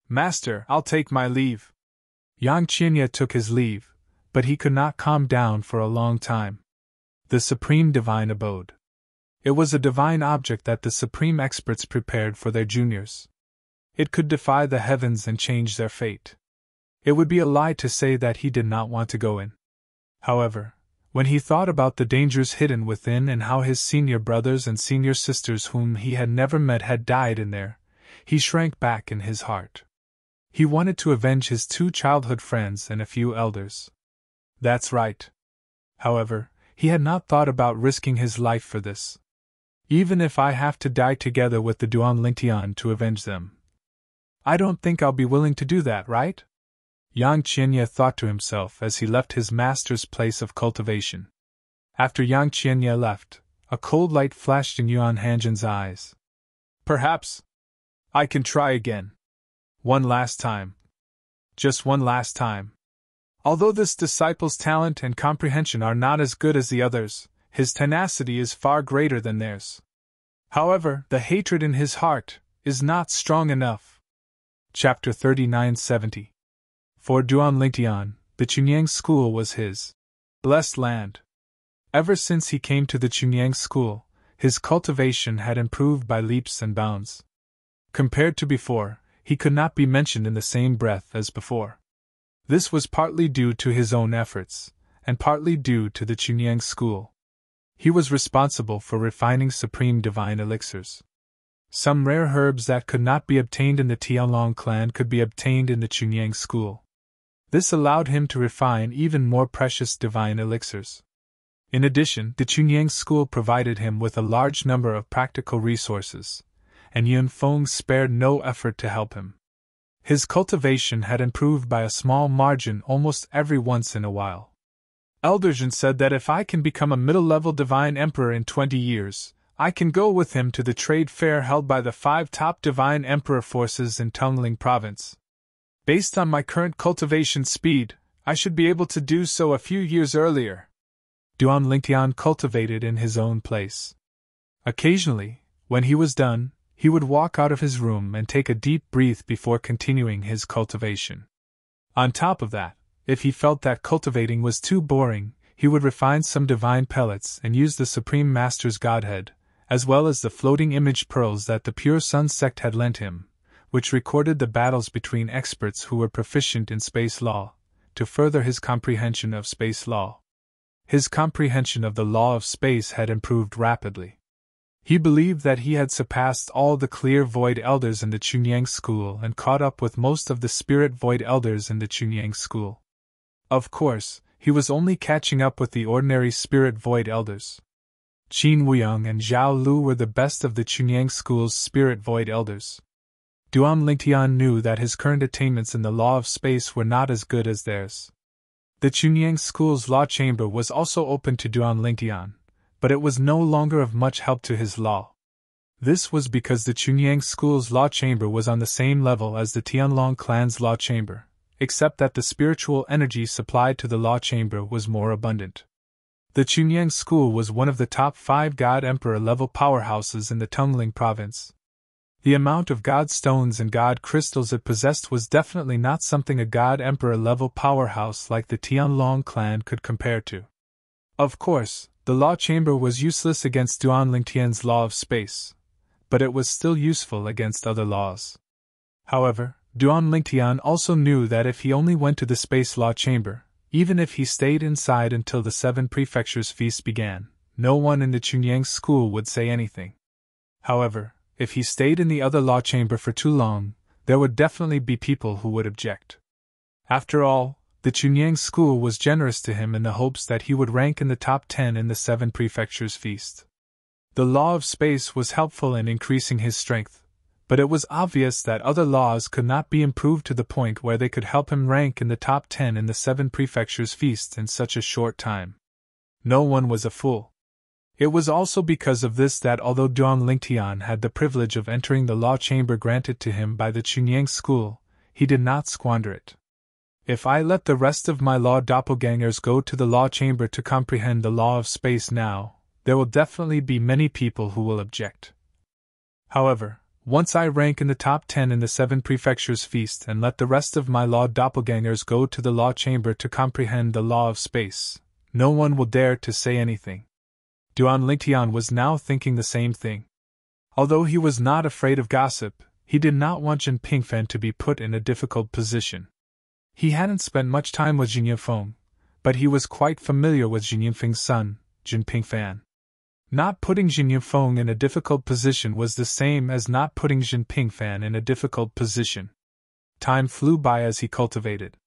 Master, I'll take my leave. Yang Qianye took his leave, but he could not calm down for a long time. The supreme divine abode. It was a divine object that the supreme experts prepared for their juniors. It could defy the heavens and change their fate. It would be a lie to say that he did not want to go in. However, when he thought about the dangers hidden within and how his senior brothers and senior sisters whom he had never met had died in there, he shrank back in his heart. He wanted to avenge his 2 childhood friends and a few elders. That's right. However, he had not thought about risking his life for this. Even if I have to die together with the Duan Lingtian to avenge them. I don't think I'll be willing to do that, right? Yang Qianye thought to himself as he left his master's place of cultivation. After Yang Qianye left, a cold light flashed in Yuan Hanjin's eyes. Perhaps I can try again. One last time. Just one last time. Although this disciple's talent and comprehension are not as good as the others, his tenacity is far greater than theirs. However, the hatred in his heart is not strong enough. Chapter 3970. For Duan Lingtian, the Chunyang school was his blessed land. Ever since he came to the Chunyang school, his cultivation had improved by leaps and bounds. Compared to before, he could not be mentioned in the same breath as before. This was partly due to his own efforts, and partly due to the Chunyang school. He was responsible for refining supreme divine elixirs. Some rare herbs that could not be obtained in the Tianlong clan could be obtained in the Chunyang school. This allowed him to refine even more precious divine elixirs. In addition, the Chunyang school provided him with a large number of practical resources, and Yun Feng spared no effort to help him. His cultivation had improved by a small margin almost every once in a while. Elderjin said that if I can become a middle-level divine emperor in 20 years, I can go with him to the trade fair held by the 5 top divine emperor forces in Tongling province. Based on my current cultivation speed, I should be able to do so a few years earlier. Duan Lingtian cultivated in his own place. Occasionally, when he was done, he would walk out of his room and take a deep breath before continuing his cultivation. On top of that, if he felt that cultivating was too boring, he would refine some divine pellets and use the Supreme Master's Godhead, as well as the floating image pearls that the Pure Sun sect had lent him, which recorded the battles between experts who were proficient in space law, to further his comprehension of space law. His comprehension of the law of space had improved rapidly. He believed that he had surpassed all the clear void elders in the Chunyang school and caught up with most of the spirit void elders in the Chunyang school. Of course, he was only catching up with the ordinary spirit void elders. Qin Wuyang and Zhao Lu were the best of the Chunyang school's spirit void elders. Duan Lingtian knew that his current attainments in the law of space were not as good as theirs. The Chunyang School's law chamber was also open to Duan Lingtian, but it was no longer of much help to his law. This was because the Chunyang School's law chamber was on the same level as the Tianlong clan's law chamber, except that the spiritual energy supplied to the law chamber was more abundant. The Chunyang School was one of the top 5 God Emperor level powerhouses in the Tongling province. The amount of God stones and God crystals it possessed was definitely not something a God Emperor level powerhouse like the Tianlong clan could compare to. Of course, the law chamber was useless against Duan Lingtian's law of space, but it was still useful against other laws. However, Duan Lingtian also knew that if he only went to the space law chamber, even if he stayed inside until the 7 prefectures feast began, no one in the Chunyang School would say anything. However, if he stayed in the other law chamber for too long, there would definitely be people who would object. After all, the Chunyang School was generous to him in the hopes that he would rank in the top 10 in the 7 prefectures feast. The law of space was helpful in increasing his strength, but it was obvious that other laws could not be improved to the point where they could help him rank in the top 10 in the 7 prefectures feast in such a short time. No one was a fool. It was also because of this that although Duan Lingtian had the privilege of entering the law chamber granted to him by the Chunyang School, he did not squander it. If I let the rest of my law doppelgangers go to the law chamber to comprehend the law of space now, there will definitely be many people who will object. However, once I rank in the top 10 in the 7 prefectures feast and let the rest of my law doppelgangers go to the law chamber to comprehend the law of space, no one will dare to say anything. Duan Lingtian was now thinking the same thing. Although he was not afraid of gossip, he did not want Jin Pingfan to be put in a difficult position. He hadn't spent much time with Jin Yunfeng, but he was quite familiar with Jin Yunfeng's son, Jin Pingfan. Not putting Jin Yunfeng in a difficult position was the same as not putting Jin Pingfan in a difficult position. Time flew by as he cultivated.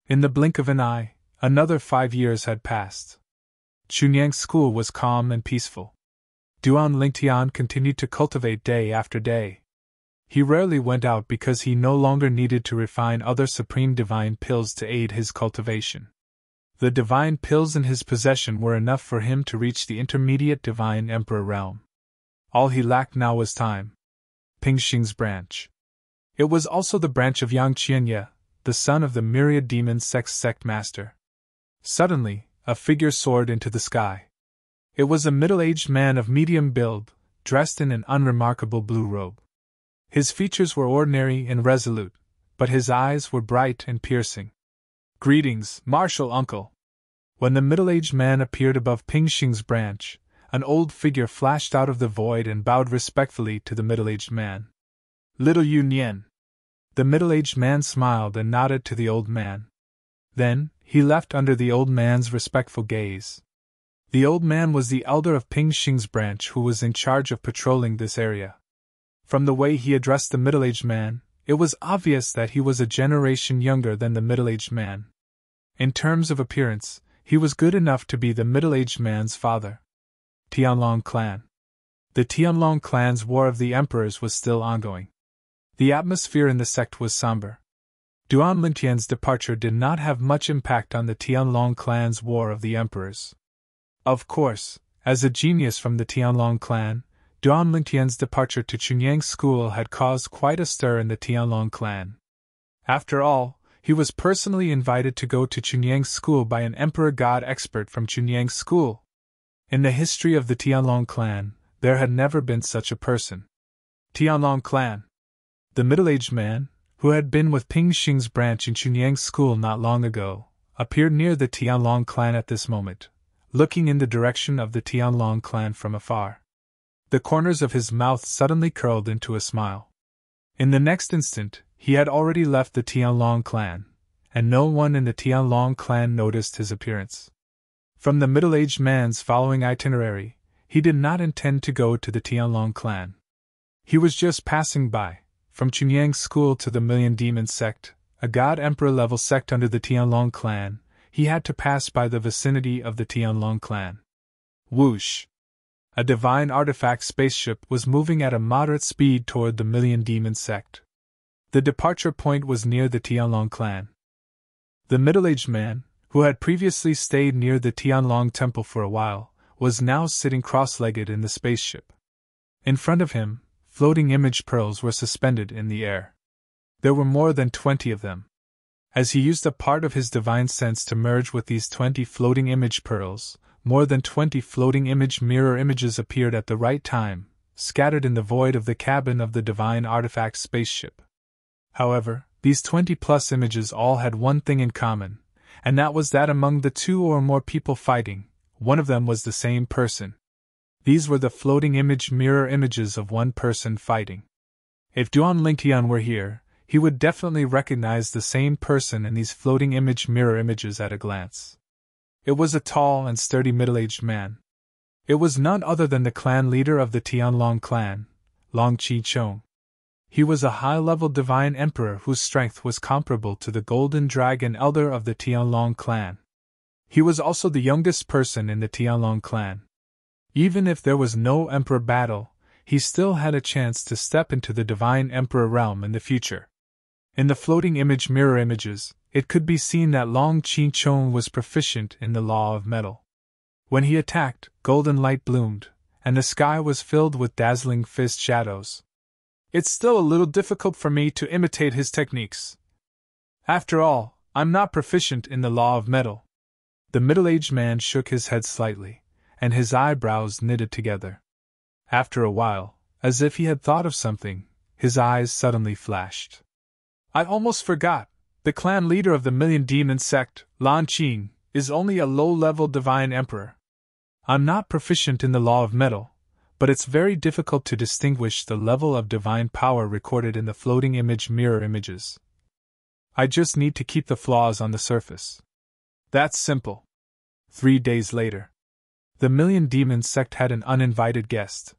In the blink of an eye, another 5 years had passed. Chunyang School was calm and peaceful. Duan Lingtian continued to cultivate day after day. He rarely went out because he no longer needed to refine other supreme divine pills to aid his cultivation. The divine pills in his possession were enough for him to reach the intermediate divine emperor realm. All he lacked now was time. Pingxing's branch. It was also the branch of Yang Qianye, the son of the myriad demon sect master. Suddenly, a figure soared into the sky. It was a middle-aged man of medium build, dressed in an unremarkable blue robe. His features were ordinary and resolute, but his eyes were bright and piercing. "Greetings, martial uncle." When the middle-aged man appeared above Pingxing's branch, an old figure flashed out of the void and bowed respectfully to the middle-aged man. "Little Yu Nian." The middle-aged man smiled and nodded to the old man. Then, he left under the old man's respectful gaze. The old man was the elder of Pingxing's branch who was in charge of patrolling this area. From the way he addressed the middle-aged man, it was obvious that he was a generation younger than the middle-aged man. In terms of appearance, he was good enough to be the middle-aged man's father. Tianlong clan. The Tianlong clan's War of the Emperors was still ongoing. The atmosphere in the sect was somber. Duan Lingtian's departure did not have much impact on the Tianlong clan's War of the Emperors. Of course, as a genius from the Tianlong clan, Duan Lingtian's departure to Chunyang School had caused quite a stir in the Tianlong clan. After all, he was personally invited to go to Chunyang School by an Emperor God expert from Chunyang School. In the history of the Tianlong clan, there had never been such a person. Tianlong clan. The middle-aged man, who had been with Pingxing's branch in Chunyang School not long ago, appeared near the Tianlong clan at this moment, looking in the direction of the Tianlong clan from afar. The corners of his mouth suddenly curled into a smile. In the next instant, he had already left the Tianlong clan, and no one in the Tianlong clan noticed his appearance. From the middle-aged man's following itinerary, he did not intend to go to the Tianlong clan. He was just passing by. From Chunyang School to the Million Demon sect, a God Emperor level sect under the Tianlong clan, he had to pass by the vicinity of the Tianlong clan. Whoosh! A divine artifact spaceship was moving at a moderate speed toward the Million Demon sect. The departure point was near the Tianlong clan. The middle-aged man, who had previously stayed near the Tianlong temple for a while, was now sitting cross-legged in the spaceship. In front of him, floating image pearls were suspended in the air. There were more than 20 of them. As he used a part of his divine sense to merge with these 20 floating image pearls, more than 20 floating image mirror images appeared at the right time, scattered in the void of the cabin of the divine artifact spaceship. However, these 20-plus images all had one thing in common, and that was that among the 2 or more people fighting, one of them was the same person. These were the floating image mirror images of one person fighting. If Duan Lingtian were here, he would definitely recognize the same person in these floating image mirror images at a glance. It was a tall and sturdy middle-aged man. It was none other than the clan leader of the Tianlong clan, Long Chi-Chong. He was a high-level divine emperor whose strength was comparable to the golden dragon elder of the Tianlong clan. He was also the youngest person in the Tianlong clan. Even if there was no emperor battle, he still had a chance to step into the divine emperor realm in the future. In the floating image mirror images, it could be seen that Long Chi-Chong was proficient in the law of metal. When he attacked, golden light bloomed, and the sky was filled with dazzling fist shadows. It's still a little difficult for me to imitate his techniques. After all, I'm not proficient in the law of metal. The middle-aged man shook his head slightly, and his eyebrows knitted together. After a while, as if he had thought of something, his eyes suddenly flashed. I almost forgot, the clan leader of the Million Demon sect, Lan Qing, is only a low-level divine emperor. I'm not proficient in the law of metal, but it's very difficult to distinguish the level of divine power recorded in the floating image mirror images. I just need to keep the flaws on the surface. That's simple. 3 days later, the Million Demon sect had an uninvited guest.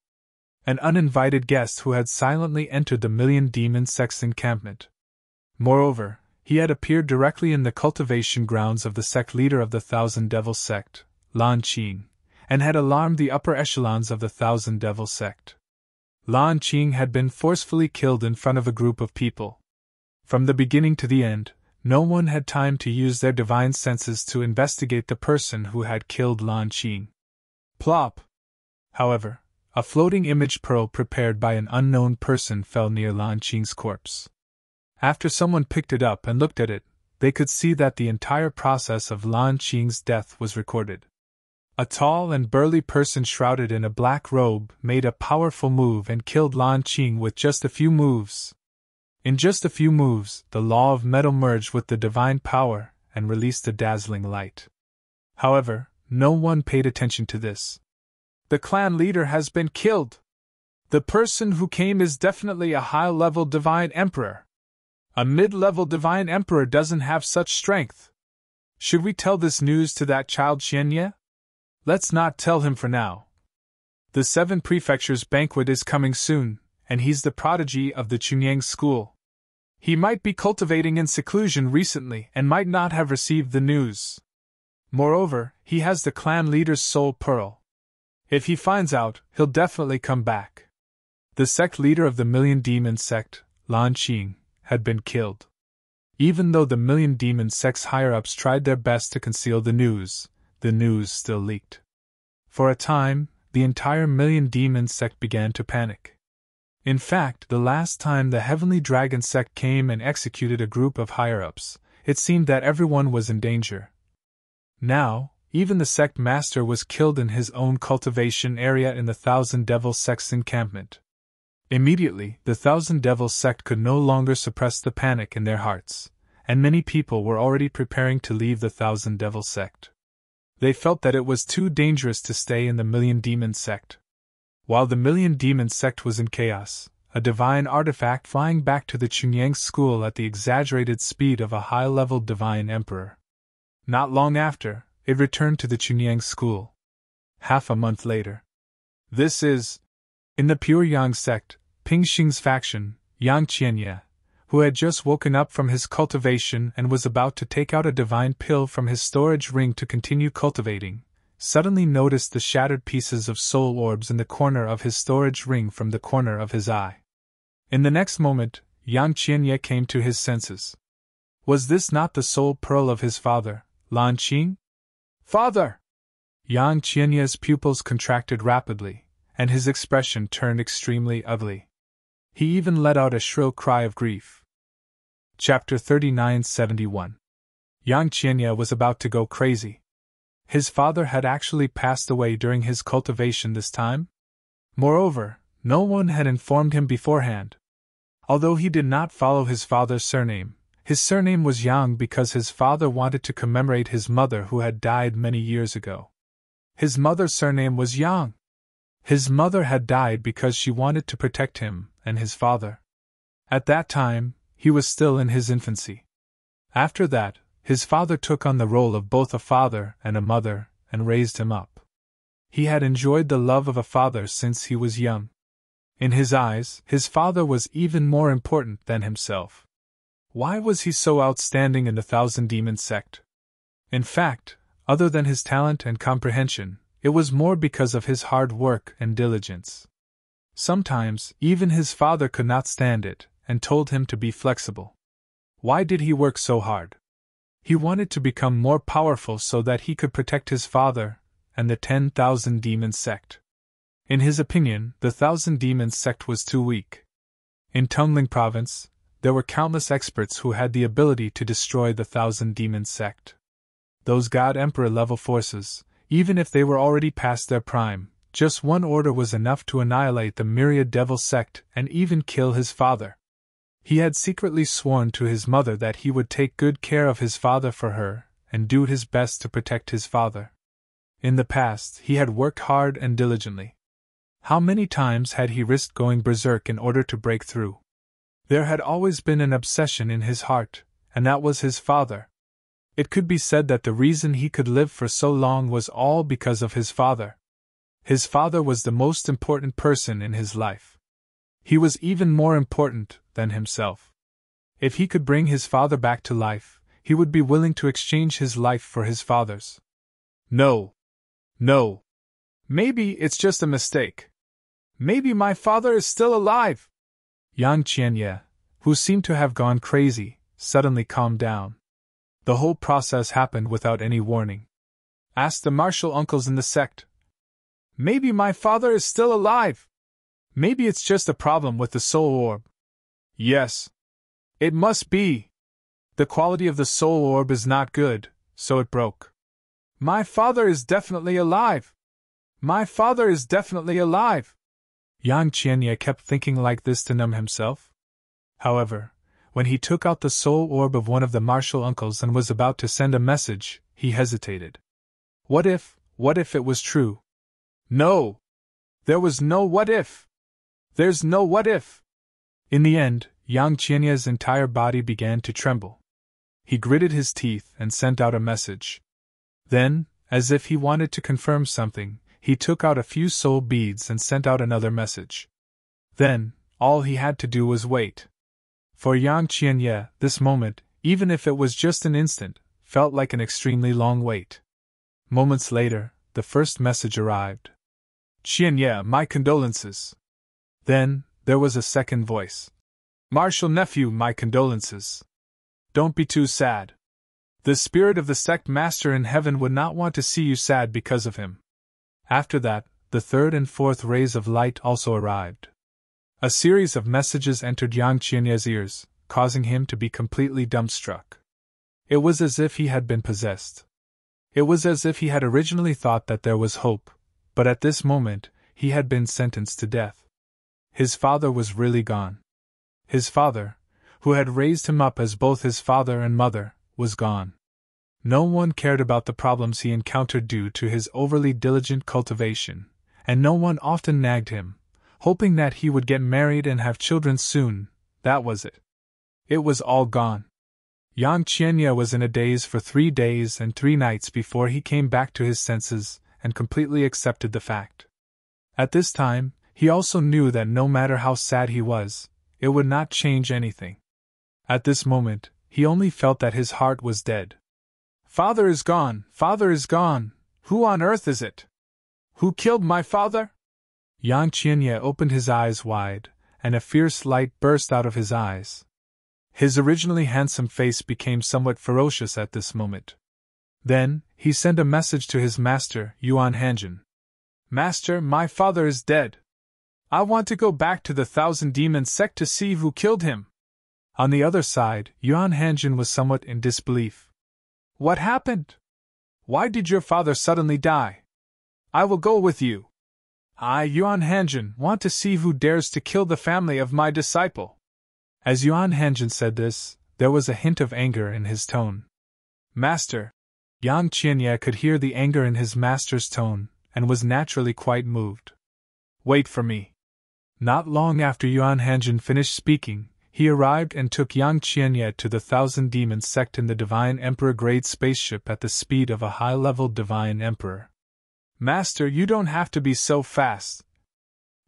An uninvited guest who had silently entered the Million Demon sect's encampment. Moreover, he had appeared directly in the cultivation grounds of the sect leader of the Thousand Devils sect, Lan Qing, and had alarmed the upper echelons of the Thousand Devils sect. Lan Qing had been forcefully killed in front of a group of people. From the beginning to the end, no one had time to use their divine senses to investigate the person who had killed Lan Qing. Plop! However, a floating image pearl prepared by an unknown person fell near Lan Qing's corpse. After someone picked it up and looked at it, they could see that the entire process of Lan Qing's death was recorded. A tall and burly person shrouded in a black robe made a powerful move and killed Lan Qing with just a few moves. In just a few moves, the law of metal merged with the divine power and released a dazzling light. However, no one paid attention to this. The clan leader has been killed. The person who came is definitely a high-level divine emperor. A mid-level divine emperor doesn't have such strength. Should we tell this news to that child Xianye? Let's not tell him for now. The 7 Prefectures banquet is coming soon, and he's the prodigy of the Chunyang school. He might be cultivating in seclusion recently and might not have received the news. Moreover, he has the clan leader's soul pearl. If he finds out, he'll definitely come back. The sect leader of the Million Demon sect, Lan Qing, had been killed. Even though the Million Demon sect's higher-ups tried their best to conceal the news still leaked. For a time, the entire Million Demon sect began to panic. In fact, the last time the Heavenly Dragon sect came and executed a group of higher-ups, it seemed that everyone was in danger. Now, even the sect master was killed in his own cultivation area in the Thousand Devils sect's encampment. Immediately, the Thousand Devils sect could no longer suppress the panic in their hearts, and many people were already preparing to leave the Thousand Devils sect. They felt that it was too dangerous to stay in the Million Demon sect. While the Million Demon sect was in chaos, a divine artifact flying back to the Chunyang school at the exaggerated speed of a high-level divine emperor. Not long after, it returned to the Chunyang school. Half a month later. This is, in the Pure Yang sect, Ping Xing's faction, Yang Qianye, who had just woken up from his cultivation and was about to take out a divine pill from his storage ring to continue cultivating, suddenly noticed the shattered pieces of soul orbs in the corner of his storage ring from the corner of his eye. In the next moment, Yang Qianye came to his senses. Was this not the soul pearl of his father, Lan Qing? Father! Yang Qianye's pupils contracted rapidly, and his expression turned extremely ugly. He even let out a shrill cry of grief. Chapter 3971. Yang Qianye was about to go crazy. His father had actually passed away during his cultivation this time? Moreover, no one had informed him beforehand. Although he did not follow his father's surname, his surname was Yang because his father wanted to commemorate his mother who had died many years ago. His mother's surname was Yang. His mother had died because she wanted to protect him and his father. At that time, he was still in his infancy. After that, his father took on the role of both a father and a mother and raised him up. He had enjoyed the love of a father since he was young. In his eyes, his father was even more important than himself. Why was he so outstanding in the Thousand Demon sect? In fact, other than his talent and comprehension, it was more because of his hard work and diligence. Sometimes, even his father could not stand it, and told him to be flexible. Why did he work so hard? He wanted to become more powerful so that he could protect his father and the 10,000 Demon sect. In his opinion, the 1,000 Demon sect was too weak. In Tungling province, there were countless experts who had the ability to destroy the 1,000 Demon sect. Those God Emperor level forces, even if they were already past their prime, just one order was enough to annihilate the myriad devil sect and even kill his father. He had secretly sworn to his mother that he would take good care of his father for her and do his best to protect his father. In the past, he had worked hard and diligently. How many times had he risked going berserk in order to break through? There had always been an obsession in his heart, and that was his father. It could be said that the reason he could live for so long was all because of his father. His father was the most important person in his life. He was even more important than himself. If he could bring his father back to life, he would be willing to exchange his life for his father's. No. Maybe it's just a mistake. Maybe my father is still alive. Yang Qianye, who seemed to have gone crazy, suddenly calmed down. The whole process happened without any warning. Ask the martial uncles in the sect. Maybe my father is still alive. Maybe it's just a problem with the soul orb. Yes. It must be. The quality of the soul orb is not good, so it broke. My father is definitely alive. My father is definitely alive. Yang Qianye kept thinking like this to numb himself. However, when he took out the soul orb of one of the martial uncles and was about to send a message, he hesitated. What if it was true? No! There was no what if! There's no what if! In the end, Yang Qianye's entire body began to tremble. He gritted his teeth and sent out a message. Then, as if he wanted to confirm something, he took out a few soul beads and sent out another message. Then, all he had to do was wait. For Yang Qianye, this moment, even if it was just an instant, felt like an extremely long wait. Moments later, the first message arrived. Qianye, my condolences. Then, there was a second voice. Martial nephew, my condolences. Don't be too sad. The spirit of the sect master in heaven would not want to see you sad because of him. After that, the third and fourth rays of light also arrived. A series of messages entered Yang Qianye's ears, causing him to be completely dumbstruck. It was as if he had been possessed. It was as if he had originally thought that there was hope, but at this moment, he had been sentenced to death. His father was really gone. His father, who had raised him up as both his father and mother, was gone. No one cared about the problems he encountered due to his overly diligent cultivation, and no one often nagged him, hoping that he would get married and have children soon. That was it. It was all gone. Yang Qianye was in a daze for 3 days and 3 nights before he came back to his senses and completely accepted the fact. At this time, he also knew that no matter how sad he was, it would not change anything. At this moment, he only felt that his heart was dead. Father is gone, father is gone. Who on earth is it? Who killed my father? Yang Qianye opened his eyes wide, and a fierce light burst out of his eyes. His originally handsome face became somewhat ferocious at this moment. Then, he sent a message to his master, Yuan Hanjin. Master, my father is dead. I want to go back to the Thousand Demons sect to see who killed him. On the other side, Yuan Hanjin was somewhat in disbelief. What happened? Why did your father suddenly die? I will go with you. I, Yuan Hanjin, want to see who dares to kill the family of my disciple. As Yuan Hanjin said this, there was a hint of anger in his tone. Master, Yang Qianye could hear the anger in his master's tone, and was naturally quite moved. Wait for me. Not long after Yuan Hanjin finished speaking, he arrived and took Yang Qianye to the Thousand Demons sect in the Divine Emperor grade spaceship at the speed of a high-level Divine Emperor. Master, you don't have to be so fast.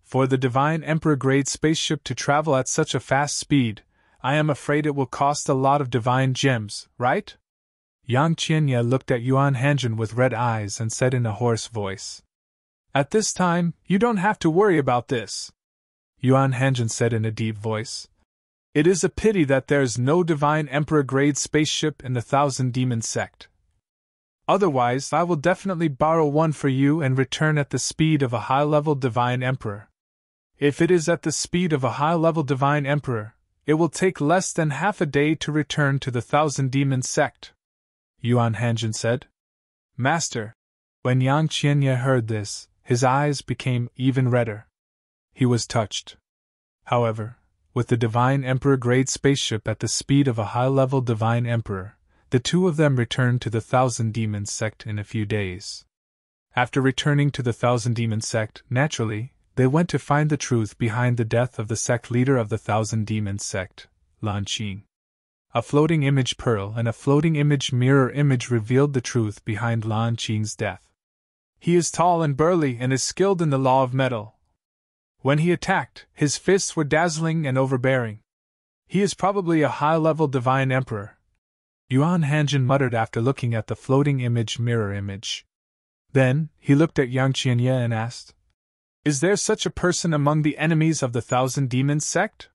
For the Divine Emperor grade spaceship to travel at such a fast speed, I am afraid it will cost a lot of divine gems, right? Yang Qianye looked at Yuan Hanjin with red eyes and said in a hoarse voice. At this time, you don't have to worry about this. Yuan Hanjin said in a deep voice. It is a pity that there's no Divine Emperor grade spaceship in the Thousand Demons sect. Otherwise, I will definitely borrow one for you and return at the speed of a high-level Divine Emperor. If it is at the speed of a high-level Divine Emperor, it will take less than half a day to return to the Thousand Demons sect. Yuan Hanjin said. Master. When Yang Qianye heard this, his eyes became even redder. He was touched. However, with the Divine Emperor grade spaceship at the speed of a high-level Divine Emperor, the two of them returned to the Thousand Demons sect in a few days. After returning to the Thousand Demons sect, naturally, they went to find the truth behind the death of the sect leader of the Thousand Demons sect, Lan Qing. A floating image pearl and a floating image mirror image revealed the truth behind Lan Qing's death. He is tall and burly and is skilled in the law of metal. When he attacked, his fists were dazzling and overbearing. He is probably a high-level Divine Emperor. Yuan Hanjin muttered after looking at the floating image mirror image. Then, he looked at Yang Qianye and asked, Is there such a person among the enemies of the Thousand Demons sect?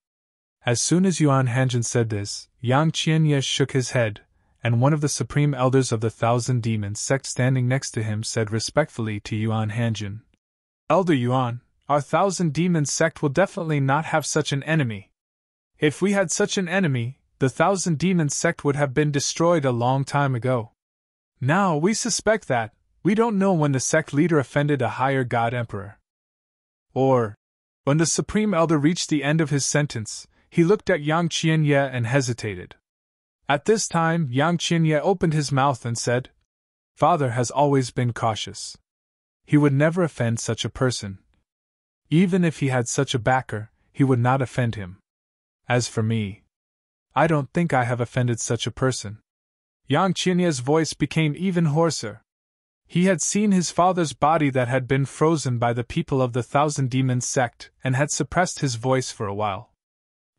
As soon as Yuan Hanjin said this, Yang Qianye shook his head, and one of the supreme elders of the Thousand Demons sect standing next to him said respectfully to Yuan Hanjin, Elder Yuan, our Thousand Demons sect will definitely not have such an enemy. If we had such an enemy, the Thousand Demons sect would have been destroyed a long time ago. Now we suspect that, we don't know when the sect leader offended a higher god emperor. Or, when the Supreme Elder reached the end of his sentence, he looked at Yang Qianye and hesitated. At this time, Yang Qianye opened his mouth and said, Father has always been cautious. He would never offend such a person. Even if he had such a backer, he would not offend him. As for me, I don't think I have offended such a person. Yang Qianye's voice became even hoarser. He had seen his father's body that had been frozen by the people of the Thousand Demons sect and had suppressed his voice for a while.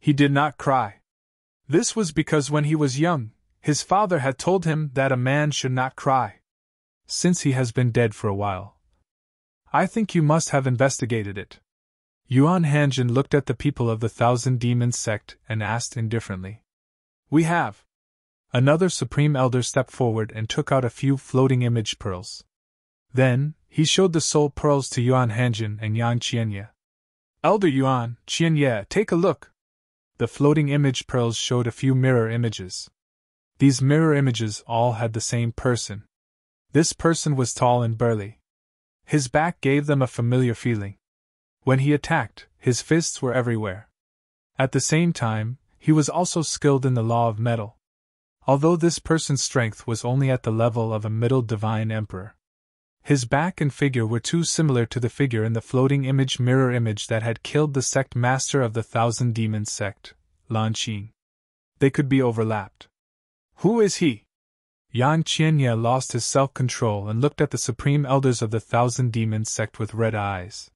He did not cry. This was because when he was young, his father had told him that a man should not cry. Since he has been dead for a while, I think you must have investigated it. Yuan Hanjin looked at the people of the Thousand Demons sect and asked indifferently. We have. Another Supreme Elder stepped forward and took out a few floating image pearls. Then, he showed the soul pearls to Yuan Hanjin and Yang Qianye. Elder Yuan, Qianye, take a look. The floating image pearls showed a few mirror images. These mirror images all had the same person. This person was tall and burly. His back gave them a familiar feeling. When he attacked, his fists were everywhere. At the same time, he was also skilled in the law of metal. Although this person's strength was only at the level of a middle divine emperor. His back and figure were too similar to the figure in the floating image mirror image that had killed the sect master of the Thousand Demons sect, Lan Qing. They could be overlapped. Who is he? Yang Qianye lost his self-control and looked at the supreme elders of the Thousand Demons sect with red eyes.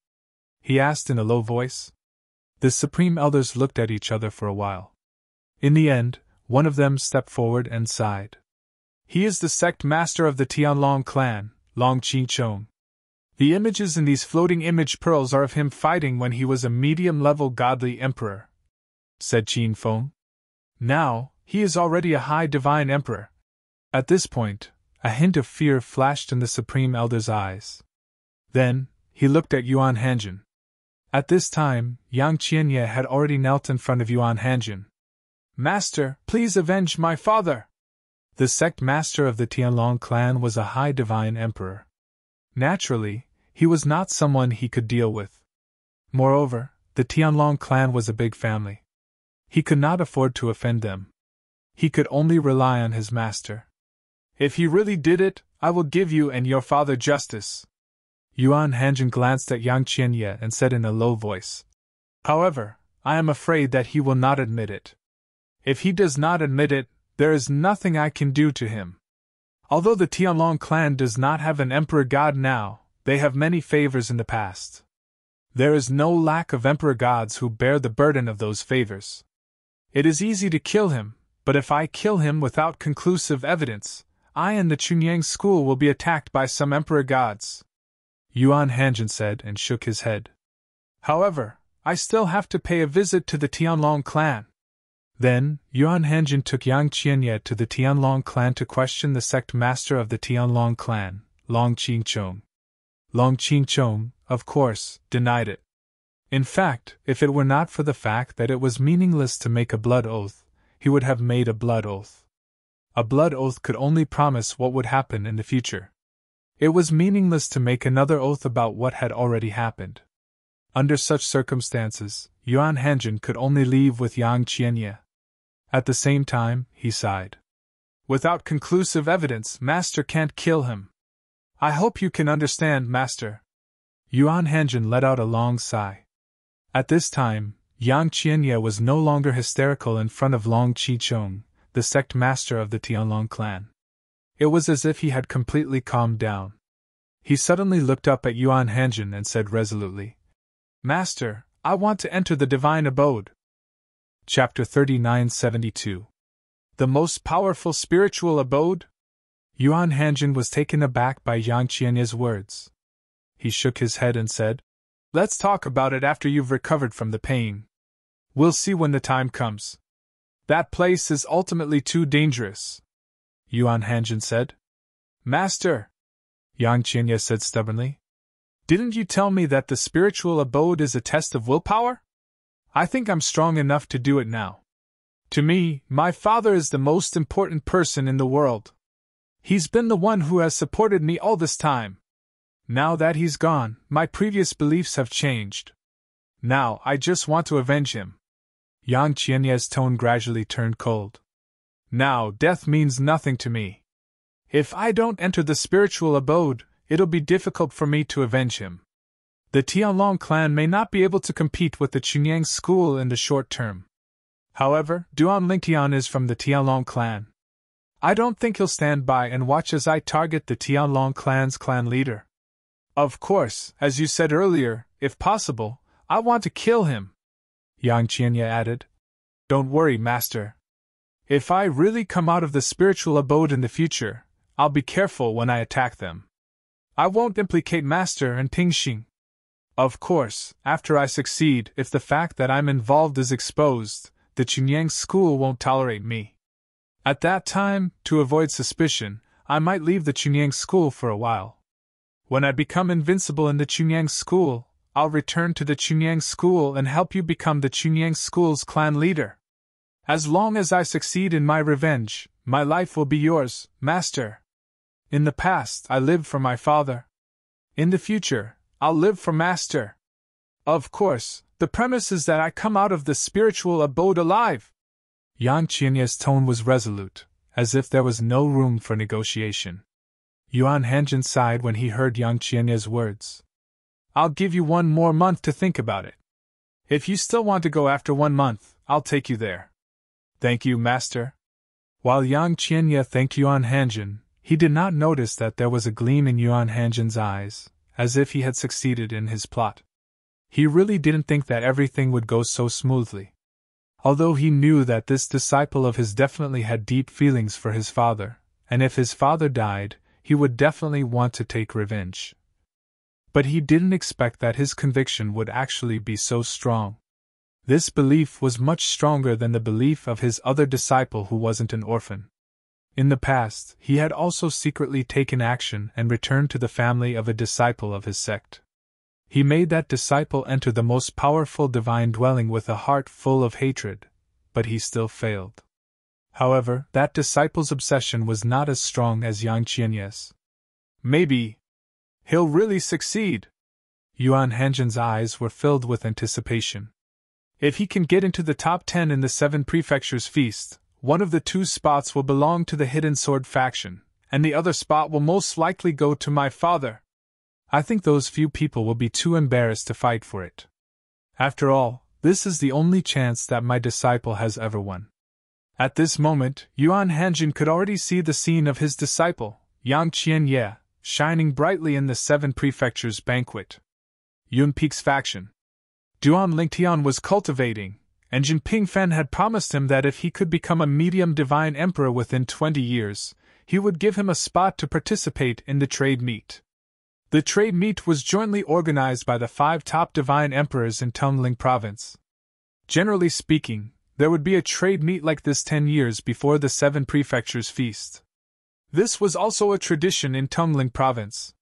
He asked in a low voice. The supreme elders looked at each other for a while. In the end, one of them stepped forward and sighed. He is the sect master of the Tianlong clan, Long Qingchong. The images in these floating image pearls are of him fighting when he was a medium-level godly emperor, said Qin Feng. Now, he is already a high divine emperor. At this point, A hint of fear flashed in the Supreme Elder's eyes. Then, he looked at Yuan Hanjin. At this time, Yang Qianye had already knelt in front of Yuan Hanjin. "Master, please avenge my father!" The sect master of the Tianlong clan was a high divine emperor. Naturally, he was not someone he could deal with. Moreover, the Tianlong clan was a big family. He could not afford to offend them. He could only rely on his master. "If he really did it, I will give you and your father justice." Yuan Hanjin glanced at Yang Qianye and said in a low voice. "However, I am afraid that he will not admit it. If he does not admit it, there is nothing I can do to him. Although the Tianlong clan does not have an emperor god now, they have many favors in the past. There is no lack of emperor gods who bear the burden of those favors. It is easy to kill him, but if I kill him without conclusive evidence, I and the Chunyang school will be attacked by some emperor gods." Yuan Hanjin said and shook his head. "However, I still have to pay a visit to the Tianlong clan." Then, Yuan Hanjin took Yang Qianye to the Tianlong clan to question the sect master of the Tianlong clan, Long Qingchong. Long Qingchong, of course, denied it. In fact, if it were not for the fact that it was meaningless to make a blood oath, he would have made a blood oath. A blood oath could only promise what would happen in the future. It was meaningless to make another oath about what had already happened. Under such circumstances, Yuan Hanjin could only leave with Yang Qianye. At the same time, he sighed. "Without conclusive evidence, Master can't kill him. I hope you can understand, Master." Yuan Hanjin let out a long sigh. At this time, Yang Qianye was no longer hysterical in front of Long Qingchong, the sect master of the Tianlong clan. It was as if he had completely calmed down. He suddenly looked up at Yuan Hanjin and said resolutely, "Master, I want to enter the divine abode." Chapter 3972. The most powerful spiritual abode? Yuan Hanjin was taken aback by Yang Qianye's words. He shook his head and said, "Let's talk about it after you've recovered from the pain. We'll see when the time comes. That place is ultimately too dangerous," Yuan Hanjin said. "Master," Yang Qianye said stubbornly, "didn't you tell me that the spiritual abode is a test of willpower? I think I'm strong enough to do it now. To me, my father is the most important person in the world. He's been the one who has supported me all this time. Now that he's gone, my previous beliefs have changed. Now I just want to avenge him." Yang Qianye's tone gradually turned cold. "Now death means nothing to me. If I don't enter the spiritual abode, it'll be difficult for me to avenge him. The Tianlong clan may not be able to compete with the Chunyang school in the short term. However, Duan Lingtian is from the Tianlong clan. I don't think he'll stand by and watch as I target the Tianlong clan's clan leader. Of course, as you said earlier, if possible, I want to kill him," Yang Qianye added. "Don't worry, Master. If I really come out of the spiritual abode in the future, I'll be careful when I attack them. I won't implicate Master and Pingxing. Of course, after I succeed, if the fact that I'm involved is exposed, the Chunyang school won't tolerate me. At that time, to avoid suspicion, I might leave the Chunyang school for a while. When I become invincible in the Chunyang school, I'll return to the Chunyang school and help you become the Chunyang school's clan leader. As long as I succeed in my revenge, my life will be yours, Master. In the past, I lived for my father. In the future, I'll live for Master. Of course, the premise is that I come out of the spiritual abode alive." Yang Qianye's tone was resolute, as if there was no room for negotiation. Yuan Hanjin sighed when he heard Yang Qianye's words. "I'll give you 1 more month to think about it. If you still want to go after 1 month, I'll take you there." "Thank you, Master." While Yang Qianye thanked Yuan Hanjin, he did not notice that there was a gleam in Yuan Hanjin's eyes, as if he had succeeded in his plot. He really didn't think that everything would go so smoothly. Although he knew that this disciple of his definitely had deep feelings for his father, and if his father died, he would definitely want to take revenge. But he didn't expect that his conviction would actually be so strong. This belief was much stronger than the belief of his other disciple who wasn't an orphan. In the past, he had also secretly taken action and returned to the family of a disciple of his sect. He made that disciple enter the most powerful divine dwelling with a heart full of hatred, but he still failed. However, that disciple's obsession was not as strong as Yang Qianye's. Maybe he'll really succeed. Yuan Hanjin's eyes were filled with anticipation. If he can get into the top 10 in the 7 prefectures feast, one of the 2 spots will belong to the Hidden Sword faction, and the other spot will most likely go to my father. I think those few people will be too embarrassed to fight for it. After all, this is the only chance that my disciple has ever won. At this moment, Yuan Hanjin could already see the scene of his disciple, Yang Qianye, shining brightly in the 7 prefectures banquet. Yun Peak's faction. Duan Lingtian was cultivating, and Jinping Fen had promised him that if he could become a medium divine emperor within 20 years, he would give him a spot to participate in the trade meet. The trade meet was jointly organized by the 5 top divine emperors in Tongling province. Generally speaking, there would be a trade meet like this 10 years before the 7 prefectures feast. This was also a tradition in Tongling province.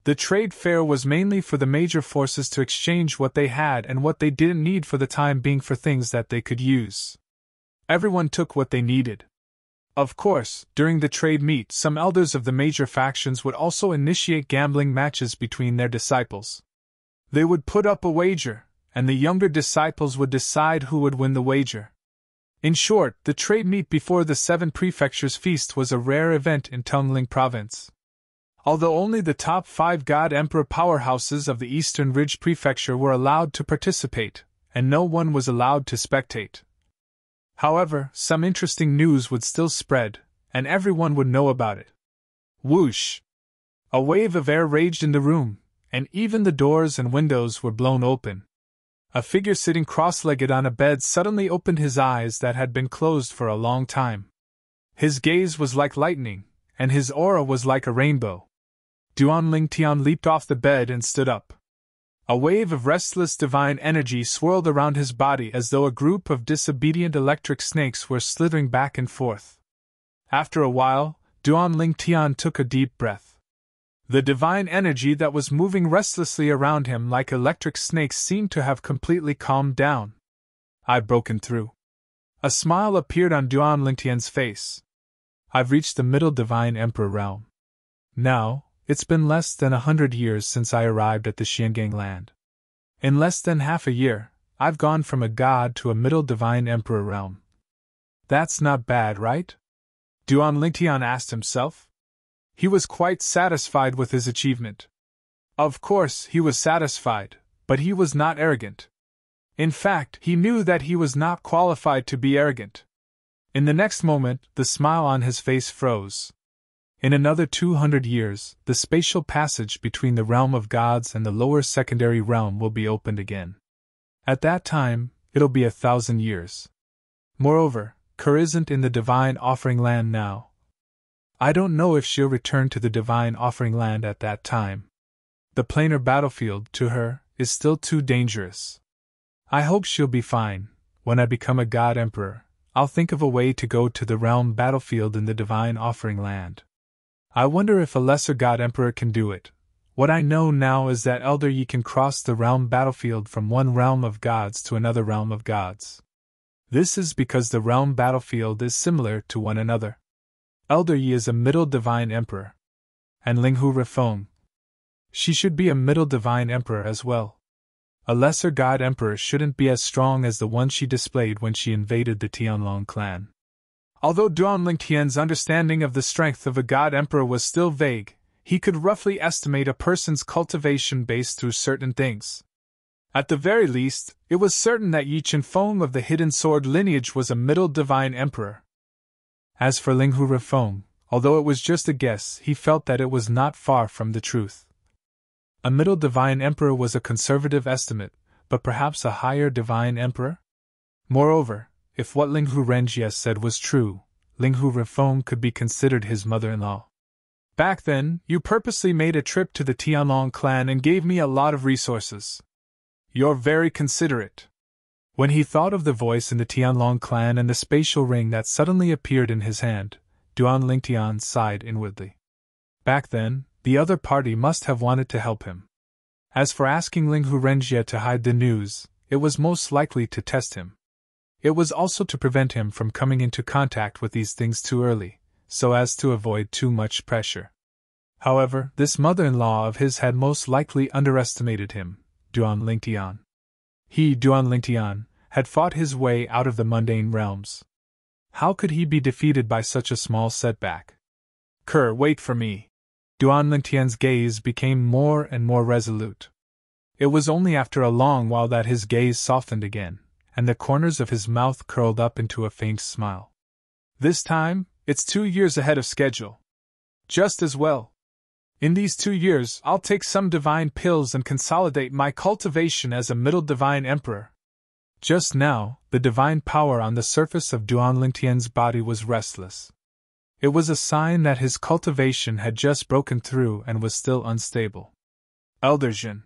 The trade fair was mainly for the major forces to exchange what they had and what they didn't need for the time being for things that they could use. Everyone took what they needed. Of course, during the trade meet, some elders of the major factions would also initiate gambling matches between their disciples. They would put up a wager, and the younger disciples would decide who would win the wager. In short, the trade meet before the 7 prefectures feast was a rare event in Tongling province. Although only the top 5 God Emperor powerhouses of the Eastern Ridge Prefecture were allowed to participate, and no one was allowed to spectate. However, some interesting news would still spread, and everyone would know about it. Whoosh! A wave of air raged in the room, and even the doors and windows were blown open. A figure sitting cross-legged on a bed suddenly opened his eyes that had been closed for a long time. His gaze was like lightning, and his aura was like a rainbow. Duan Lingtian leaped off the bed and stood up. A wave of restless divine energy swirled around his body as though a group of disobedient electric snakes were slithering back and forth. After a while, Duan Lingtian took a deep breath. The divine energy that was moving restlessly around him like electric snakes seemed to have completely calmed down. I've broken through. A smile appeared on Duan Lingtian's face. I've reached the middle divine emperor realm. Now, it's been less than 100 years since I arrived at the Xiangang land. In less than half a year, I've gone from a god to a middle divine emperor realm. That's not bad, right? Duan Lingtian asked himself. He was quite satisfied with his achievement. Of course, he was satisfied, but he was not arrogant. In fact, he knew that he was not qualified to be arrogant. In the next moment, the smile on his face froze. In another 200 years, the spatial passage between the realm of gods and the lower secondary realm will be opened again. At that time, it'll be 1,000 years. Moreover, Kerr isn't in the divine offering land now. I don't know if she'll return to the divine offering land at that time. The planar battlefield, to her, is still too dangerous. I hope she'll be fine. When I become a god emperor, I'll think of a way to go to the realm battlefield in the divine offering land. I wonder if a lesser god emperor can do it. What I know now is that Elder Yi can cross the realm battlefield from one realm of gods to another realm of gods. This is because the realm battlefield is similar to one another. Elder Yi is a middle divine emperor. And Linghu Refeng. She should be a middle divine emperor as well. A lesser god emperor shouldn't be as strong as the one she displayed when she invaded the Tianlong clan. Although Duan Lingtian's understanding of the strength of a god emperor was still vague, he could roughly estimate a person's cultivation based through certain things. At the very least, it was certain that Yi Qinfeng of the Hidden Sword lineage was a middle divine emperor. As for Linghu Refeng, although it was just a guess, he felt that it was not far from the truth. A middle divine emperor was a conservative estimate, but perhaps a higher divine emperor? Moreover, if what Linghu Renjie said was true, Linghu Refeng could be considered his mother-in-law. Back then, you purposely made a trip to the Tianlong clan and gave me a lot of resources. You're very considerate. When he thought of the voice in the Tianlong clan and the spatial ring that suddenly appeared in his hand, Duan Lingtian sighed inwardly. Back then, the other party must have wanted to help him. As for asking Linghu Renjie to hide the news, it was most likely to test him. It was also to prevent him from coming into contact with these things too early, so as to avoid too much pressure. However, this mother-in-law of his had most likely underestimated him, Duan Lingtian. He, Duan Lingtian, had fought his way out of the mundane realms. How could he be defeated by such a small setback? Kerr, wait for me. Duan Lingtian's gaze became more and more resolute. It was only after a long while that his gaze softened again, and the corners of his mouth curled up into a faint smile. This time, it's 2 years ahead of schedule. Just as well. In these 2 years, I'll take some divine pills and consolidate my cultivation as a middle divine emperor. Just now, the divine power on the surface of Duan Lingtian's body was restless. It was a sign that his cultivation had just broken through and was still unstable. Elder Jin.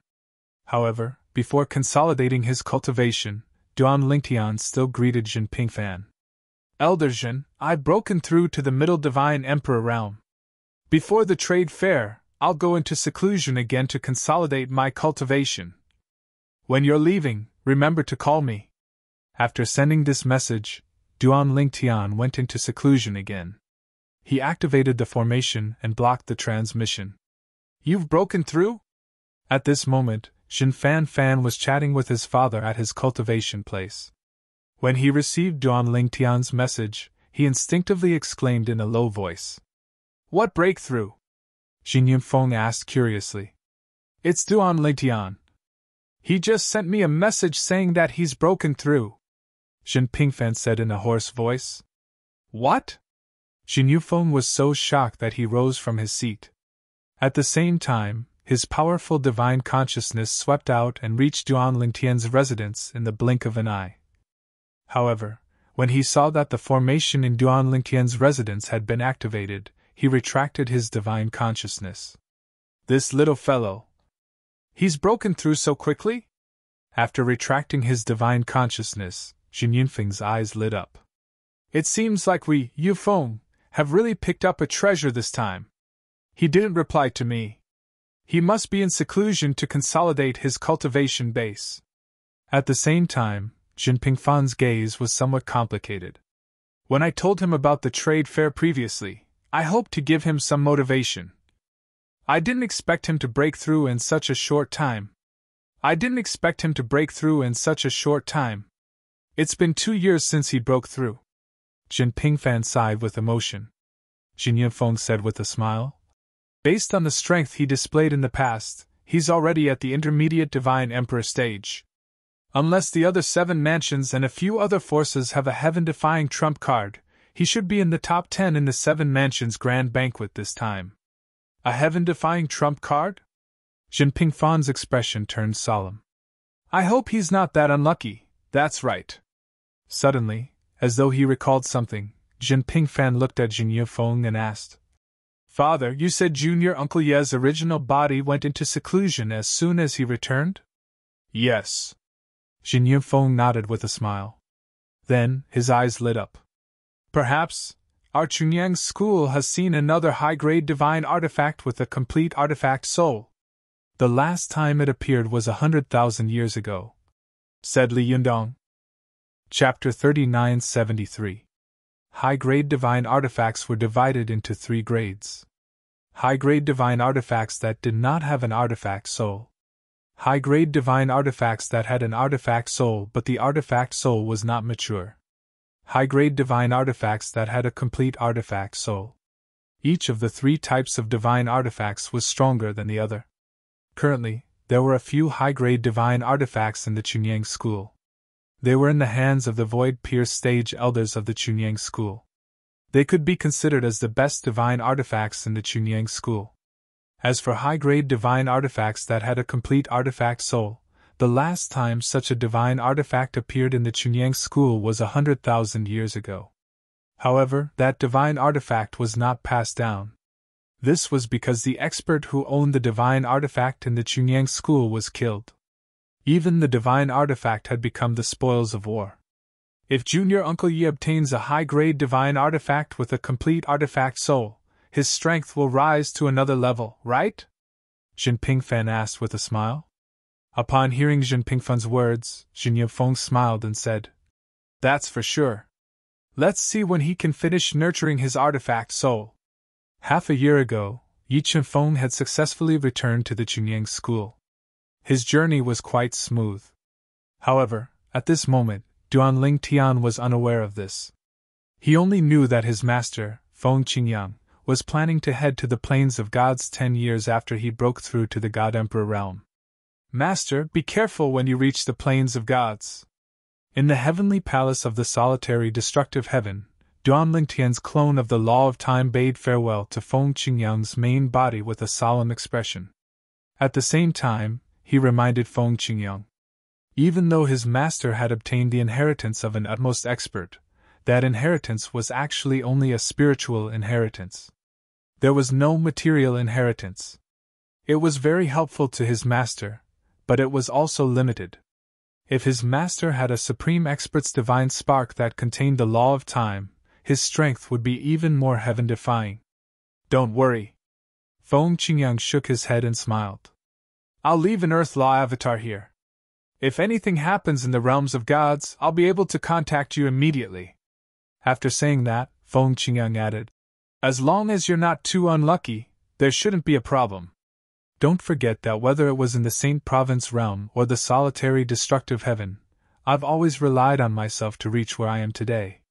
However, before consolidating his cultivation, Duan Lingtian still greeted Jin Pingfan. Elder Jin, I've broken through to the middle divine emperor realm. Before the trade fair, I'll go into seclusion again to consolidate my cultivation. When you're leaving, remember to call me. After sending this message, Duan Lingtian went into seclusion again. He activated the formation and blocked the transmission. You've broken through? At this moment, Jin Fan was chatting with his father at his cultivation place. When he received Duan Lingtian's message, he instinctively exclaimed in a low voice. What breakthrough? Jin Yunfeng asked curiously. It's Duan Lingtian. He just sent me a message saying that he's broken through. Jin Pingfan said in a hoarse voice. What? Jin Yunfeng was so shocked that he rose from his seat. At the same time, his powerful divine consciousness swept out and reached Duan Lingtian's residence in the blink of an eye. However, when he saw that the formation in Duan Lingtian's residence had been activated, he retracted his divine consciousness. This little fellow. He's broken through so quickly? After retracting his divine consciousness, Jin Yunfeng's eyes lit up. It seems like we, Yufeng, have really picked up a treasure this time. He didn't reply to me. He must be in seclusion to consolidate his cultivation base. At the same time, Jin Pingfan's gaze was somewhat complicated. When I told him about the trade fair previously, I hoped to give him some motivation. I didn't expect him to break through in such a short time. It's been 2 years since he broke through. Jin Pingfan sighed with emotion. Jin Yunfeng said with a smile. Based on the strength he displayed in the past, he's already at the intermediate divine emperor stage. Unless the other 7 mansions and a few other forces have a heaven-defying trump card, he should be in the top 10 in the 7 mansions grand banquet this time. A heaven-defying trump card? Jin Pingfan's expression turned solemn. I hope he's not that unlucky, that's right. Suddenly, as though he recalled something, Jin Pingfan looked at Jin Yunfeng and asked, Father, you said Junior Uncle Ye's original body went into seclusion as soon as he returned? Yes. Jin Yunfeng nodded with a smile. Then, his eyes lit up. Perhaps, our Chunyang school has seen another high-grade divine artifact with a complete artifact soul. The last time it appeared was 100,000 years ago, said Li Yundong. Chapter 3973. High-grade divine artifacts were divided into 3 grades. High-grade divine artifacts that did not have an artifact soul. High-grade divine artifacts that had an artifact soul but the artifact soul was not mature. High-grade divine artifacts that had a complete artifact soul. Each of the 3 types of divine artifacts was stronger than the other. Currently, there were a few high-grade divine artifacts in the Chunyang school. They were in the hands of the void-pierced stage elders of the Chunyang school. They could be considered as the best divine artifacts in the Chunyang school. As for high-grade divine artifacts that had a complete artifact soul, the last time such a divine artifact appeared in the Chunyang school was 100,000 years ago. However, that divine artifact was not passed down. This was because the expert who owned the divine artifact in the Chunyang school was killed. Even the divine artifact had become the spoils of war. If Junior Uncle Yi obtains a high-grade divine artifact with a complete artifact soul, his strength will rise to another level, right? Jinping Fan asked with a smile. Upon hearing Jinping Fan's words, Jin Yifeng smiled and said, "That's for sure. Let's see when he can finish nurturing his artifact soul." Half a year ago, Yi Chenfeng had successfully returned to the Chunyang school. His journey was quite smooth. However, at this moment, Duanling Tian was unaware of this. He only knew that his master, Feng Qingyang, was planning to head to the Plains of Gods 10 years after he broke through to the God Emperor realm. "Master, be careful when you reach the Plains of Gods." In the heavenly palace of the solitary destructive heaven, Duanling Tian's clone of the Law of Time bade farewell to Feng Qingyang's main body with a solemn expression. At the same time, he reminded Feng Qingyang, even though his master had obtained the inheritance of an utmost expert, that inheritance was actually only a spiritual inheritance. There was no material inheritance. It was very helpful to his master, but it was also limited. If his master had a supreme expert's divine spark that contained the law of time, his strength would be even more heaven-defying. "Don't worry." Feng Qingyang shook his head and smiled. "I'll leave an Earth Law avatar here. If anything happens in the realms of gods, I'll be able to contact you immediately." After saying that, Feng Qingyang added, "As long as you're not too unlucky, there shouldn't be a problem. Don't forget that whether it was in the Saint Province realm or the solitary destructive heaven, I've always relied on myself to reach where I am today.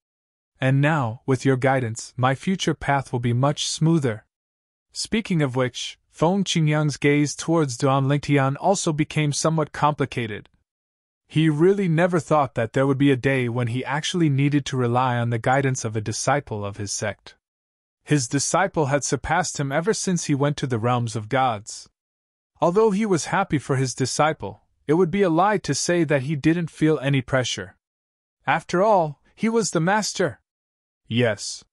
And now, with your guidance, my future path will be much smoother." Speaking of which, Feng Qingyang's gaze towards Duanling Tian also became somewhat complicated. He really never thought that there would be a day when he actually needed to rely on the guidance of a disciple of his sect. His disciple had surpassed him ever since he went to the realms of gods. Although he was happy for his disciple, it would be a lie to say that he didn't feel any pressure. After all, he was the master. "Yes."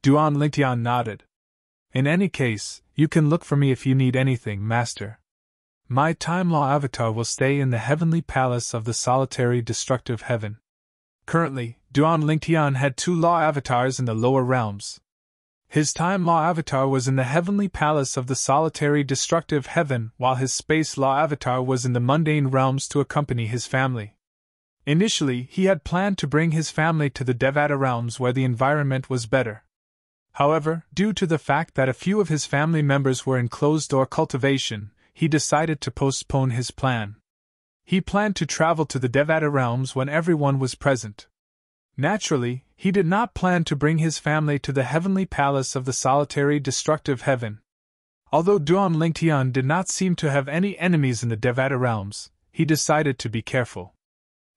Duanling Tian nodded. "In any case, you can look for me if you need anything, master. My Time Law avatar will stay in the heavenly palace of the solitary destructive heaven." Currently, Duanling Tian had 2 law avatars in the lower realms. His Time Law avatar was in the heavenly palace of the solitary destructive heaven, while his Space Law avatar was in the mundane realms to accompany his family. Initially, he had planned to bring his family to the Devata realms where the environment was better. However, due to the fact that a few of his family members were in closed-door cultivation, he decided to postpone his plan. He planned to travel to the Devata realms when everyone was present. Naturally, he did not plan to bring his family to the heavenly palace of the solitary destructive heaven. Although Duanling Tian did not seem to have any enemies in the Devata realms, he decided to be careful.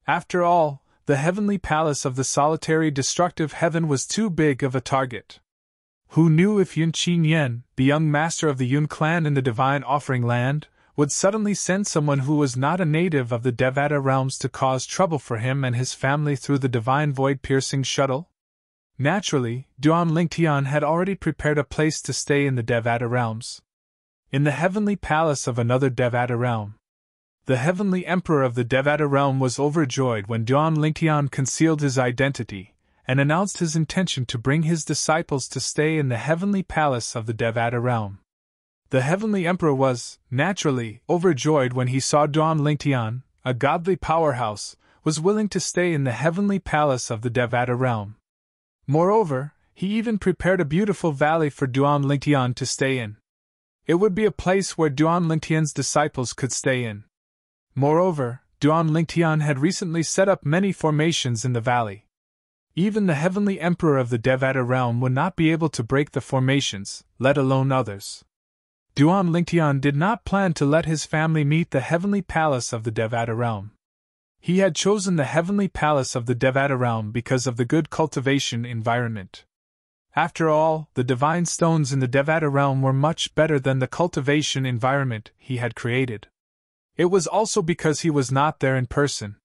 After all, the heavenly palace of the solitary destructive heaven was too big of a target. Who knew if Yun Qin Yen, the young master of the Yun clan in the Divine Offering Land, would suddenly send someone who was not a native of the Devata realms to cause trouble for him and his family through the Divine Void-piercing shuttle? Naturally, Duanling Tian had already prepared a place to stay in the Devata realms. In the heavenly palace of another Devata realm. The heavenly emperor of the Devata realm was overjoyed when Duanling Tian concealed his identity and announced his intention to bring his disciples to stay in the heavenly palace of the Devata realm. The heavenly emperor was, naturally, overjoyed when he saw Duanling Tian, a godly powerhouse, was willing to stay in the heavenly palace of the Devata realm. Moreover, he even prepared a beautiful valley for Duanling Tian to stay in. It would be a place where Duanling Tian's disciples could stay in. Moreover, Duanling Tian had recently set up many formations in the valley. Even the heavenly emperor of the Devata realm would not be able to break the formations, let alone others. Duanling Tian did not plan to let his family meet the heavenly palace of the Devata realm. He had chosen the heavenly palace of the Devata realm because of the good cultivation environment. After all, the divine stones in the Devata realm were much better than the cultivation environment he had created. It was also because he was not there in person.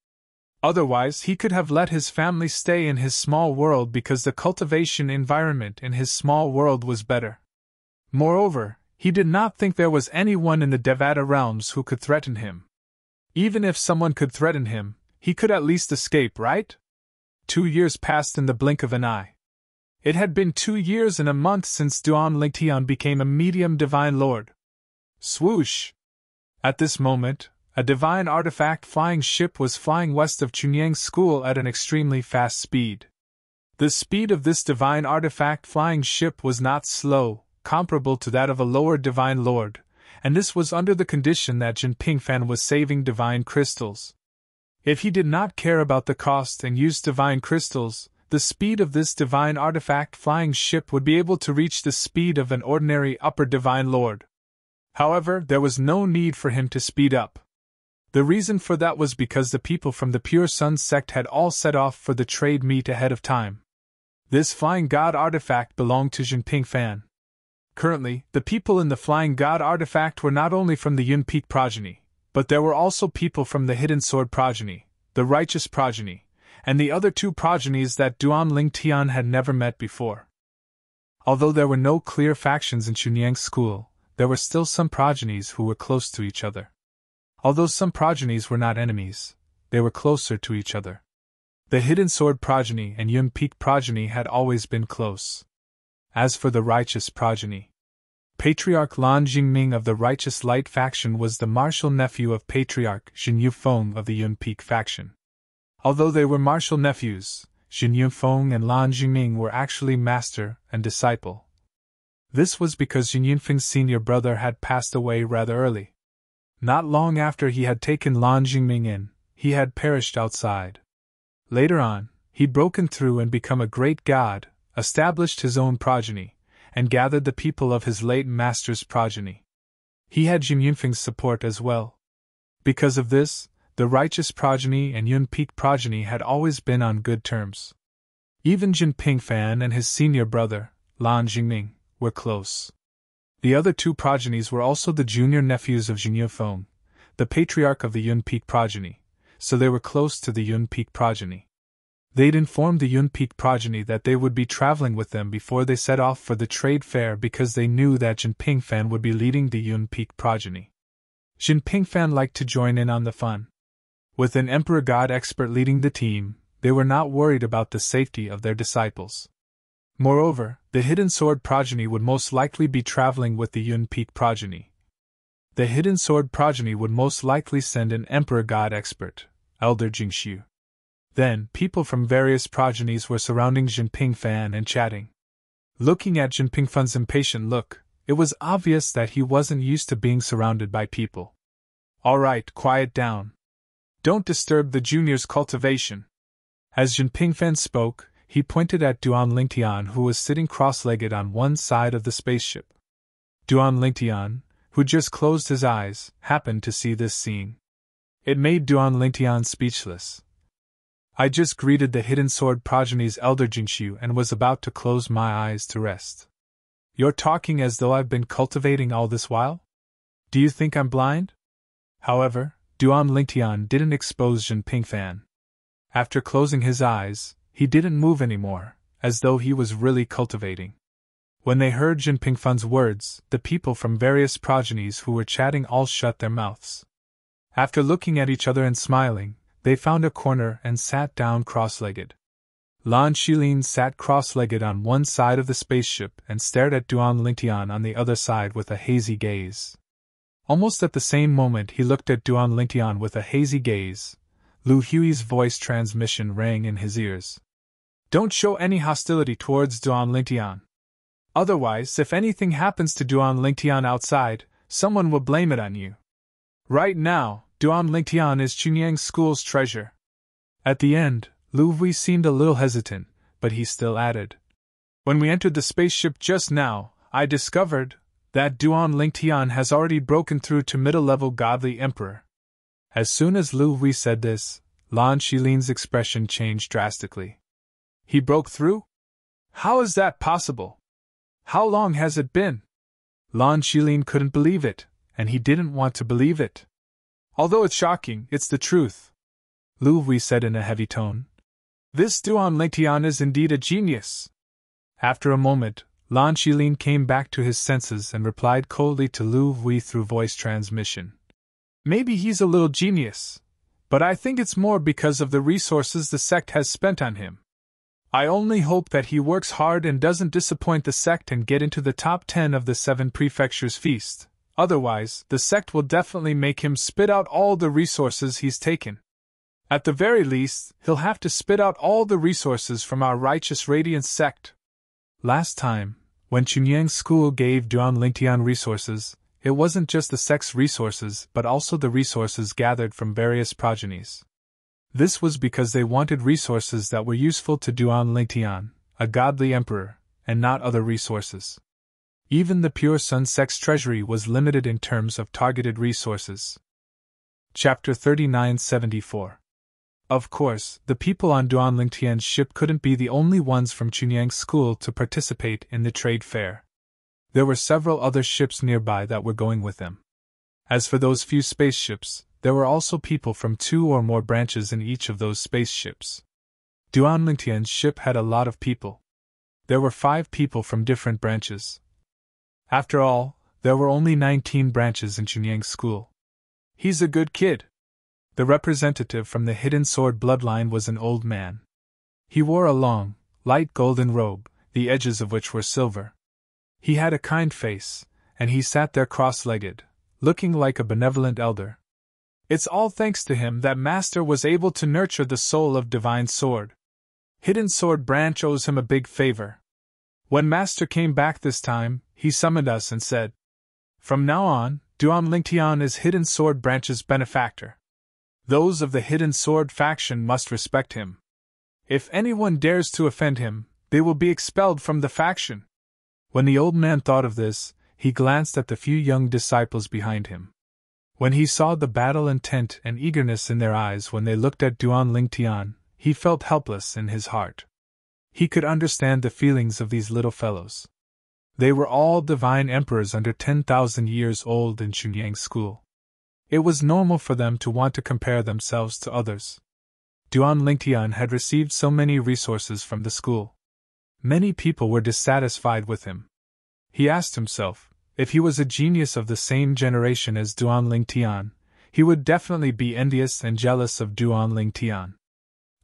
Otherwise, he could have let his family stay in his small world because the cultivation environment in his small world was better. Moreover, he did not think there was anyone in the Devata realms who could threaten him. Even if someone could threaten him, he could at least escape, right? 2 years passed in the blink of an eye. It had been 2 years and a month since Duan Lingtian became a medium divine lord. Swoosh! At this moment, a divine artifact flying ship was flying west of Chunyang's school at an extremely fast speed. The speed of this divine artifact flying ship was not slow, comparable to that of a lower divine lord, and this was under the condition that Jin Pingfan was saving divine crystals. If he did not care about the cost and used divine crystals, the speed of this divine artifact flying ship would be able to reach the speed of an ordinary upper divine lord. However, there was no need for him to speed up. The reason for that was because the people from the Pure Sun sect had all set off for the trade meet ahead of time. This Flying God artifact belonged to Jin Pingfan. Currently, the people in the Flying God artifact were not only from the Yun Peak progeny, but there were also people from the Hidden Sword progeny, the Righteous progeny, and the other 2 progenies that Duan Lingtian had never met before. Although there were no clear factions in Chunyang's school, there were still some progenies who were close to each other. Although some progenies were not enemies, they were closer to each other. The Hidden Sword progeny and Yun Peak progeny had always been close. As for the Righteous progeny, Patriarch Lan Jingming of the Righteous Light faction was the martial nephew of Patriarch Jin Yufeng of the Yun Peak faction. Although they were martial nephews, Jin Yufeng and Lan Jingming were actually master and disciple. This was because Jin Yunfeng's senior brother had passed away rather early. Not long after he had taken Lan Jingming in, he had perished outside. Later on, he'd broken through and become a great god, established his own progeny, and gathered the people of his late master's progeny. He had Jin Yunfeng's support as well. Because of this, the Righteous progeny and Yun Peak progeny had always been on good terms. Even Jin Pingfan and his senior brother, Lan Jingming, were close. The other 2 progenies were also the junior nephews of Jin Yufeng, the patriarch of the Yun Peak progeny, so they were close to the Yun Peak progeny. They'd informed the Yun Peak progeny that they would be traveling with them before they set off for the trade fair because they knew that Jin Pingfan would be leading the Yun Peak progeny. Jin Pingfan liked to join in on the fun. With an Emperor God expert leading the team, they were not worried about the safety of their disciples. Moreover, the Hidden Sword progeny would most likely be traveling with the Yun Peak progeny. The Hidden Sword progeny would most likely send an Emperor God expert, Elder Jingshu. Then, people from various progenies were surrounding Jin Pingfan and chatting. Looking at Jin Pingfan's impatient look, it was obvious that he wasn't used to being surrounded by people. All right, quiet down. Don't disturb the junior's cultivation. As Jin Pingfan spoke, he pointed at Duan Lingtian, who was sitting cross-legged on one side of the spaceship. Duan Lingtian, who just closed his eyes, happened to see this scene. It made Duan Lingtian speechless. I just greeted the Hidden Sword progeny's Elder Jingshu and was about to close my eyes to rest. You're talking as though I've been cultivating all this while? Do you think I'm blind? However, Duan Lingtian didn't expose Jin Pingfan. After closing his eyes, he didn't move anymore, as though he was really cultivating. When they heard Jin Pingfan's words, the people from various progenies who were chatting all shut their mouths. After looking at each other and smiling, they found a corner and sat down cross-legged. Lan Shilin sat cross-legged on one side of the spaceship and stared at Duan Lingtian on the other side with a hazy gaze. Almost at the same moment he looked at Duan Lingtian with a hazy gaze. Lu Hui's voice transmission rang in his ears. Don't show any hostility towards Duan Lingtian. Otherwise, if anything happens to Duan Lingtian outside, someone will blame it on you. Right now, Duan Lingtian is Chunyang's school's treasure. At the end, Lu Hui seemed a little hesitant, but he still added. When we entered the spaceship just now, I discovered that Duan Lingtian has already broken through to middle-level godly emperor. As soon as Lu Hui said this, Lan Shilin's expression changed drastically. He broke through? How is that possible? How long has it been? Lan Shilin couldn't believe it, and he didn't want to believe it. Although it's shocking, it's the truth, Lu Hui said in a heavy tone. This Duan Lingtian is indeed a genius. After a moment, Lan Shilin came back to his senses and replied coldly to Lu Hui through voice transmission. Maybe he's a little genius, But I think it's more because of the resources the sect has spent on him. I only hope that he works hard and doesn't disappoint the sect and get into the top 10 of the 7 prefectures feast. Otherwise, the sect will definitely make him spit out all the resources he's taken. At the very least, he'll have to spit out all the resources from our righteous Radiance sect. Last time, when Chunyang's school gave Duan Lingtian resources, it wasn't just the sect's resources but also the resources gathered from various progenies. This was because they wanted resources that were useful to Duan Lingtian, a godly emperor, and not other resources. Even the Pure Sun sect's treasury was limited in terms of targeted resources. Chapter 3974. Of course, the people on Duan Lingtian's ship couldn't be the only ones from Chunyang's school to participate in the trade fair. There were several other ships nearby that were going with them. As for those few spaceships, there were also people from 2 or more branches in each of those spaceships. Duan Lingtian's ship had a lot of people. There were 5 people from different branches. After all, there were only 19 branches in Chunyang's school. He's a good kid. The representative from the Hidden Sword bloodline was an old man. He wore a long, light golden robe, the edges of which were silver. He had a kind face, and he sat there cross-legged, looking like a benevolent elder. It's all thanks to him that Master was able to nurture the soul of Divine Sword. Hidden Sword branch owes him a big favor. When Master came back this time, he summoned us and said, "From now on, Duan Lingtian is Hidden Sword branch's benefactor. Those of the Hidden Sword faction must respect him. If anyone dares to offend him, they will be expelled from the faction." When the old man thought of this, he glanced at the few young disciples behind him. When he saw the battle intent and eagerness in their eyes when they looked at Duan Lingtian, he felt helpless in his heart. He could understand the feelings of these little fellows. They were all divine emperors under 10,000 years old in Chunyang's school. It was normal for them to want to compare themselves to others. Duan Lingtian had received so many resources from the school. Many people were dissatisfied with him. He asked himself, if he was a genius of the same generation as Duan Lingtian, he would definitely be envious and jealous of Duan Lingtian.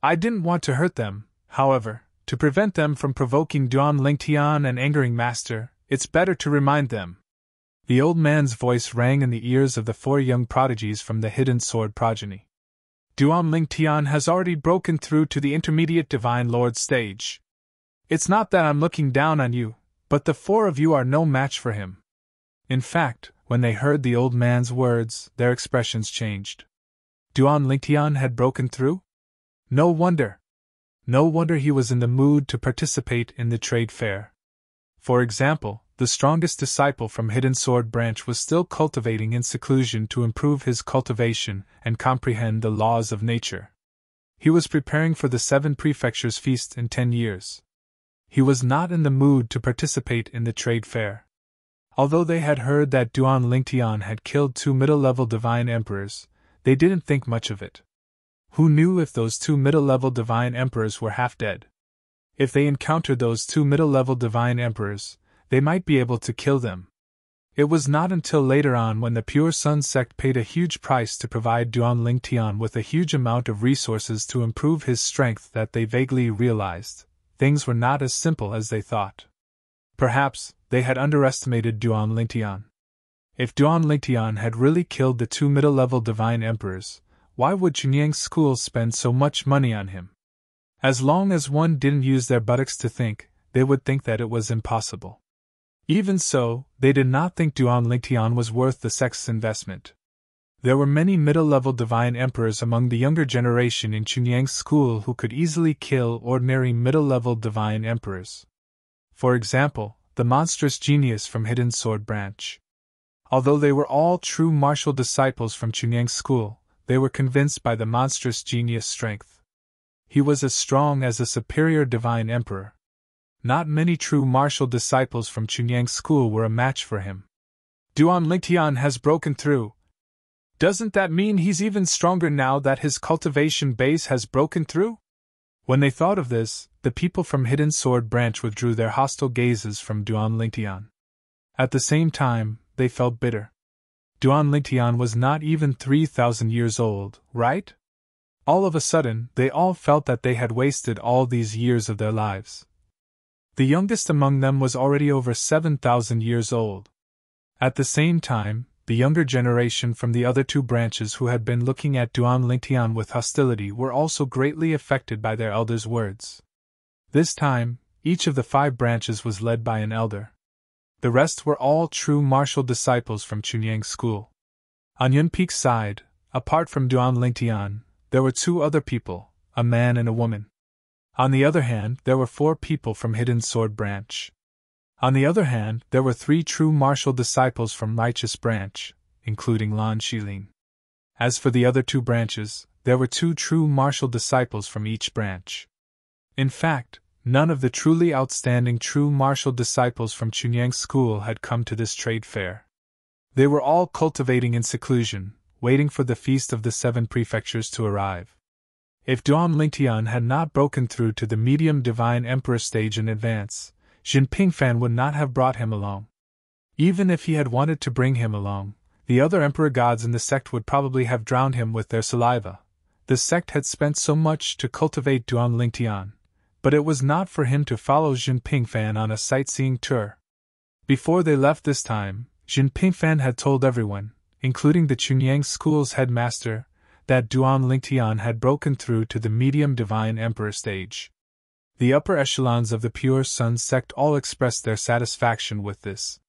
I didn't want to hurt them, however. To prevent them from provoking Duan Lingtian and angering Master, it's better to remind them. The old man's voice rang in the ears of the 4 young prodigies from the Hidden Sword progeny. Duan Lingtian has already broken through to the intermediate Divine Lord stage. It's not that I'm looking down on you, but the 4 of you are no match for him. In fact, when they heard the old man's words, their expressions changed. Duan Lingtian had broken through? No wonder. No wonder he was in the mood to participate in the trade fair. For example, the strongest disciple from Hidden Sword branch was still cultivating in seclusion to improve his cultivation and comprehend the laws of nature. He was preparing for the 7 prefectures feast in 10 years. He was not in the mood to participate in the trade fair. Although they had heard that Duan Lingtian had killed 2 middle-level divine emperors, they didn't think much of it. Who knew if those 2 middle-level divine emperors were half dead? If they encountered those 2 middle-level divine emperors, they might be able to kill them. It was not until later on, when the Pure Sun sect paid a huge price to provide Duan Lingtian with a huge amount of resources to improve his strength, that they vaguely realized things were not as simple as they thought. Perhaps they had underestimated Duan Lingtian. If Duan Lingtian had really killed the 2 middle-level divine emperors, why would Chunyang's school spend so much money on him? As long as one didn't use their buttocks to think, they would think that it was impossible. Even so, they did not think Duan Lingtian was worth the sect's investment. There were many middle-level divine emperors among the younger generation in Chunyang's school who could easily kill ordinary middle-level divine emperors. For example, the monstrous genius from Hidden Sword branch. Although they were all true martial disciples from Chunyang's school, they were convinced by the monstrous genius' strength. He was as strong as a superior divine emperor. Not many true martial disciples from Chunyang's school were a match for him. Duan Lingtian has broken through. Doesn't that mean he's even stronger now that his cultivation base has broken through? When they thought of this, the people from Hidden Sword branch withdrew their hostile gazes from Duan Lingtian. At the same time, they felt bitter. Duan Lingtian was not even 3,000 years old, right? All of a sudden, they all felt that they had wasted all these years of their lives. The youngest among them was already over 7,000 years old. At the same time, the younger generation from the other two branches who had been looking at Duan Lingtian with hostility were also greatly affected by their elders' words. This time, each of the 5 branches was led by an elder. The rest were all true martial disciples from Chunyang's school. On Yunpei's side, apart from Duan Lingtian, there were 2 other people, a man and a woman. On the other hand, there were 4 people from Hidden Sword branch. On the other hand, there were 3 true martial disciples from Righteous branch, including Lan Shilin. As for the other 2 branches, there were 2 true martial disciples from each branch. In fact, none of the truly outstanding true martial disciples from Chunyang's school had come to this trade fair. They were all cultivating in seclusion, waiting for the feast of the 7 prefectures to arrive. If Duan Lingtian had not broken through to the medium divine emperor stage in advance, Jinping Fan would not have brought him along. Even if he had wanted to bring him along, the other emperor gods in the sect would probably have drowned him with their saliva. The sect had spent so much to cultivate Duan Lingtian, but it was not for him to follow Jinping Fan on a sightseeing tour. Before they left this time, Jinping Fan had told everyone, including the Chunyang school's headmaster, that Duan Lingtian had broken through to the medium divine emperor stage. The upper echelons of the Pure Sun sect all expressed their satisfaction with this.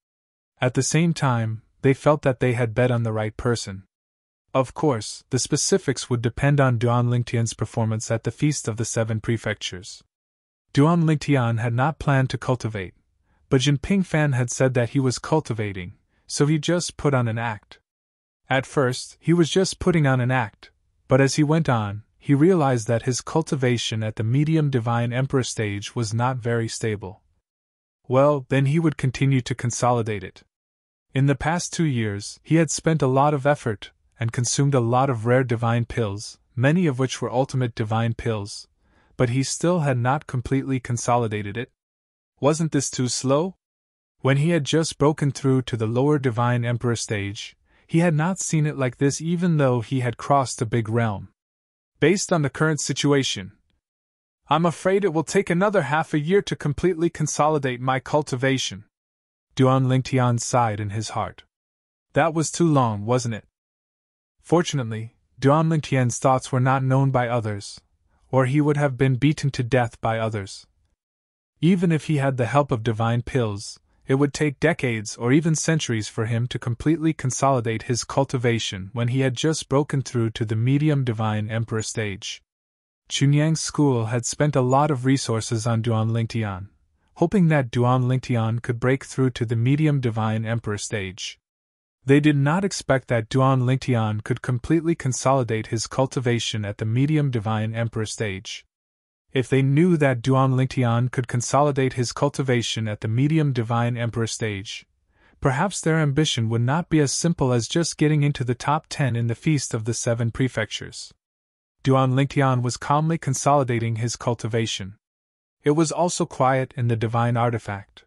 At the same time, they felt that they had bet on the right person. Of course, the specifics would depend on Duan Lingtian's performance at the Feast of the 7 Prefectures. Duan Lingtian had not planned to cultivate, but Jinping Fan had said that he was cultivating, so he just put on an act. At first, he was just putting on an act, but as he went on, he realized that his cultivation at the medium divine emperor stage was not very stable. Well, then he would continue to consolidate it. In the past 2 years, he had spent a lot of effort and consumed a lot of rare divine pills, many of which were ultimate divine pills, but he still had not completely consolidated it. Wasn't this too slow? When he had just broken through to the lower divine emperor stage, he had not seen it like this even though he had crossed a big realm. Based on the current situation, I'm afraid it will take another half a year to completely consolidate my cultivation. Duan Lingtian sighed in his heart. That was too long, wasn't it? Fortunately, Duan Lingtian's thoughts were not known by others, or he would have been beaten to death by others. Even if he had the help of divine pills, it would take decades or even centuries for him to completely consolidate his cultivation when he had just broken through to the medium divine emperor stage. Chunyang's school had spent a lot of resources on Duan Lingtian, hoping that Duan Lingtian could break through to the medium divine emperor stage. They did not expect that Duan Lingtian could completely consolidate his cultivation at the medium divine emperor stage. If they knew that Duan Lingtian could consolidate his cultivation at the medium divine emperor stage, perhaps their ambition would not be as simple as just getting into the top 10 in the Feast of the 7 Prefectures. Duan Lingtian was calmly consolidating his cultivation. It was also quiet in the divine artifact.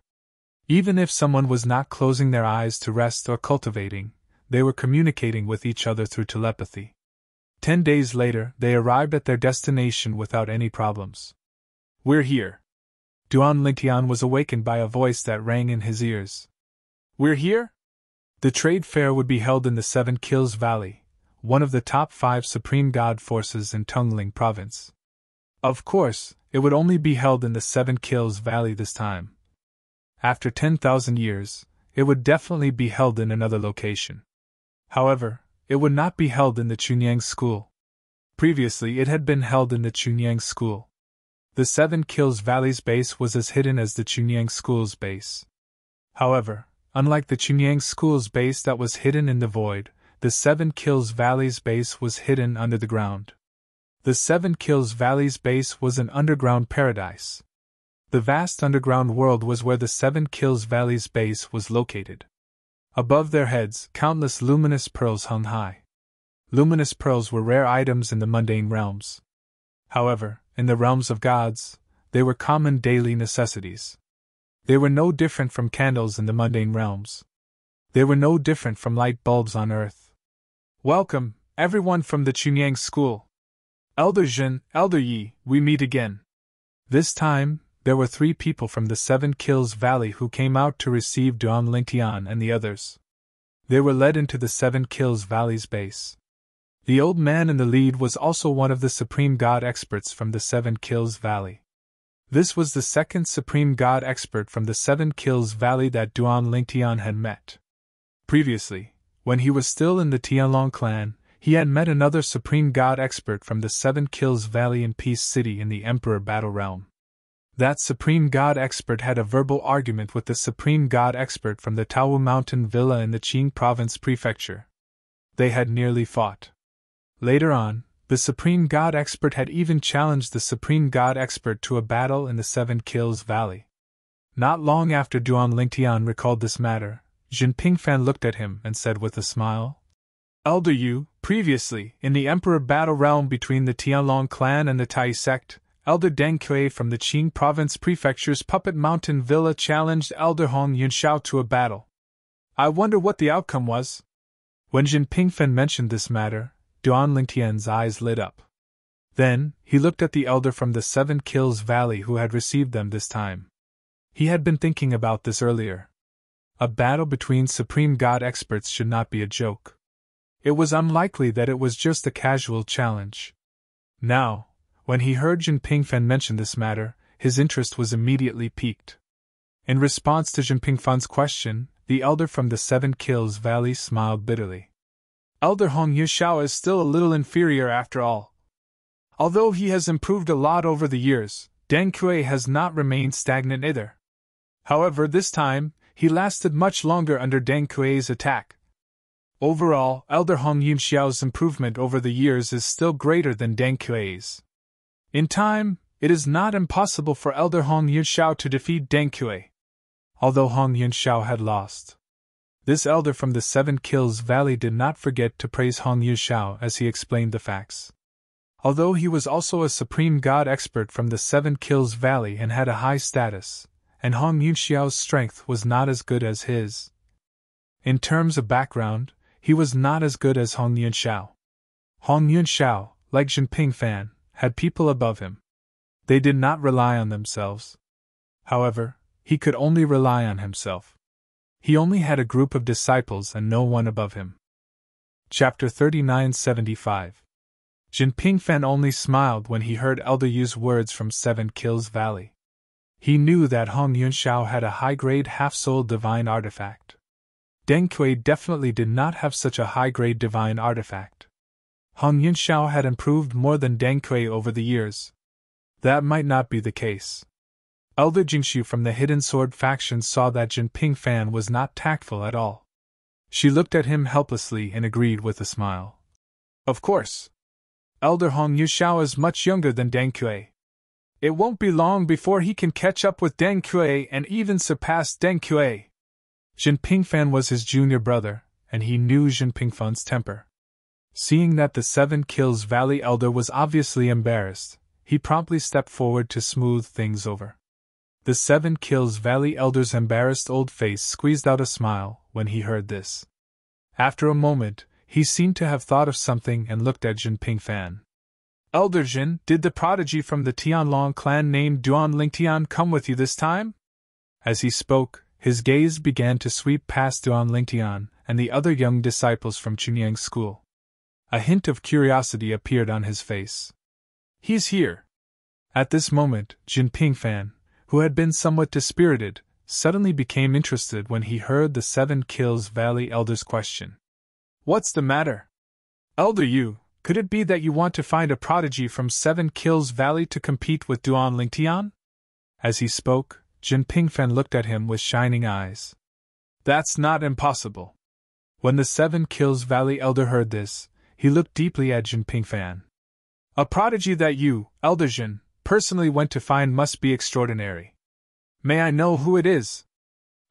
Even if someone was not closing their eyes to rest or cultivating, they were communicating with each other through telepathy. 10 days later, they arrived at their destination without any problems. We're here. Duan Lingtian was awakened by a voice that rang in his ears. We're here? The trade fair would be held in the 7 Kills Valley, one of the top 5 supreme god forces in Tungling province. Of course, it would only be held in the 7 Kills Valley this time. After 10,000 years, it would definitely be held in another location. However, it would not be held in the Chunyang school. Previously, it had been held in the Chunyang school. The 7 Kills Valley's base was as hidden as the Chunyang school's base. However, unlike the Chunyang school's base that was hidden in the void, the 7 Kills Valley's base was hidden under the ground. The 7 Kills Valley's base was an underground paradise. The vast underground world was where the 7 Kills Valley's base was located. Above their heads, countless luminous pearls hung high. Luminous pearls were rare items in the mundane realms. However, in the realms of gods, they were common daily necessities. They were no different from candles in the mundane realms. They were no different from light bulbs on earth. Welcome, everyone from the Chunyang school. Elder Jin, Elder Yi, we meet again. This time, there were 3 people from the 7 Kills Valley who came out to receive Duan Lingtian and the others. They were led into the 7 Kills Valley's base. The old man in the lead was also one of the Supreme God experts from the 7 Kills Valley. This was the second Supreme God expert from the 7 Kills Valley that Duan Lingtian had met. Previously, when he was still in the Tianlong clan, he had met another Supreme God expert from the 7 Kills Valley in Peace City in the Emperor Battle Realm. That Supreme God expert had a verbal argument with the Supreme God expert from the Taowu Mountain Villa in the Qing Province Prefecture. They had nearly fought. Later on, the Supreme God expert had even challenged the Supreme God expert to a battle in the 7 Kills Valley. Not long after Duan Lingtian recalled this matter, Jin Pingfan looked at him and said with a smile, Elder Yu, previously, in the Emperor Battle Realm between the Tianlong clan and the Tai sect, Elder Deng Kui from the Qing Province Prefecture's Puppet Mountain Villa challenged Elder Hong Yunxiao to a battle. I wonder what the outcome was. When Jin Pingfen mentioned this matter, Duan Lingtian's eyes lit up. Then, he looked at the elder from the 7 Kills Valley who had received them this time. He had been thinking about this earlier. A battle between Supreme God experts should not be a joke. It was unlikely that it was just a casual challenge. Now, when he heard Jin Pingfen mention this matter, his interest was immediately piqued. In response to Jin Pingfen's question, the elder from the 7 Kills Valley smiled bitterly. Elder Hong Yunxiao is still a little inferior after all. Although he has improved a lot over the years, Deng Kui has not remained stagnant either. However, this time, he lasted much longer under Deng Kui's attack. Overall, Elder Hong Yunxiao's improvement over the years is still greater than Deng Kui's. In time, it is not impossible for Elder Hong Yunxiao to defeat Deng Kui. Although Hong Yunxiao had lost, this elder from the 7 Kills Valley did not forget to praise Hong Yunxiao as he explained the facts. Although he was also a Supreme God expert from the 7 Kills Valley and had a high status, and Hong Yunxiao's strength was not as good as his. In terms of background, he was not as good as Hong Yunxiao. Hong Yunxiao, like Jin Pingfan, had people above him. They did not rely on themselves. However, he could only rely on himself. He only had a group of disciples and no one above him. Chapter 3975. Jin Pingfan only smiled when he heard Elder Yu's words from 7 Kills Valley. He knew that Hong Yunxiao had a high-grade half-soul divine artifact. Deng Kui definitely did not have such a high-grade divine artifact. Hong Yunxiao had improved more than Deng Kui over the years. That might not be the case. Elder Jingshu from the Hidden Sword faction saw that Jin Pingfan was not tactful at all. She looked at him helplessly and agreed with a smile. Of course. Elder Hong Yunxiao is much younger than Deng Kui. It won't be long before he can catch up with Deng Kui and even surpass Deng Kui. Jin Pingfan was his junior brother, and he knew Jin Pingfan's temper. Seeing that the 7 Kills Valley elder was obviously embarrassed, he promptly stepped forward to smooth things over. The 7 Kills Valley elder's embarrassed old face squeezed out a smile when he heard this. After a moment, he seemed to have thought of something and looked at Jin Pingfan. Elder Jin, did the prodigy from the Tianlong clan named Duan Lingtian come with you this time? As he spoke, his gaze began to sweep past Duan Lingtian and the other young disciples from Chunyang's school. A hint of curiosity appeared on his face. He's here. At this moment, Jin Pingfan, who had been somewhat dispirited, suddenly became interested when he heard the 7 Kills Valley elder's question. What's the matter? Elder Yu, could it be that you want to find a prodigy from 7 Kills Valley to compete with Duan Lingtian? As he spoke, Jin Pingfen looked at him with shining eyes. That's not impossible. When the 7 Kills Valley elder heard this, he looked deeply at Jin Pingfen. A prodigy that you, Elder Jin, personally went to find must be extraordinary. May I know who it is?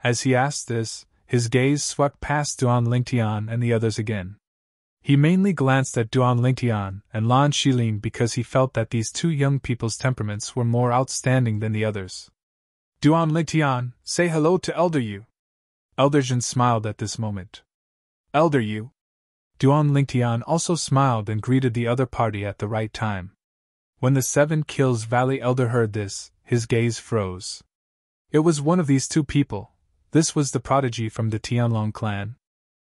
As he asked this, his gaze swept past Duan Lingtian and the others again. He mainly glanced at Duan Lingtian and Lan Shilin because he felt that these two young people's temperaments were more outstanding than the others. Duan Lingtian, say hello to Elder Yu. Elder Jin smiled at this moment. Elder Yu. Duan Lingtian also smiled and greeted the other party at the right time. When the Seven Kills Valley elder heard this, his gaze froze. It was one of these two people. This was the prodigy from the Tianlong clan.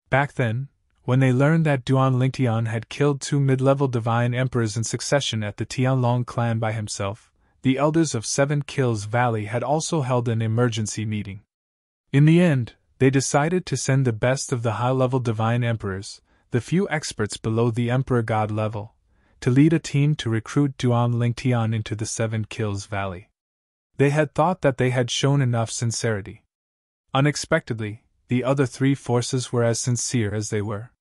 Back then, when they learned that Duan Lingtian had killed two mid-level divine emperors in succession at the Tianlong clan by himself, the elders of Seven Kills Valley had also held an emergency meeting. In the end, they decided to send the best of the high-level divine emperors, the few experts below the emperor god level, to lead a team to recruit Duan Lingtian into the Seven Kills Valley. They had thought that they had shown enough sincerity. Unexpectedly, the other three forces were as sincere as they were.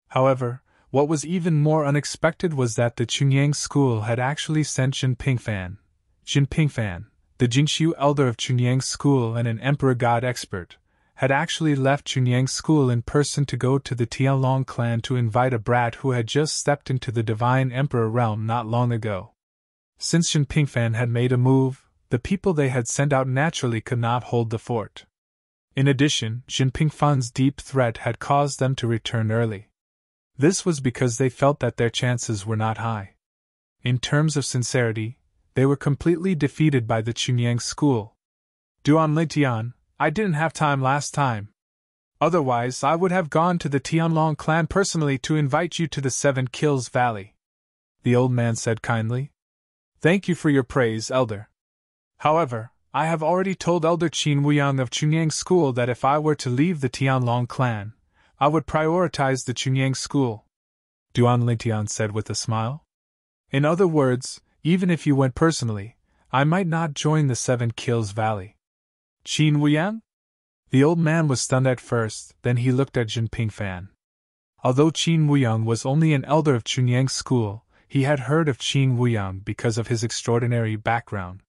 However, what was even more unexpected was that the Chunyang school had actually sent Jin Pingfan, the Jingxiu elder of Chunyang school and an emperor god expert, had actually left Chunyang school in person to go to the Tianlong clan to invite a brat who had just stepped into the divine emperor realm not long ago. Since Jin Pingfan had made a move, the people they had sent out naturally could not hold the fort. In addition, Jin Pingfan's deep threat had caused them to return early. This was because they felt that their chances were not high. In terms of sincerity, they were completely defeated by the Chunyang school. Duan Lingtian, I didn't have time last time. Otherwise, I would have gone to the Tianlong clan personally to invite you to the Seven Kills Valley. The old man said kindly. Thank you for your praise, elder. However, I have already told Elder Qin Wuyang of Chunyang School that if I were to leave the Tianlong clan, I would prioritize the Chunyang School, Duan Lingtian said with a smile. In other words, even if you went personally, I might not join the Seven Kills Valley. Qin Wuyang? The old man was stunned at first, then he looked at Jin Pingfan. Although Qin Wuyang was only an elder of Chunyang School, he had heard of Qin Wuyang because of his extraordinary background.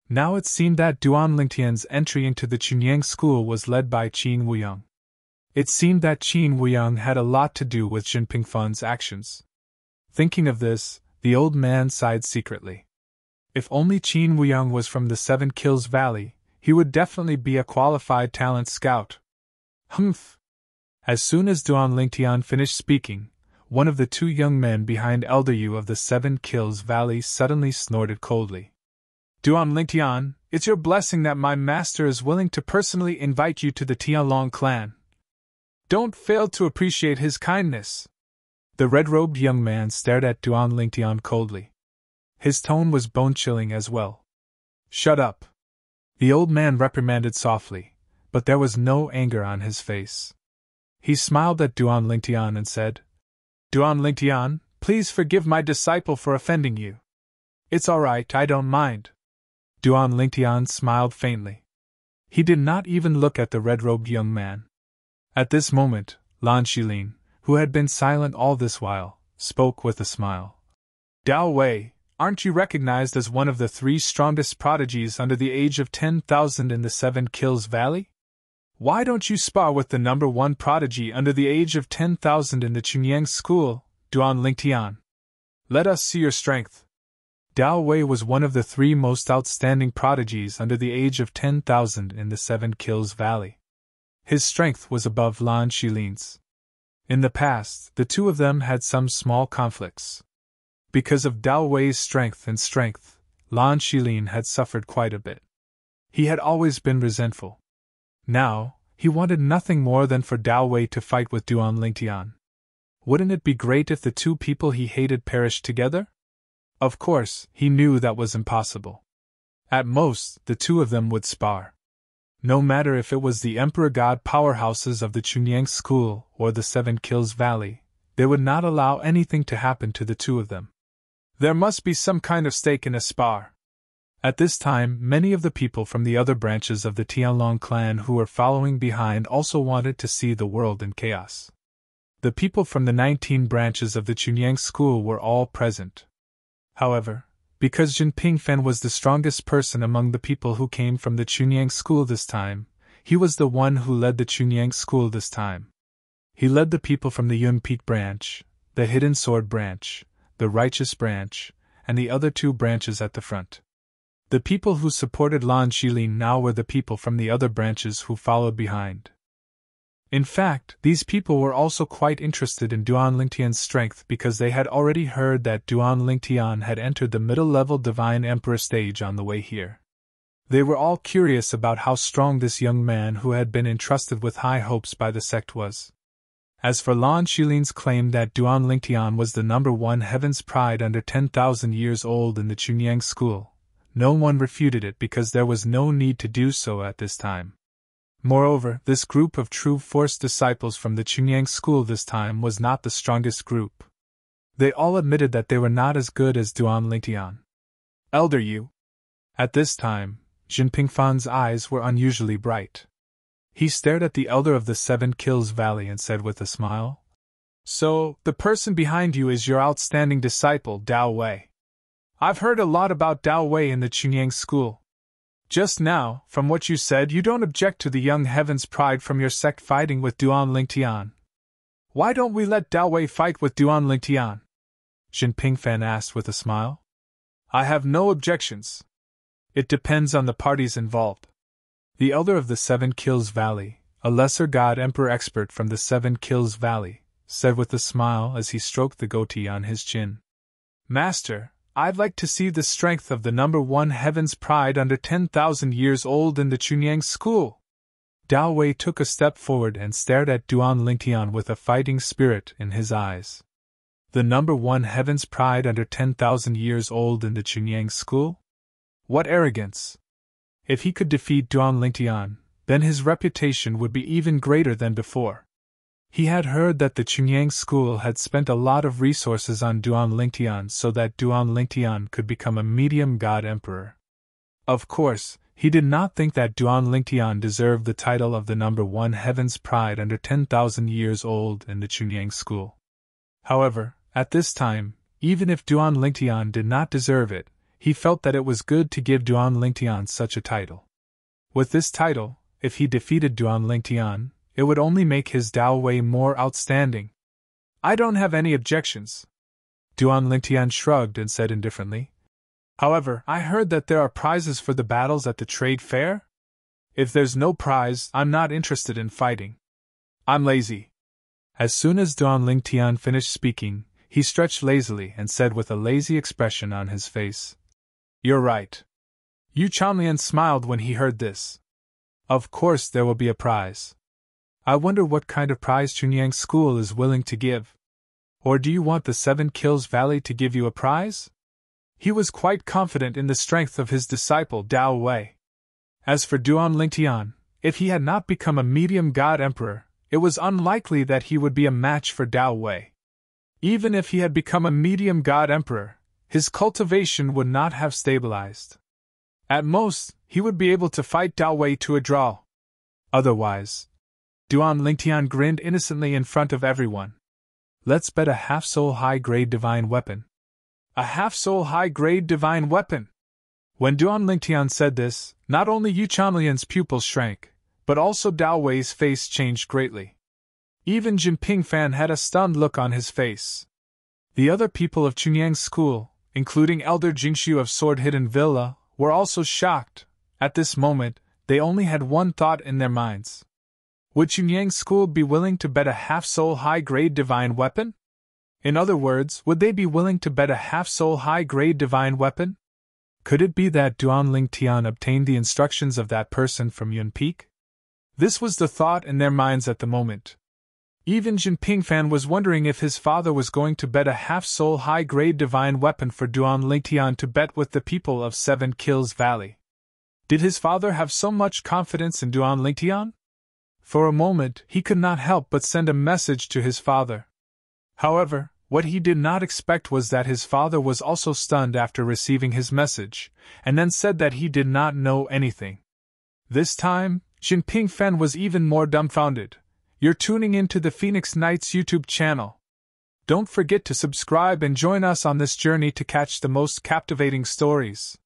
Now it seemed that Duan Lingtian's entry into the Chunyang school was led by Qin Wuyang. It seemed that Qin Wuyang had a lot to do with Jin Pingfan's actions. Thinking of this, the old man sighed secretly. If only Qin Wuyang was from the Seven Kills Valley, he would definitely be a qualified talent scout. Humph! As soon as Duan Lingtian finished speaking, one of the two young men behind Elder Yu of the Seven Kills Valley suddenly snorted coldly. Duan Lingtian, it's your blessing that my master is willing to personally invite you to the Tianlong clan. Don't fail to appreciate his kindness. The red-robed young man stared at Duan Lingtian coldly. His tone was bone-chilling as well. Shut up. The old man reprimanded softly, but there was no anger on his face. He smiled at Duan Lingtian and said, Duan Lingtian, please forgive my disciple for offending you. It's all right, I don't mind. Duan Lingtian smiled faintly. He did not even look at the red-robed young man. At this moment, Lan Shilin, who had been silent all this while, spoke with a smile. Dao Wei, aren't you recognized as one of the three strongest prodigies under the age of 10,000 in the Seven Kills Valley? Why don't you spar with the number one prodigy under the age of 10,000 in the Chunyang school, Duan Lingtian? Let us see your strength. Dao Wei was one of the three most outstanding prodigies under the age of 10,000 in the Seven Kills Valley. His strength was above Lan Shilin's. In the past, the two of them had some small conflicts. Because of Dao Wei's strength, Lan Shilin had suffered quite a bit. He had always been resentful. Now, he wanted nothing more than for Dao Wei to fight with Duan Lingtian. Wouldn't it be great if the two people he hated perished together? Of course, he knew that was impossible. At most, the two of them would spar. No matter if it was the Emperor God powerhouses of the Chunyang School or the Seven Kills Valley, they would not allow anything to happen to the two of them. There must be some kind of stake in a spar. At this time, many of the people from the other branches of the Tianlong clan who were following behind also wanted to see the world in chaos. The people from the 19 branches of the Chunyang School were all present. However, because Jin Pingfen was the strongest person among the people who came from the Chunyang School this time, he was the one who led the Chunyang School this time. He led the people from the Yun Peak branch, the Hidden Sword branch, the Righteous branch, and the other two branches at the front. The people who supported Lan Shilin now were the people from the other branches who followed behind. In fact, these people were also quite interested in Duan Lingtian's strength because they had already heard that Duan Lingtian had entered the middle-level Divine Emperor stage on the way here. They were all curious about how strong this young man who had been entrusted with high hopes by the sect was. As for Lan Xilin's claim that Duan Lingtian was the #1 heaven's pride under 10,000 years old in the Chunyang school, no one refuted it because there was no need to do so at this time. Moreover, this group of true Force disciples from the Chunyang school this time was not the strongest group. They all admitted that they were not as good as Duan Lingtian. Elder Yu. At this time, Jinping Fan's eyes were unusually bright. He stared at the elder of the 7 Kills Valley and said with a smile, "So, the person behind you is your outstanding disciple, Dao Wei. I've heard a lot about Dao Wei in the Chunyang school. Just now, from what you said, you don't object to the young heaven's pride from your sect fighting with Duan Lingtian. Why don't we let Dao Wei fight with Duan Lingtian?" Jinping Fan asked with a smile. "I have no objections. It depends on the parties involved." The elder of the 7 Kills Valley, a lesser god emperor expert from the 7 Kills Valley, said with a smile as he stroked the goatee on his chin. "Master, I'd like to see the strength of the #1 heaven's pride under 10,000 years old in the Chunyang school." Dao Wei took a step forward and stared at Duan Lingtian with a fighting spirit in his eyes. The #1 heaven's pride under 10,000 years old in the Chunyang school? What arrogance! If he could defeat Duan Lingtian, then his reputation would be even greater than before. He had heard that the Chunyang school had spent a lot of resources on Duan Lingtian so that Duan Lingtian could become a medium god emperor. Of course, he did not think that Duan Lingtian deserved the title of the #1 heaven's pride under 10,000 years old in the Chunyang school. However, at this time, even if Duan Lingtian did not deserve it, he felt that it was good to give Duan Lingtian such a title. With this title, if he defeated Duan Lingtian, it would only make his Dao Wei more outstanding. "I don't have any objections." Duan Lingtian shrugged and said indifferently. "However, I heard that there are prizes for the battles at the trade fair? If there's no prize, I'm not interested in fighting. I'm lazy." As soon as Duan Lingtian finished speaking, he stretched lazily and said with a lazy expression on his face, "You're right." Yu Chanlian smiled when he heard this. "Of course there will be a prize. I wonder what kind of prize Chunyang School is willing to give. Or do you want the 7 Kills Valley to give you a prize?" He was quite confident in the strength of his disciple Dao Wei. As for Duan Lingtian, if he had not become a medium god emperor, it was unlikely that he would be a match for Dao Wei. Even if he had become a medium god emperor, his cultivation would not have stabilized. At most, he would be able to fight Dao Wei to a draw. Otherwise, Duan Lingtian grinned innocently in front of everyone. "Let's bet a half-soul high-grade divine weapon." A half-soul high-grade divine weapon! When Duan Lingtian said this, not only Yu Chanlian's pupils shrank, but also Dao Wei's face changed greatly. Even Jinping Fan had a stunned look on his face. The other people of Chunyang's school, including Elder Jingshu of Sword Hidden Villa, were also shocked. At this moment, they only had one thought in their minds. Would Chunyang's school be willing to bet a half-soul high-grade divine weapon? In other words, would they be willing to bet a half-soul high-grade divine weapon? Could it be that Duan Lingtian obtained the instructions of that person from Yun Peak? This was the thought in their minds at the moment. Even Jinping Fan was wondering if his father was going to bet a half-soul high-grade divine weapon for Duan Lingtian to bet with the people of 7 Kills Valley. Did his father have so much confidence in Duan Lingtian? For a moment, he could not help but send a message to his father. However, what he did not expect was that his father was also stunned after receiving his message, and then said that he did not know anything. This time, Jinping Fan was even more dumbfounded. You're tuning into the Phoenix Knights YouTube channel. Don't forget to subscribe and join us on this journey to catch the most captivating stories.